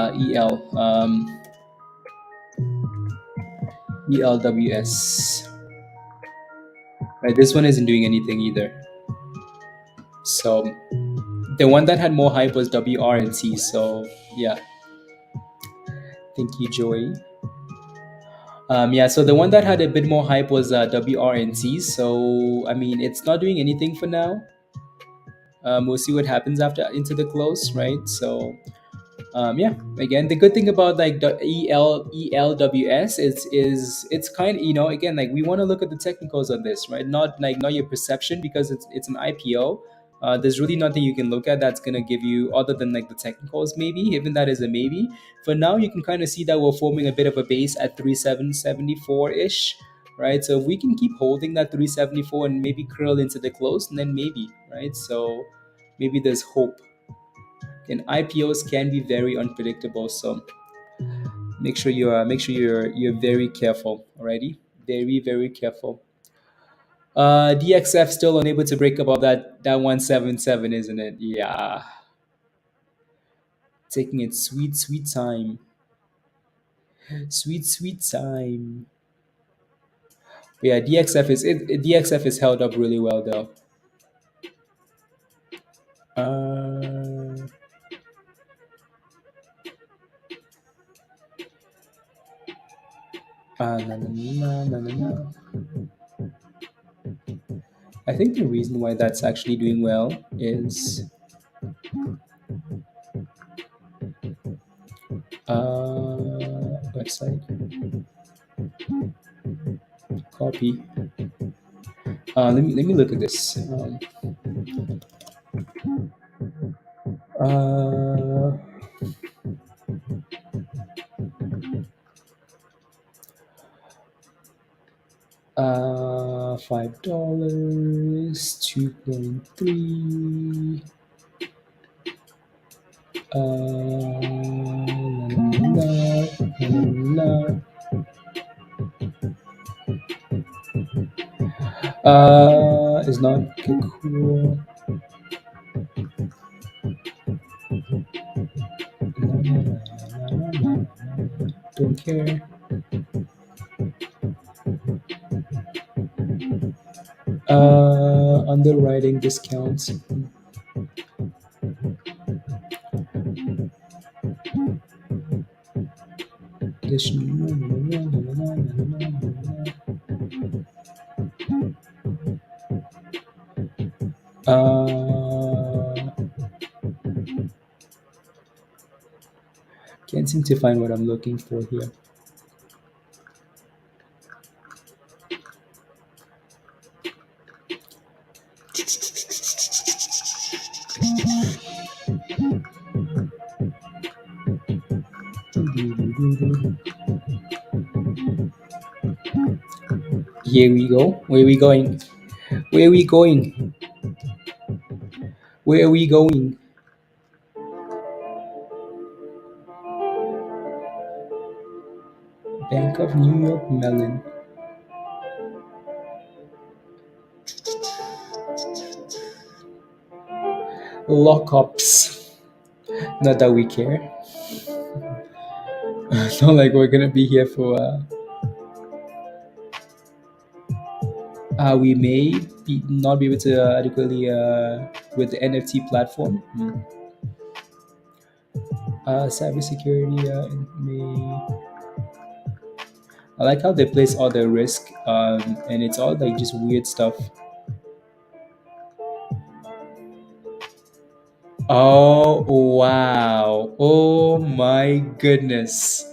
S1: Right, this one isn't doing anything either. So the one that had more hype was WRNT. So yeah, thank you, Joey. Yeah, so the one that had a bit more hype was WRNT. So I mean, it's not doing anything for now. We'll see what happens after into the close, right? So yeah, again, the good thing about like the ELWS is it's kind of, again, like we want to look at the technicals on this, right? Not your perception, because it's an IPO. There's really nothing you can look at that's gonna give you other than like the technicals. Maybe even that is a maybe. For now, you can kind of see that we're forming a bit of a base at 3774 ish, right? So if we can keep holding that 374 and maybe curl into the close, and then maybe, right? So maybe there's hope. And IPOs can be very unpredictable, so make sure you're very careful. Alrighty, very careful. DXF still unable to break above that 177, isn't it? Yeah, taking its sweet time, sweet time. But yeah, DXF is held up really well though. Uh, no, no, no, no, no, no. I think the reason why that's actually doing well is website copy. Let me look at this. Uh, $5, 2.3. La, la, is not cool. Don't care. Underwriting discounts. Can't seem to find what I'm looking for here. Here we go. Where are we going? Where are we going? Where are we going? Bank of New York Mellon. Lockups. Not that we care. It's not like we're gonna be here for. We may not be able to adequately with the NFT platform. Cybersecurity in May. I like how they place all their risk, and it's all like just weird stuff. Oh wow! Oh my goodness!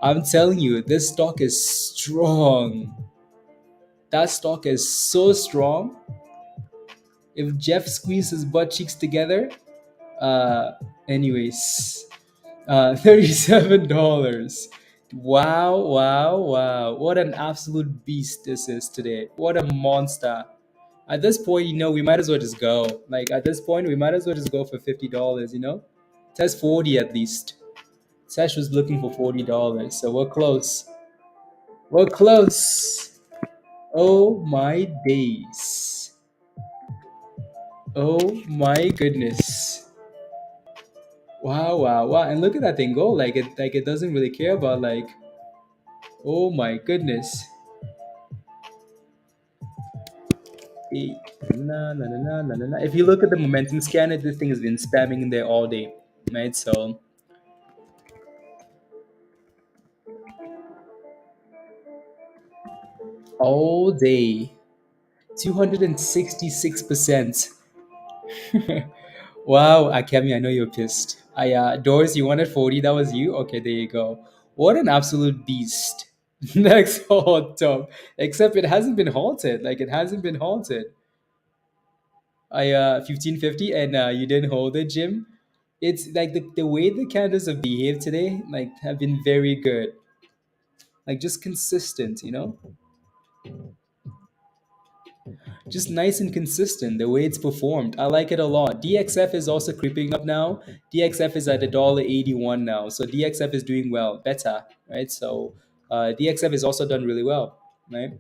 S1: I'm telling you, this stock is strong. That stock is so strong. If Jeff squeezed his butt cheeks together, uh, anyways, $37. Wow, wow, wow. What an absolute beast this is today. What a monster. At this point, we might as well just go. Like, at this point, we might as well just go for $50, Test 40 at least. Sesh was looking for $40, so we're close. We're close. Oh my days. Oh my goodness. Wow, wow, wow. And look at that thing go. Like it doesn't really care about like, oh my goodness. Eh, na. If you look at the momentum scanner, this thing has been spamming in there all day. Right? So all day. 266%. Wow, Akemi, I know you're pissed. Doris, you wanted 40, that was you? Okay, there you go. What an absolute beast. Next hot top. Except it hasn't been halted. Like it hasn't been halted. 1550 and you didn't hold it, Jim. It's like the way the candles have behaved today, like have been very good. Like just consistent. Just nice and consistent the way it's performed. I like it a lot. DXF is also creeping up now. DXF is at $1.81 now, so DXF is doing well, better, right? So DXF is also done really well, right?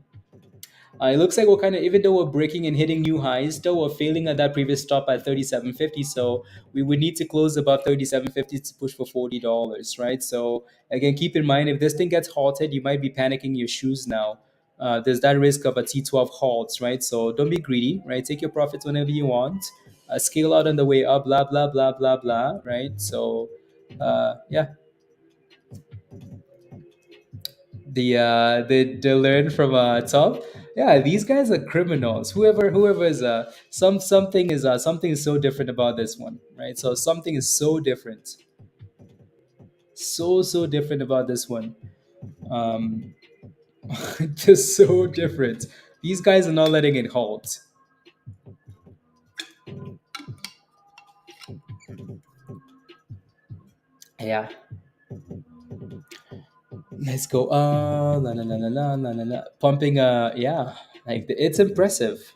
S1: It looks like we're kind of, even though we're breaking and hitting new highs, still we're failing at that previous stop at 37.50. So we would need to close above 37.50 to push for $40, right? So again, keep in mind if this thing gets halted, you might be panicking your shoes now. There's that risk of a T12 halt, right? So don't be greedy, right? Take your profits whenever you want. Scale out on the way up, blah blah blah blah blah, right? So yeah, they learn from top. Yeah, these guys are criminals. Whoever is something is so different about this one, right? So something is so different, so different about this one. Um, just so different. These guys are not letting it halt. Yeah, let's go. La, la, la, la, la, la, la, la. Pumping. Yeah, like it's impressive.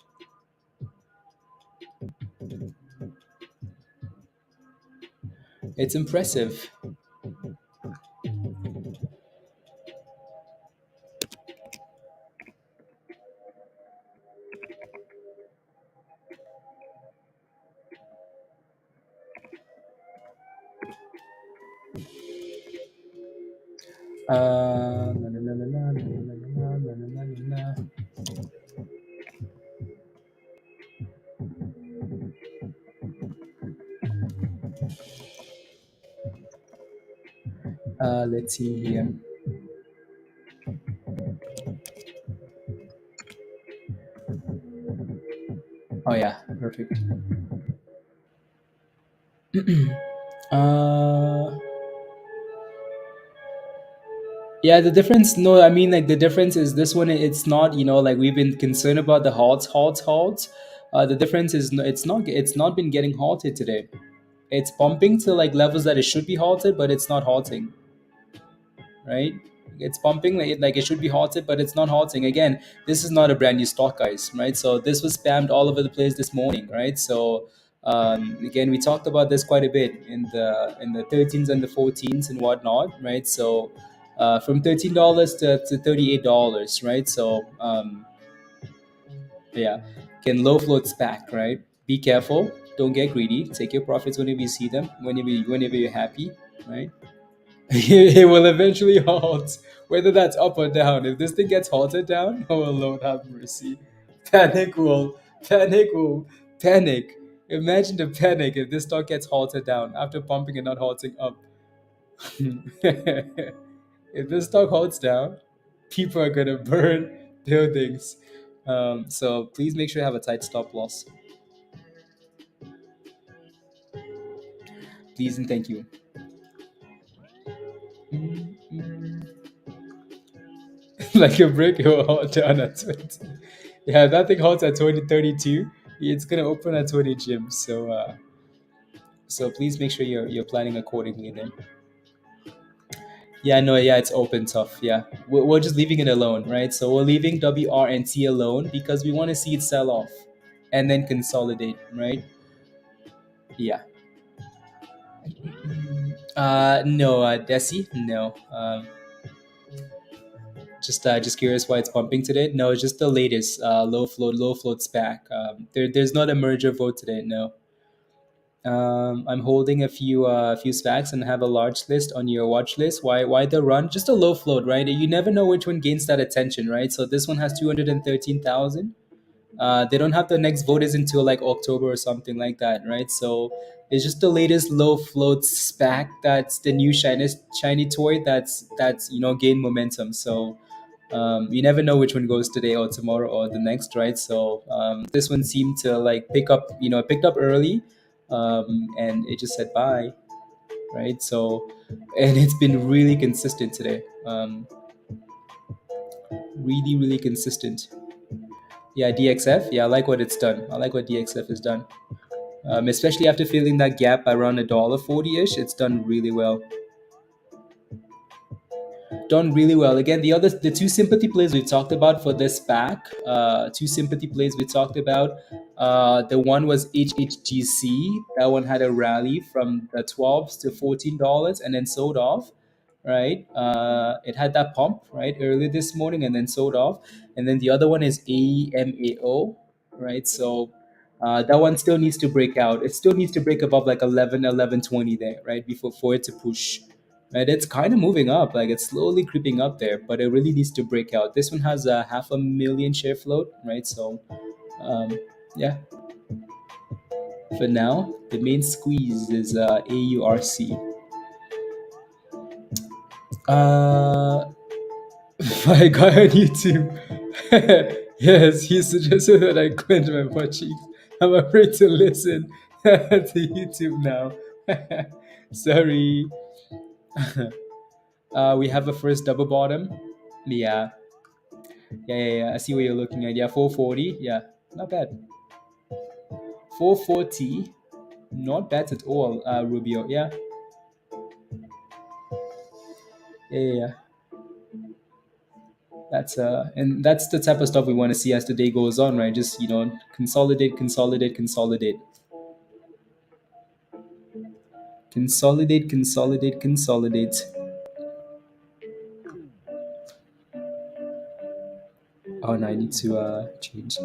S1: It's impressive. La, la, la, la, la, la, la, la, la, la, la, la. Let's see here. Oh yeah, perfect. Uh, yeah, the difference. No, I mean like the difference is this one. It's not like we've been concerned about the halts. The difference is it's not been getting halted today. It's pumping to like levels that it should be halted, but it's not halting. Right? It's pumping like it should be halted, but it's not halting. Again, this is not a brand new stock, guys, right? So this was spammed all over the place this morning, right? So again, we talked about this quite a bit in the 13s and the 14s and whatnot, right? So from $13 to $38, right? So yeah, can low floats back, right? Be careful. Don't get greedy. Take your profits whenever you see them, whenever you're happy, right? It will eventually halt, whether that's up or down. If this thing gets halted down, oh Lord have mercy. Panic will panic. Imagine the panic if this stock gets halted down after pumping and not halting up. If the stock holds down, people are gonna burn buildings. So please make sure you have a tight stop loss. Please and thank you. Like a brick, it will hold down at 20. Yeah, that thing holds at 2032. It's gonna open at 20 gyms. So please make sure you're planning accordingly then. Yeah, no, yeah, it's open tough. Yeah, we're just leaving it alone, right? So we're leaving WRNT alone because we want to see it sell off and then consolidate, right? Yeah. No, Desi, no. Just curious why it's pumping today. No, it's just the latest low floats back. There's not a merger vote today. No. I'm holding a few SPACs and have a large list on your watch list. Why the run? Just a low float, right? You never know which one gains that attention, right? So this one has 213,000. They don't have the next vote is until like October or something like that, right? So it's just the latest low float SPAC. That's the new shiny toy. That's gain momentum. So you never know which one goes today or tomorrow or the next, right? So this one seemed to like it picked up early, and it just said bye, right? So, and it's been really consistent today, really, really consistent. Yeah, DXF. Yeah, I like what it's done. I like what DXF has done, especially after filling that gap around $1.40 ish. It's done really well. Done really well. Again, the two sympathy plays we talked about for this pack. Two sympathy plays we talked about. The one was HHGC. That one had a rally from the 12s to $14 and then sold off. Right. It had that pump right early this morning and then sold off. And then the other one is AMAO. Right. So that one still needs to break out. It still needs to break above like 11, 11.20 there, right, before for it to push. Right, it's kind of moving up, like it's slowly creeping up there, but it really needs to break out. This one has a 500,000 share float, right? So, um, yeah. For now, the main squeeze is AURC. Uh, my guy on YouTube. Yes, he suggested that I clench my butt cheeks. I'm afraid to listen to YouTube now. Sorry. We have a first double bottom. Yeah, yeah. I see what you're looking at. Yeah, 440. Yeah, not bad. 440. Not bad at all, Rubio. Yeah. Yeah. That's the type of stuff we want to see as the day goes on, right? Just consolidate, consolidate, consolidate, consolidate, consolidate, consolidate. Oh no, I need to change.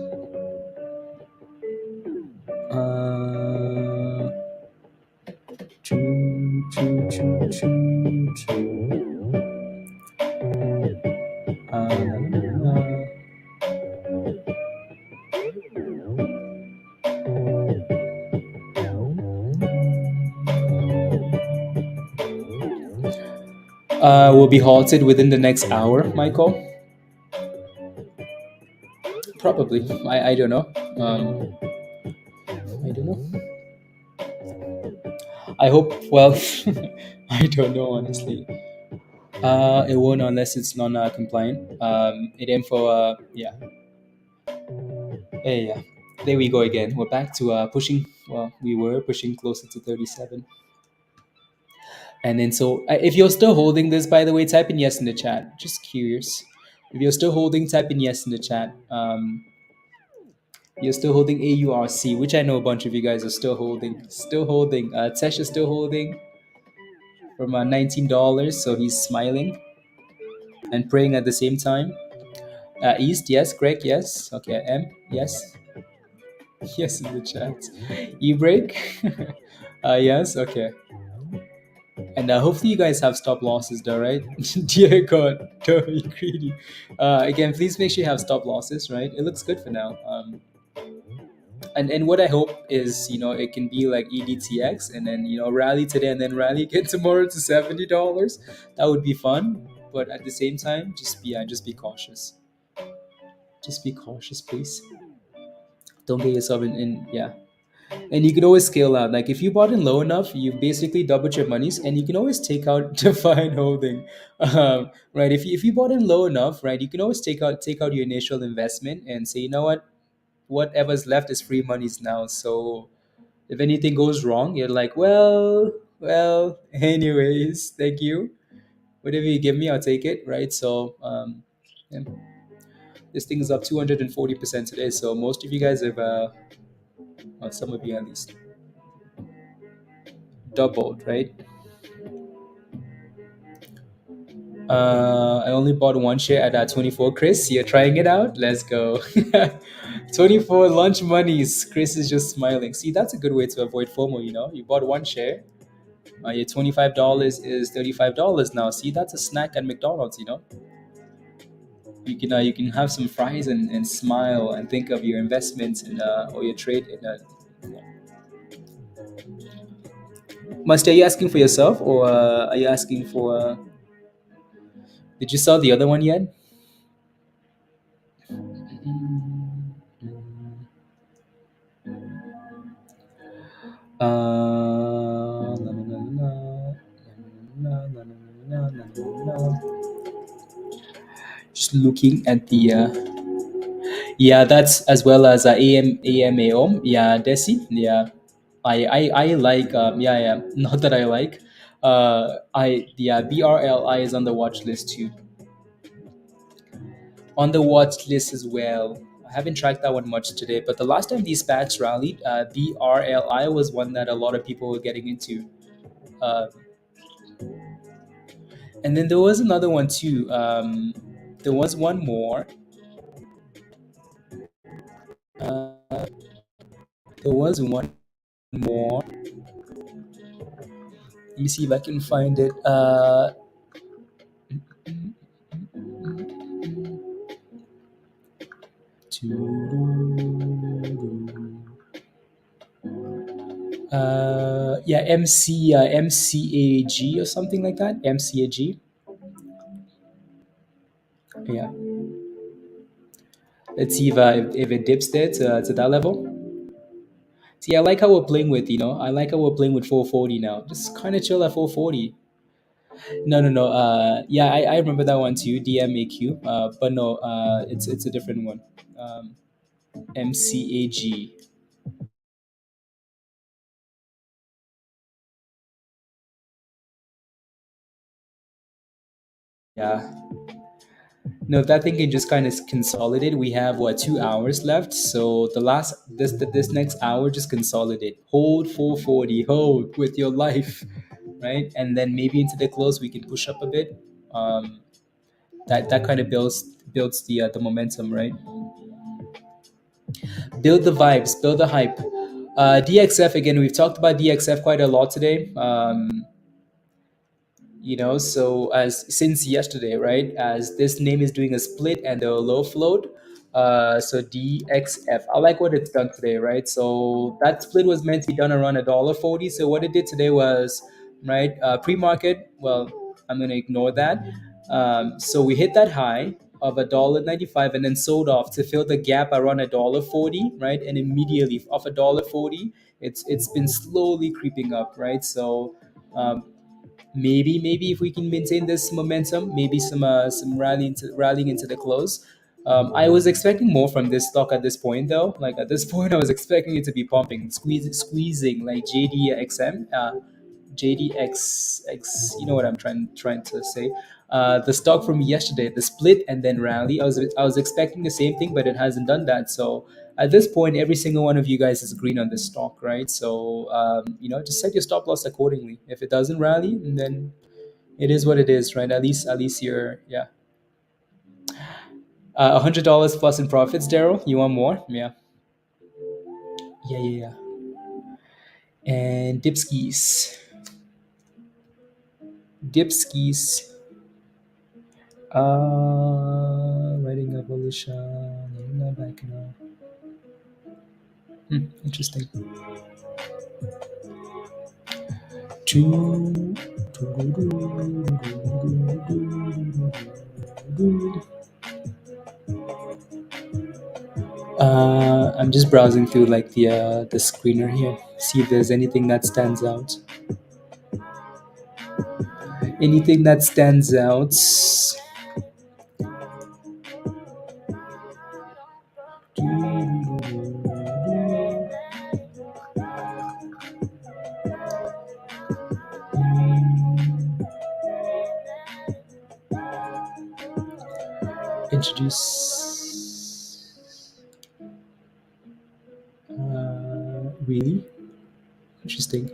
S1: Choo, choo, choo, choo, choo. Will be halted within the next hour, Michael. Probably. I don't know. I don't know. I hope. Well, I don't know honestly. It won't unless it's non-compliant. It info. Yeah. Yeah. There we go again. We're back to pushing. Well, we were pushing closer to 37. And then so, if you're still holding this, by the way, type in yes in the chat. Just curious. If you're still holding, type in yes in the chat. You're still holding AURC, which I know a bunch of you guys are still holding. Still holding. Tesh is still holding from $19, so he's smiling and praying at the same time. East, yes. Greg, yes. Okay, M, yes. Yes in the chat. E-break, yes. Okay. And hopefully you guys have stop losses though, right? Dear God, don't be greedy. Again, please make sure you have stop losses, right? It looks good for now. and what I hope is, it can be like EDTX, and then, rally today and then rally again tomorrow to $70. That would be fun. But at the same time, just be cautious. Just be cautious, please. Don't get yourself in yeah. And you can always scale out. Like if you bought in low enough, you basically doubled your monies, and you can always take out define holding, right? If you bought in low enough, right, you can always take out your initial investment and say, you know what, whatever's left is free monies now. So if anything goes wrong, you're like, well, anyways, thank you. Whatever you give me, I'll take it, right? So yeah, this thing is up 240% today. So most of you guys have, well, some of you at least, doubled, right? I only bought one share at 24. Chris, you're trying it out? Let's go. 24 lunch monies. Chris is just smiling. See, that's a good way to avoid FOMO, You bought one share. Your $25 is $35 now. See, that's a snack at McDonald's. You can have some fries and smile and think of your investments or your trade in Must, are you asking for yourself, or are you asking for did you sell the other one yet? La, la, la, la, la, la, la, la, la. Just looking at the yeah, that's as well as AMAOM. Yeah, Desi. Yeah, I like yeah, not that I like I yeah, BRLI is on the watch list too. On the watch list as well. I haven't tracked that one much today, but the last time these SPACs rallied, BRLI was one that a lot of people were getting into. Uh, and then there was another one too. There was one more. Uh, there was one more. Let me see if I can find it. Yeah, MCAG or something like that. MCAG. Yeah. Let's see if it dips there to that level. See, I like how we're playing with, I like how we're playing with 440 now. Just kind of chill at 440. No, no, no. Yeah, I remember that one too, DMAQ. But no, it's a different one. MCAG. Yeah. No, if that thing can just kind of consolidate. We have what, 2 hours left. So this next hour, just consolidate. Hold 440. Hold with your life, right? And then maybe into the close we can push up a bit. Um, that kind of builds the momentum, right? Build the vibes, build the hype. DXF again. We've talked about DXF quite a lot today. So as since yesterday, right, as this name is doing a split and a low float, so DXF, I like what it's done today, right? So that split was meant to be done around $1.40. So what it did today was, right, pre-market, well, I'm going to ignore that. So we hit that high of $1.95 and then sold off to fill the gap around $1.40, right? And immediately off $1.40, it's been slowly creeping up, right? So maybe if we can maintain this momentum, maybe some rallying into the close. I was expecting more from this stock at this point, though. Like at this point, I was expecting it to be pumping, squeezing like JDXM, JDXX. You know what I'm trying to say. The stock from yesterday, the split and then rally. I was expecting the same thing, but it hasn't done that. So at this point, every single one of you guys is green on this stock, right? So just set your stop loss accordingly. If it doesn't rally, then it is what it is, right? At least you're, yeah. $100 plus in profits, Daryl. You want more? Yeah, yeah, yeah, yeah. And dipskis. Writing evolution. Back now. Interesting. Choo- I'm just browsing through like the screener here, see if there's anything that stands out. Anything that stands out. Introduce. Really interesting.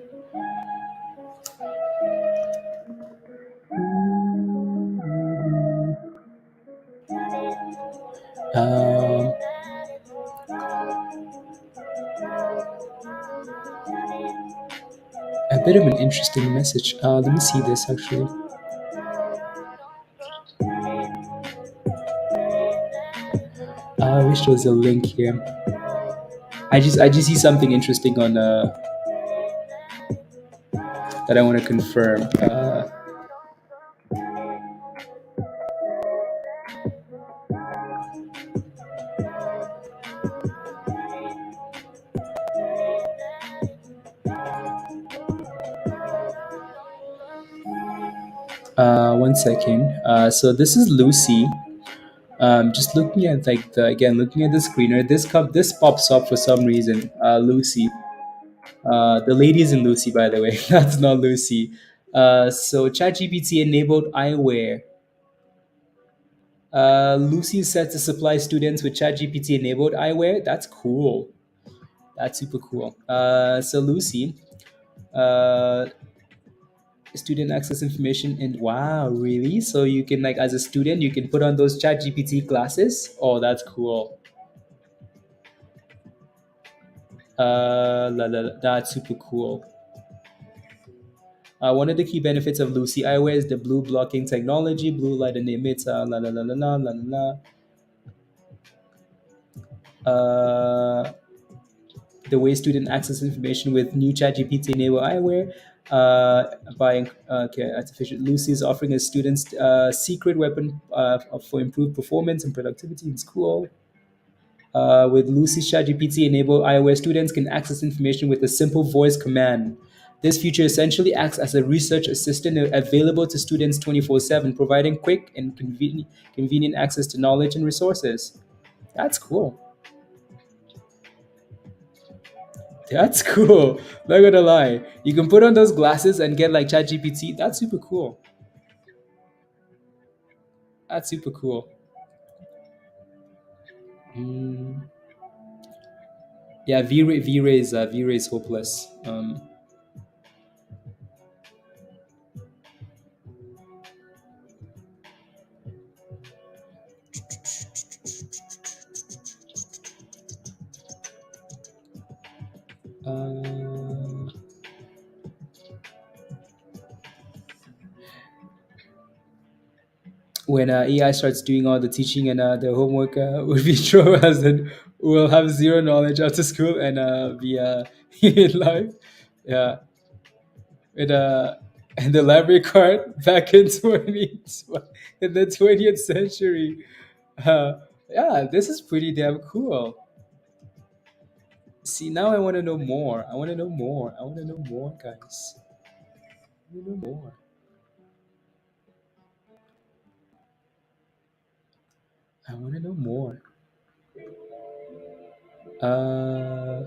S1: Um, a bit of an interesting message. Let me see this actually. I wish there was a link here. I just see something interesting on that I want to confirm. One second. So this is Lucy. Just looking at like looking at the screener. This pops up for some reason. Lucy. The lady is in Lucy, by the way. That's not Lucy. So ChatGPT enabled eyewear. Lucy is set to supply students with ChatGPT enabled eyewear. That's cool. That's super cool. So Lucy, uh, student access information, and wow, really? So you can like as a student, you can put on those ChatGPT glasses. Oh, that's cool. That's super cool. One of the key benefits of Lucy eyewear is the blue blocking technology. Blue light and emits the way student access information with new ChatGPT enabled eyewear by artificial. Lucy is offering its students secret weapon for improved performance and productivity in school. With Lucy's ChatGPT enabled iOS students can access information with a simple voice command. This feature essentially acts as a research assistant available to students 24/7, providing quick and convenient access to knowledge and resources. That's cool. That's cool. Not gonna lie. You can put on those glasses and get like ChatGPT. That's super cool. That's super cool. Mm. Yeah, V-Ray is hopeless. Uh, when AI starts doing all the teaching and the homework will be thrown us and we'll have zero knowledge after school and be in life. Yeah, with and the library card back in 20th century. Uh, yeah, this is pretty damn cool. See, now I want to know more. I want to know more. I want to know more, guys. I want to know more. I want to know more. Uh,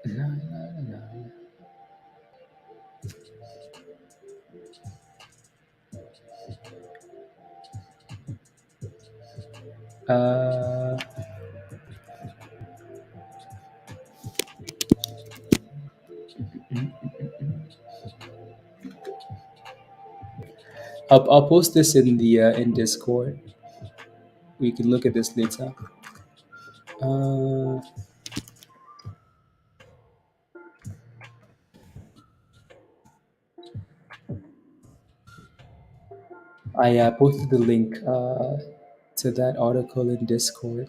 S1: na, na, na. Uh, I'll post this in Discord. We can look at this later. Uh, I posted the link to that article in Discord.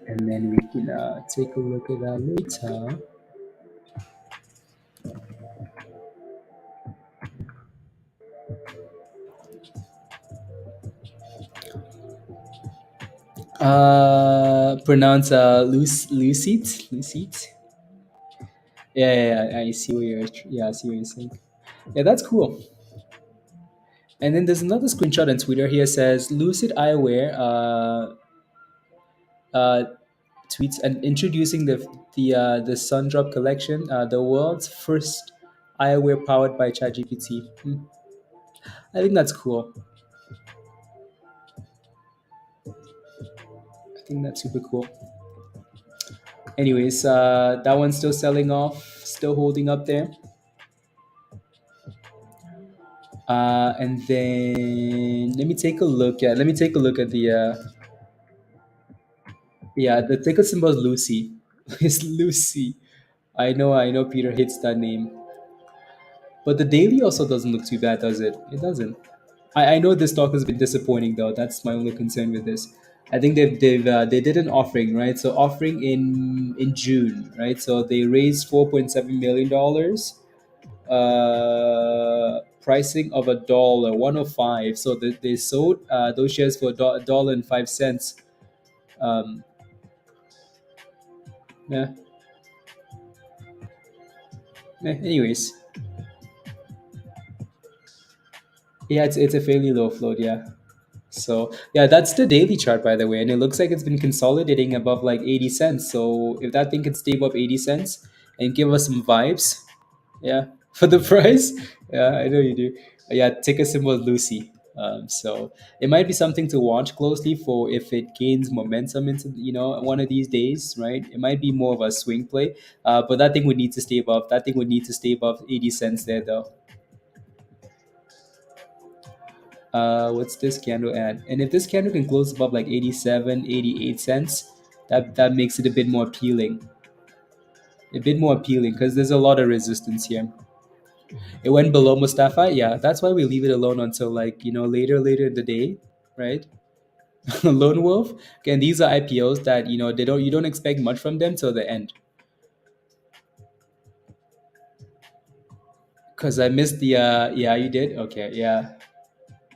S1: And then we can take a look at that later. Pronounce lucid, lucid. Yeah, yeah, yeah, I see what you're. Yeah, I see what you're saying. Yeah, that's cool. And then there's another screenshot on Twitter here says Lucid Eyewear uh, tweets and introducing the Sundrop collection, the world's first eyewear powered by ChatGPT. I think that's cool. I think that's super cool. Anyways, that one's still selling off, still holding up there. And then let me take a look at. Let me take a look at the. Yeah, the ticker symbol is Lucy. It's Lucy. I know. Peter hates that name, but the daily also doesn't look too bad, does it? It doesn't. I know this stock has been disappointing though. That's my only concern with this. I think they did an offering, right? So offering in June, right? So they raised $4.7 million, pricing of $1, 105. So they sold those shares for $1.05. Um, yeah. Anyways, yeah, it's a fairly low float, yeah. So yeah, that's the daily chart by the way, and it looks like it's been consolidating above like 80 cents. So if that thing could stay above 80 cents and give us some vibes, yeah, for the price, yeah, I know you do. Yeah, ticker symbol Lucy. So it might be something to watch closely for if it gains momentum into one of these days, right? It might be more of a swing play, but that thing would need to stay above. That thing would need to stay above 80 cents there though. What's this candle at? And if this candle can close above like 87, 88 cents, that makes it a bit more appealing. A bit more appealing because there's a lot of resistance here. It went below Mustafa. Yeah, that's why we leave it alone until like, later in the day, right? Lone Wolf. Again, these are IPOs that, you don't expect much from them till the end. Because I missed the yeah, you did? Okay, yeah.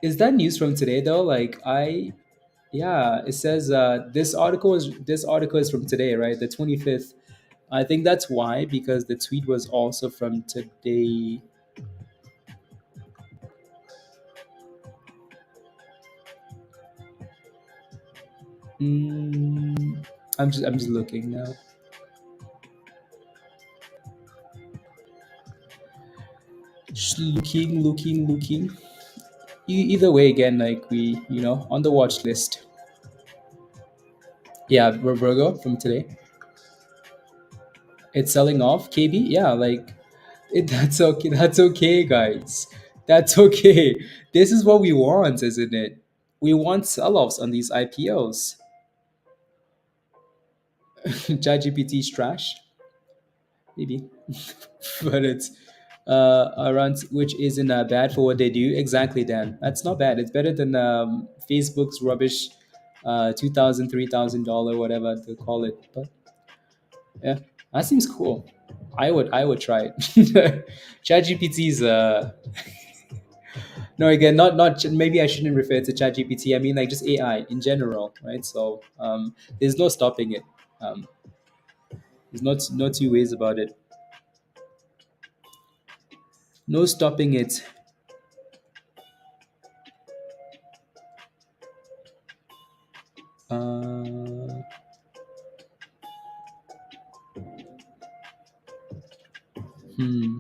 S1: Is that news from today though? Like yeah, it says this article is from today, right? The 25th. I think that's why, because the tweet was also from today. I'm just looking now. Just looking. Either way, again, like we, on the watch list. Yeah, Virgo from today. It's selling off. KB, yeah, like that's okay. That's okay, guys. That's okay. This is what we want, isn't it? We want sell-offs on these IPOs. ChatGPT's trash, maybe, but it's around which isn't bad for what they do. Exactly, Dan. That's not bad. It's better than Facebook's rubbish, $2,000, $3,000, whatever to call it. But yeah, that seems cool. I would try it. ChatGPT's no, again, not maybe I shouldn't refer to ChatGPT. I mean like just AI in general, right? So there's no stopping it. There's no two ways about it. No stopping it. Uh, hmm.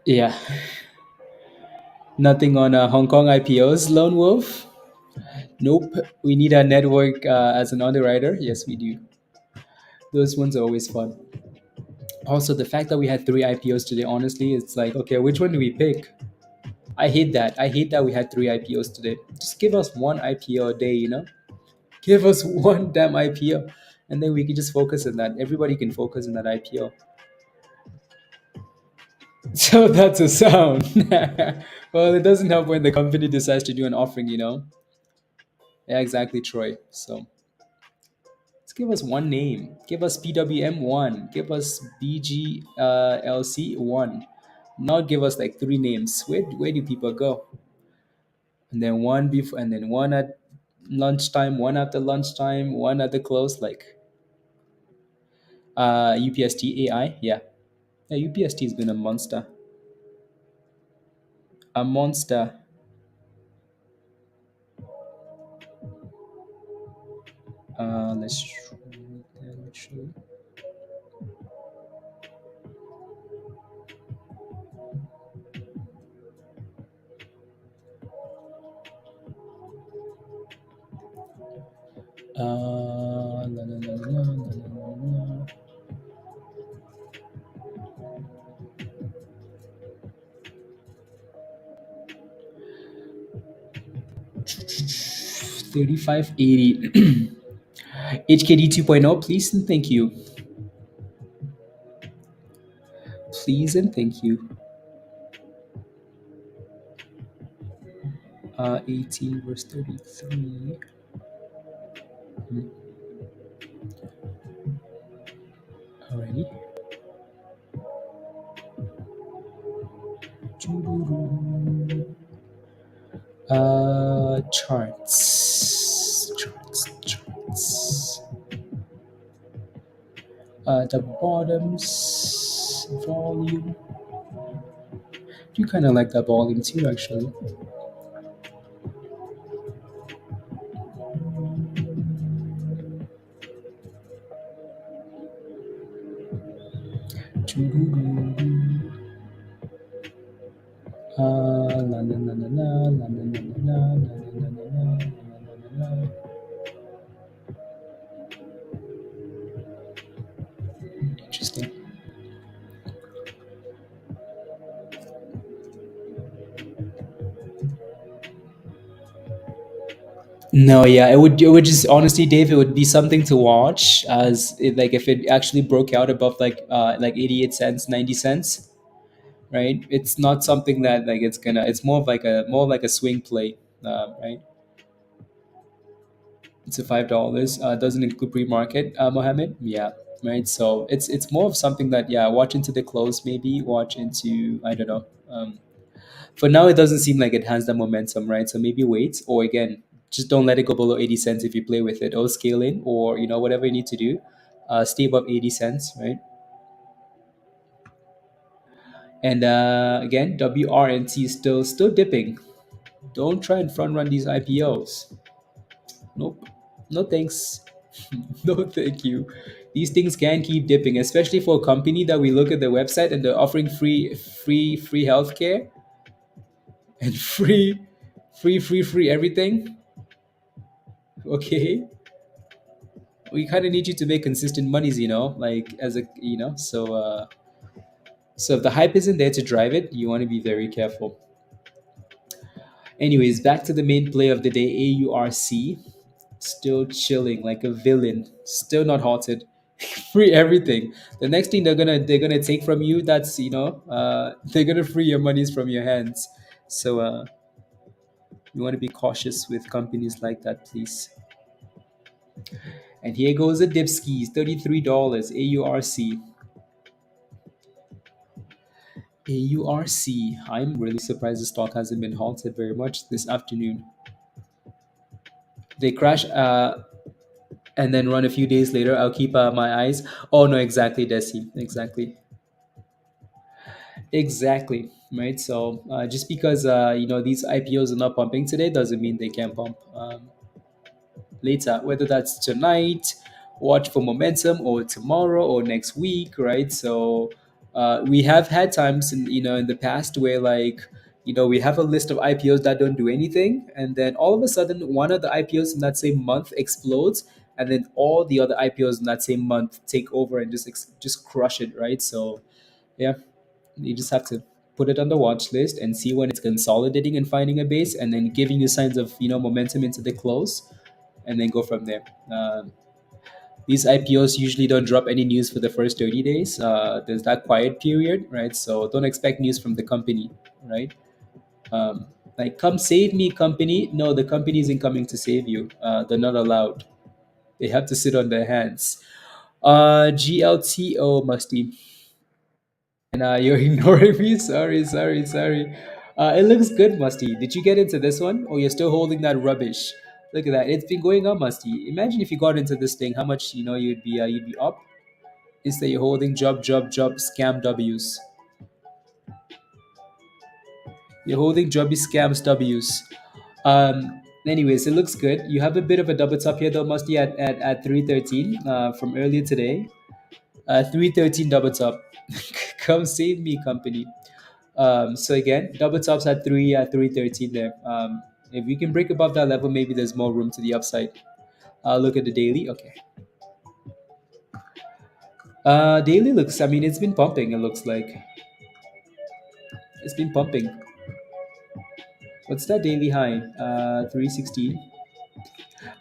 S1: Yeah, nothing on Hong Kong IPOs. Lone Wolf. Nope. We need a network as an underwriter. Yes, we do. Those ones are always fun. Also, the fact that we had three IPOs today, honestly, it's like, okay, which one do we pick? I hate that. I hate that we had three IPOs today. Just give us one IPO a day, you know? Give us one damn IPO. And then we can just focus on that. Everybody can focus on that IPO. So that's a sound. Well, it doesn't help when the company decides to do an offering, you know? Yeah, exactly, Troy. So let's give us one name. Give us PWM one. Give us BGLC one. Not give us like three names. Where do people go? And then one before, and then one at lunchtime, one after lunchtime, one at the close. Like UPST AI, yeah, yeah. UPST has been a monster, a monster. Let's show you. 3580. HKD 2.0, please and thank you. Please and thank you. 18 verse 33. Alrighty. Charts. The bottoms volume. You kind of like that volume too, actually. Interesting. No, yeah, it would just honestly, Dave, it would be something to watch as it, like if it actually broke out above like 88 cents, 90 cents, right? It's not something that like it's more of like a swing play, right? It's a $5. Doesn't include pre-market, Mohammed. Yeah, right. So it's more of something that, yeah, watch into the close, maybe watch into, I don't know. For now, it doesn't seem like it has the momentum, right? So maybe wait, or again, just don't let it go below 80 cents if you play with it, or scale in, or whatever you need to do. Stay above 80 cents, right? And again, WRNT is still dipping. Don't try and front run these IPOs. Nope. No thanks. No thank you. These things can keep dipping, especially for a company that we look at their website and they're offering free healthcare and free everything. Okay, we kind of need you to make consistent monies, like as a so if the hype isn't there to drive it, you want to be very careful. Anyways, back to the main play of the day. AURC still chilling like a villain, still not halted. Free everything. The next thing they're gonna take from you, that's they're gonna free your monies from your hands. So you want to be cautious with companies like that, please. And here goes the dipskis, $33. AURC. AURC. I'm really surprised the stock hasn't been halted very much this afternoon. They crash and then run a few days later. I'll keep my eyes. Oh no, exactly, Desi. Exactly. Right. So just because these IPOs are not pumping today doesn't mean they can't pump later. Whether that's tonight, watch for momentum, or tomorrow, or next week. Right. So we have had times in the past where like we have a list of IPOs that don't do anything, and then all of a sudden one of the IPOs in that same month explodes, and then all the other IPOs in that same month take over and just crush it, right? So yeah, you just have to put it on the watch list and see when it's consolidating and finding a base, and then giving you signs of momentum into the close, and then go from there. These IPOs usually don't drop any news for the first 30 days. There's that quiet period, right? So don't expect news from the company, right? Um, like, come save me, company. No, the company isn't coming to save you. They're not allowed. They have to sit on their hands. GLTO, Musty. And you're ignoring me? Sorry, sorry, sorry. It looks good, Musty. Did you get into this one? Or you're still holding that rubbish? Look at that. It's been going up, Musty. Imagine if you got into this thing, how much you'd be up. Instead, you're holding job scam W's. You're holding jobby scams W's. Anyways, it looks good. You have a bit of a double top here though, Musty, at 313 from earlier today. 313 double top. Come save me, company. So again, double tops at 313 there. If we can break above that level, maybe there's more room to the upside. Look at the daily. Okay. Daily looks. I mean, it's been pumping. It looks like it's been pumping. What's that daily high? 316.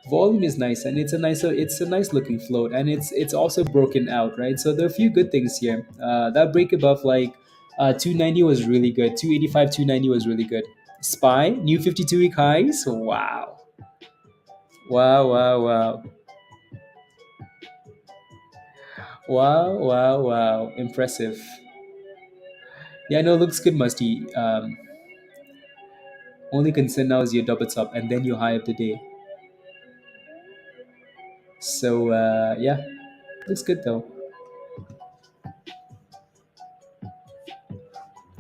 S1: Volume is nice, and it's a nice looking float, and it's also broken out, right? So there are a few good things here. That break above, like, 290 was really good. 285, 290 was really good. Spy, new 52-week highs. Wow. Wow, wow, wow. Wow, wow, wow. Impressive. Yeah, no, looks good, Musty. Only concern now is your double top and then your high of the day. So, yeah, looks good though.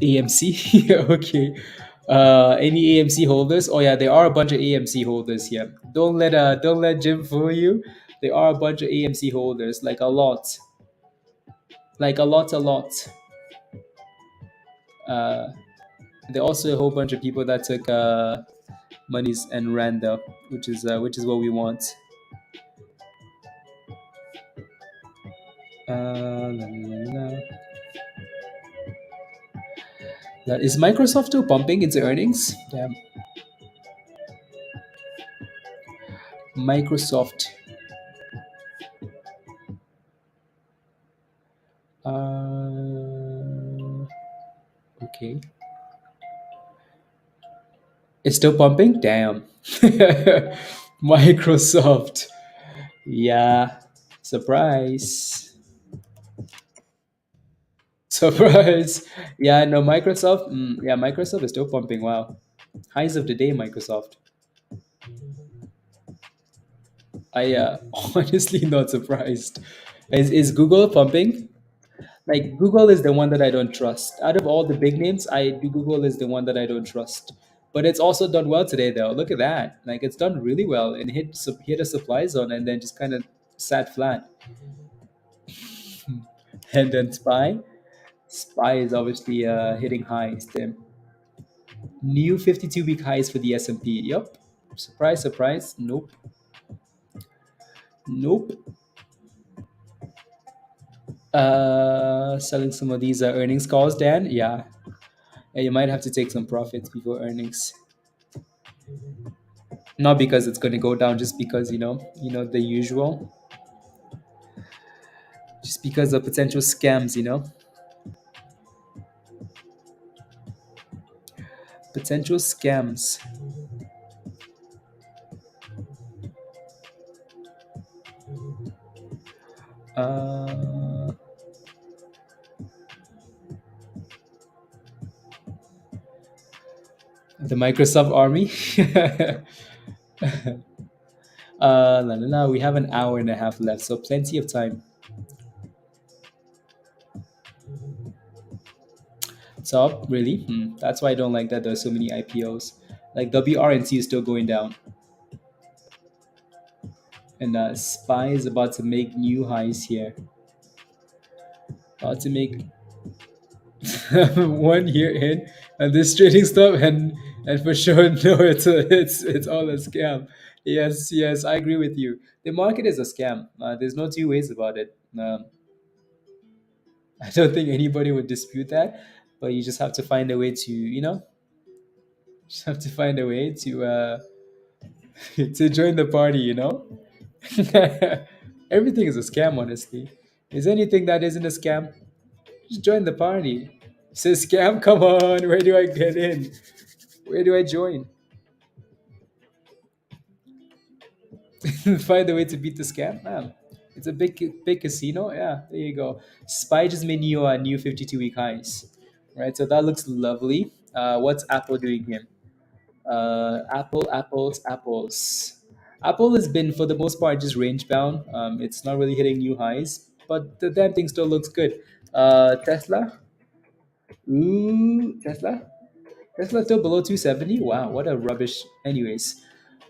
S1: AMC? Okay. Any AMC holders? Oh yeah, there are a bunch of AMC holders here. Don't let Jim fool you. There are a bunch of AMC holders, like a lot. Like a lot. Uh, there are also a whole bunch of people that took monies and ran though, which is what we want. La, la, la. Is Microsoft still pumping into earnings? Damn. Microsoft. Okay. It's still pumping? Damn. Microsoft. Yeah. Surprise. Surprise. Yeah, no, Microsoft. Yeah, Microsoft is still pumping. Wow. Highs of the day, Microsoft. I honestly not surprised. Is Google pumping? Like, Google is the one that I don't trust. Out of all the big names, Google is the one that I don't trust. But it's also done well today, though. Look at that. Like, it's done really well and hit a supply zone and then just kind of sat flat. And then Spy is obviously hitting highs there. New 52-week highs for the S&P. Yep. Surprise, surprise. Nope. Nope. Selling some of these earnings calls, Dan. Yeah. Yeah, you might have to take some profits before earnings. Not because it's going to go down, just because the usual. Just because of potential scams. Potential scams. The Microsoft army. La, la, la. We have an hour and a half left, so plenty of time. So really, that's why I don't like that there's so many IPOs. Like, WRNT is still going down, and Spy is about to make new highs here. About to make 1 year in, and this trading stuff, and for sure, no, it's all a scam. Yes, yes, I agree with you. The market is a scam. There's no two ways about it. I don't think anybody would dispute that, but you just have to find a way to, just have to find a way to to join the party. Everything is a scam, honestly. Is anything that isn't a scam? Just join the party. Say scam, come on. Where do I get in? Where do I join? Find a way to beat the scam, man. It's a big casino. Yeah, there you go. Spy just made new 52-week highs, right? So that looks lovely. What's Apple doing here? Apples. Apple has been for the most part just range bound. It's not really hitting new highs, but the damn thing still looks good. Tesla. Ooh, Tesla. Tesla still below 270. Wow, what a rubbish. Anyways,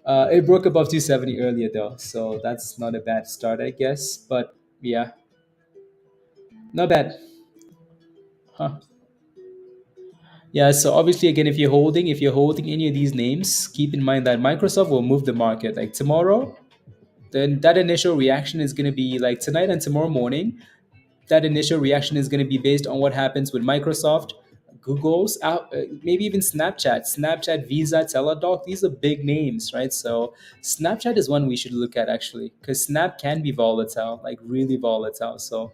S1: it broke above 270 earlier though, so that's not a bad start, I guess. But yeah, not bad. Huh. Yeah, so obviously again, if you're holding any of these names, keep in mind that Microsoft will move the market. Like tomorrow, then that initial reaction is going to be like tonight and tomorrow morning. That initial reaction is going to be based on what happens with Microsoft, Google's, maybe even Snapchat, Visa, Teladoc. These are big names, right? So Snapchat is one we should look at actually, because Snap can be volatile, like really volatile. So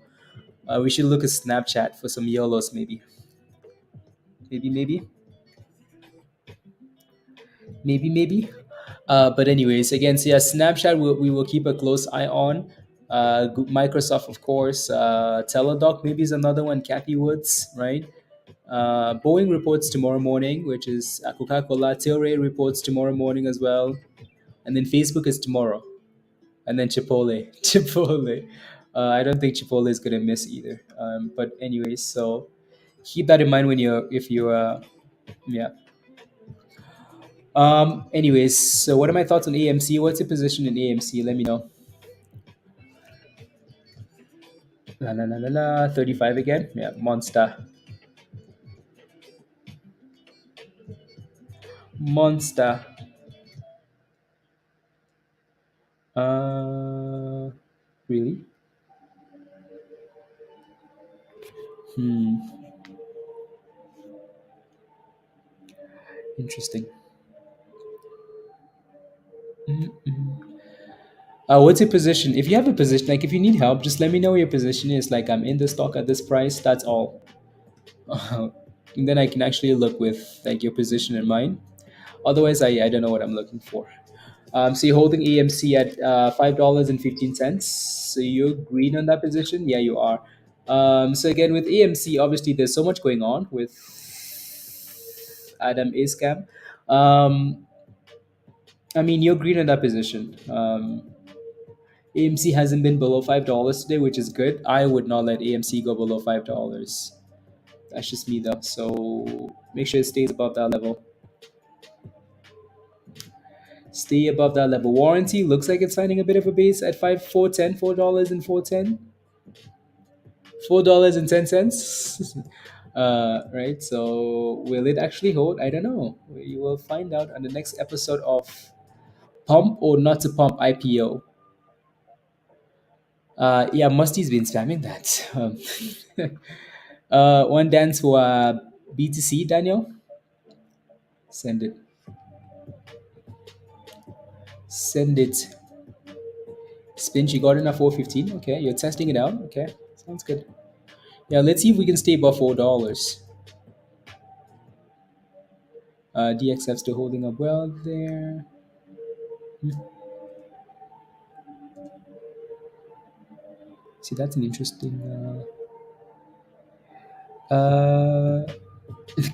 S1: we should look at Snapchat for some YOLOs, maybe, maybe. But anyways, again, so yeah, Snapchat we will keep a close eye on. Microsoft, of course. Teladoc maybe is another one. Kathy Woods, right? Boeing reports tomorrow morning, which is Coca-Cola. Tilray reports tomorrow morning as well, and then Facebook is tomorrow, and then Chipotle. Chipotle. I don't think Chipotle is gonna miss either. But anyways, so keep that in mind when you're if you yeah. Anyways, so what are my thoughts on AMC? What's your position in AMC? Let me know. La la la la la. 35 again. Yeah, monster, monster. Really? Hmm. Interesting. What's your position? If you have a position, like if you need help, just let me know what your position is. Like I'm in the stock at this price. That's all. And then I can actually look with like your position in mind. Otherwise, I don't know what I'm looking for. So you're holding AMC at $5.15. So you're green on that position. Yeah, you are. So again, with AMC, obviously there's so much going on with Adam A scam. Um, I mean, you're green on that position. AMC hasn't been below $5 today, which is good. I would not let AMC go below $5. That's just me though. So make sure it stays above that level. Stay above that level. Warranty looks like it's finding a bit of a base at 5 4 10 $4 and 410 $4.10. Right. So will it actually hold? I don't know. You will find out on the next episode of Pump or Not to Pump IPO. Yeah, Musty's been spamming that. One dance for BTC, Daniel. Send it. Send it. Spin, you got in at 415. Okay, you're testing it out. Okay, sounds good. Yeah, let's see if we can stay above $4. DXF still holding up well there. See, that's an interesting.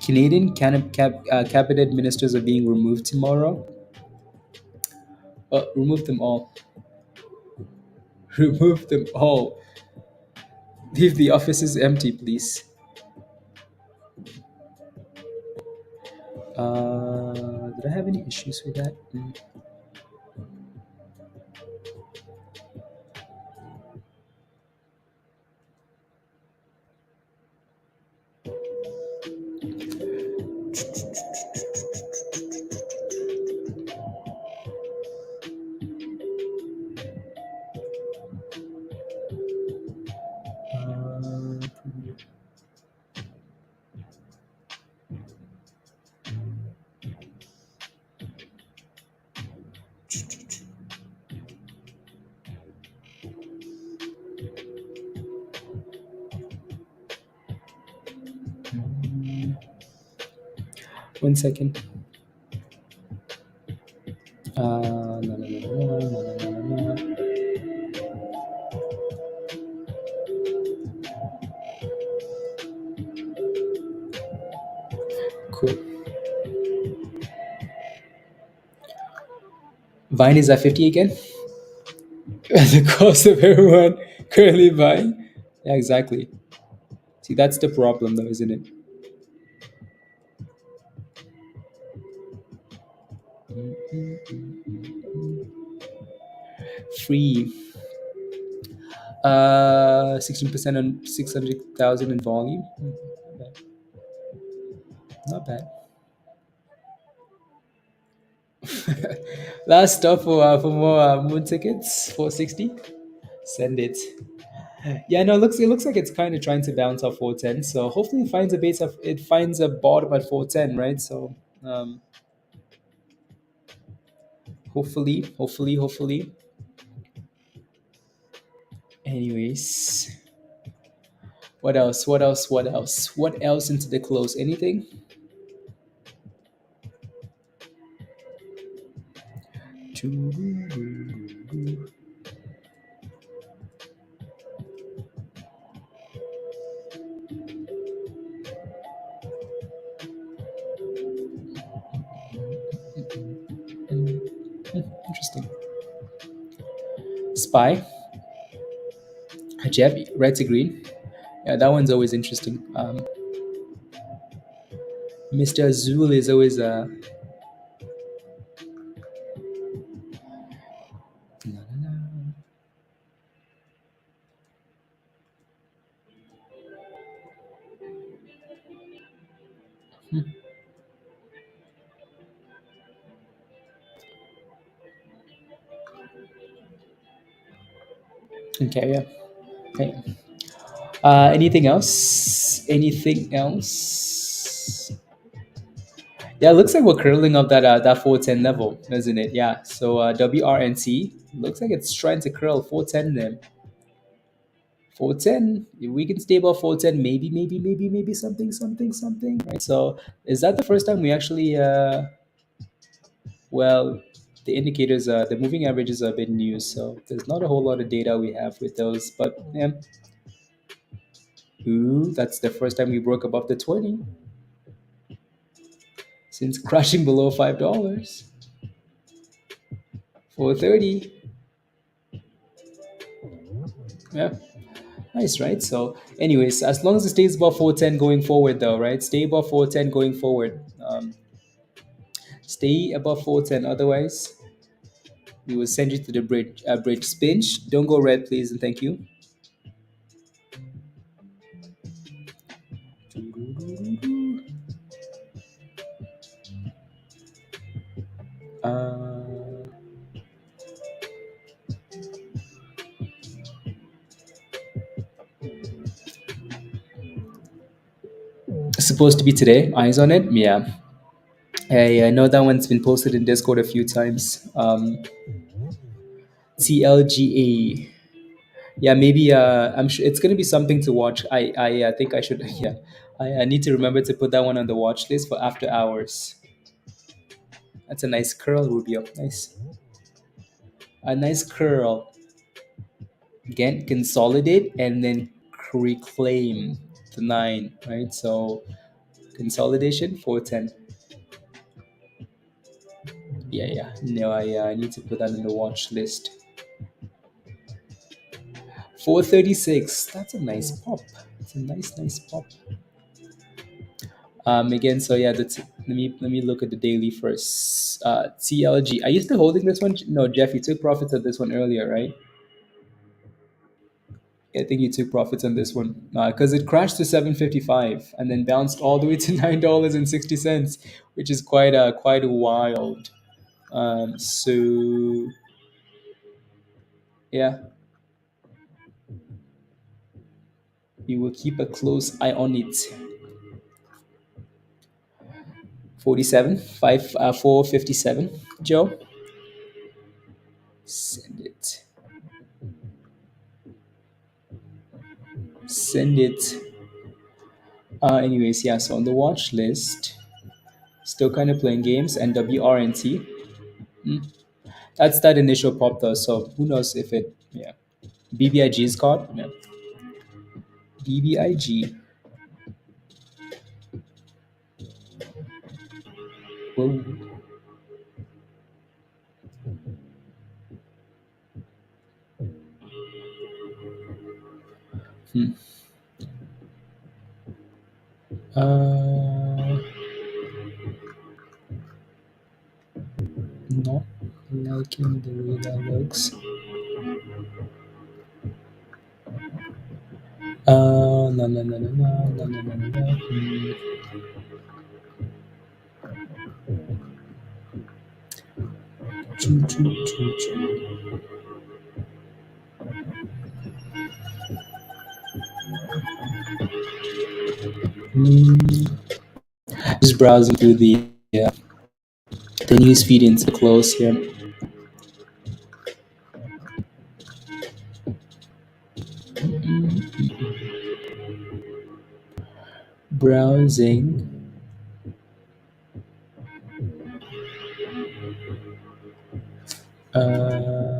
S1: Canadian cabinet ministers are being removed tomorrow. Remove them all. Remove them all. Leave the offices empty, please. Did I have any issues with that? One second. No, no, no, no, no, no, no, no, no. Cool. Vine is at 50 again. At the cost of everyone currently buying. Yeah, exactly. See, that's the problem, though, isn't it? Free. 16% on 600,000 in volume. Not bad. Not bad. Last stop for more moon tickets. 460. Send it. Yeah, no, it looks like it's kind of trying to bounce off 410. So hopefully it finds a base of it finds a bottom at 410, right? So hopefully. Anyways, what else? What else? What else? What else into the close? Anything? Interesting. Spy, Jeb, red to green. Yeah, that one's always interesting. Mr. Azul is always okay. Yeah. Okay. Anything else? Anything else? Yeah, it looks like we're curling up that 410 level, isn't it? Yeah. So WRNT looks like it's trying to curl 410 then. 410. If we can stay above 410, maybe something. Right. So is that the first time we actually well, the indicators, the moving averages are a bit new, so there's not a whole lot of data we have with those. But yeah, ooh, that's the first time we broke above the 20 since crashing below $5. 430. Yeah, nice, right? So, anyways, as long as it stays above 410 going forward, though, right? Stay above 410 going forward. Stay above 410. Otherwise, we will send you to the bridge. Bridge spinch. Don't go red, please, and thank you. Uh, Supposed to be today. Eyes on it. Yeah. I know that one's been posted in Discord a few times. TLGA. Yeah, maybe. I'm sure it's gonna be something to watch. I think I should. Yeah, I need to remember to put that one on the watch list for after hours. That's a nice curl, Rubio. Nice, a nice curl. Again, consolidate and then reclaim the nine. Right. So consolidation 410. Yeah. No, I need to put that on the watch list. 436. That's a nice pop. It's a nice pop. Again, so yeah, let me look at the daily first. TLG. Are you still holding this one? No, Jeff, you took profits on this one earlier, right? I think you took profits on this one because it crashed to 755 and then bounced all the way to $9.60, which is quite wild. So yeah, we will keep a close eye on it. 47, 457. Joe, send it. Send it. Anyways, yeah. So on the watch list, Still kind of playing games. And WRNT. That's that initial pop though. So who knows if it, yeah. BBIG is called. Yeah. BBIG. Whoa. Hmm. Uh, Not liking the way that looks. No, no, no, no, no, no, no, no, no, no. Choo, choo, choo, choo. Hmm. Just browsing through the news feed into close here. Browsing. Uh,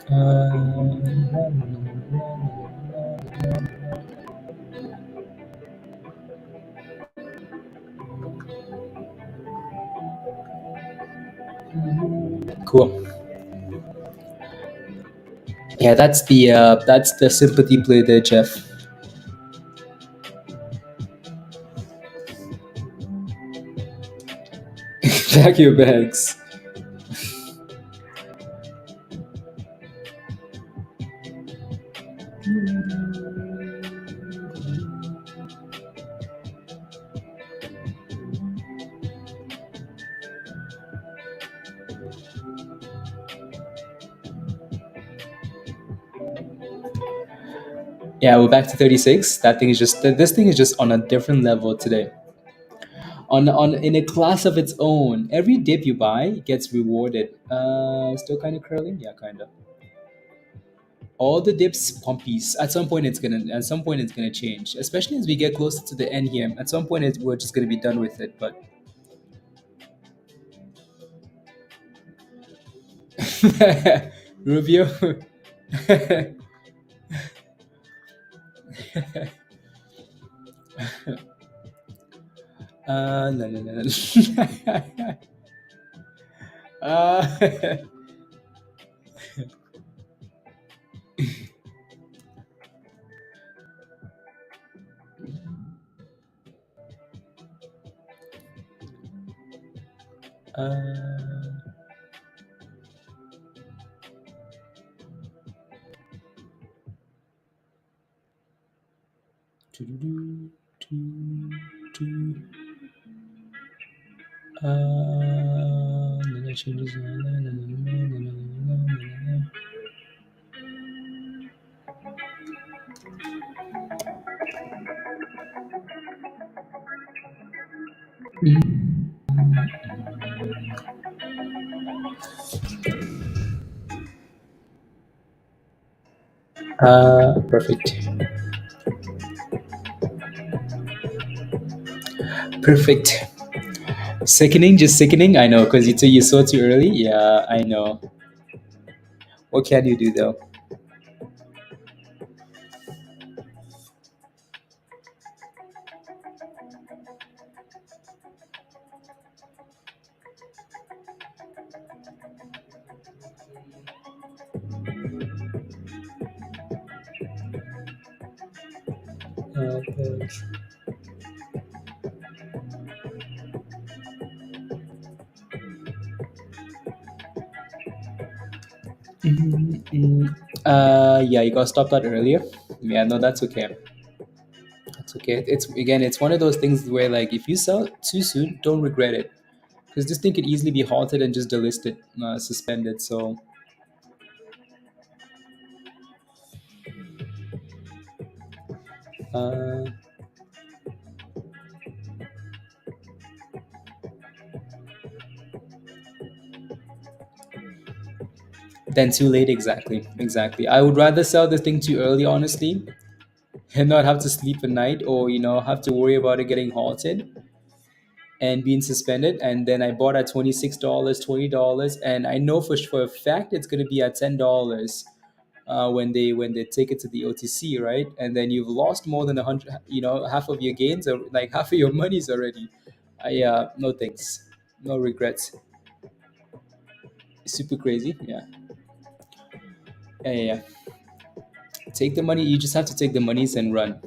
S1: La, la, la, la, la, cool. Yeah, that's the sympathy play there, Jeff. Pack your bags. Yeah, we're back to 36. That thing is just this thing is just on a different level today. On in a class of its own. Every dip you buy gets rewarded. Still kind of curling, yeah, kind of. All the dips pumpies. At some point it's gonna change. Especially as we get closer to the end here. At some point we're just gonna be done with it. But Rubio. No, no, no, no. uh, uh, doo-doo-doo, doo, doo. No, no changes. No, no, no, no, no, no, no, no, no, no. Perfect. Perfect. Sickening, just sickening. I know, because you saw too early. Yeah, I know. What can you do though? Uh, yeah, you got stopped out earlier. Yeah, no, that's okay. That's okay. It's one of those things where like if you sell too soon, don't regret it because this thing could easily be halted and just delisted, suspended. So Uh, then too late. Exactly. Exactly. I would rather sell this thing too early, honestly, and not have to sleep at night or have to worry about it getting halted and being suspended. And then I bought at $26, $20, and I know for a fact it's going to be at $10 when they take it to the OTC, right? And then you've lost more than 100, half of your gains, or like half of your monies already. I No thanks, no regrets. Super crazy, yeah. Yeah, yeah, yeah. Take the money. You just have to take the monies and run.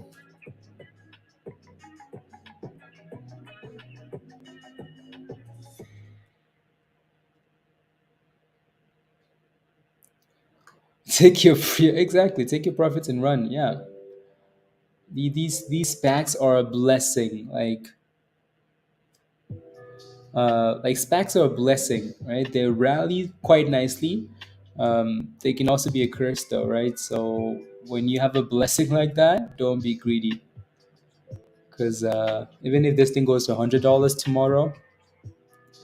S1: Take your exactly. Take your profits and run. Yeah. These SPACs are a blessing. Like SPACs are a blessing, right? They rally quite nicely. They can also be a curse, though, right? So when you have a blessing like that, don't be greedy, because even if this thing goes to $100 tomorrow,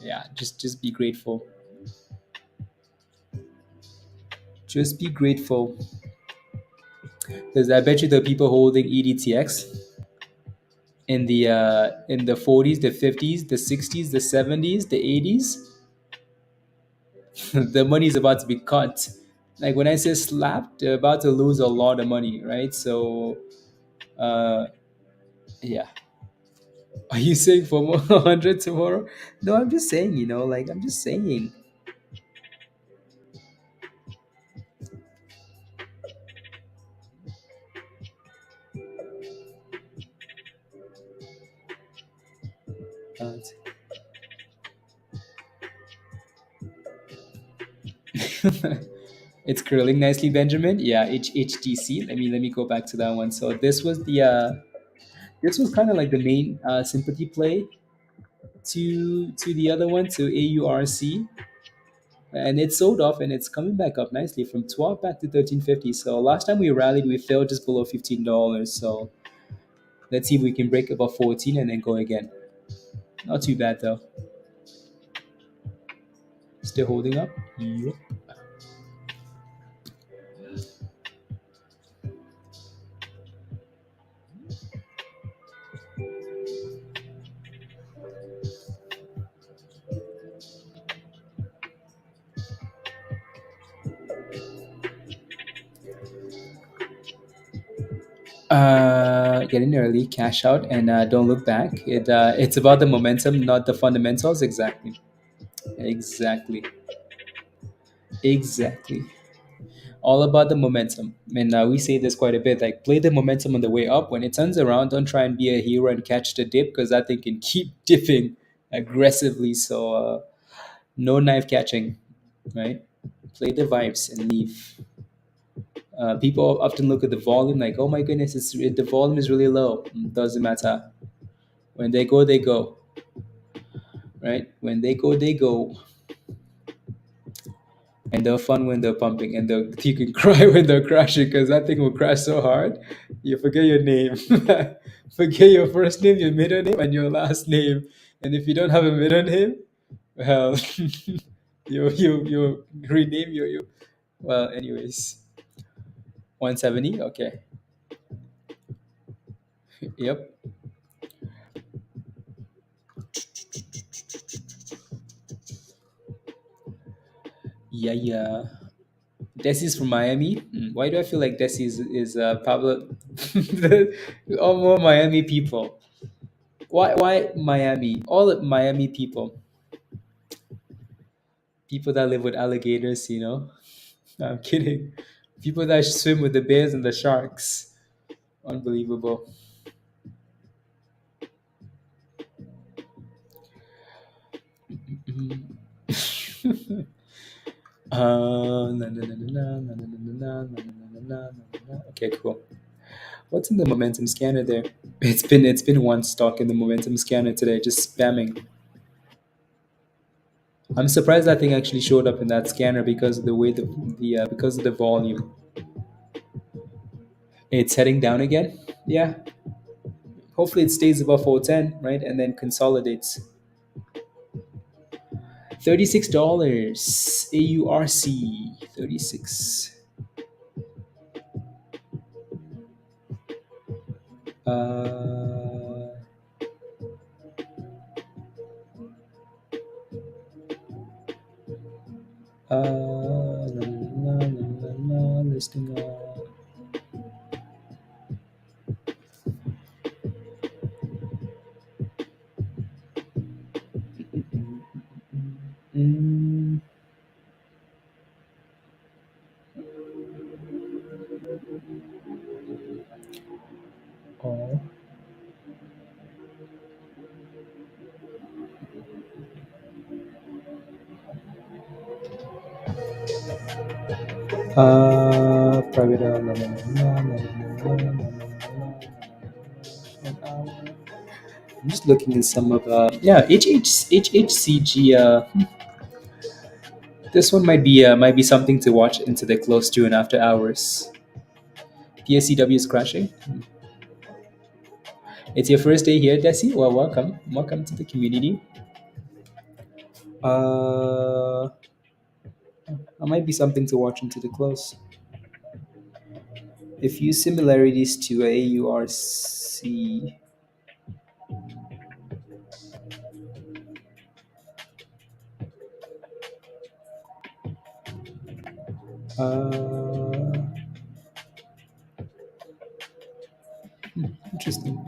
S1: yeah, just be grateful. Just be grateful, because I bet you the people holding EDTX in the 40s, the 50s, the 60s, the 70s, the 80s, the money is about to be cut. Like when I say slapped, they're about to lose a lot of money, right? So, uh, yeah. Are you saying for more 100 tomorrow? No, I'm just saying, like I'm just saying. Uh, it's curling nicely, Benjamin. Yeah, HTC. Let me go back to that one. So this was kind of like the main sympathy play to the other one, to AURC, and it sold off and it's coming back up nicely from 12 back to 1350. So last time we rallied, we fell just below $15. So let's see if we can break above 14 and then go again. Not too bad though. Still holding up. Yep. Get in early, cash out, and don't look back. It's about the momentum, not the fundamentals. Exactly. Exactly. Exactly. All about the momentum. And we say this quite a bit. Like, play the momentum on the way up. When it turns around, don't try and be a hero and catch the dip, because that thing can keep dipping aggressively. So no knife catching, right? Play the vibes and leave. People often look at the volume like, oh my goodness, the volume is really low. Doesn't matter. When they go, right? When they go, they go. And they're fun when they're pumping, and you can cry when they're crashing, because that thing will crash so hard you forget your name. Forget your first name, your middle name, and your last name. And if you don't have a middle name, well, you rename your well, anyways. 170. Okay. Yep. Yeah, yeah. Desi's from Miami. Why do I feel like Desi is Pablo? All more Miami people. Why Miami? All Miami people. People that live with alligators, No, I'm kidding. People that swim with the bears and the sharks. Unbelievable. Na, na, na, na, na, na, na, na, na, na, na, na, na, na. Okay, cool. What's in the momentum scanner there? It's been one stock in the momentum scanner today, just spamming. I'm surprised that thing actually showed up in that scanner, because of the way because of the volume. It's heading down again. Yeah. Hopefully it stays above 410, right? And then consolidates. $36. AURC. 36. Uh, listing mm, all. Private. I'm just looking at some of yeah, HHCG. This one might be something to watch into the close to and after hours. PSCW is crashing. It's your first day here, Desi. Well, welcome to the community. That might be something to watch into the close. A few similarities to AURC. Uh, Interesting.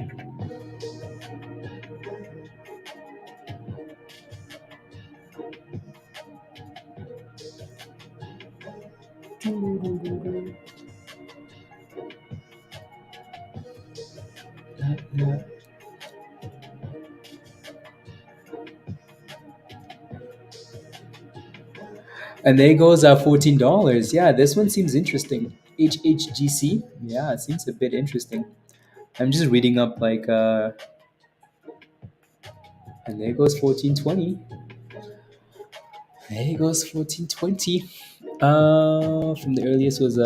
S1: And there goes our $14. Yeah, this one seems interesting. HHGC. Yeah, it seems a bit interesting. I'm just reading up like and there goes 1420. There goes 1420. From the earliest was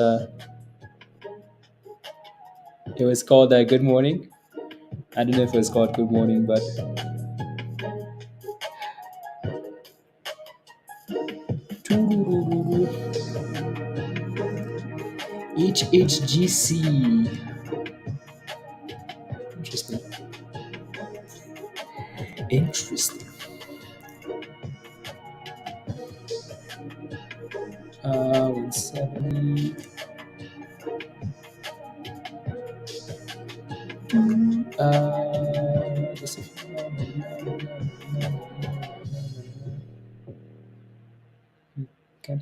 S1: it was called Good Morning. I don't know if it was called Good Morning, but HHGC. Interesting. Interesting. 170. This is- okay.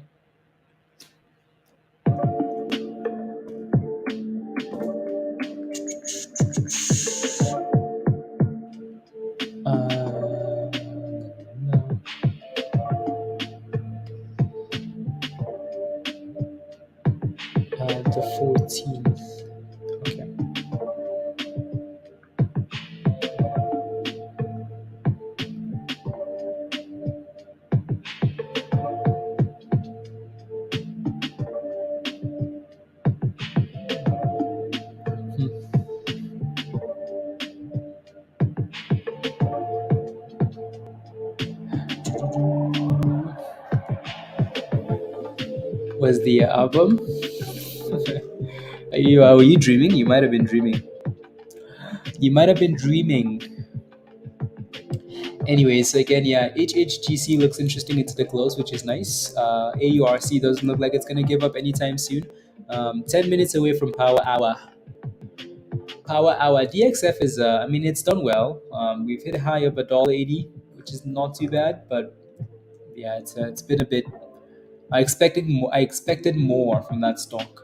S1: No. The 14th. Okay. Was the album? Were you dreaming? You might have been dreaming. You might have been dreaming. Anyways, so again, yeah, HHGC looks interesting into the close, which is nice. AURC doesn't look like it's going to give up anytime soon. 10 minutes away from power hour. Power hour. DXF is, I mean, it's done well. We've hit a high of $1.80, which is not too bad, but yeah, it's been a bit. I expected more from that stock,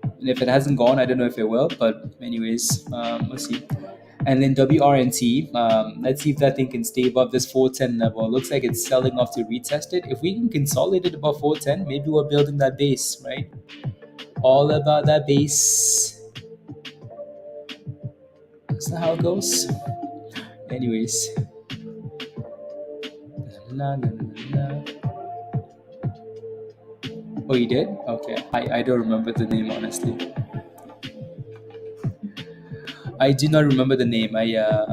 S1: and if it hasn't gone, I don't know if it will. But anyways, let's see. And then WRNT, let's see if that thing can stay above this 410 level. It looks like it's selling off to retest it. If we can consolidate it above 410, maybe we're building that base, right? All about that base. That's not how it goes. Anyways. Na, na, na, na. Oh, you did? Okay. I don't remember the name, honestly. I do not remember the name. Yeah.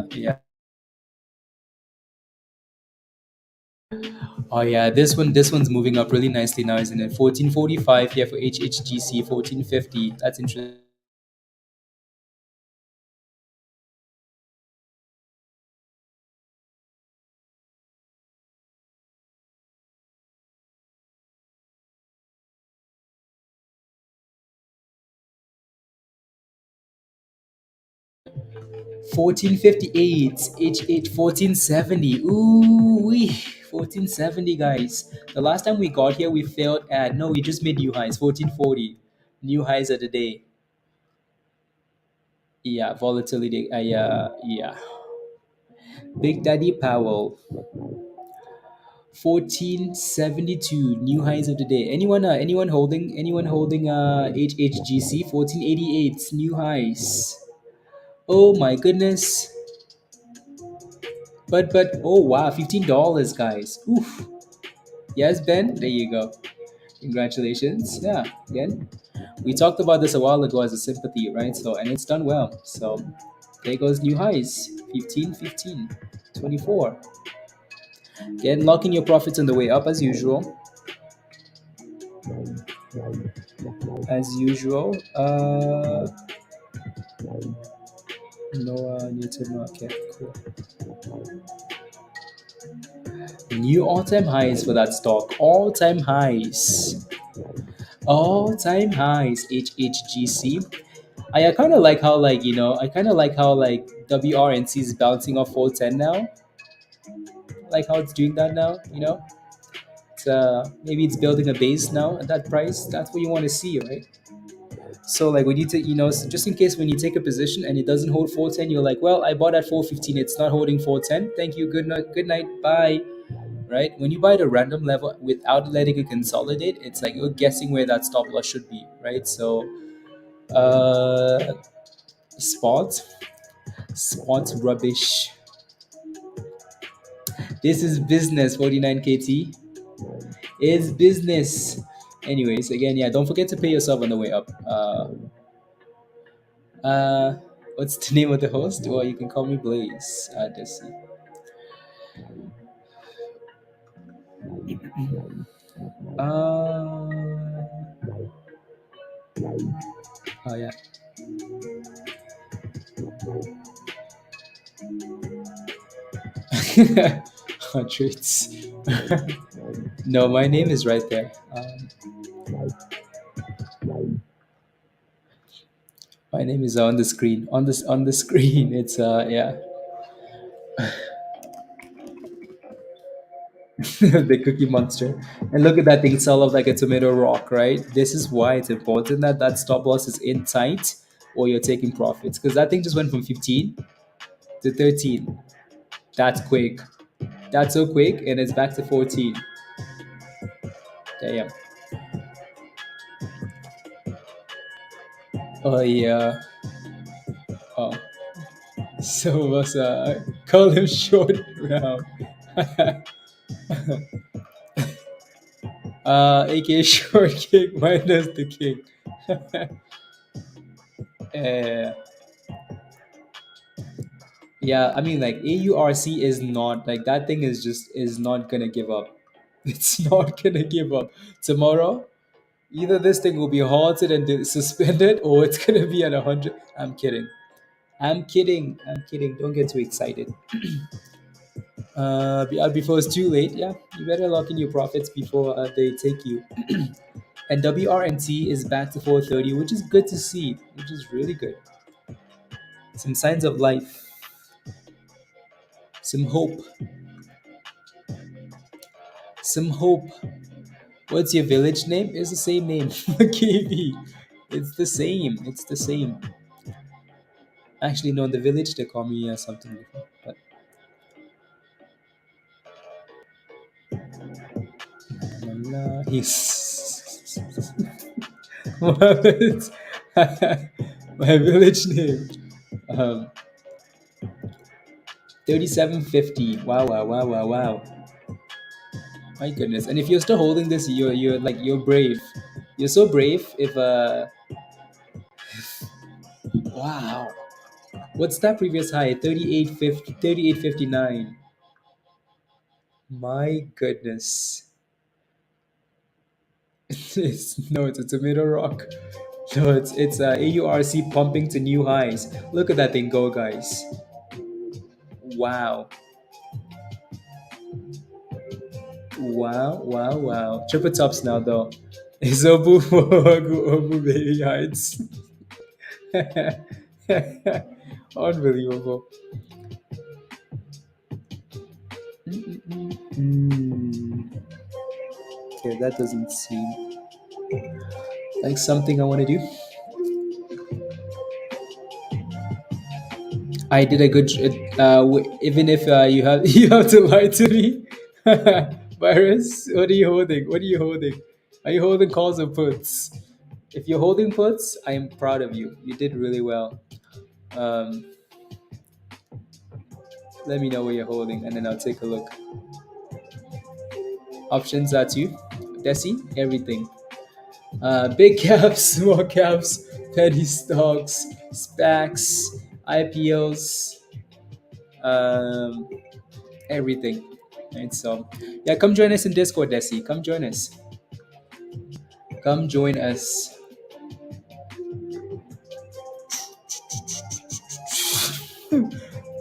S1: Oh yeah, this one's moving up really nicely now, isn't it? 1445 here for HHGC, 1450. That's interesting. 1458, H8 1470. Ooh wee, 1470 guys. The last time we got here we failed at, no, we just made new highs, 1440. New highs of the day. Yeah, volatility. Yeah. Big Daddy Powell, 1472, new highs of the day. Anyone holding HHGC 1488, new highs. Oh my goodness. But oh wow, $15 guys. Oof. Yes, Ben, there you go. Congratulations. Yeah, again. We talked about this a while ago as a sympathy, right? So, and it's done well. So there goes new highs. 15, 15, 24. Again, locking your profits on the way up as usual. As usual. Noah Newton market. Cool. New all-time highs for that stock. All-time highs. All-time highs. HHGC. I kind of like how, I kind of like how WRNT is bouncing off 410 now. Like how it's doing that now. Maybe it's building a base now at that price. That's what you want to see, right? So like when you take, so just in case when you take a position and it doesn't hold 410, you're like, well, I bought at 415. It's not holding 410. Thank you. Good night. Good night. Bye. Right? When you buy at a random level without letting it consolidate, it's like you're guessing where that stop loss should be, right? So, uh, spot, spot rubbish. This is business. 49 KT. It's business. Anyways, again, yeah, don't forget to pay yourself on the way up. Uh, what's the name of the host? Well, you can call me Blaze. Let's see. Uh, oh yeah. Hundreds. No, my name is right there. My name is on the screen. On the screen. It's yeah. The Cookie Monster. And look at that thing sell off like a tomato rock, right? This is why it's important that that stop loss is in tight or you're taking profits, because that thing just went from 15 to 13. That's quick. That's so quick, and it's back to 14. Damn. Oh yeah. Oh, some of us call him short round. aka short kick minus the kick. uh, yeah, I mean, like AURC is not like that thing is not gonna give up. It's not gonna give up. Tomorrow, either this thing will be halted and suspended, or it's gonna be at 100. I'm kidding. I'm kidding. I'm kidding. Don't get too excited. Before it's too late, yeah, you better lock in your profits before they take you. And WRNT is back to 430, which is good to see, which is really good. Some signs of life, some hope, some hope. What's your village name? It's the same name. KV. It's the same. It's the same. Actually, no, in the village they call me something different. But he's what? My village name. Um, 3750. Wow, wow, wow, wow, wow. My goodness. And if you're still holding this, you're brave. You're so brave if wow. What's that previous high? 38.50, 38.59. My goodness. It's a middle rock. No, it's AURC pumping to new highs. Look at that thing go, guys. Wow. Wow, wow, wow. Triple tops now though. Isobu Obu baby heights. Unbelievable. Mm. Okay, that doesn't seem like something I want to do. I did a good. Even if you have you have to lie to me, Virus. What are you holding? What are you holding? Are you holding calls or puts? If you're holding puts, I am proud of you. You did really well. Um, Let me know what you're holding, and then I'll take a look. Options are two. Desi, everything. Big caps, small caps, penny stocks, SPACs, IPOs, um, everything. And so, yeah, come join us in Discord, Desi. Come join us. Come join us.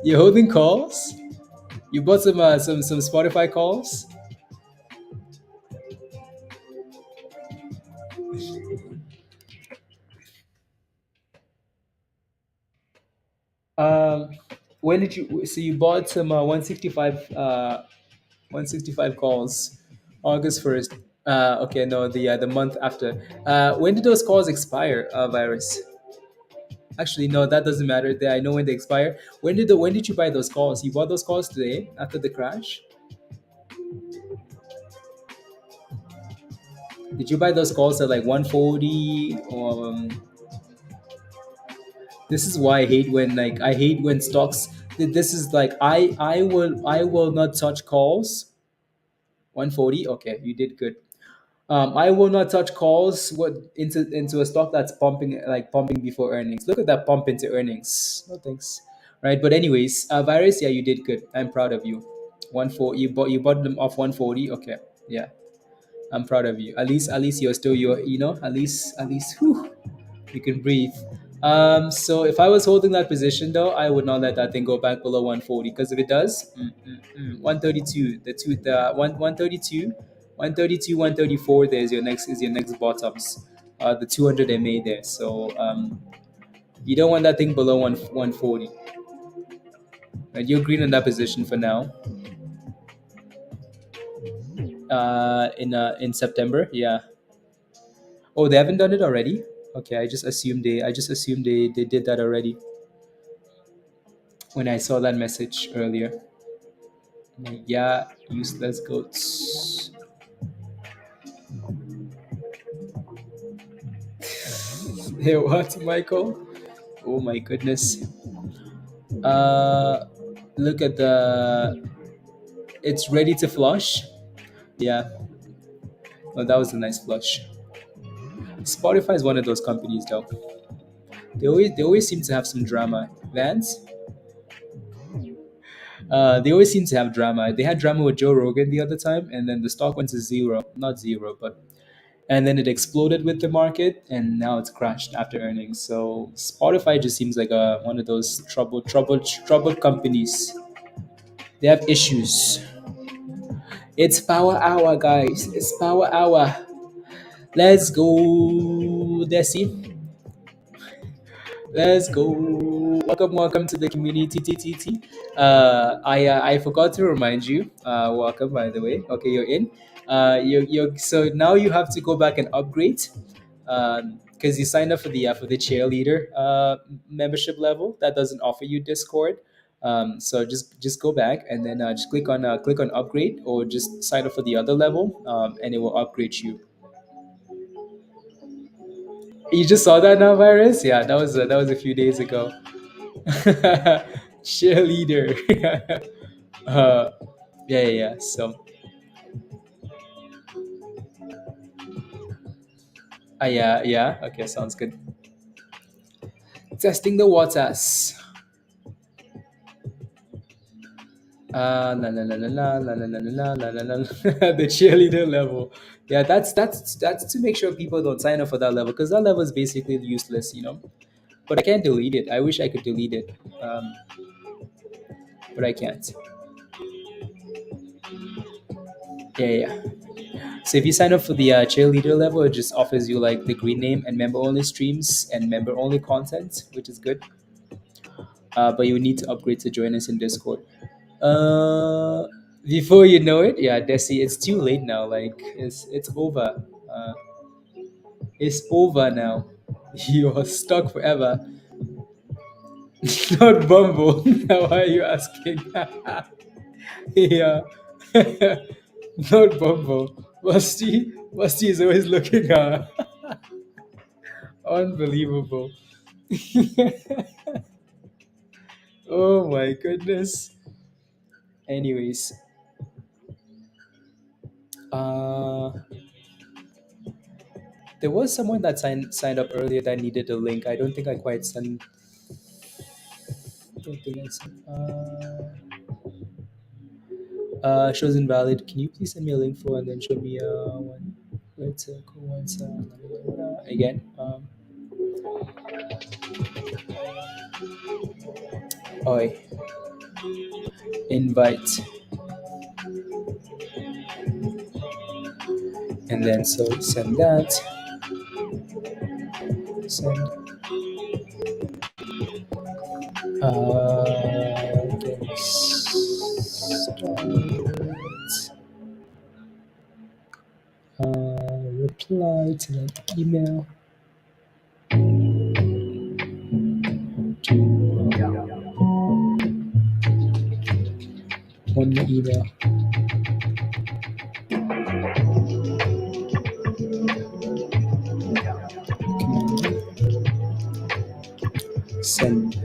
S1: You're holding calls? You bought some Spotify calls? Um, when did you? So you bought some 165 calls, August 1st. Okay, no, the month after. When did those calls expire, Virus? Actually, no, that doesn't matter. I know when they expire. When did you buy those calls? You bought those calls today after the crash. Did you buy those calls at like 140? This is why I hate when stocks. This is like I will not touch calls. 140. Okay, you did good. I will not touch calls into a stock that's pumping before earnings. Look at that pump into earnings. No thanks. Right, but anyways, Virus, yeah, you did good. I'm proud of you. 140. You bought them off 140. Okay, yeah, I'm proud of you. At least you're still at least whew, you can breathe. So if I was holding that position though, I would not let that thing go back below 140 because if it does, 132, the 132, 132, 134, there's your next bottoms, the 200 MA there. So you don't want that thing below 140. Right? You're green in that position for now. In September, yeah. Oh, they haven't done it already. Okay, I just assumed they did that already when I saw that message earlier. Yeah, useless goats. Hey, what, Michael? Oh my goodness. Uh, Look at the. It's ready to flush. Yeah. Oh, that was a nice flush. Spotify is one of those companies, though. They always seem to have some drama. Vance. They always seem to have drama. They had drama with Joe Rogan the other time, and then the stock went to zero. Not zero, but and then it exploded with the market, and now it's crashed after earnings. So Spotify just seems like one of those troubled companies. They have issues. It's power hour, guys. It's power hour. Let's go, Desi. Let's go. Welcome to the community, TTT. I forgot to remind you. Welcome, by the way. Okay, you're in. So now you have to go back and upgrade, because you signed up for the cheerleader membership level that doesn't offer you Discord. So just go back and then just click on upgrade, or just sign up for the other level, and it will upgrade you. You just saw that now, Virus? Yeah, that was a few days ago. Cheerleader. uh, yeah, yeah, yeah. So, yeah, yeah. Okay, sounds good. Testing the waters. La la la la la la la la la la la la la. The cheerleader level. Yeah, that's to make sure people don't sign up for that level because that level is basically useless, you know. But I can't delete it. I wish I could delete it, um, but I can't. Yeah, yeah, yeah. So if you sign up for the cheerleader level, it just offers you like the green name and member only streams and member only content, which is good. But you need to upgrade to join us in Discord. Uh, Before you know it, yeah, Desi, it's too late now. Like it's over. Uh, it's over now. You are stuck forever. Not Bumble. Now why are you asking? Yeah. Not Bumble. Musty is always looking unbelievable. Oh my goodness. Anyways, uh there was someone that signed up earlier that needed a link. I don't think I quite sent. Don't think I sent. Shows invalid. Can you please send me a link for and then show me one? Let's go once again. Oi, invite, and then so send that. Send. Get start. Reply to that email. One email. Send.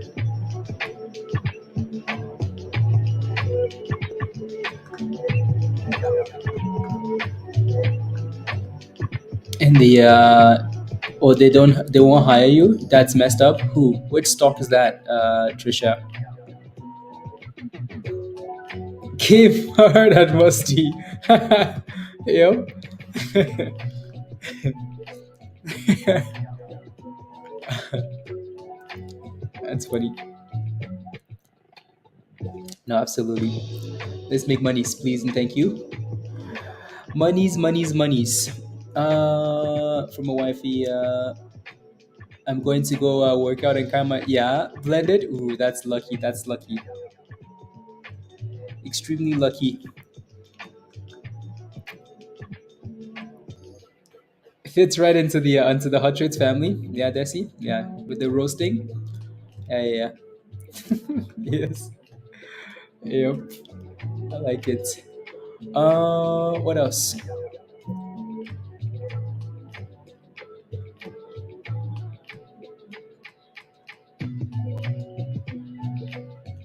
S1: And they won't hire you. That's messed up. Who? Which stock is that, Trisha? Give her that musty. Yep. That's funny. No, absolutely. Let's make monies, please and thank you. Monies. From a wifey. I'm going to go work out and kind of yeah, blended. Ooh, that's lucky. That's lucky. Extremely lucky. Fits right into the hot trades family. Yeah, Desi. Yeah, with the roasting. Yeah, yeah. Yes. Yep. I like it. What else?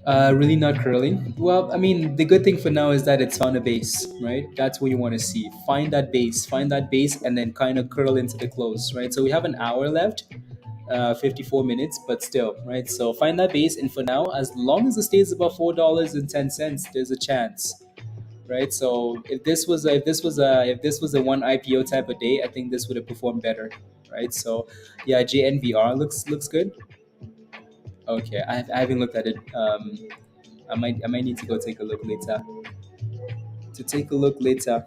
S1: Really not curling. Well, I mean, the good thing for now is that it's on a base, right? That's what you want to see. Find that base, and then kind of curl into the close, right? So we have an hour left, 54 minutes, but still, right? So find that base, and for now, as long as it stays above $4.10, there's a chance, right? So if this was a one IPO type of day, I think this would have performed better, right? So yeah, JNVR looks good. Okay, I haven't looked at it. I might need to go take a look later. To take a look later.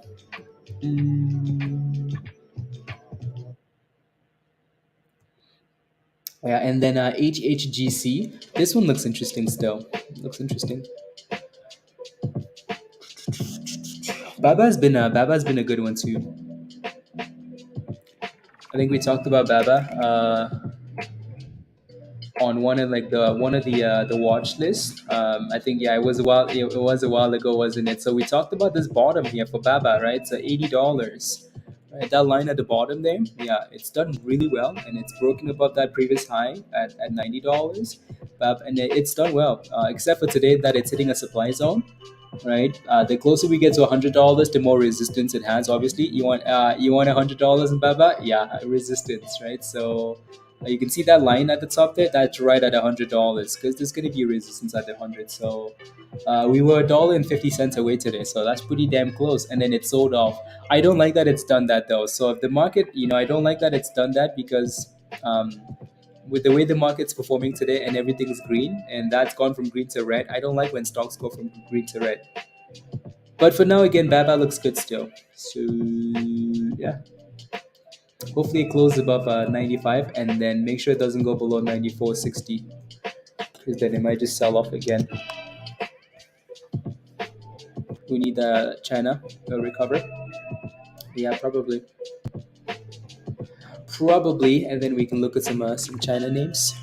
S1: Mm, yeah, and then HHGC. This one looks interesting still. Looks interesting. Baba's been a good one too. I think we talked about Baba on one of the watch list. I think yeah, it was a while ago, wasn't it? So we talked about this bottom here for Baba, right? So $80. Right, that line at the bottom there, yeah, it's done really well, and it's broken above that previous high at $90. And it's done well, except for today that it's hitting a supply zone, right? The closer we get to $100, the more resistance it has. Obviously, you want $100 in Baba, yeah, resistance, right? So You can see that line at the top there. That's right at $100 because there's going to be a resistance at the 100. So we were $1.50 away today. So that's pretty damn close. And then it sold off. I don't like that it's done that though. So if the market, I don't like that it's done that because um, with the way the market's performing today and everything's green and that's gone from green to red, I don't like when stocks go from green to red. But for now, again, BABA looks good still. So yeah, hopefully it closes above 95 and then make sure it doesn't go below 94.60 because then it might just sell off again. We need China to recover. Yeah, probably, and then we can look at some China names.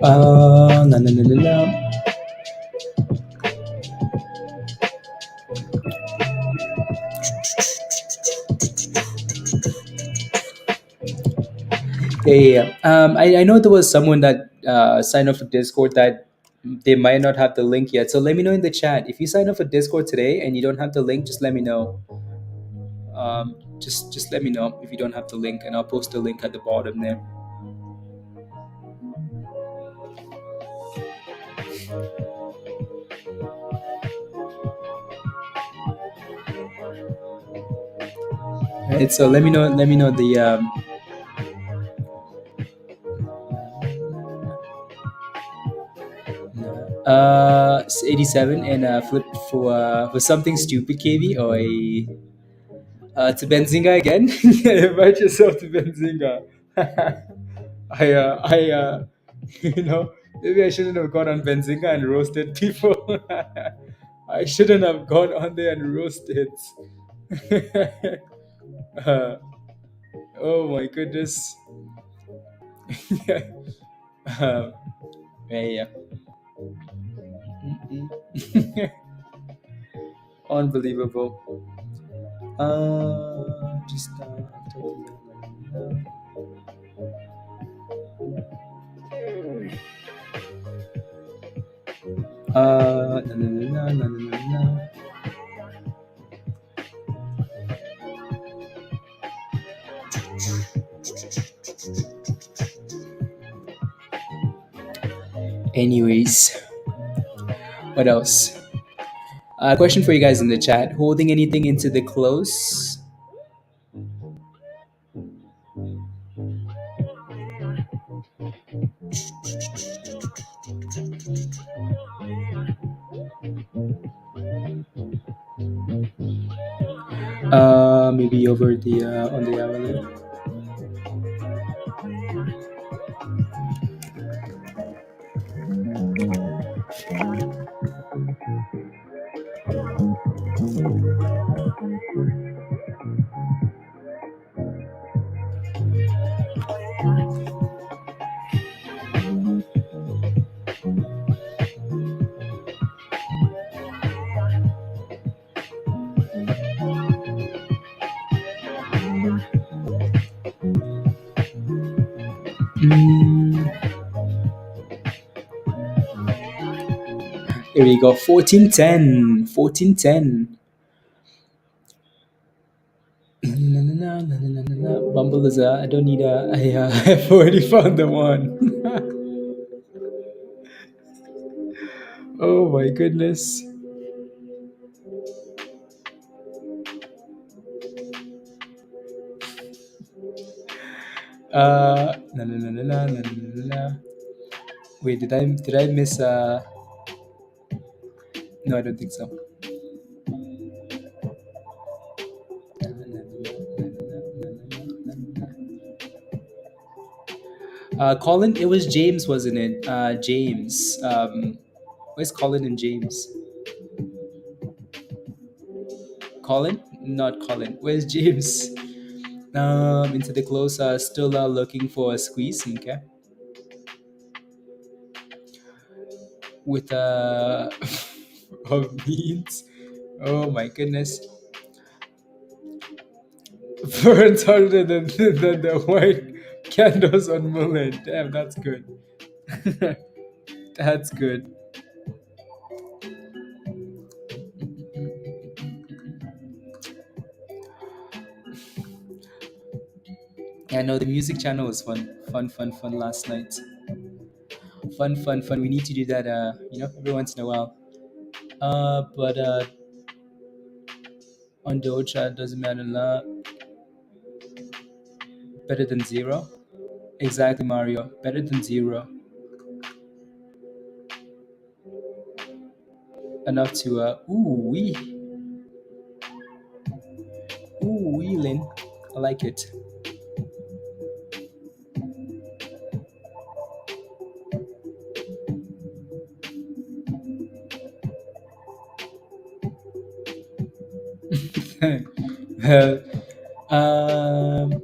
S1: La, la, la, la, la. Yeah, yeah, yeah. I know there was someone that signed up for Discord that they might not have the link yet. So let me know in the chat. If you sign up for Discord today and you don't have the link, just let me know. Just let me know if you don't have the link, and I'll post the link at the bottom there. Right. So let me know. Let me know the 87 and flip for something stupid, KB, or to Benzinga again. Invite yourself to Benzinga. I maybe I shouldn't have gone on Benzinga and roasted people. I shouldn't have gone on there and roasted. uh, oh my goodness. um, yeah. Mm-mm. Unbelievable. Just na, na, na, na, na, na, na. Anyways, what else? Question for you guys in the chat: holding anything into the close? Maybe over the on the hourly. Here we go. 1410. 1410. Bumble is I don't need I've already found the one. Oh my goodness. La, la, la, la, la, la, la, la. Wait, did I miss no, I don't think so. Colin, it was James, wasn't it? James. Where's Colin and James? Colin? Not Colin. Where's James? Into the close, still looking for a squeeze, okay? With of beans. Oh my goodness. Burns harder than the white candles on Mullen. Damn, that's good. That's good. I know the music channel was fun. Fun last night. Fun. We need to do that, every once in a while. But on Doja, doesn't matter. Better than zero. Exactly, Mario. Better than zero. Enough to Lin. I like it. Uh, um,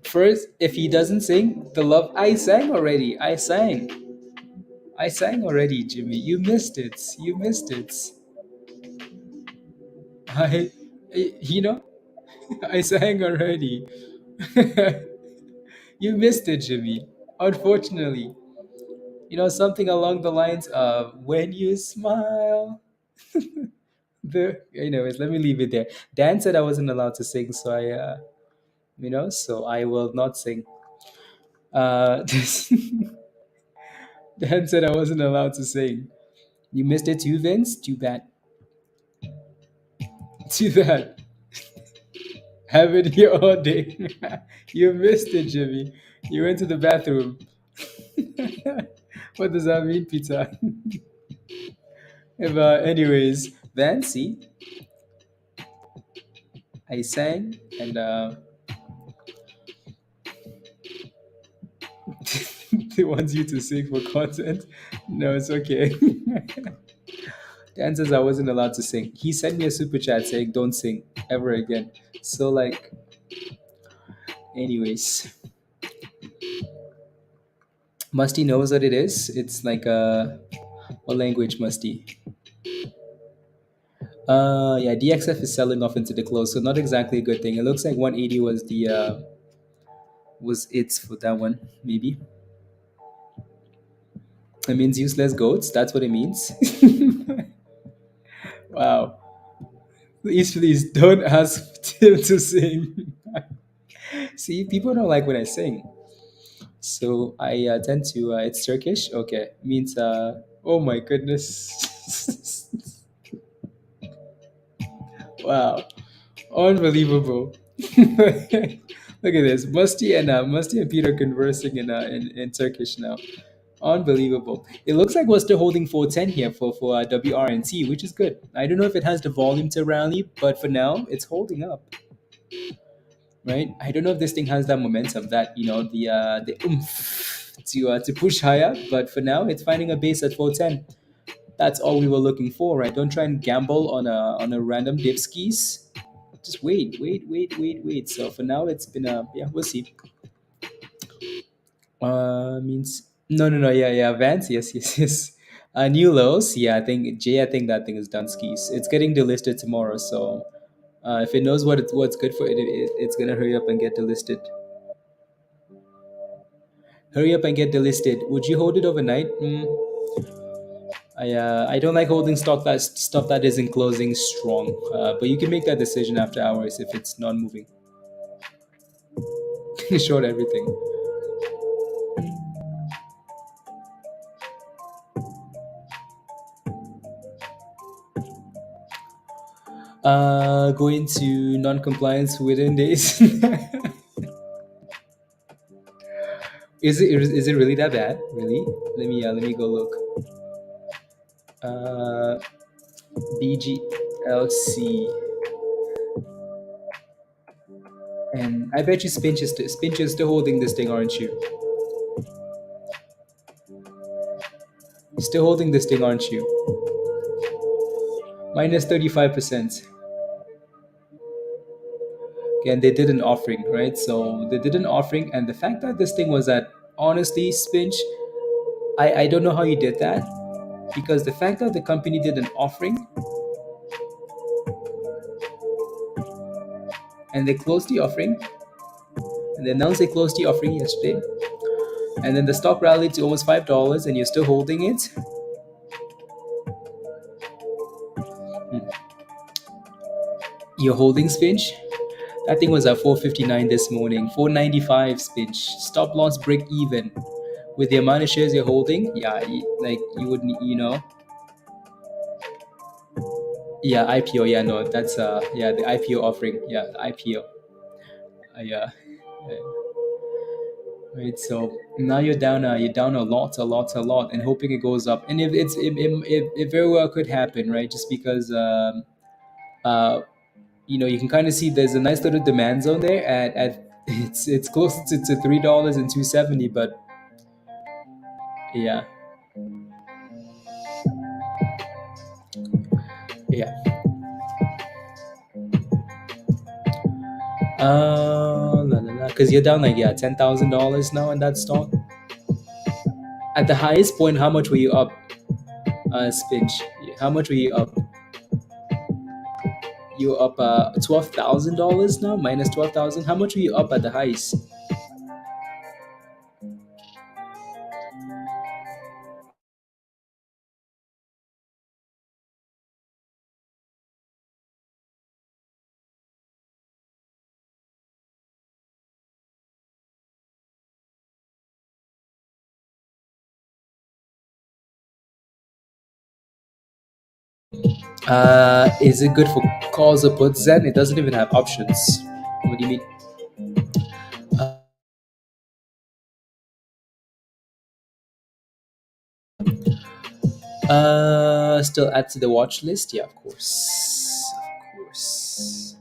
S1: First, if he doesn't sing, the love I sang already. I sang already, Jimmy. You missed it. You missed it. I, you know, I sang already. You missed it, Jimmy. Unfortunately, something along the lines of "When you smile." Anyways, let me leave it there. Dan said I wasn't allowed to sing, so so I will not sing. Dan said I wasn't allowed to sing. You missed it too, Vince. Too bad. Too bad. Have it here all day. You missed it, Jimmy. You went to the bathroom. What does that mean, Peter? Anyways, Vancy, I sang and he wants you to sing for content. No, it's okay. Dan says I wasn't allowed to sing. He sent me a super chat saying, "Don't sing ever again." So, anyways, Musty knows what it is. It's like a language, Musty. Yeah, DXF is selling off into the close, so not exactly a good thing. It looks like 180 was the was it for that one, maybe. It means useless goats. That's what it means. Wow. Please don't ask Tim to sing. See, people don't like when I sing. So I tend to. It's Turkish. Okay, means. Oh my goodness. Wow, unbelievable. Look at this, Musty and Peter conversing in Turkish now. Unbelievable. It looks like we're still holding 410 here for WRNT, which is good. I don't know if it has the volume to rally, but for now, it's holding up. Right? I don't know if this thing has that momentum, that the oomph to push higher, but for now, it's finding a base at 410. That's all we were looking for, right? Don't try and gamble on a random dip skis. Just wait. So for now, it's been yeah, we'll see. Means no, yeah, Vance, yes. New lows, yeah. I think that thing is done skis. It's getting delisted tomorrow, so if it knows what's good for it's gonna hurry up and get delisted. Hurry up and get delisted. Would you hold it overnight? I don't like holding stuff that isn't closing strong. But you can make that decision after hours if it's not moving. Short everything. Going to non-compliance within days. Is it really that bad? Really? Let me go look. Uh, BGLC, and I bet you Spinch is still holding this thing, aren't you? You're still holding this thing, aren't you? Minus 35%. and they did an offering, right? So they did an offering, and the fact that this thing was at, honestly, Spinch, I don't know how you did that, because the fact that the company did an offering and they closed the offering, and they announced they closed the offering yesterday, and then the stock rallied to almost $5, and you're still holding it. You're holding Spinch. That thing was at 459 this morning, 495 Spinch. Stop loss break even with the amount of shares you're holding. Yeah, like you wouldn't, Yeah, IPO. Yeah, no, that's yeah, the IPO offering. Yeah, the IPO. Yeah. Right. So now you're down a lot, and hoping it goes up. And if it very well could happen, right? Just because uh, you can kind of see there's a nice little demand zone there at it's close to $3 and 270, but yeah, yeah. La, la, la. Because you're down like, yeah, $10,000 now in that stock. At the highest point, how much were you up, Spinch? How much were you up? You up $12,000 now, minus 12,000. How much were you up at the highest? Is it good for calls or puts? Then it doesn't even have options. What do you mean? Uh, Still add to the watch list? Yeah, of course, of course.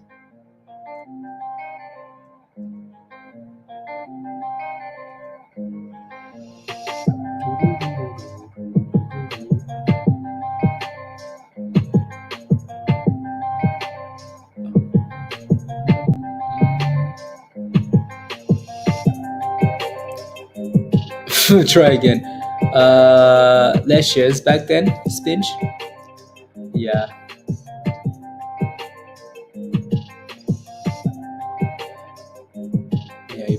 S1: Try again. Less shares back then, Spinch. Yeah, yeah. You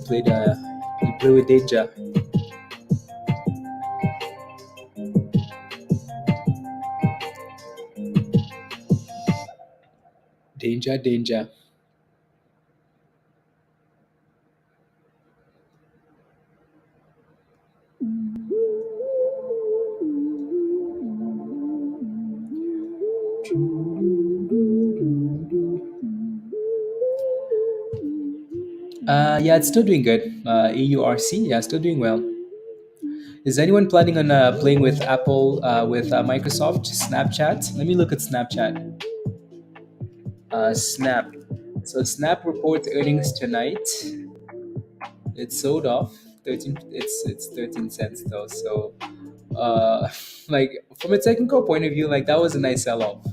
S1: play with danger, danger, danger. Yeah, it's still doing good. AURC, yeah, still doing well. Is anyone planning on playing with Apple, with Microsoft, Snapchat? Let me look at Snapchat. Snap. So Snap reports earnings tonight. It's sold off 13. It's 13 cents though. So, uh, like from a technical point of view, like that was a nice sell off.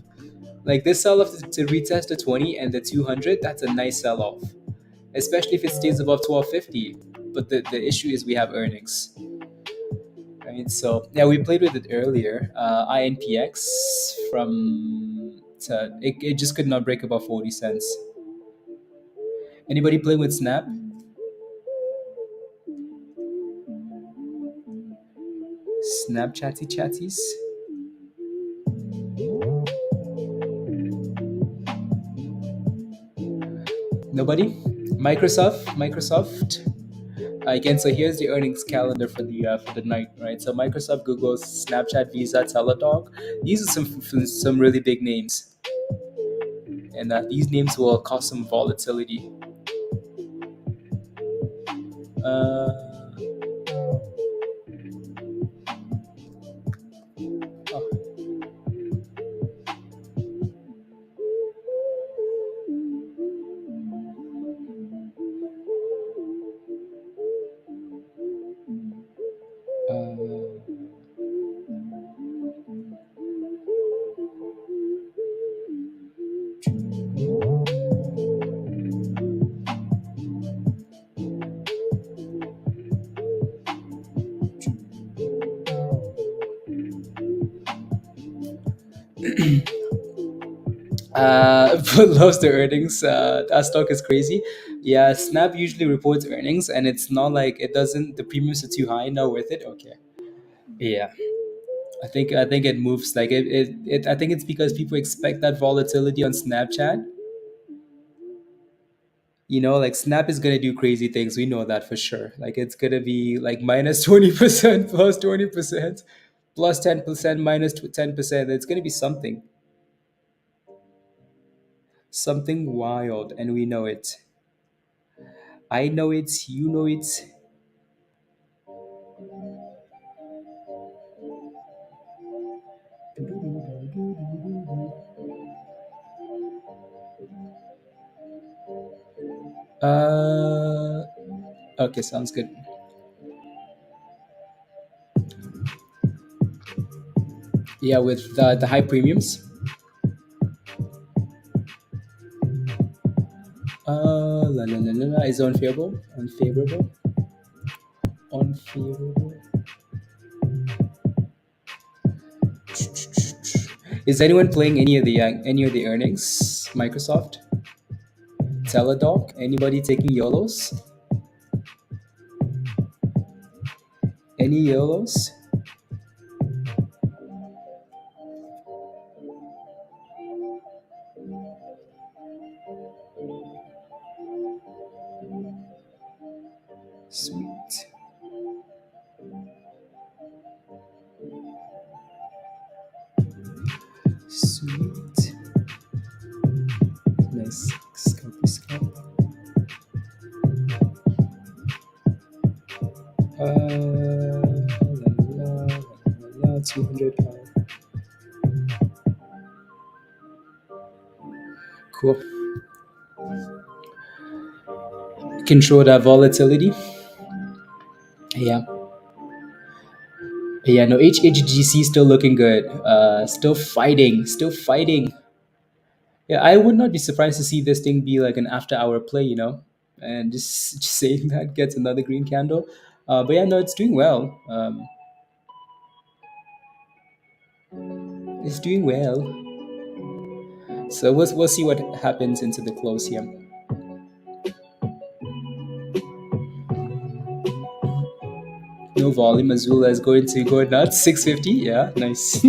S1: Like this sell off to retest the 20 and the 200. That's a nice sell off, especially if it stays above 1250. But the issue is we have earnings, right? So yeah, we played with it earlier. INPX it just could not break above 40 cents. Anybody playing with Snap? Snapchatty chatties? Nobody? Microsoft. Again, so here's the earnings calendar for the night, right? So Microsoft, Google, Snapchat, Visa, Teladoc. These are some really big names, and these names will cause some volatility. Uh, oh, uh, but loves the earnings. That stock is crazy. Yeah, Snap usually reports earnings, and it's not like it doesn't. The premiums are too high. Not worth it. Okay. Yeah, I think it moves like it. I think it's because people expect that volatility on Snapchat. Like Snap is gonna do crazy things. We know that for sure. Like it's gonna be like minus 20%, plus 20%, plus 10%, minus 10%. It's gonna be something wild, and we know it. I know it. You know it. Uh, okay, sounds good. Yeah, with the high premiums. La la la la la is unfavorable, unfavorable, unfavorable. Is anyone playing any of the earnings? Microsoft, Teladoc, anybody taking YOLOs? Any YOLOs? Sweet, sweet, nice. Scalpy scalp. La, la, la, la, la, 200. Cool. Control that volatility. Yeah. Yeah, no, HHGC still looking good. Still fighting. Still fighting. Yeah, I would not be surprised to see this thing be like an after-hour play. And just saying that gets another green candle. But yeah, no, it's doing well. It's doing well. So we'll see what happens into the close here. No volume. Azula is going to go nuts. 650. Yeah, nice.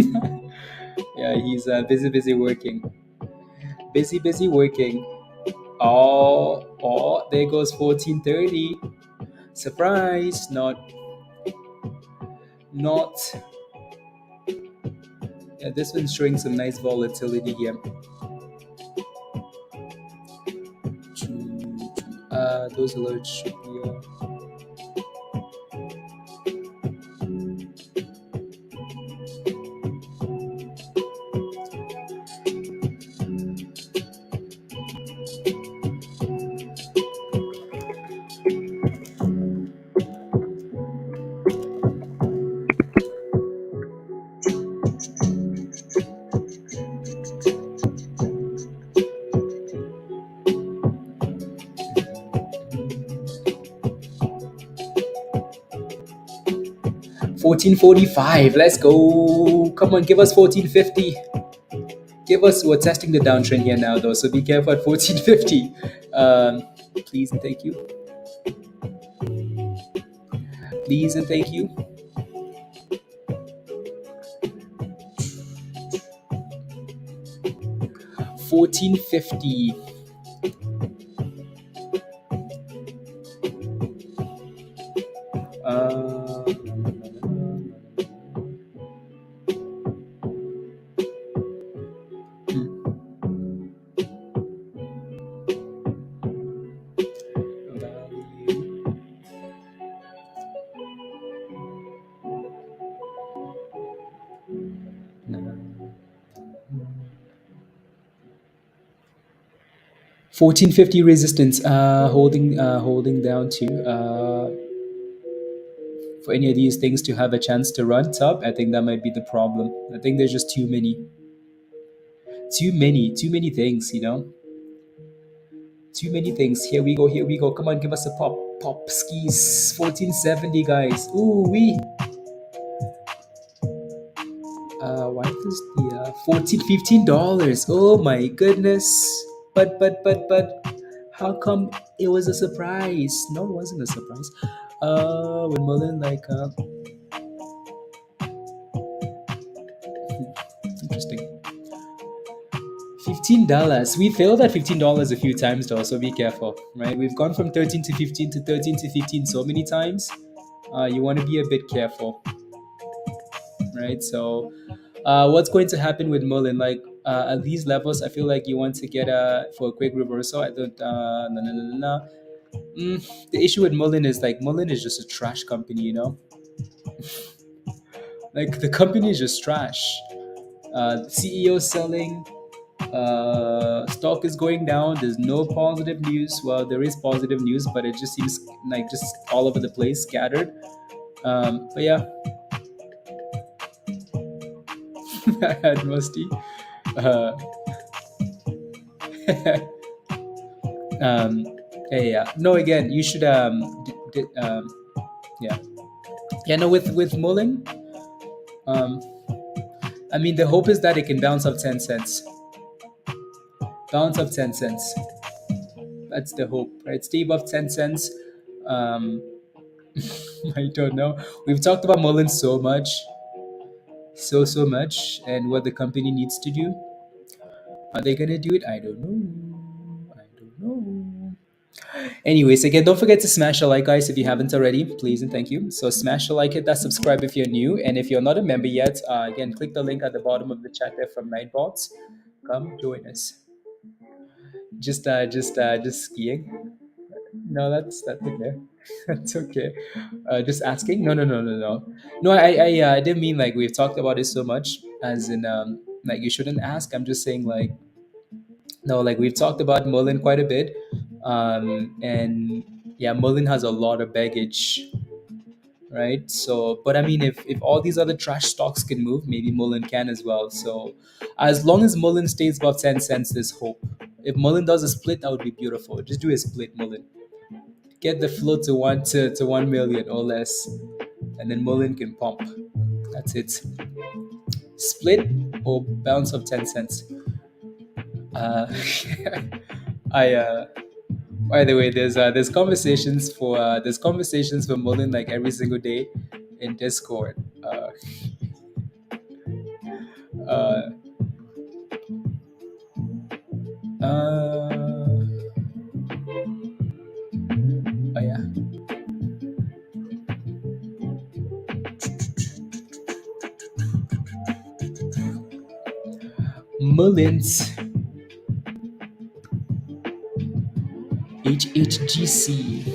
S1: Yeah, he's busy working. Busy working. Oh, there goes 1430. Surprise! Not. Yeah, this one's showing some nice volatility here. Those alerts should be. 1445. Let's go. Come on, give us 1450. Give us. We're testing the downtrend here now, though, so be careful at 1450. Please and thank you. Please and thank you. 1450. $14.50 resistance, holding down to for any of these things to have a chance to run top. I think that might be the problem. I think there's just too many things. Too many things. Here we go. Come on, give us a pop skis. 1470, guys. Ooh wee. Why does the 14 $15? Oh my goodness. But how come it was a surprise? No, it wasn't a surprise. When Merlin like interesting. $15. We failed at $15 a few times though, so be careful, right? We've gone from 13 to 15 to 13 to 15 so many times. You want to be a bit careful, right? So, what's going to happen with Merlin? Like at these levels, I feel like you want to get for a quick reversal. I don't. No, no, no, no, no. The issue with Merlin is like Merlin is just a trash company, you know. Like the company is just trash. The CEO selling. Stock is going down. There's no positive news. Well, there is positive news, but it just seems like just all over the place, scattered. But yeah, I had Musty. Uh, um, yeah. No, again, you should yeah, yeah. No, with Mullen, um, I mean, the hope is that it can bounce up 10 cents. Bounce up 10 cents. That's the hope, right? Stay above 10 cents. Um, I don't know. We've talked about Mullen so much, so much, and what the company needs to do. Are they gonna do it? I don't know. I don't know. Anyways, again, don't forget to smash the like, guys, if you haven't already. Please and thank you. So smash the like, hit that subscribe if you're new, and if you're not a member yet, again, click the link at the bottom of the chat there from Nightbots. Come join us. Just skiing. No, that's okay. That's okay. Just asking. No, no, no, no, no. No, I didn't mean like we've talked about it so much, as in like you shouldn't ask. I'm just saying like no, like we've talked about Merlin quite a bit, and yeah, Merlin has a lot of baggage, right? So, but I mean, if all these other trash stocks can move, maybe Merlin can as well. So, as long as Merlin stays above 10 cents, there's hope. If Merlin does a split, that would be beautiful. Just do a split, Merlin. Get the flow to 1 million or less, and then Merlin can pump. That's it. Split or bounce of 10 cents. Uh, I By the way, there's conversations for Merlin like every single day in Discord. Uh, oh yeah, Merlin's HHGC.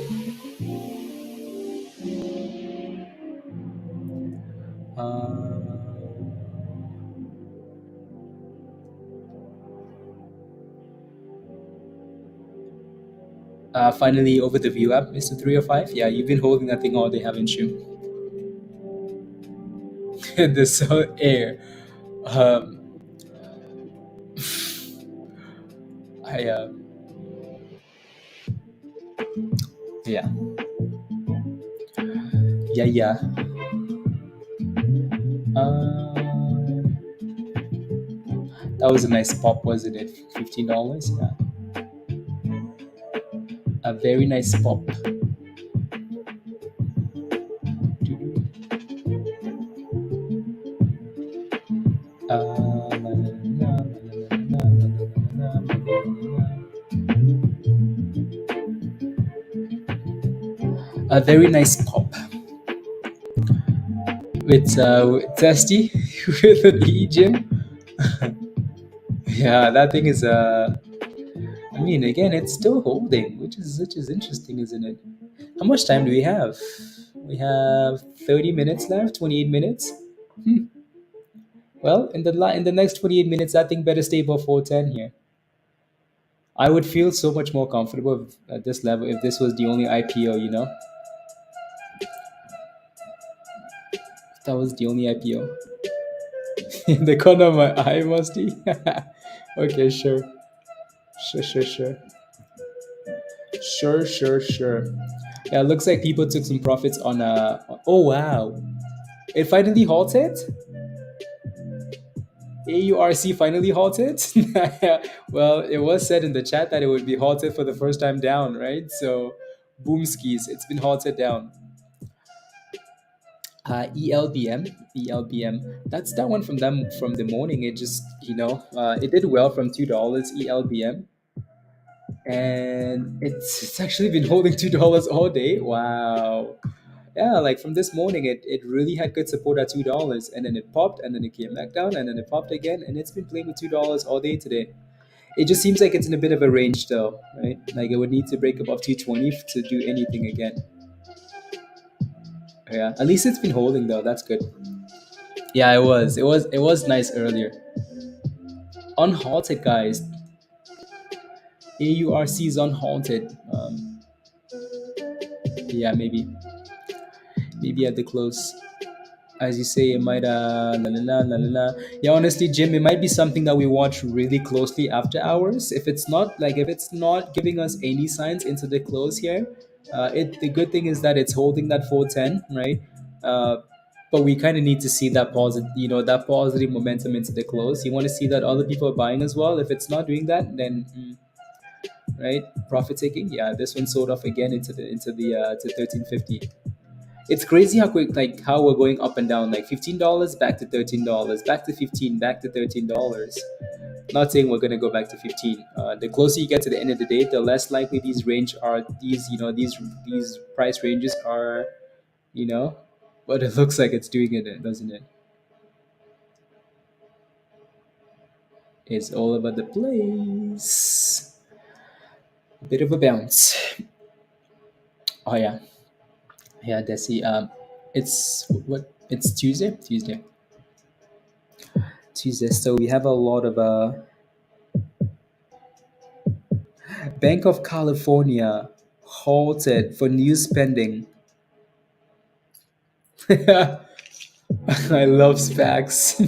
S1: Finally, over the view app, Mr. 305. Yeah, you've been holding that thing all day, haven't you? This air. Um, I yeah, yeah. That was a nice pop, wasn't it? $15. Yeah, a very nice pop. A very nice pop with Testy with an Egypt. Yeah, that thing is I mean, again, it's still holding, which is interesting, isn't it? How much time do we have? We have 30 minutes left, 28 minutes. Well, in the next 28 minutes, that thing better stay above 410 here. I would feel so much more comfortable at this level if this was the only IPO, you know? If that was the only IPO. In the corner of my eye, Musty. Okay, sure. Sure. Sure. Yeah, it looks like people took some profits on oh wow. It finally halted? AURC finally halted. Well, it was said in the chat that it would be halted for the first time down, right? So, boom skis, it's been halted down. ELBM, ELBM. That's that one from them from the morning. It just it did well from $2. ELBM, and it's actually been holding $2 all day. Wow. Yeah, like from this morning, it really had good support at $2, and then it popped, and then it came back down, and then it popped again, and it's been playing with $2 all day today. It just seems like it's in a bit of a range, though, right? Like it would need to break above 220 to do anything again. Yeah, at least it's been holding though. That's good. Yeah, it was nice earlier. Unhalted, guys. AURC is unhalted. Yeah, maybe at the close. As you say, it might la la la la la la. Yeah, honestly, Jim, it might be something that we watch really closely after hours. If it's not giving us any signs into the close here, it the good thing is that it's holding that 410, right? Uh, but we kind of need to see that positive momentum into the close. You want to see that other people are buying as well. If it's not doing that, then right, profit taking. Yeah, this one sold off again to 1350. It's crazy how quick, like how we're going up and down, like $15 back to $13, back to 15, back to $13. Not saying we're gonna go back to 15. The closer you get to the end of the day, the less likely these price ranges are, you know, but it looks like it's doing it, doesn't it? It's all over the place. A bit of a bounce. Oh yeah, yeah. Desi. It's what? It's Tuesday. Tuesday. So we have a lot of Bank of California halted for new spending. I love SPACs.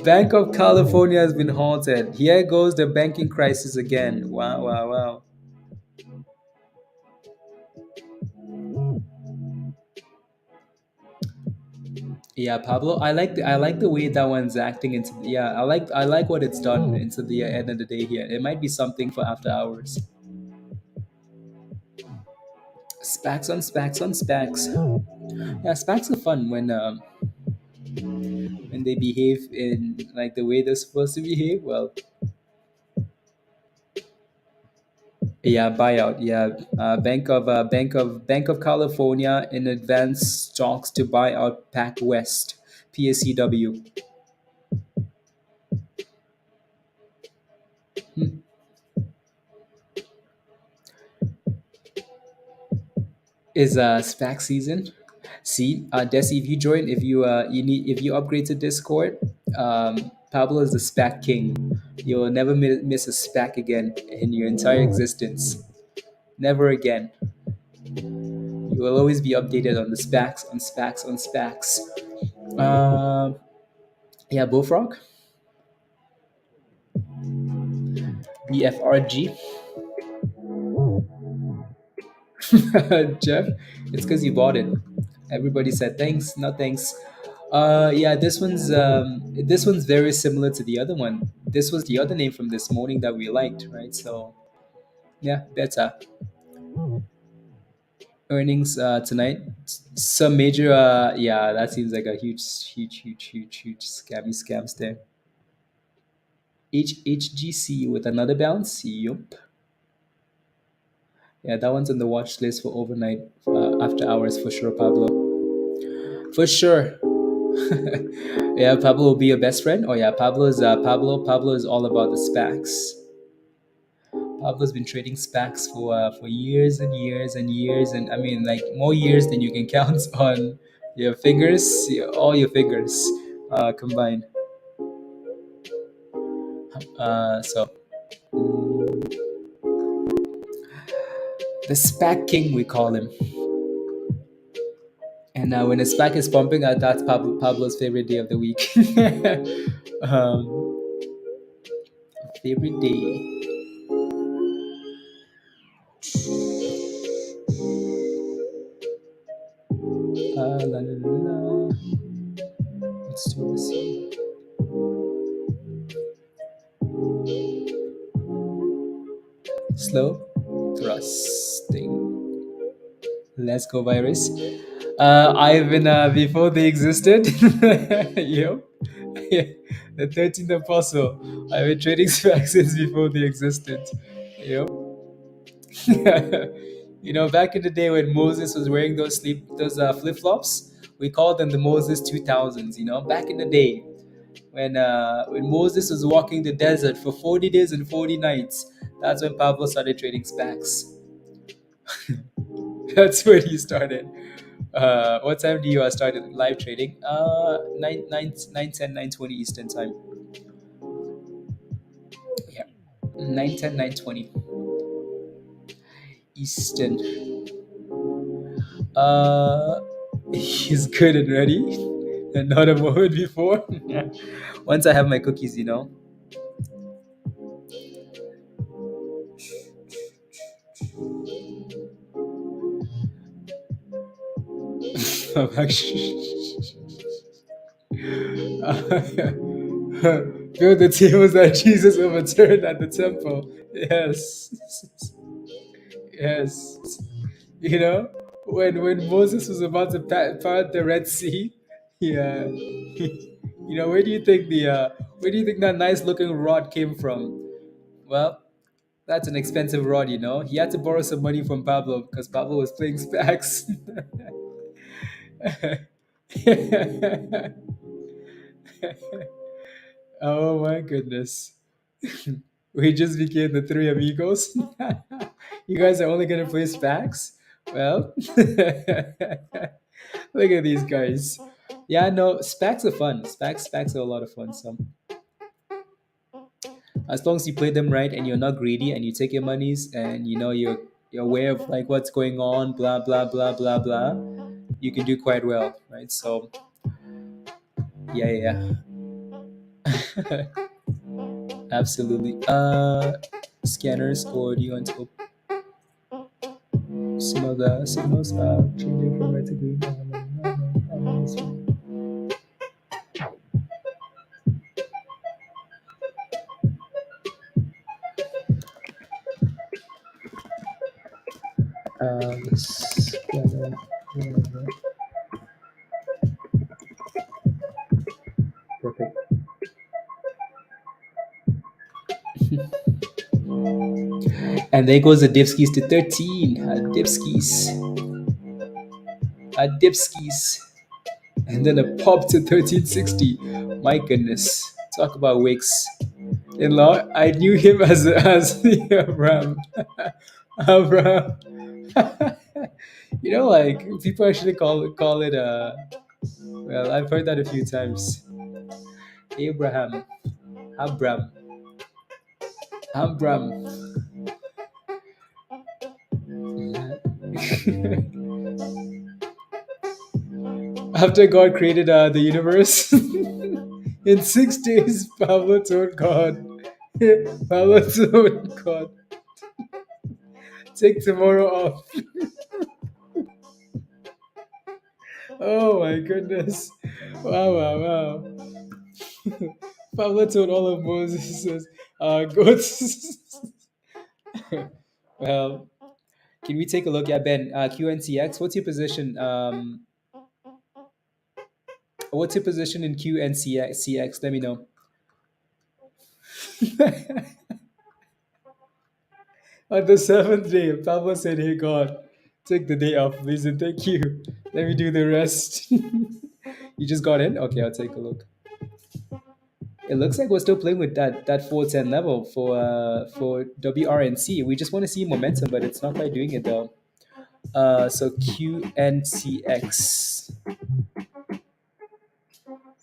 S1: Bank of California has been halted. Here goes the banking crisis again. Wow, wow, wow. Yeah, Pablo. I like the way that one's acting into. Yeah, I like what it's done into the end of the day here. It might be something for after hours. SPACs on SPACs on SPACs. Yeah, SPACs are fun when they behave in like the way they're supposed to behave. Well, yeah, buyout. Yeah, Bank of California in advance talks to buy out Pac West, PSCW. Is SPAC season. See, Desi, if you join, if you upgrade to Discord, Pablo is the SPAC king. You'll never miss a SPAC again in your entire existence. Never again. You will always be updated on the SPACs, on SPACs, on SPACs. Yeah, Bullfrog, BFRG. Jeff, it's because you bought it. Everybody said thanks, no thanks. Yeah, this one's very similar to the other one. This was the other name from this morning that we liked, right? So yeah, better earnings tonight. Some major, yeah, that seems like a huge scams there. HHGC with another bounce. Yup. Yeah, that one's on the watch list for overnight, after hours for sure, Pablo. For sure. Yeah, Pablo will be your best friend. Oh yeah, Pablo is all about the SPACs. Pablo's been trading SPACs for years and years and years, and I mean like more years than you can count on your fingers, all your fingers combined. So the SPAC king, we call him. And when a SPAC is pumping, that's Pablo's favorite day of the week. um, favorite day. La, la, la, la. Let's do this. Slow thrusting. Let's go, virus. I've been before they existed. Yep. The 13th apostle. I've been trading SPACs since before they existed. Yep. Back in the day when Moses was wearing those flip flops, we called them the Moses 2000s. Back in the day when Moses was walking the desert for 40 days and 40 nights, that's when Pablo started trading SPACs. That's where he started. What time do you start live trading? 9:10, 9:20 Eastern time. Yeah, 9:10, 9:20 Eastern. Uh, he's good and ready, and not a moment before. Once I have my cookies. I'm actually. Build the tables that Jesus overturned at the temple. Yes. Yes. When Moses was about to part the Red Sea, yeah. Where do you think that nice looking rod came from? Well, that's an expensive rod. He had to borrow some money from Pablo because Pablo was playing specs. Oh my goodness. We just became the three amigos. You guys are only gonna play specs? Well, look at these guys. Yeah, no, specs are fun. Specs are a lot of fun. So as long as you play them right and you're not greedy and you take your monies and you're aware of like what's going on, blah blah blah blah blah, you can do quite well, right? So yeah, yeah, yeah. Absolutely. Scanners, or do you want to some of the signals changing from red to green? Scanner. Perfect. And there goes the Dipskis to 13. Dipskis. And then a pop to 1360. My goodness. Talk about wicks. In law, I knew him as Abraham. Abraham. Like people actually call it well, I've heard that a few times. Abraham. Abram. Abram. After God created the universe, in 6 days, Pablo told God, Pablo told God, take tomorrow off. Oh my goodness. Wow, wow, wow. Pablo told all of Moses, go well, can we take a look at Ben, QNCX? What's your position in QNCX? Let me know. On the seventh day, Pablo said, hey God, take the day off, please, and thank you. Let me do the rest. You just got in? Okay, I'll take a look. It looks like we're still playing with that 410 level for WRNT. We just want to see momentum, but it's not quite doing it though. So QNCX.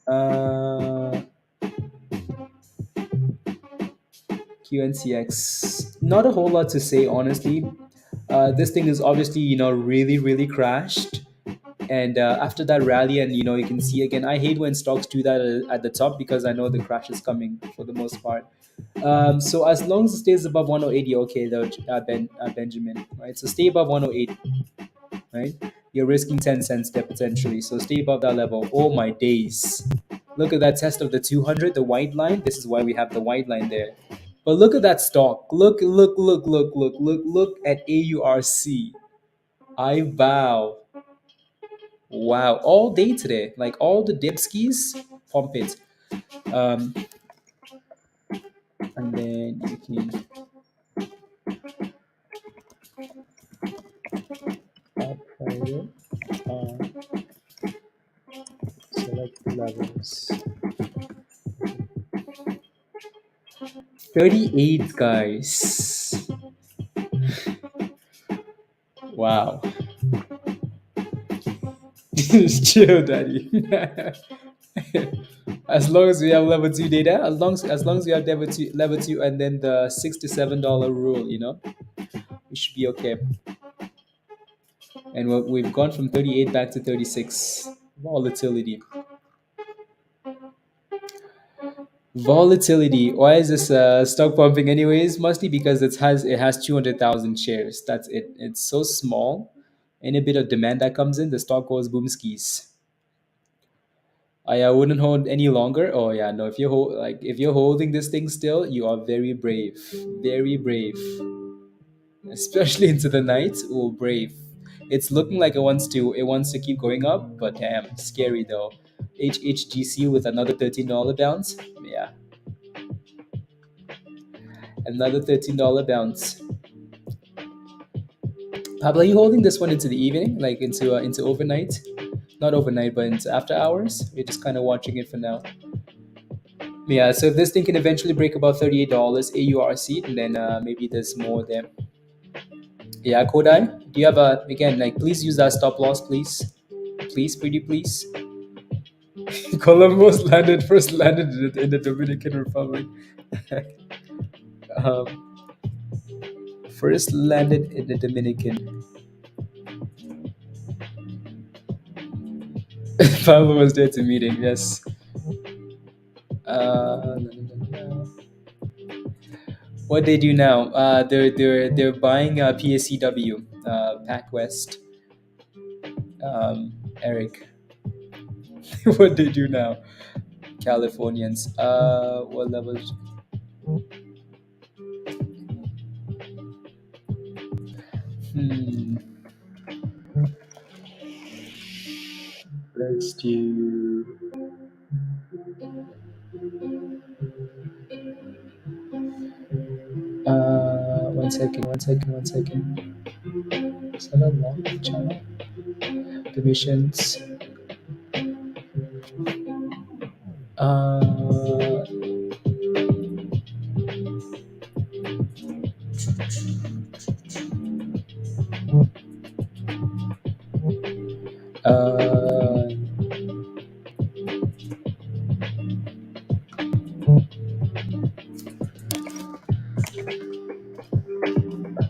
S1: Uh, QNCX. Not a whole lot to say, honestly. This thing is obviously, really, really crashed. And after that rally, and you can see again, I hate when stocks do that at the top because I know the crash is coming for the most part. So as long as it stays above 108, you're okay though, Benjamin, right? So stay above 108, right? You're risking 10 cents there potentially. So stay above that level. Oh my days. Look at that test of the 200, the white line. This is why we have the white line there. But look at that stock. Look at AURC. I vow. Wow. All day today. Like all the dipskis, pump it. Um, and then you can add private, select levels. 38, guys. Wow. Chill, daddy. As long as we have level two data, as long as we have level two, and then the $6 to $7 rule, we should be okay. And we've gone from 38 back to 36. Volatility. Volatility. Why is this stock pumping anyways? Mostly because it has 200,000 shares. That's it. It's so small. Any bit of demand that comes in, the stock goes boom skis. I wouldn't hold any longer. Oh yeah, no. If you're holding this thing still, you are very brave, very brave. Especially into the night. Oh, brave. It's looking like it wants to keep going up, but damn, scary though. HHGC with another $13 bounce. Yeah, another $13 bounce. Pablo, are you holding this one into the evening, like into overnight? Not overnight, but into after hours. You're just kind of watching it for now. Yeah, so if this thing can eventually break about $38 AURC, and then maybe there's more there. Yeah, Kodai, do you have again, like, please use that stop loss, please. Please, pretty please. Columbus first landed in the Dominican Republic. um, First landed in the Dominican. Pablo was there to meet him, yes. No, no, no, no. What they do now? They're buying PSCW, PacWest. Eric, what they do now? Californians. What levels? Hmm. Let's do. 1 second. 1 second. 1 second. Is that a long channel? Permissions. Uh. Uh.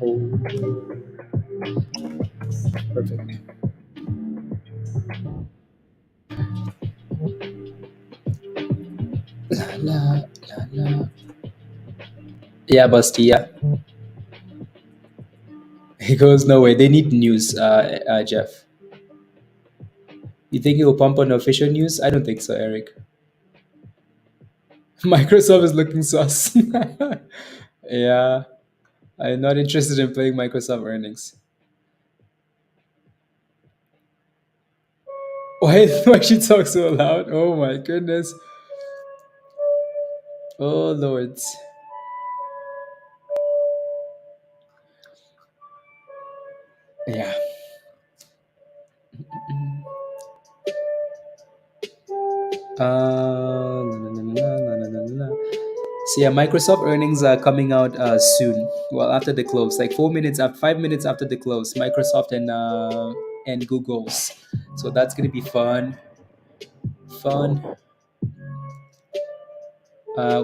S1: Oh, perfect. La la la la. Yeah, Busty. Yeah. He goes, no way. They need news, Jeff. You think it will pump on official news? I don't think so, Eric. Microsoft is looking sus. Yeah, I'm not interested in playing Microsoft earnings. Why she talk so loud? Oh my goodness. Oh lords. Yeah. Na, na, na, na, na, na, na. So yeah, Microsoft earnings are coming out soon. Well, after the close, like 4 minutes, 5 minutes after the close, Microsoft and Google's. So that's gonna be fun. Fun. Uh,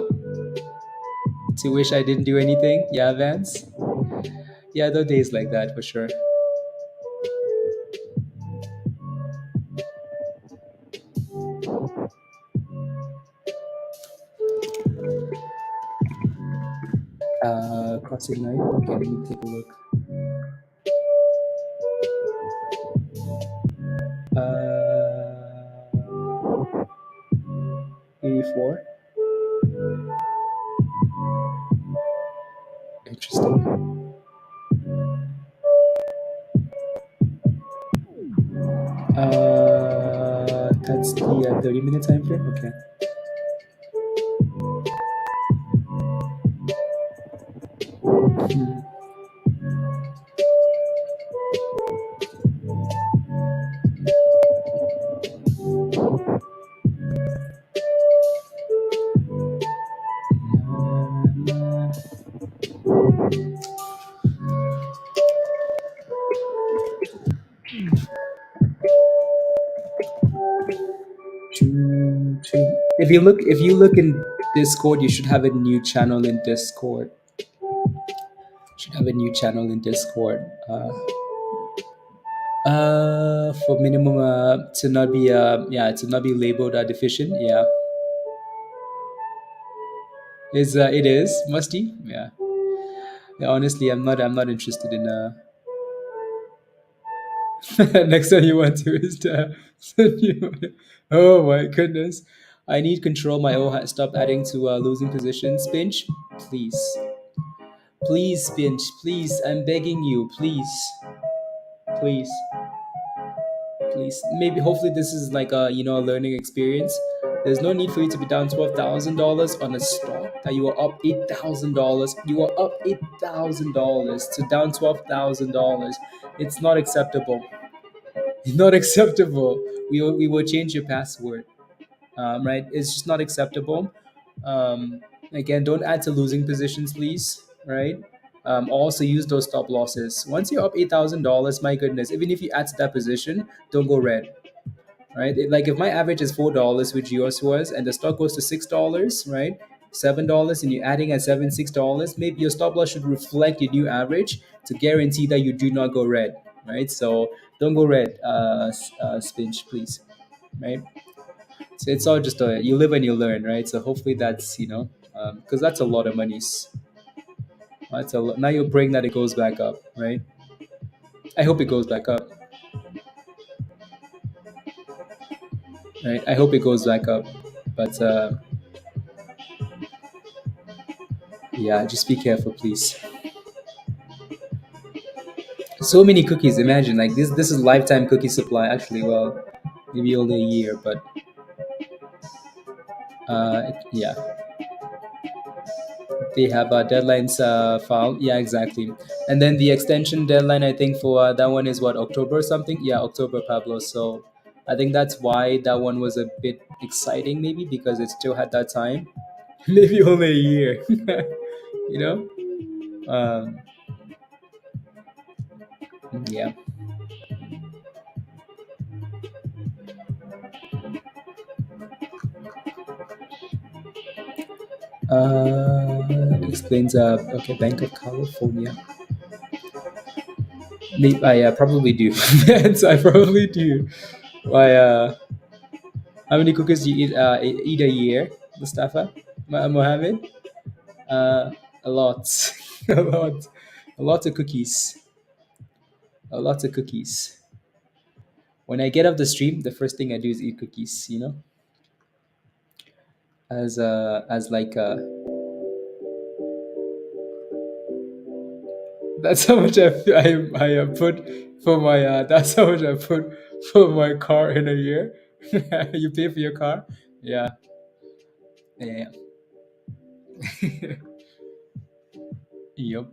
S1: to wish I didn't do anything. Yeah, Vance. Yeah, there are days like that for sure. Crossing night. Okay, let me take a look. 84. That's the 30-minute time frame. Okay. Hmm. 2, 2. If you look in Discord, you should have a new channel in Discord. Should have a new channel in Discord. For minimum to not be to not be labeled deficient. Yeah, it is musty. Yeah. Yeah, honestly, I'm not interested in next time you want to is to send you. Oh my goodness, I need control my stop adding to losing positions. Pinch, please, please, pinch, please. I'm begging you, please, please, please. Maybe hopefully this is like a a learning experience. There's no need for you to be down $12,000 on a stock that you are up $8,000. You are up $8,000 to down $12,000. It's not acceptable. Not acceptable. We will change your password. Right? It's just not acceptable. Again, don't add to losing positions, please. Right? Also use those stop losses. Once you're up $8,000, my goodness, even if you add to that position, don't go red. Right? Like if my average is $4, which yours was, and the stock goes to $6, right? $7, and you're adding at $6, maybe your stop loss should reflect your new average to guarantee that you do not go red, right? So don't go red, Spinch, please, right? So it's all just you live and you learn, right? So hopefully that's because that's a lot of monies. That's a lot. Now you're praying that it goes back up, right? I hope it goes back up, right? I hope it goes back up, but yeah, just be careful, please. So many cookies. Imagine like this is lifetime cookie supply. Actually, well, maybe only a year, but yeah, they have deadlines filed. Yeah, exactly. And then the extension deadline, I think for that one is what, October or something. Yeah, October, Pablo. So I think that's why that one was a bit exciting, maybe because it still had that time. Maybe only a year. you know. Um, yeah. Explains. Okay, Bank of California. I probably do. Yes, I probably do. Why? How many cookies do you eat a year, Mustafa? Mohammed? A lot, a lot, a lot of cookies, a lot of cookies. When I get off the stream, the first thing I do is eat cookies. As like that's how much I put for my that's how much I put for my car in a year. You pay for your car? Yeah, yeah. Yep.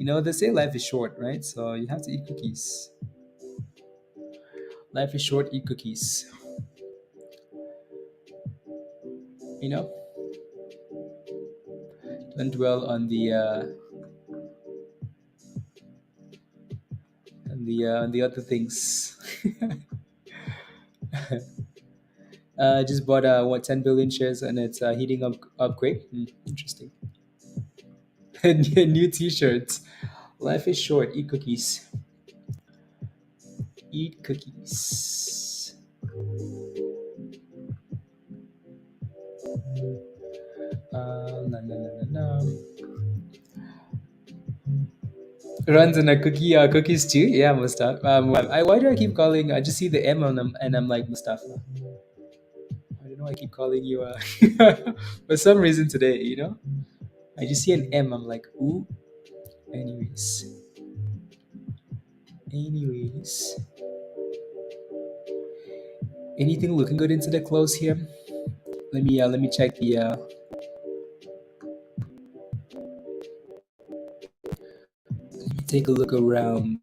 S1: They say life is short, right? So you have to eat cookies. Life is short, eat cookies. You know, don't dwell on the other things. Just bought 10 billion shares and it's heating up quick. Interesting. And new T-shirts. Life is short. Eat cookies. Eat cookies. La, la, la, la, la. Runs in a cookie. Cookies too. Yeah, Mustafa. Why do I keep calling? I just see the M on them and I'm like Mustafa. I don't know. I keep calling you. For some reason today. I just see an M. I'm like, ooh. Anyways, Anyways, anything looking good into the close here? Let me check the let me take a look around.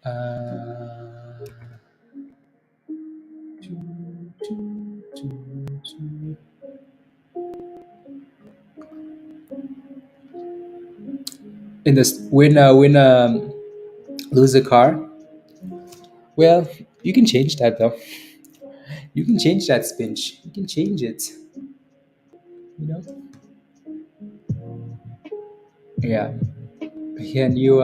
S1: Uh, uh, in this when lose a car. Well, you can change that though. You can change that spinch. You can change it. You know. Yeah. Can you?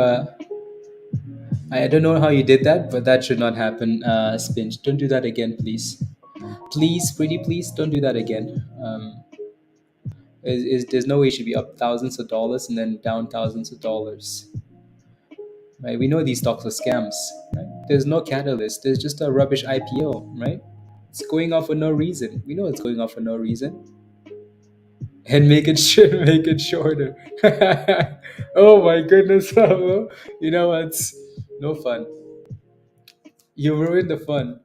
S1: I don't know how you did that, but that should not happen. Spinch. Don't do that again, please. Please, pretty please, don't do that again. There's no way you should be up thousands of dollars and then down thousands of dollars. Right? We know these stocks are scams. Right? There's no catalyst. There's just a rubbish IPO. Right? It's going off for no reason. We know it's going off for no reason. And make it make it shorter. Oh my goodness! You know what's no fun. You ruined the fun.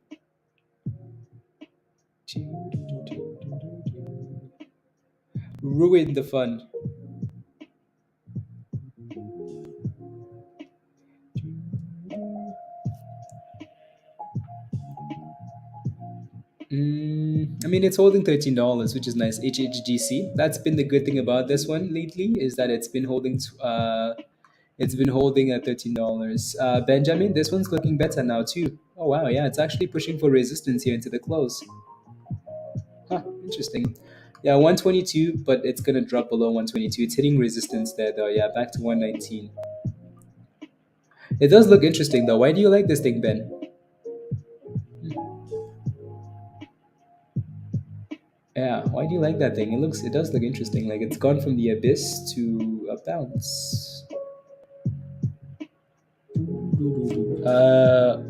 S1: Ruined the fun. I mean, it's holding $13, which is nice. HHGC. That's been the good thing about this one lately is that it's been holding at $13. Benjamin, this one's looking better now too. Oh wow, yeah, it's actually pushing for resistance here into the close. Huh, interesting. Yeah, 122, but it's gonna drop below 122. It's hitting resistance there though. Yeah, back to 119. It does look interesting though. Why do you like this thing, Ben? Yeah, why do you like that thing? It does look interesting. Like it's gone from the abyss to a bounce.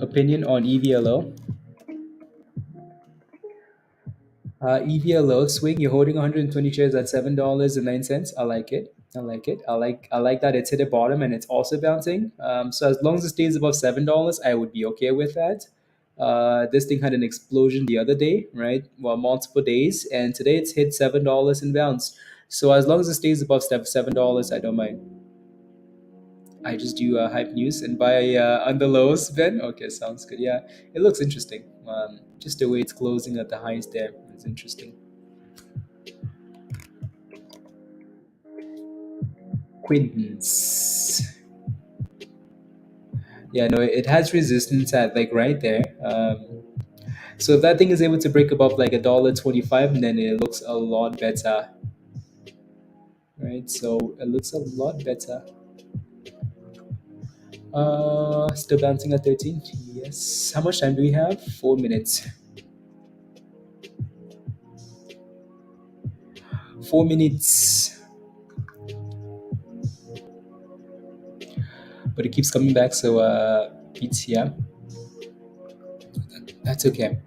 S1: Opinion on EVLO. EVLO swing. You're holding 120 shares at $7.09. I like it. I like it. I like that it's hit a bottom and it's also bouncing. So as long as it stays above $7, I would be okay with that. This thing had an explosion the other day, right? Well, multiple days, and today it's hit $7 and bounced. So as long as it stays above $7, I don't mind. I just do hype news and buy on the lows, Ben. Okay, sounds good. Yeah, it looks interesting. Just the way it's closing at the highs there is interesting. Quintons. Yeah, no, it has resistance at like right there. So if that thing is able to break above like $1.25, then it looks a lot better, right? So it looks a lot better. Still bouncing at 13. Yes. How much time do we have? 4 minutes. 4 minutes. But it keeps coming back, so it's here. That's okay.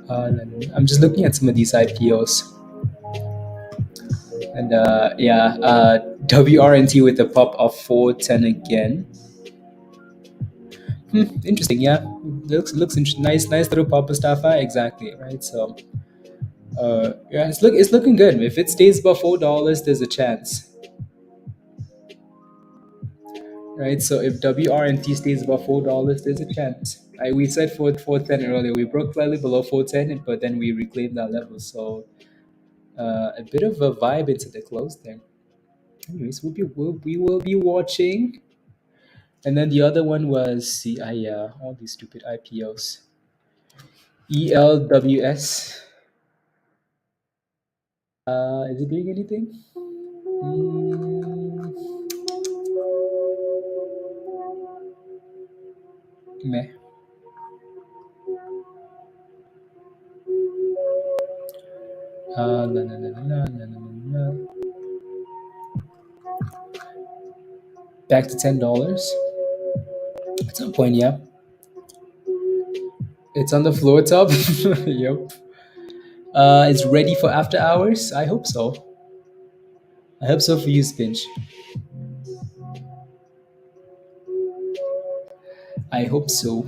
S1: Uh, I'm just looking at some of these IPOs. And yeah, WRNT with a pop of 410 again. Interesting, yeah. Looks nice little pop of stuff. Exactly, right? So Yeah, it's looking good. If it stays above $4, there's a chance, right? So if WRNT stays above $4, there's a chance. We said 410 earlier. We broke slightly below 410, but then we reclaimed that level. So a bit of a vibe into the close there. Anyways, we will be watching. And then the other one was the all these stupid IPOs. ELWS. Is it doing anything? Mm, meh. La, la, la, la, la, la, la, la. Back to $10 at some point. Yeah, it's on the floor top. Yep. It's ready for after hours. I hope so. I hope so for you, Spinch. I hope so.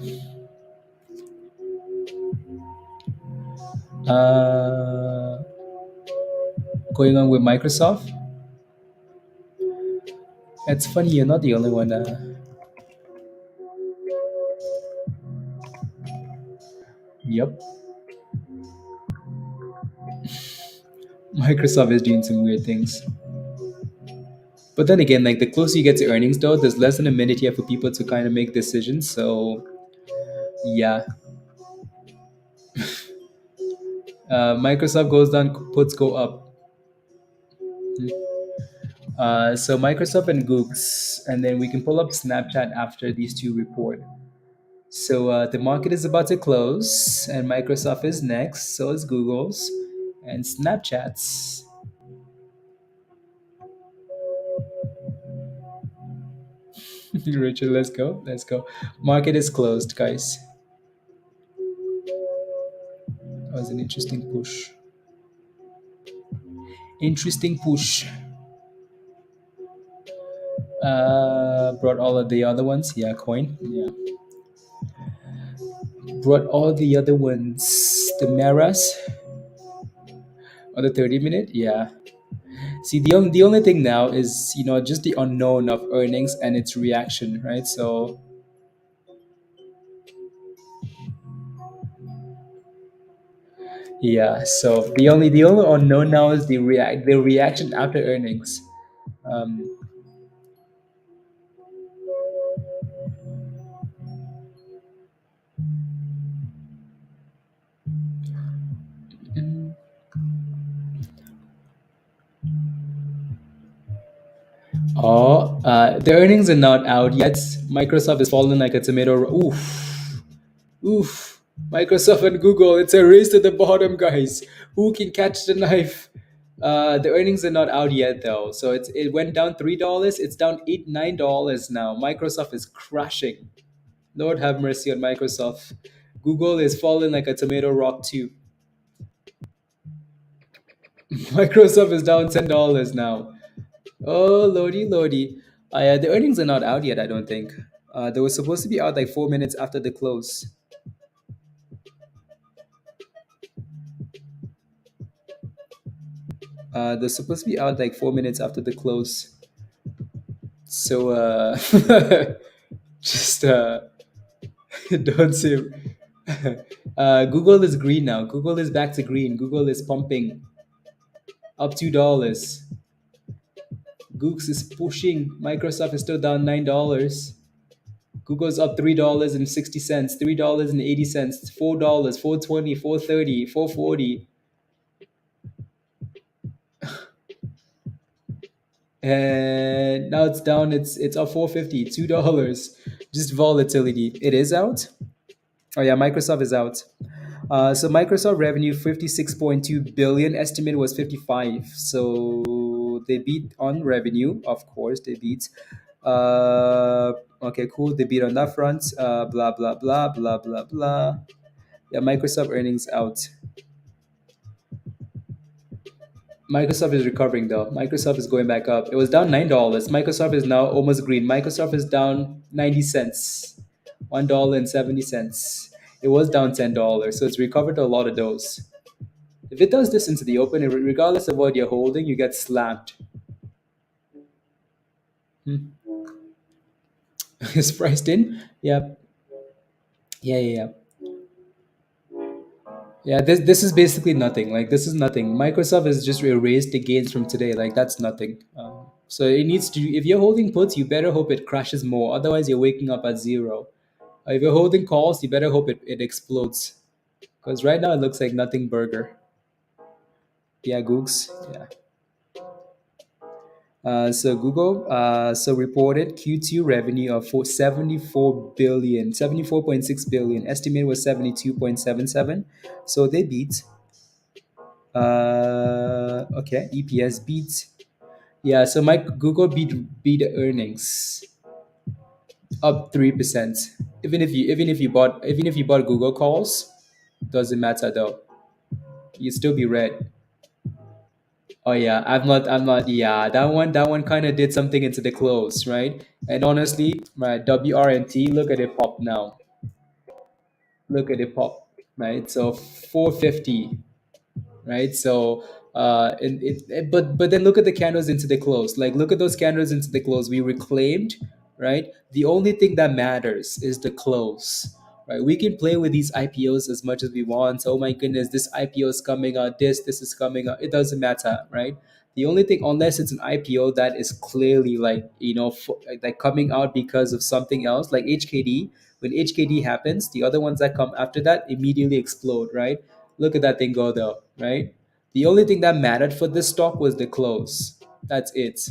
S1: Uh, Going on with Microsoft. It's funny, you're not the only one. Yep. Microsoft is doing some weird things. But then again, like the closer you get to earnings, though, there's less than a minute here for people to kind of make decisions. So, yeah. Microsoft goes down, puts go up. So Microsoft and Google's, and then we can pull up Snapchat after these two report. So the market is about to close, and Microsoft is next. So is Google's and Snapchat's. Richard, let's go. Let's go. Market is closed, guys. That was an interesting push. Interesting push. Brought all of the other ones. Yeah, coin. Yeah. Brought all the other ones. The Maras on the 30 minute. Yeah. See, the only thing now is, just the unknown of earnings and its reaction, right? So, yeah. So the only unknown now is the reaction after earnings. Um, the earnings are not out yet. Microsoft is falling like a tomato. Oof. Oof. Microsoft and Google, it's a race to the bottom, guys. Who can catch the knife? The earnings are not out yet, though. So it went down $3. It's down $9 now. Microsoft is crashing. Lord have mercy on Microsoft. Google is falling like a tomato rock too. Microsoft is down $10 now. Oh lordy, lordy. Yeah, the earnings are not out yet. I don't think. They were supposed to be out like 4 minutes after the close. They're supposed to be out like 4 minutes after the close. So just don't say. Google is green now. Google is back to green. Google is pumping up $2. Google is pushing. Microsoft is still down $9. Google's up $3.60, $3.80, $4, 4.20, 4.30, 4.40. And now it's down, it's up 4.50, $2. Just volatility. It is out. Oh yeah, Microsoft is out. So Microsoft revenue 56.2 billion, estimate was 55. So they beat on revenue, of course they beat. Okay, cool. They beat on that front. Blah blah blah blah blah blah. Yeah, Microsoft earnings out. Microsoft is recovering though. Microsoft is going back up. It was down $9. Microsoft is now almost green. Microsoft is down 90 cents, $1.70. It was down $10, so it's recovered a lot of those. If it does this into the open, regardless of what you're holding, you get slapped. Hmm. It's priced in. Yeah, yeah, yeah, yeah. Yeah, this is basically nothing. Like this is nothing. Microsoft has just erased the gains from today. Like that's nothing. So it needs to. If you're holding puts, you better hope it crashes more. Otherwise, you're waking up at zero. If you're holding calls, you better hope it explodes. Because right now it looks like nothing burger. Yeah, Googs. Yeah. So Google reported Q2 revenue of 74 billion, 74.6 billion. Estimate was 72.77. So they beat. Okay, EPS beat. Yeah, so my Google beat earnings up 3%. Even if you bought Google calls, doesn't matter though. You still be red. Oh yeah, I'm not yeah, that one kind of did something into the close, right? And honestly, my WRNT, look at it pop now. Look at it pop, right? So 450, right? So but then look at the candles into the close. Like look at those candles into the close. We reclaimed, right? The only thing that matters is the close, right? We can play with these IPOs as much as we want. Oh my goodness, this IPO is coming out. This is coming out. It doesn't matter, right? The only thing, unless it's an IPO that is clearly like like coming out because of something else, like HKD. When HKD happens, the other ones that come after that immediately explode, right? Look at that thing go though, right? The only thing that mattered for this stock was the close. That's it.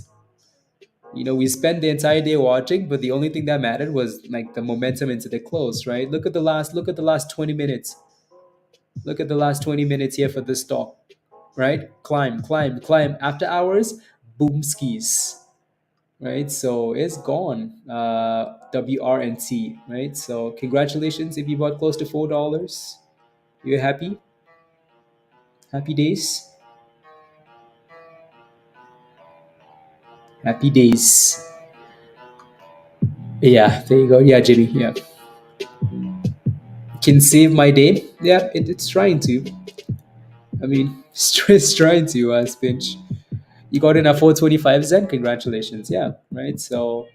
S1: We spent the entire day watching, but the only thing that mattered was like the momentum into the close, right? Look at the last 20 minutes. Look at the last 20 minutes here for this stock, right? Climb, climb, climb. After hours, boom skis, right? So it's gone. WRNT, right? So congratulations if you bought close to $4. You're happy? Happy days? Happy days. Yeah, there you go. Yeah, Jimmy. Yeah, can save my day. Yeah, it's trying to. I mean, it's trying to. Spinch. You got in a 425 Zen. Congratulations. Yeah, right. So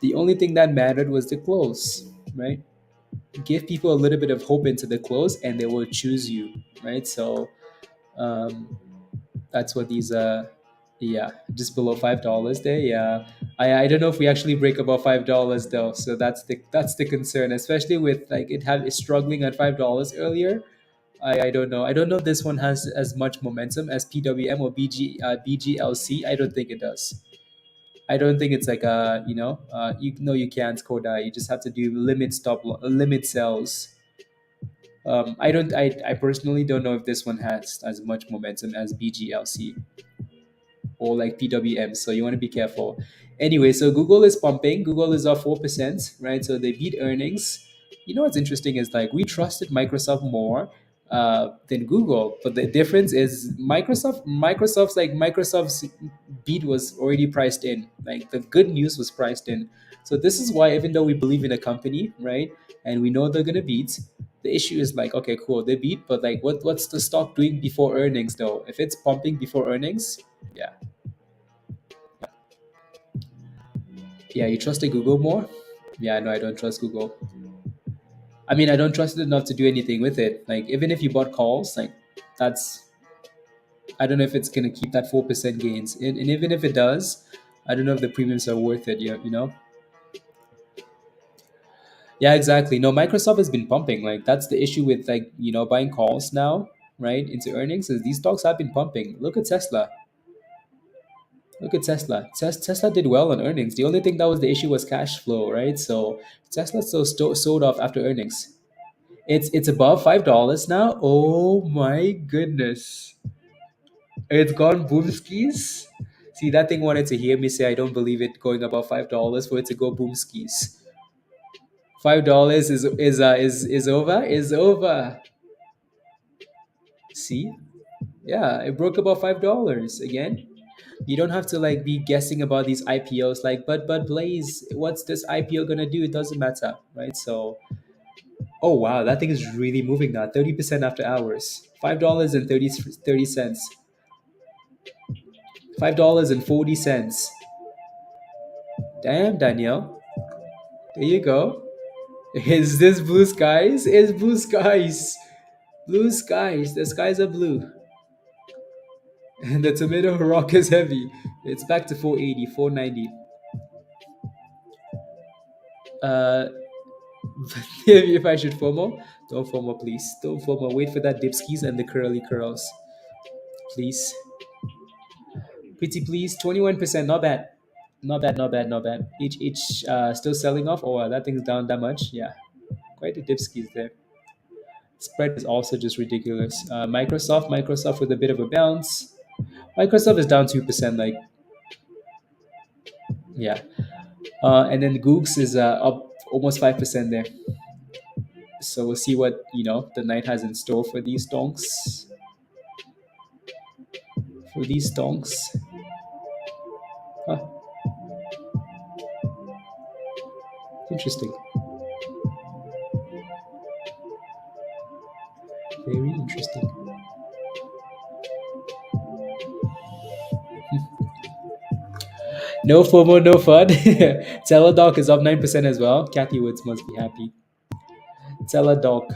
S1: the only thing that mattered was the close, right? Give people a little bit of hope into the close, and they will choose you, right? So um, that's what these yeah, just below $5 there. Yeah, I don't know if we actually break above $5 though. So that's the concern, especially with like it have is struggling at $5 earlier. I don't know. I don't know if this one has as much momentum as PWM or BGLC. I don't think it does. I don't think it's like you know you can't Koda. You just have to do limit sells. I personally don't know if this one has as much momentum as BGLC or like PWM. So you want to be careful. Anyway, so Google is pumping. Google is up 4%, right? So they beat earnings. You know what's interesting is like we trusted Microsoft more than Google, but the difference is Microsoft's beat was already priced in. Like the good news was priced in. So this is why even though we believe in a company, right, and we know they're gonna beat, the issue is like, okay, cool, they beat, but like what's the stock doing before earnings though? If it's pumping before earnings, yeah. Yeah, you trusted Google more? Yeah, no, I don't trust Google. I mean, I don't trust it enough to do anything with it. Like, even if you bought calls, like, that's, I don't know if it's going to keep that 4% gains. And even if it does, I don't know if the premiums are worth it, you know? Yeah, exactly. No, Microsoft has been pumping. Like, that's the issue with, like, buying calls now, right, into earnings, is these stocks have been pumping. Look at Tesla. Look at Tesla. Tesla did well on earnings. The only thing that was the issue was cash flow, right? So Tesla still sold off after earnings. It's above $5 now. Oh my goodness. It's gone boom skis. See, that thing wanted to hear me say I don't believe it going above $5 for it to go boom skis. $5 is over. Is over. See? Yeah, it broke above $5 again. You don't have to like be guessing about these IPOs like but Blaze, what's this IPO gonna do? It doesn't matter, right? So Oh wow, that thing is really moving now. 30% after hours. $5.30. $5.40. Damn, Danielle. There you go. Is this blue skies? It's blue skies. Blue skies. The skies are blue. And the tomato rock is heavy. It's back to 480, 490. Uh, if I should FOMO, don't FOMO, please. Don't FOMO. Wait for that dipskis and the curly curls. Please. Pretty please. 21%. Not bad. Not bad, not bad, not bad. Each still selling off. Oh, that thing's down that much. Yeah. Quite a dipskis there. Spread is also just ridiculous. Microsoft with a bit of a bounce. Microsoft is down 2%. Like, yeah. And then Googs is up almost 5% there. So we'll see what the night has in store for these donks. For these donks. Huh, interesting. Very interesting. No FOMO, no fun. Teladoc is up 9% as well. Kathy Woods must be happy. Teladoc.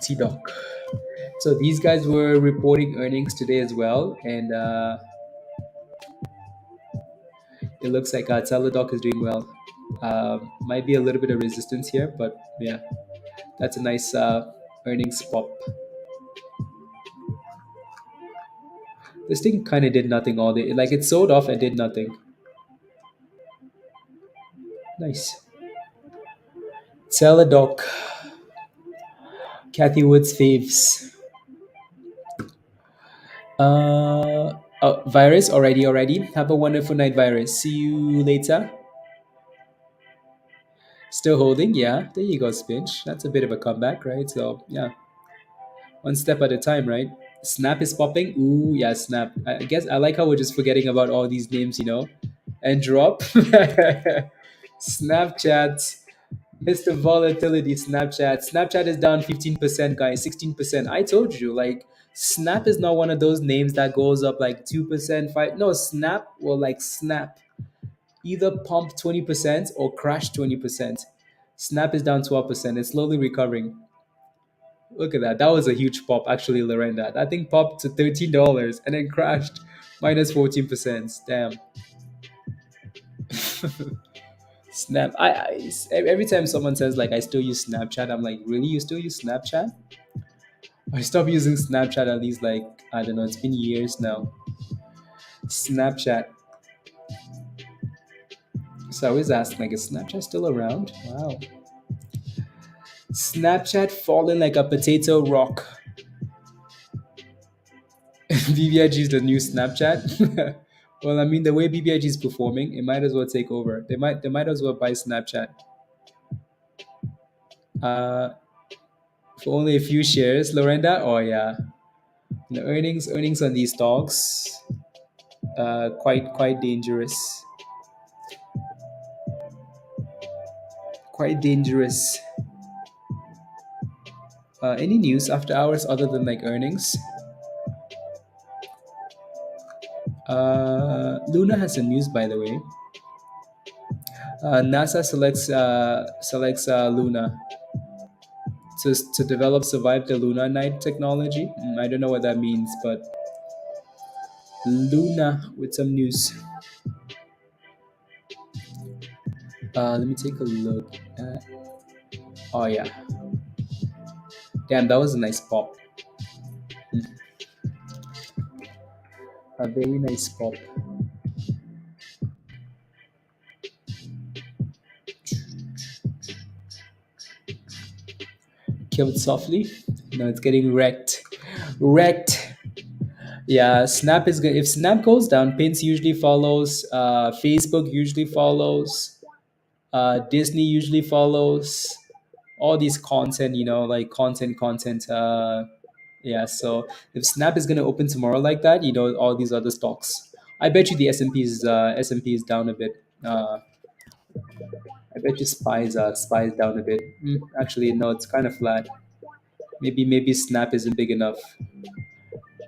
S1: T-Doc. So these guys were reporting earnings today as well. And it looks like Teladoc is doing well. Might be a little bit of resistance here, but yeah, that's a nice earnings pop. This thing kind of did nothing all day. Like it sold off and did nothing. Nice. Teladoc. Kathy Woods faves. Virus already. Have a wonderful night, Virus. See you later. Still holding, yeah. There you go, Spinch. That's a bit of a comeback, right? So yeah, one step at a time, right? Snap is popping. Ooh, yeah, Snap. I guess I like how we're just forgetting about all these names. And drop. Snapchat. Mr. Volatility, Snapchat. Snapchat is down 15%, guys, 16%. I told you, like, Snap is not one of those names that goes up like 2%, 5. No, Snap will like snap. Either pump 20% or crash 20%. Snap is down 12%. It's slowly recovering. Look at that. That was a huge pop, actually, Lorenda. That thing popped to $13 and then crashed minus 14%. Damn. Snap. Every time someone says like I still use Snapchat, I'm like, really? You still use Snapchat? I stopped using Snapchat at least like I don't know. It's been years now. Snapchat. So I always ask like, is Snapchat still around? Wow. Snapchat falling like a potato rock. BBIG is the new Snapchat. Well, I mean, the way BBIG is performing, it might as well take over. They might as well buy Snapchat. Uh, for only a few shares, Lorenda. Oh yeah, the earnings on these stocks, quite dangerous. Quite dangerous. Any news after hours other than like earnings? Luna has some news, by the way. NASA selects Luna to develop survive the Luna night technology. I don't know what that means, but Luna with some news. Let me take a look. Oh yeah, damn, that was a nice pop. A very nice pop. Killed softly. No, it's getting wrecked. Wrecked. Yeah, Snap is good. If Snap goes down, Pins usually follows. Facebook usually follows. Disney usually follows. All these content, like content. Yeah, so if Snap is gonna open tomorrow like that, all these other stocks. I bet you the S&P is down a bit. I bet you spies down a bit. Actually, no, it's kind of flat. Maybe Snap isn't big enough.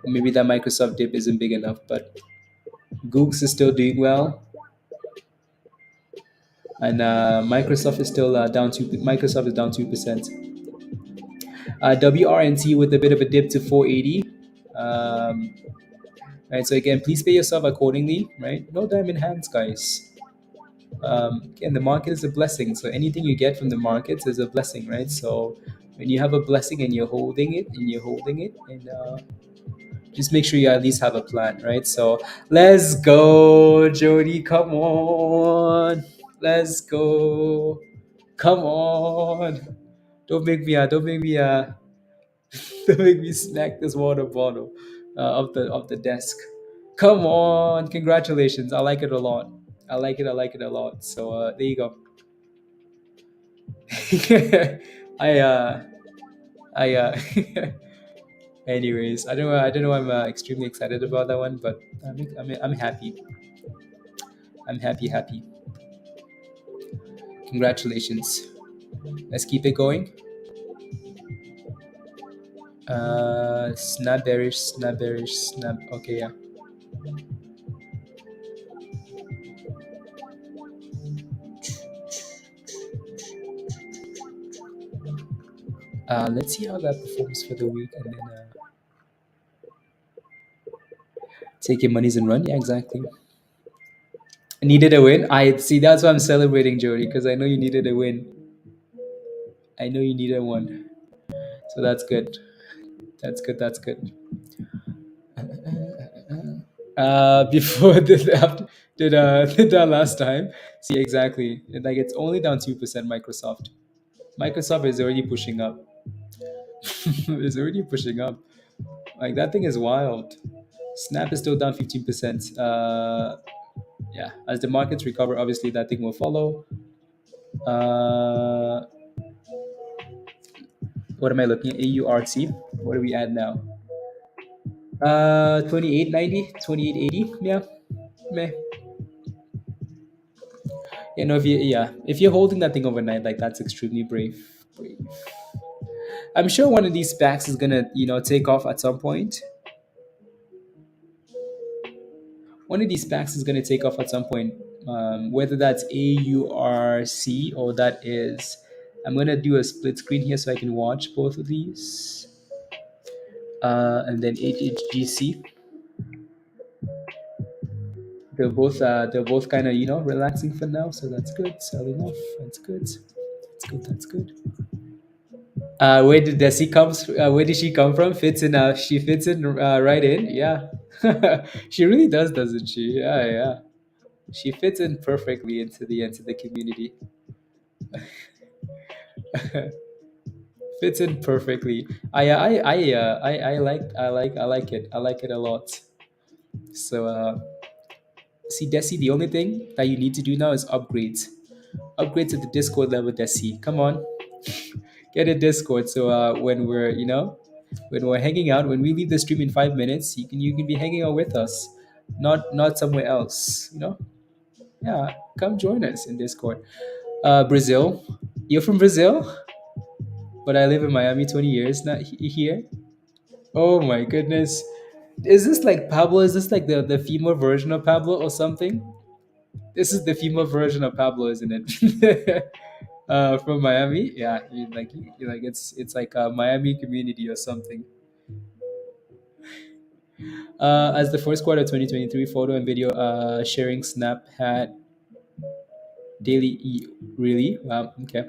S1: Maybe that Microsoft dip isn't big enough. But Googs is still doing well, and Microsoft is still down two. Microsoft is down 2%. WRNT with a bit of a dip to 480. Um, right. So again, please pay yourself accordingly. Right. No diamond hands, guys. Again, the market is a blessing. So anything you get from the markets is a blessing, right? So when you have a blessing and and just make sure you at least have a plan, right? So let's go, Jody. Come on, let's go. Come on. Don't make me don't make me smack this water bottle of the desk. Come on, congratulations. I like it a lot. I like it a lot. So there you go. I I anyways, I don't know I'm extremely excited about that one, but I'm happy. I'm happy. Congratulations. Let's keep it going. Snap bearish, snap bearish, snap. Okay, yeah. Let's see how that performs for the week, and then take your monies and run. Yeah, exactly. I needed a win. I see. That's why I'm celebrating, Jody, because I know you needed a win. I know you needed one, so that's good. That's good. That's good. Before did after did that last time. See exactly. Like it's only down 2%. Microsoft is already pushing up. It's already pushing up. Like that thing is wild. Snap is still down 15%. Yeah, as the markets recover, obviously that thing will follow. Uh, what am I looking at? AURC. What do we add now? 2890, 2880. Yeah, meh. You know, if you're holding that thing overnight, like that's extremely brave. Brave. I'm sure one of these packs is gonna, take off at some point. One of these packs is gonna take off at some point. Whether that's AURC or that is, I'm gonna do a split screen here so I can watch both of these. And then HHGC. They're both kind of relaxing for now, so that's good. Selling off, that's good. That's good. Where did Desi comes? Where did she come from? Fits in. She fits in right in. Yeah, she really does, doesn't she? Yeah, yeah. She fits in perfectly into the community. Fits in perfectly. I like it. I like it a lot. So see, Desi, the only thing that you need to do now is upgrade. Upgrade to the Discord level, Desi. Come on, get a Discord. So when we're when we're hanging out, when we leave the stream in 5 minutes, you can be hanging out with us, not somewhere else. Yeah, come join us in Discord. Brazil, you're from Brazil, but I live in Miami 20 years not here. Oh my goodness, is this like Pablo? Is this like the female version of Pablo or something? This is the female version of Pablo, isn't it? From Miami, yeah, you like it's like a Miami community or something. As the first quarter of 2023, photo and video sharing Snap had daily really wow, okay.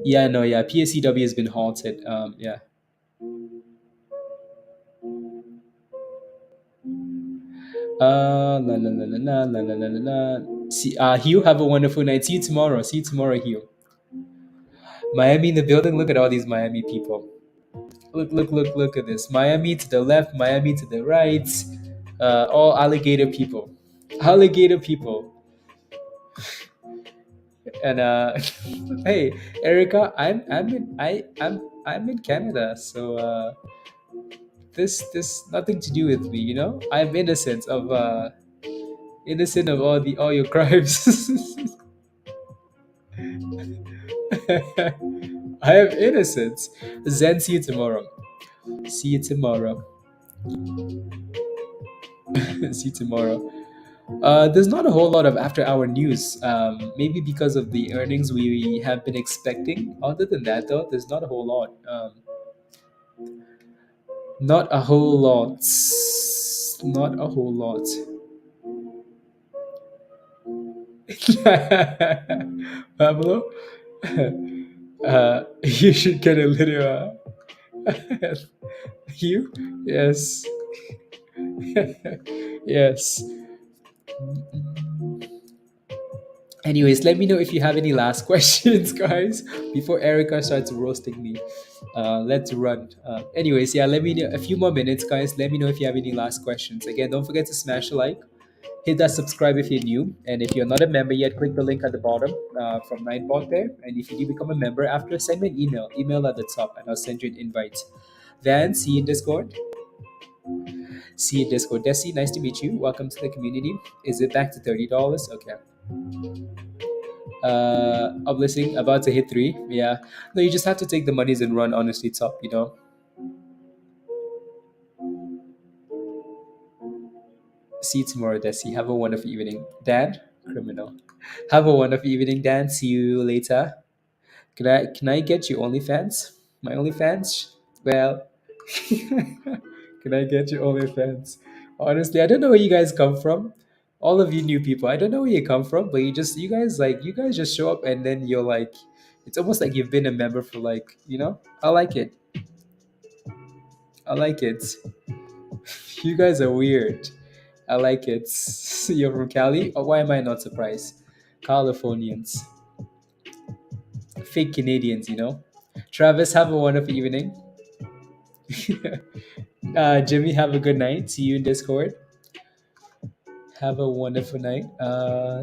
S1: Yeah, no, yeah, PSCW has been halted. Yeah. La la la la la la la la la. See, Hugh, have a wonderful night. See you tomorrow. See you tomorrow, Hugh. Miami in the building. Look at all these Miami people. Look at this. Miami to the left, Miami to the right. All alligator people. Alligator people. And hey, Erica, I'm in Canada, so this nothing to do with me. I'm innocent of all your crimes. I have innocence. Zen, see you tomorrow. See you tomorrow. See you tomorrow. There's not a whole lot of after hour news. Maybe because of the earnings we have been expecting. Other than that, though, there's not a whole lot. Not a whole lot. Not a whole lot. Pablo, you should get a little. You? Yes. Yes. Anyways, let me know if you have any last questions, guys, before Erica starts roasting me. Let's run. Anyways, yeah, let me know a few more minutes, guys. Let me know if you have any last questions. Again, don't forget to smash the like, hit that subscribe if you're new, and if you're not a member yet, click the link at the bottom from Nightbot there. And if you do become a member after, send me an email at the top, and I'll send you an invite. Van, see you in Discord. See you in Discord. Desi, nice to meet you. Welcome to the community. Is it back to $30? Okay. Uplifting, about to hit 3. Yeah. No, you just have to take the monies and run honestly top, you know. See you tomorrow, Desi. Have a wonderful evening. Dan, criminal. Have a wonderful evening, Dan. See you later. Can I get you OnlyFans? My OnlyFans? Well, can I get you OnlyFans? Honestly, I don't know where you guys come from. All of you new people, I don't know where you come from, but you guys just show up and then you're like, it's almost like you've been a member for like, I like it. I like it. You guys are weird. I like it. You're from Cali? Oh, why am I not surprised? Californians. Fake Canadians, you know? Travis, have a wonderful evening. Jimmy, have a good night. See you in Discord. Have a wonderful night.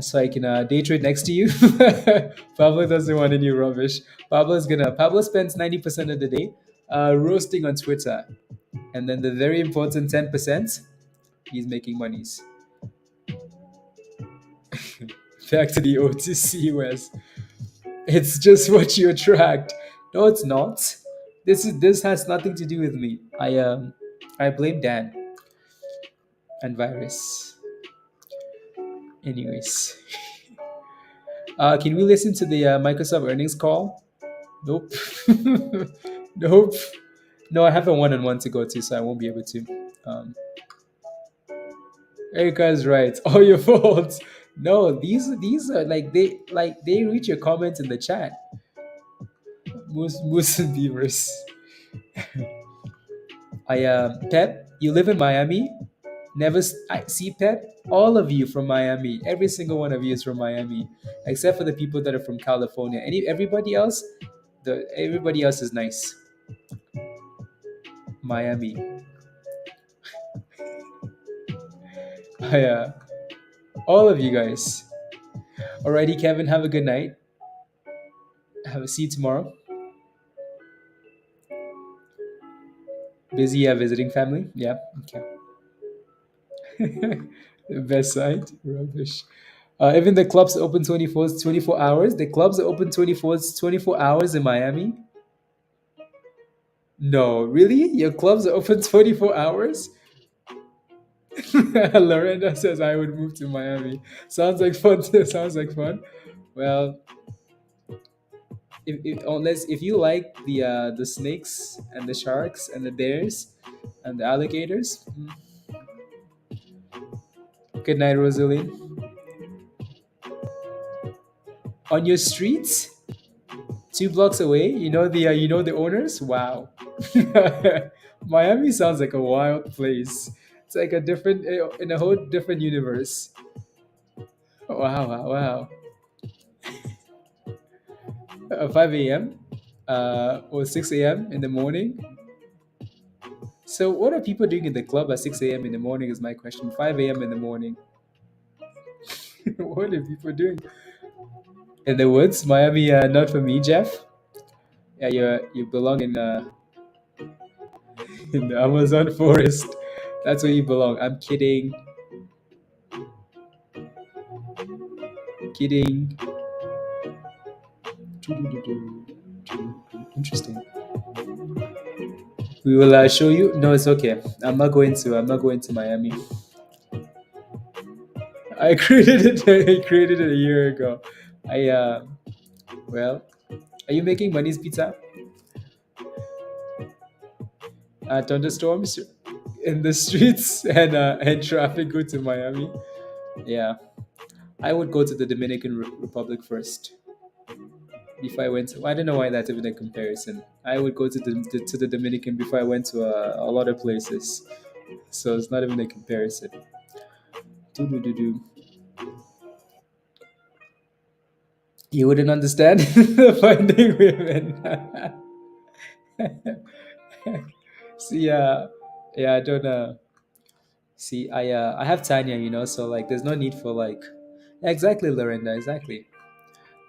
S1: So I can day trade next to you. Pablo doesn't want any rubbish. Pablo spends 90% of the day roasting on Twitter. And then the very important 10%, he's making monies. Back to the OTC West. It's just what you attract. No, it's not. This has nothing to do with me. I blame Dan and virus. Anyways, can we listen to the Microsoft earnings call? Nope. Nope. No, I have a one-on-one to go to, so I won't be able to. Erica is right. All your faults. No, these are they read your comments in the chat. Moose and beavers. Pep, you live in Miami. I see Pep. All of you from Miami. Every single one of you is from Miami, except for the people that are from California. Everybody else, everybody else is nice. Miami. All of you guys. Alrighty, Kevin. Have a good night. Have a see you tomorrow. Busy visiting family. Yeah. Okay. The best side. Rubbish. Even the clubs are open 24 hours. The clubs are open 24 hours in Miami. No, really? Your clubs are open 24 hours? Lorenda says I would move to Miami. Sounds like fun. Sounds like fun. Well, if you like the snakes and the sharks and the bears and the alligators. Good night, Rosalie. On your streets, 2 blocks away, you know the owners. Wow, Miami sounds like a wild place. It's like in a whole different universe. Wow, wow, wow. 5 a.m. Or 6 a.m. in the morning. So, what are people doing in the club at 6 a.m. in the morning? Is my question. 5 a.m. in the morning. What are people doing in the woods? Miami, not for me, Jeff. Yeah, you belong in the Amazon forest. That's where you belong. I'm kidding. Kidding. Interesting. We will show you. No, it's okay. I'm not going to. I'm not going to Miami. I created it. I created it a year ago. I well, are you making money's pizza? Thunderstorms in the streets and traffic go to Miami. Yeah, I would go to the Dominican Republic first before I went to. I don't know why that's even a comparison. I would go to the Dominican before I went to a lot of places. So it's not even a comparison. Do. You wouldn't understand finding women. See, yeah, I don't see. I have Tanya, so like, there's no need for like, exactly, Lorinda, exactly.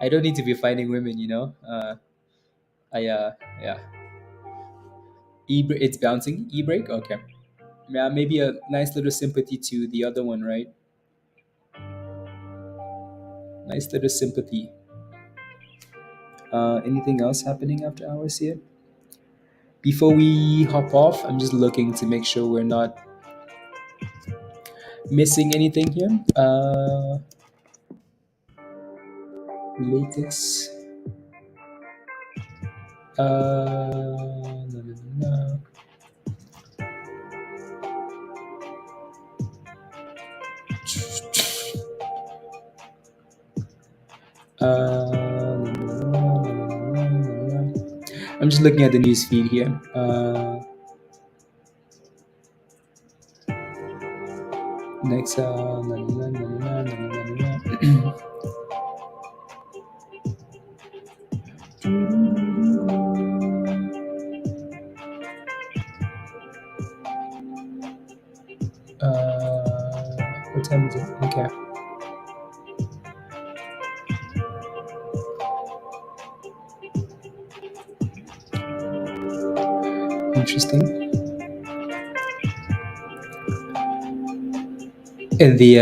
S1: I don't need to be finding women. I yeah, it's bouncing e-break. Okay, yeah, maybe a nice little sympathy to the other one, right? Nice little sympathy. Anything else happening after hours here? Before we hop off, I'm just looking to make sure we're not missing anything here. Latest. No, no, no, no. I'm just looking at the news feed here. Next, what time is it? Okay. Interesting. And the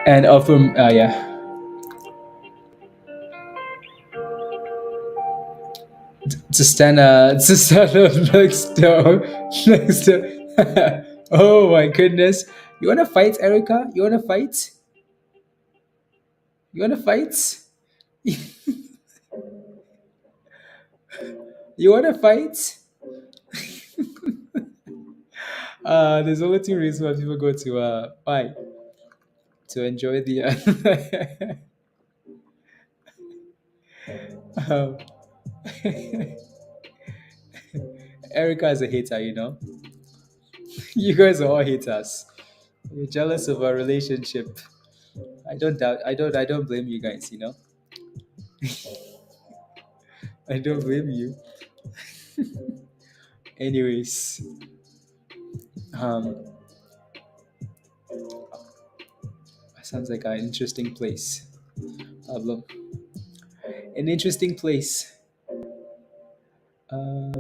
S1: and from yeah, to stand up next to oh my goodness. You wanna fight, Erica? You wanna fight? You wanna fight? You wanna fight? There's only two reasons why people go to fight: to enjoy the um, Erica is a hater. You guys are all haters. You're jealous of our relationship. I don't doubt. I don't blame you guys. I don't blame you. Anyways, um, sounds like an interesting place. Pablo, an interesting place. Uh,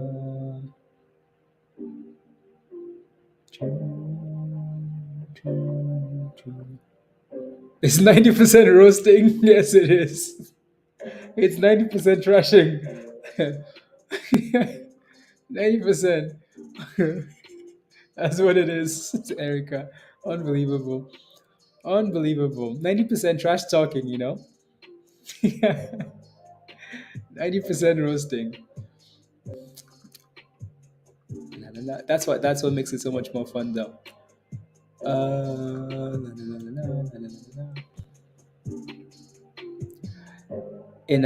S1: it's 90% roasting. Yes, it is. It's 90% trashing. 90%. That's what it is. It's Erica. Unbelievable. Unbelievable. 90% trash talking. 90% roasting. That's what makes it so much more fun though. In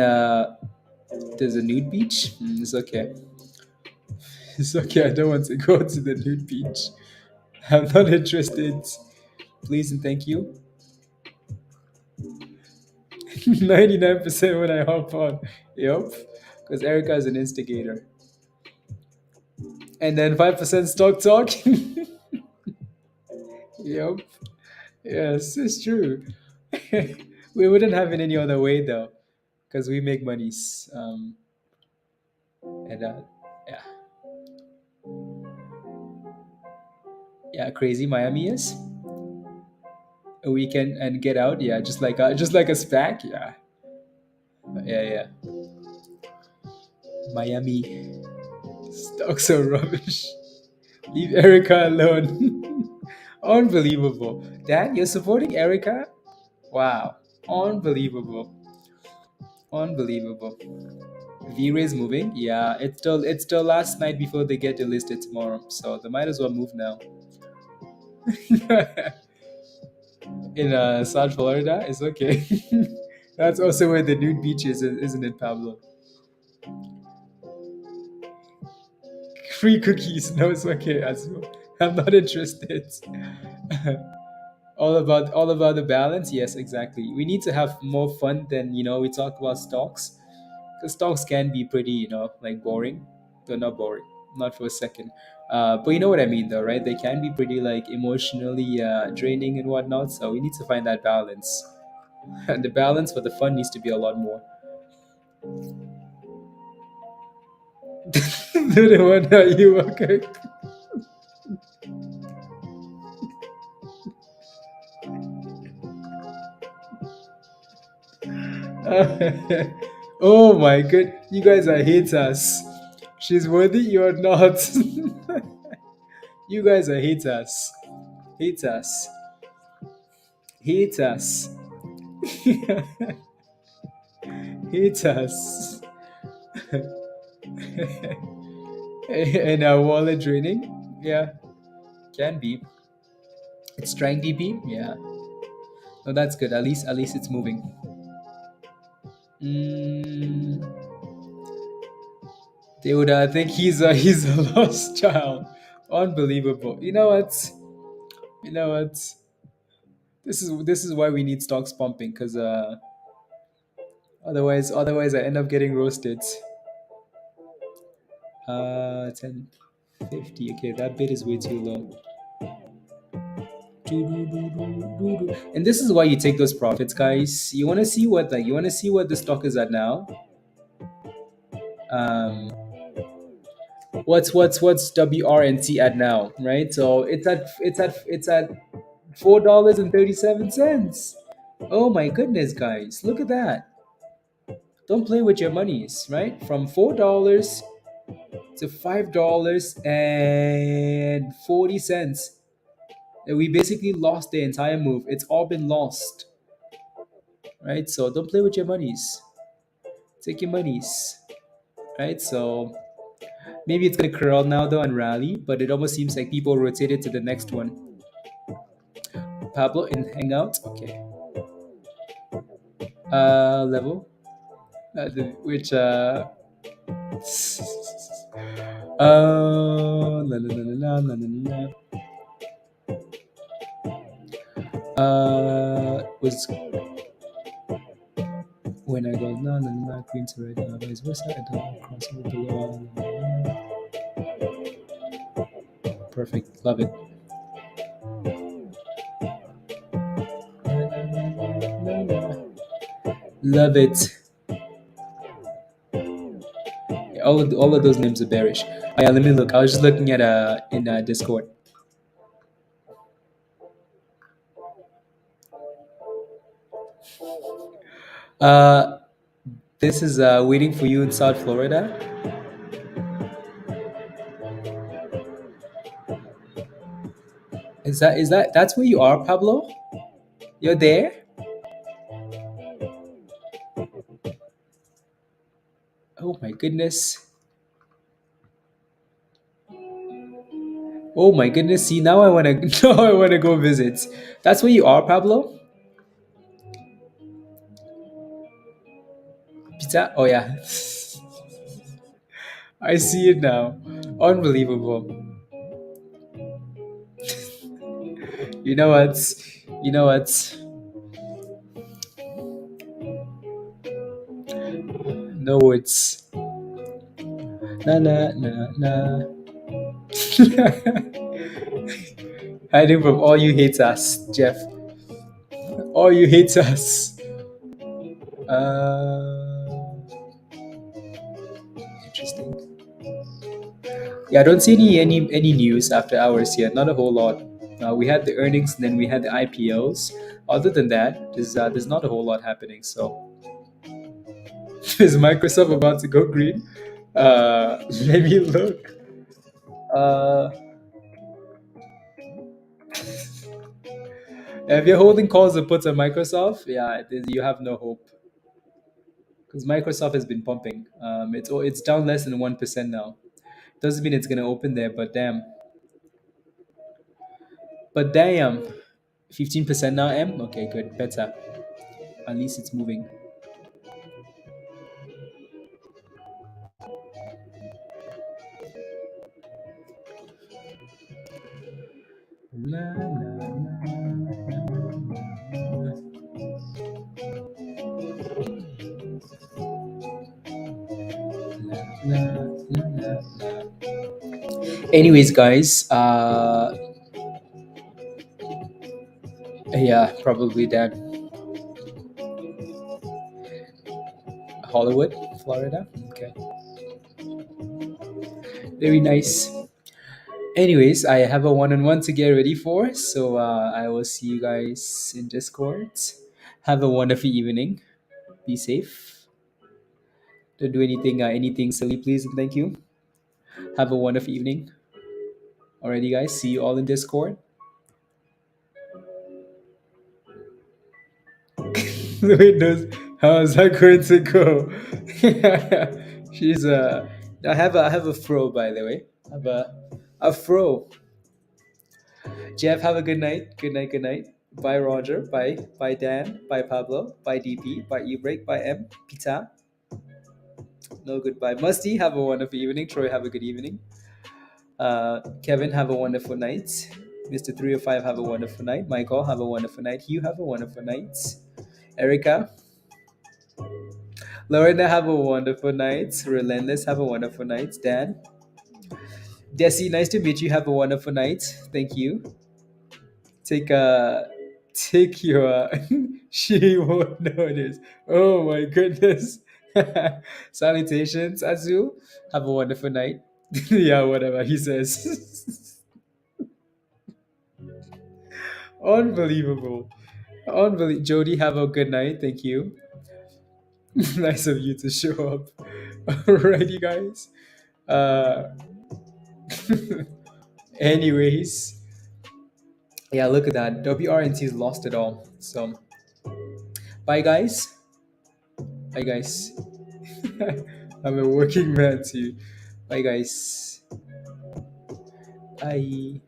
S1: there's a nude beach. It's okay. It's okay. I don't want to go to the nude beach. I'm not interested. Please and thank you. 99% when I hop on. Yep. Because Erica is an instigator. And then 5% stock talk. Yep. Yes, it's true. We wouldn't have it any other way though, because we make monies. And yeah, yeah, crazy Miami is a weekend and get out. Yeah, just like a SPAC. Yeah, yeah, yeah. Miami stocks are rubbish. Leave Erica alone. Unbelievable. Dad, you're supporting Erica? Wow. Unbelievable. Unbelievable. V-Ray is moving. Yeah, it's still last night before they get delisted tomorrow. So they might as well move now. In South Florida, it's okay. That's also where the nude beach is, isn't it, Pablo? Free cookies. No, it's okay. I'm not interested. All about the balance. Yes, exactly. We need to have more fun than we talk about stocks, because stocks can be pretty like boring. They're not boring, not for a second. But you know what I mean, though, right? They can be pretty like emotionally draining and whatnot. So we need to find that balance, and the balance for the fun needs to be a lot more. The one that you okay. Oh my god, you guys are haters. She's worthy, you're not. You guys are haters. Haters. Haters. Haters. And our wallet draining? Yeah, can be. It's trying DP? Yeah. No, that's good. At least it's moving. Mm, they would think he's a lost child. Unbelievable. You know what? You know what? This is why we need stocks pumping, because otherwise I end up getting roasted. 1050. Okay, that bid is way too low. And this is why you take those profits, guys. You want to see what the stock is at now. Um, what's WRNT at now, right? So it's at $4.37. Oh my goodness, guys, look at that! Don't play with your monies, right? From $4 to $5.40. And we basically lost the entire move. It's all been lost, right? So don't play with your monies. Take your monies, right? So maybe it's gonna curl now though and rally, but it almost seems like people rotated to the next one. Pablo in Hangout, okay. Level, which la, la, la, la, la, la, la, was when I go na na na green to red, vice versa, and then crossover below. Perfect, love it. Love it. All of those names are bearish. Oh, yeah, let me look. I was just looking at in Discord. Uh, this is waiting for you in South Florida. That's where you are, Pablo? You're there? Oh my goodness. Oh my goodness. See, now I wanna now I wanna go visit. That's where you are, Pablo? Pizza? Oh yeah. I see it now. Unbelievable. You know what? You know what? No words. Na na na na. Hiding from all you haters, Jeff. All you haters. Interesting. Yeah, I don't see any news after hours yet. Not a whole lot. We had the earnings, and then we had the IPOs. Other than that, there's not a whole lot happening. So, is Microsoft about to go green? Let me look. Uh, if you're holding calls and puts on Microsoft, yeah, you have no hope because Microsoft has been pumping. It's down less than 1% now. Doesn't mean it's gonna open there, but damn, 15% now. Okay, good, better. At least it's moving. La, la, la, la, la. Anyways, guys, yeah, probably that. Hollywood, Florida. Okay, very nice. Anyways, I have a one-on-one to get ready for, so I will see you guys in Discord. Have a wonderful evening. Be safe. Don't do anything silly, please, and thank you. Have a wonderful evening. Alrighty, guys. See you all in Discord. Wait, how's that going to go? She's I have a fro, by the way. I have a fro. Jeff, have a good night. Good night. Good night. Bye, Roger. Bye, Dan. Bye, Pablo. Bye, DP. Bye, Ebreak. Bye, M. Pita. No goodbye. Musty, have a wonderful evening. Troy, have a good evening. Kevin, have a wonderful night. Mr. 305, have a wonderful night. Michael, have a wonderful night. Hugh, have a wonderful night. Erica, Lorena, have a wonderful night. Relentless, have a wonderful night. Dan, Desi, nice to meet you. Have a wonderful night. Thank you. Take take your she won't notice. Oh my goodness. Salutations, Azul. Have a wonderful night. Yeah, whatever he says. Unbelievable. Unbelievable. Jody, have a good night. Thank you. Nice of you to show up. Alrighty, guys. Uh, anyways, yeah, look at that. WRNT has lost it all. So, bye, guys. Bye, guys. I'm a working man too. Bye, guys. Bye.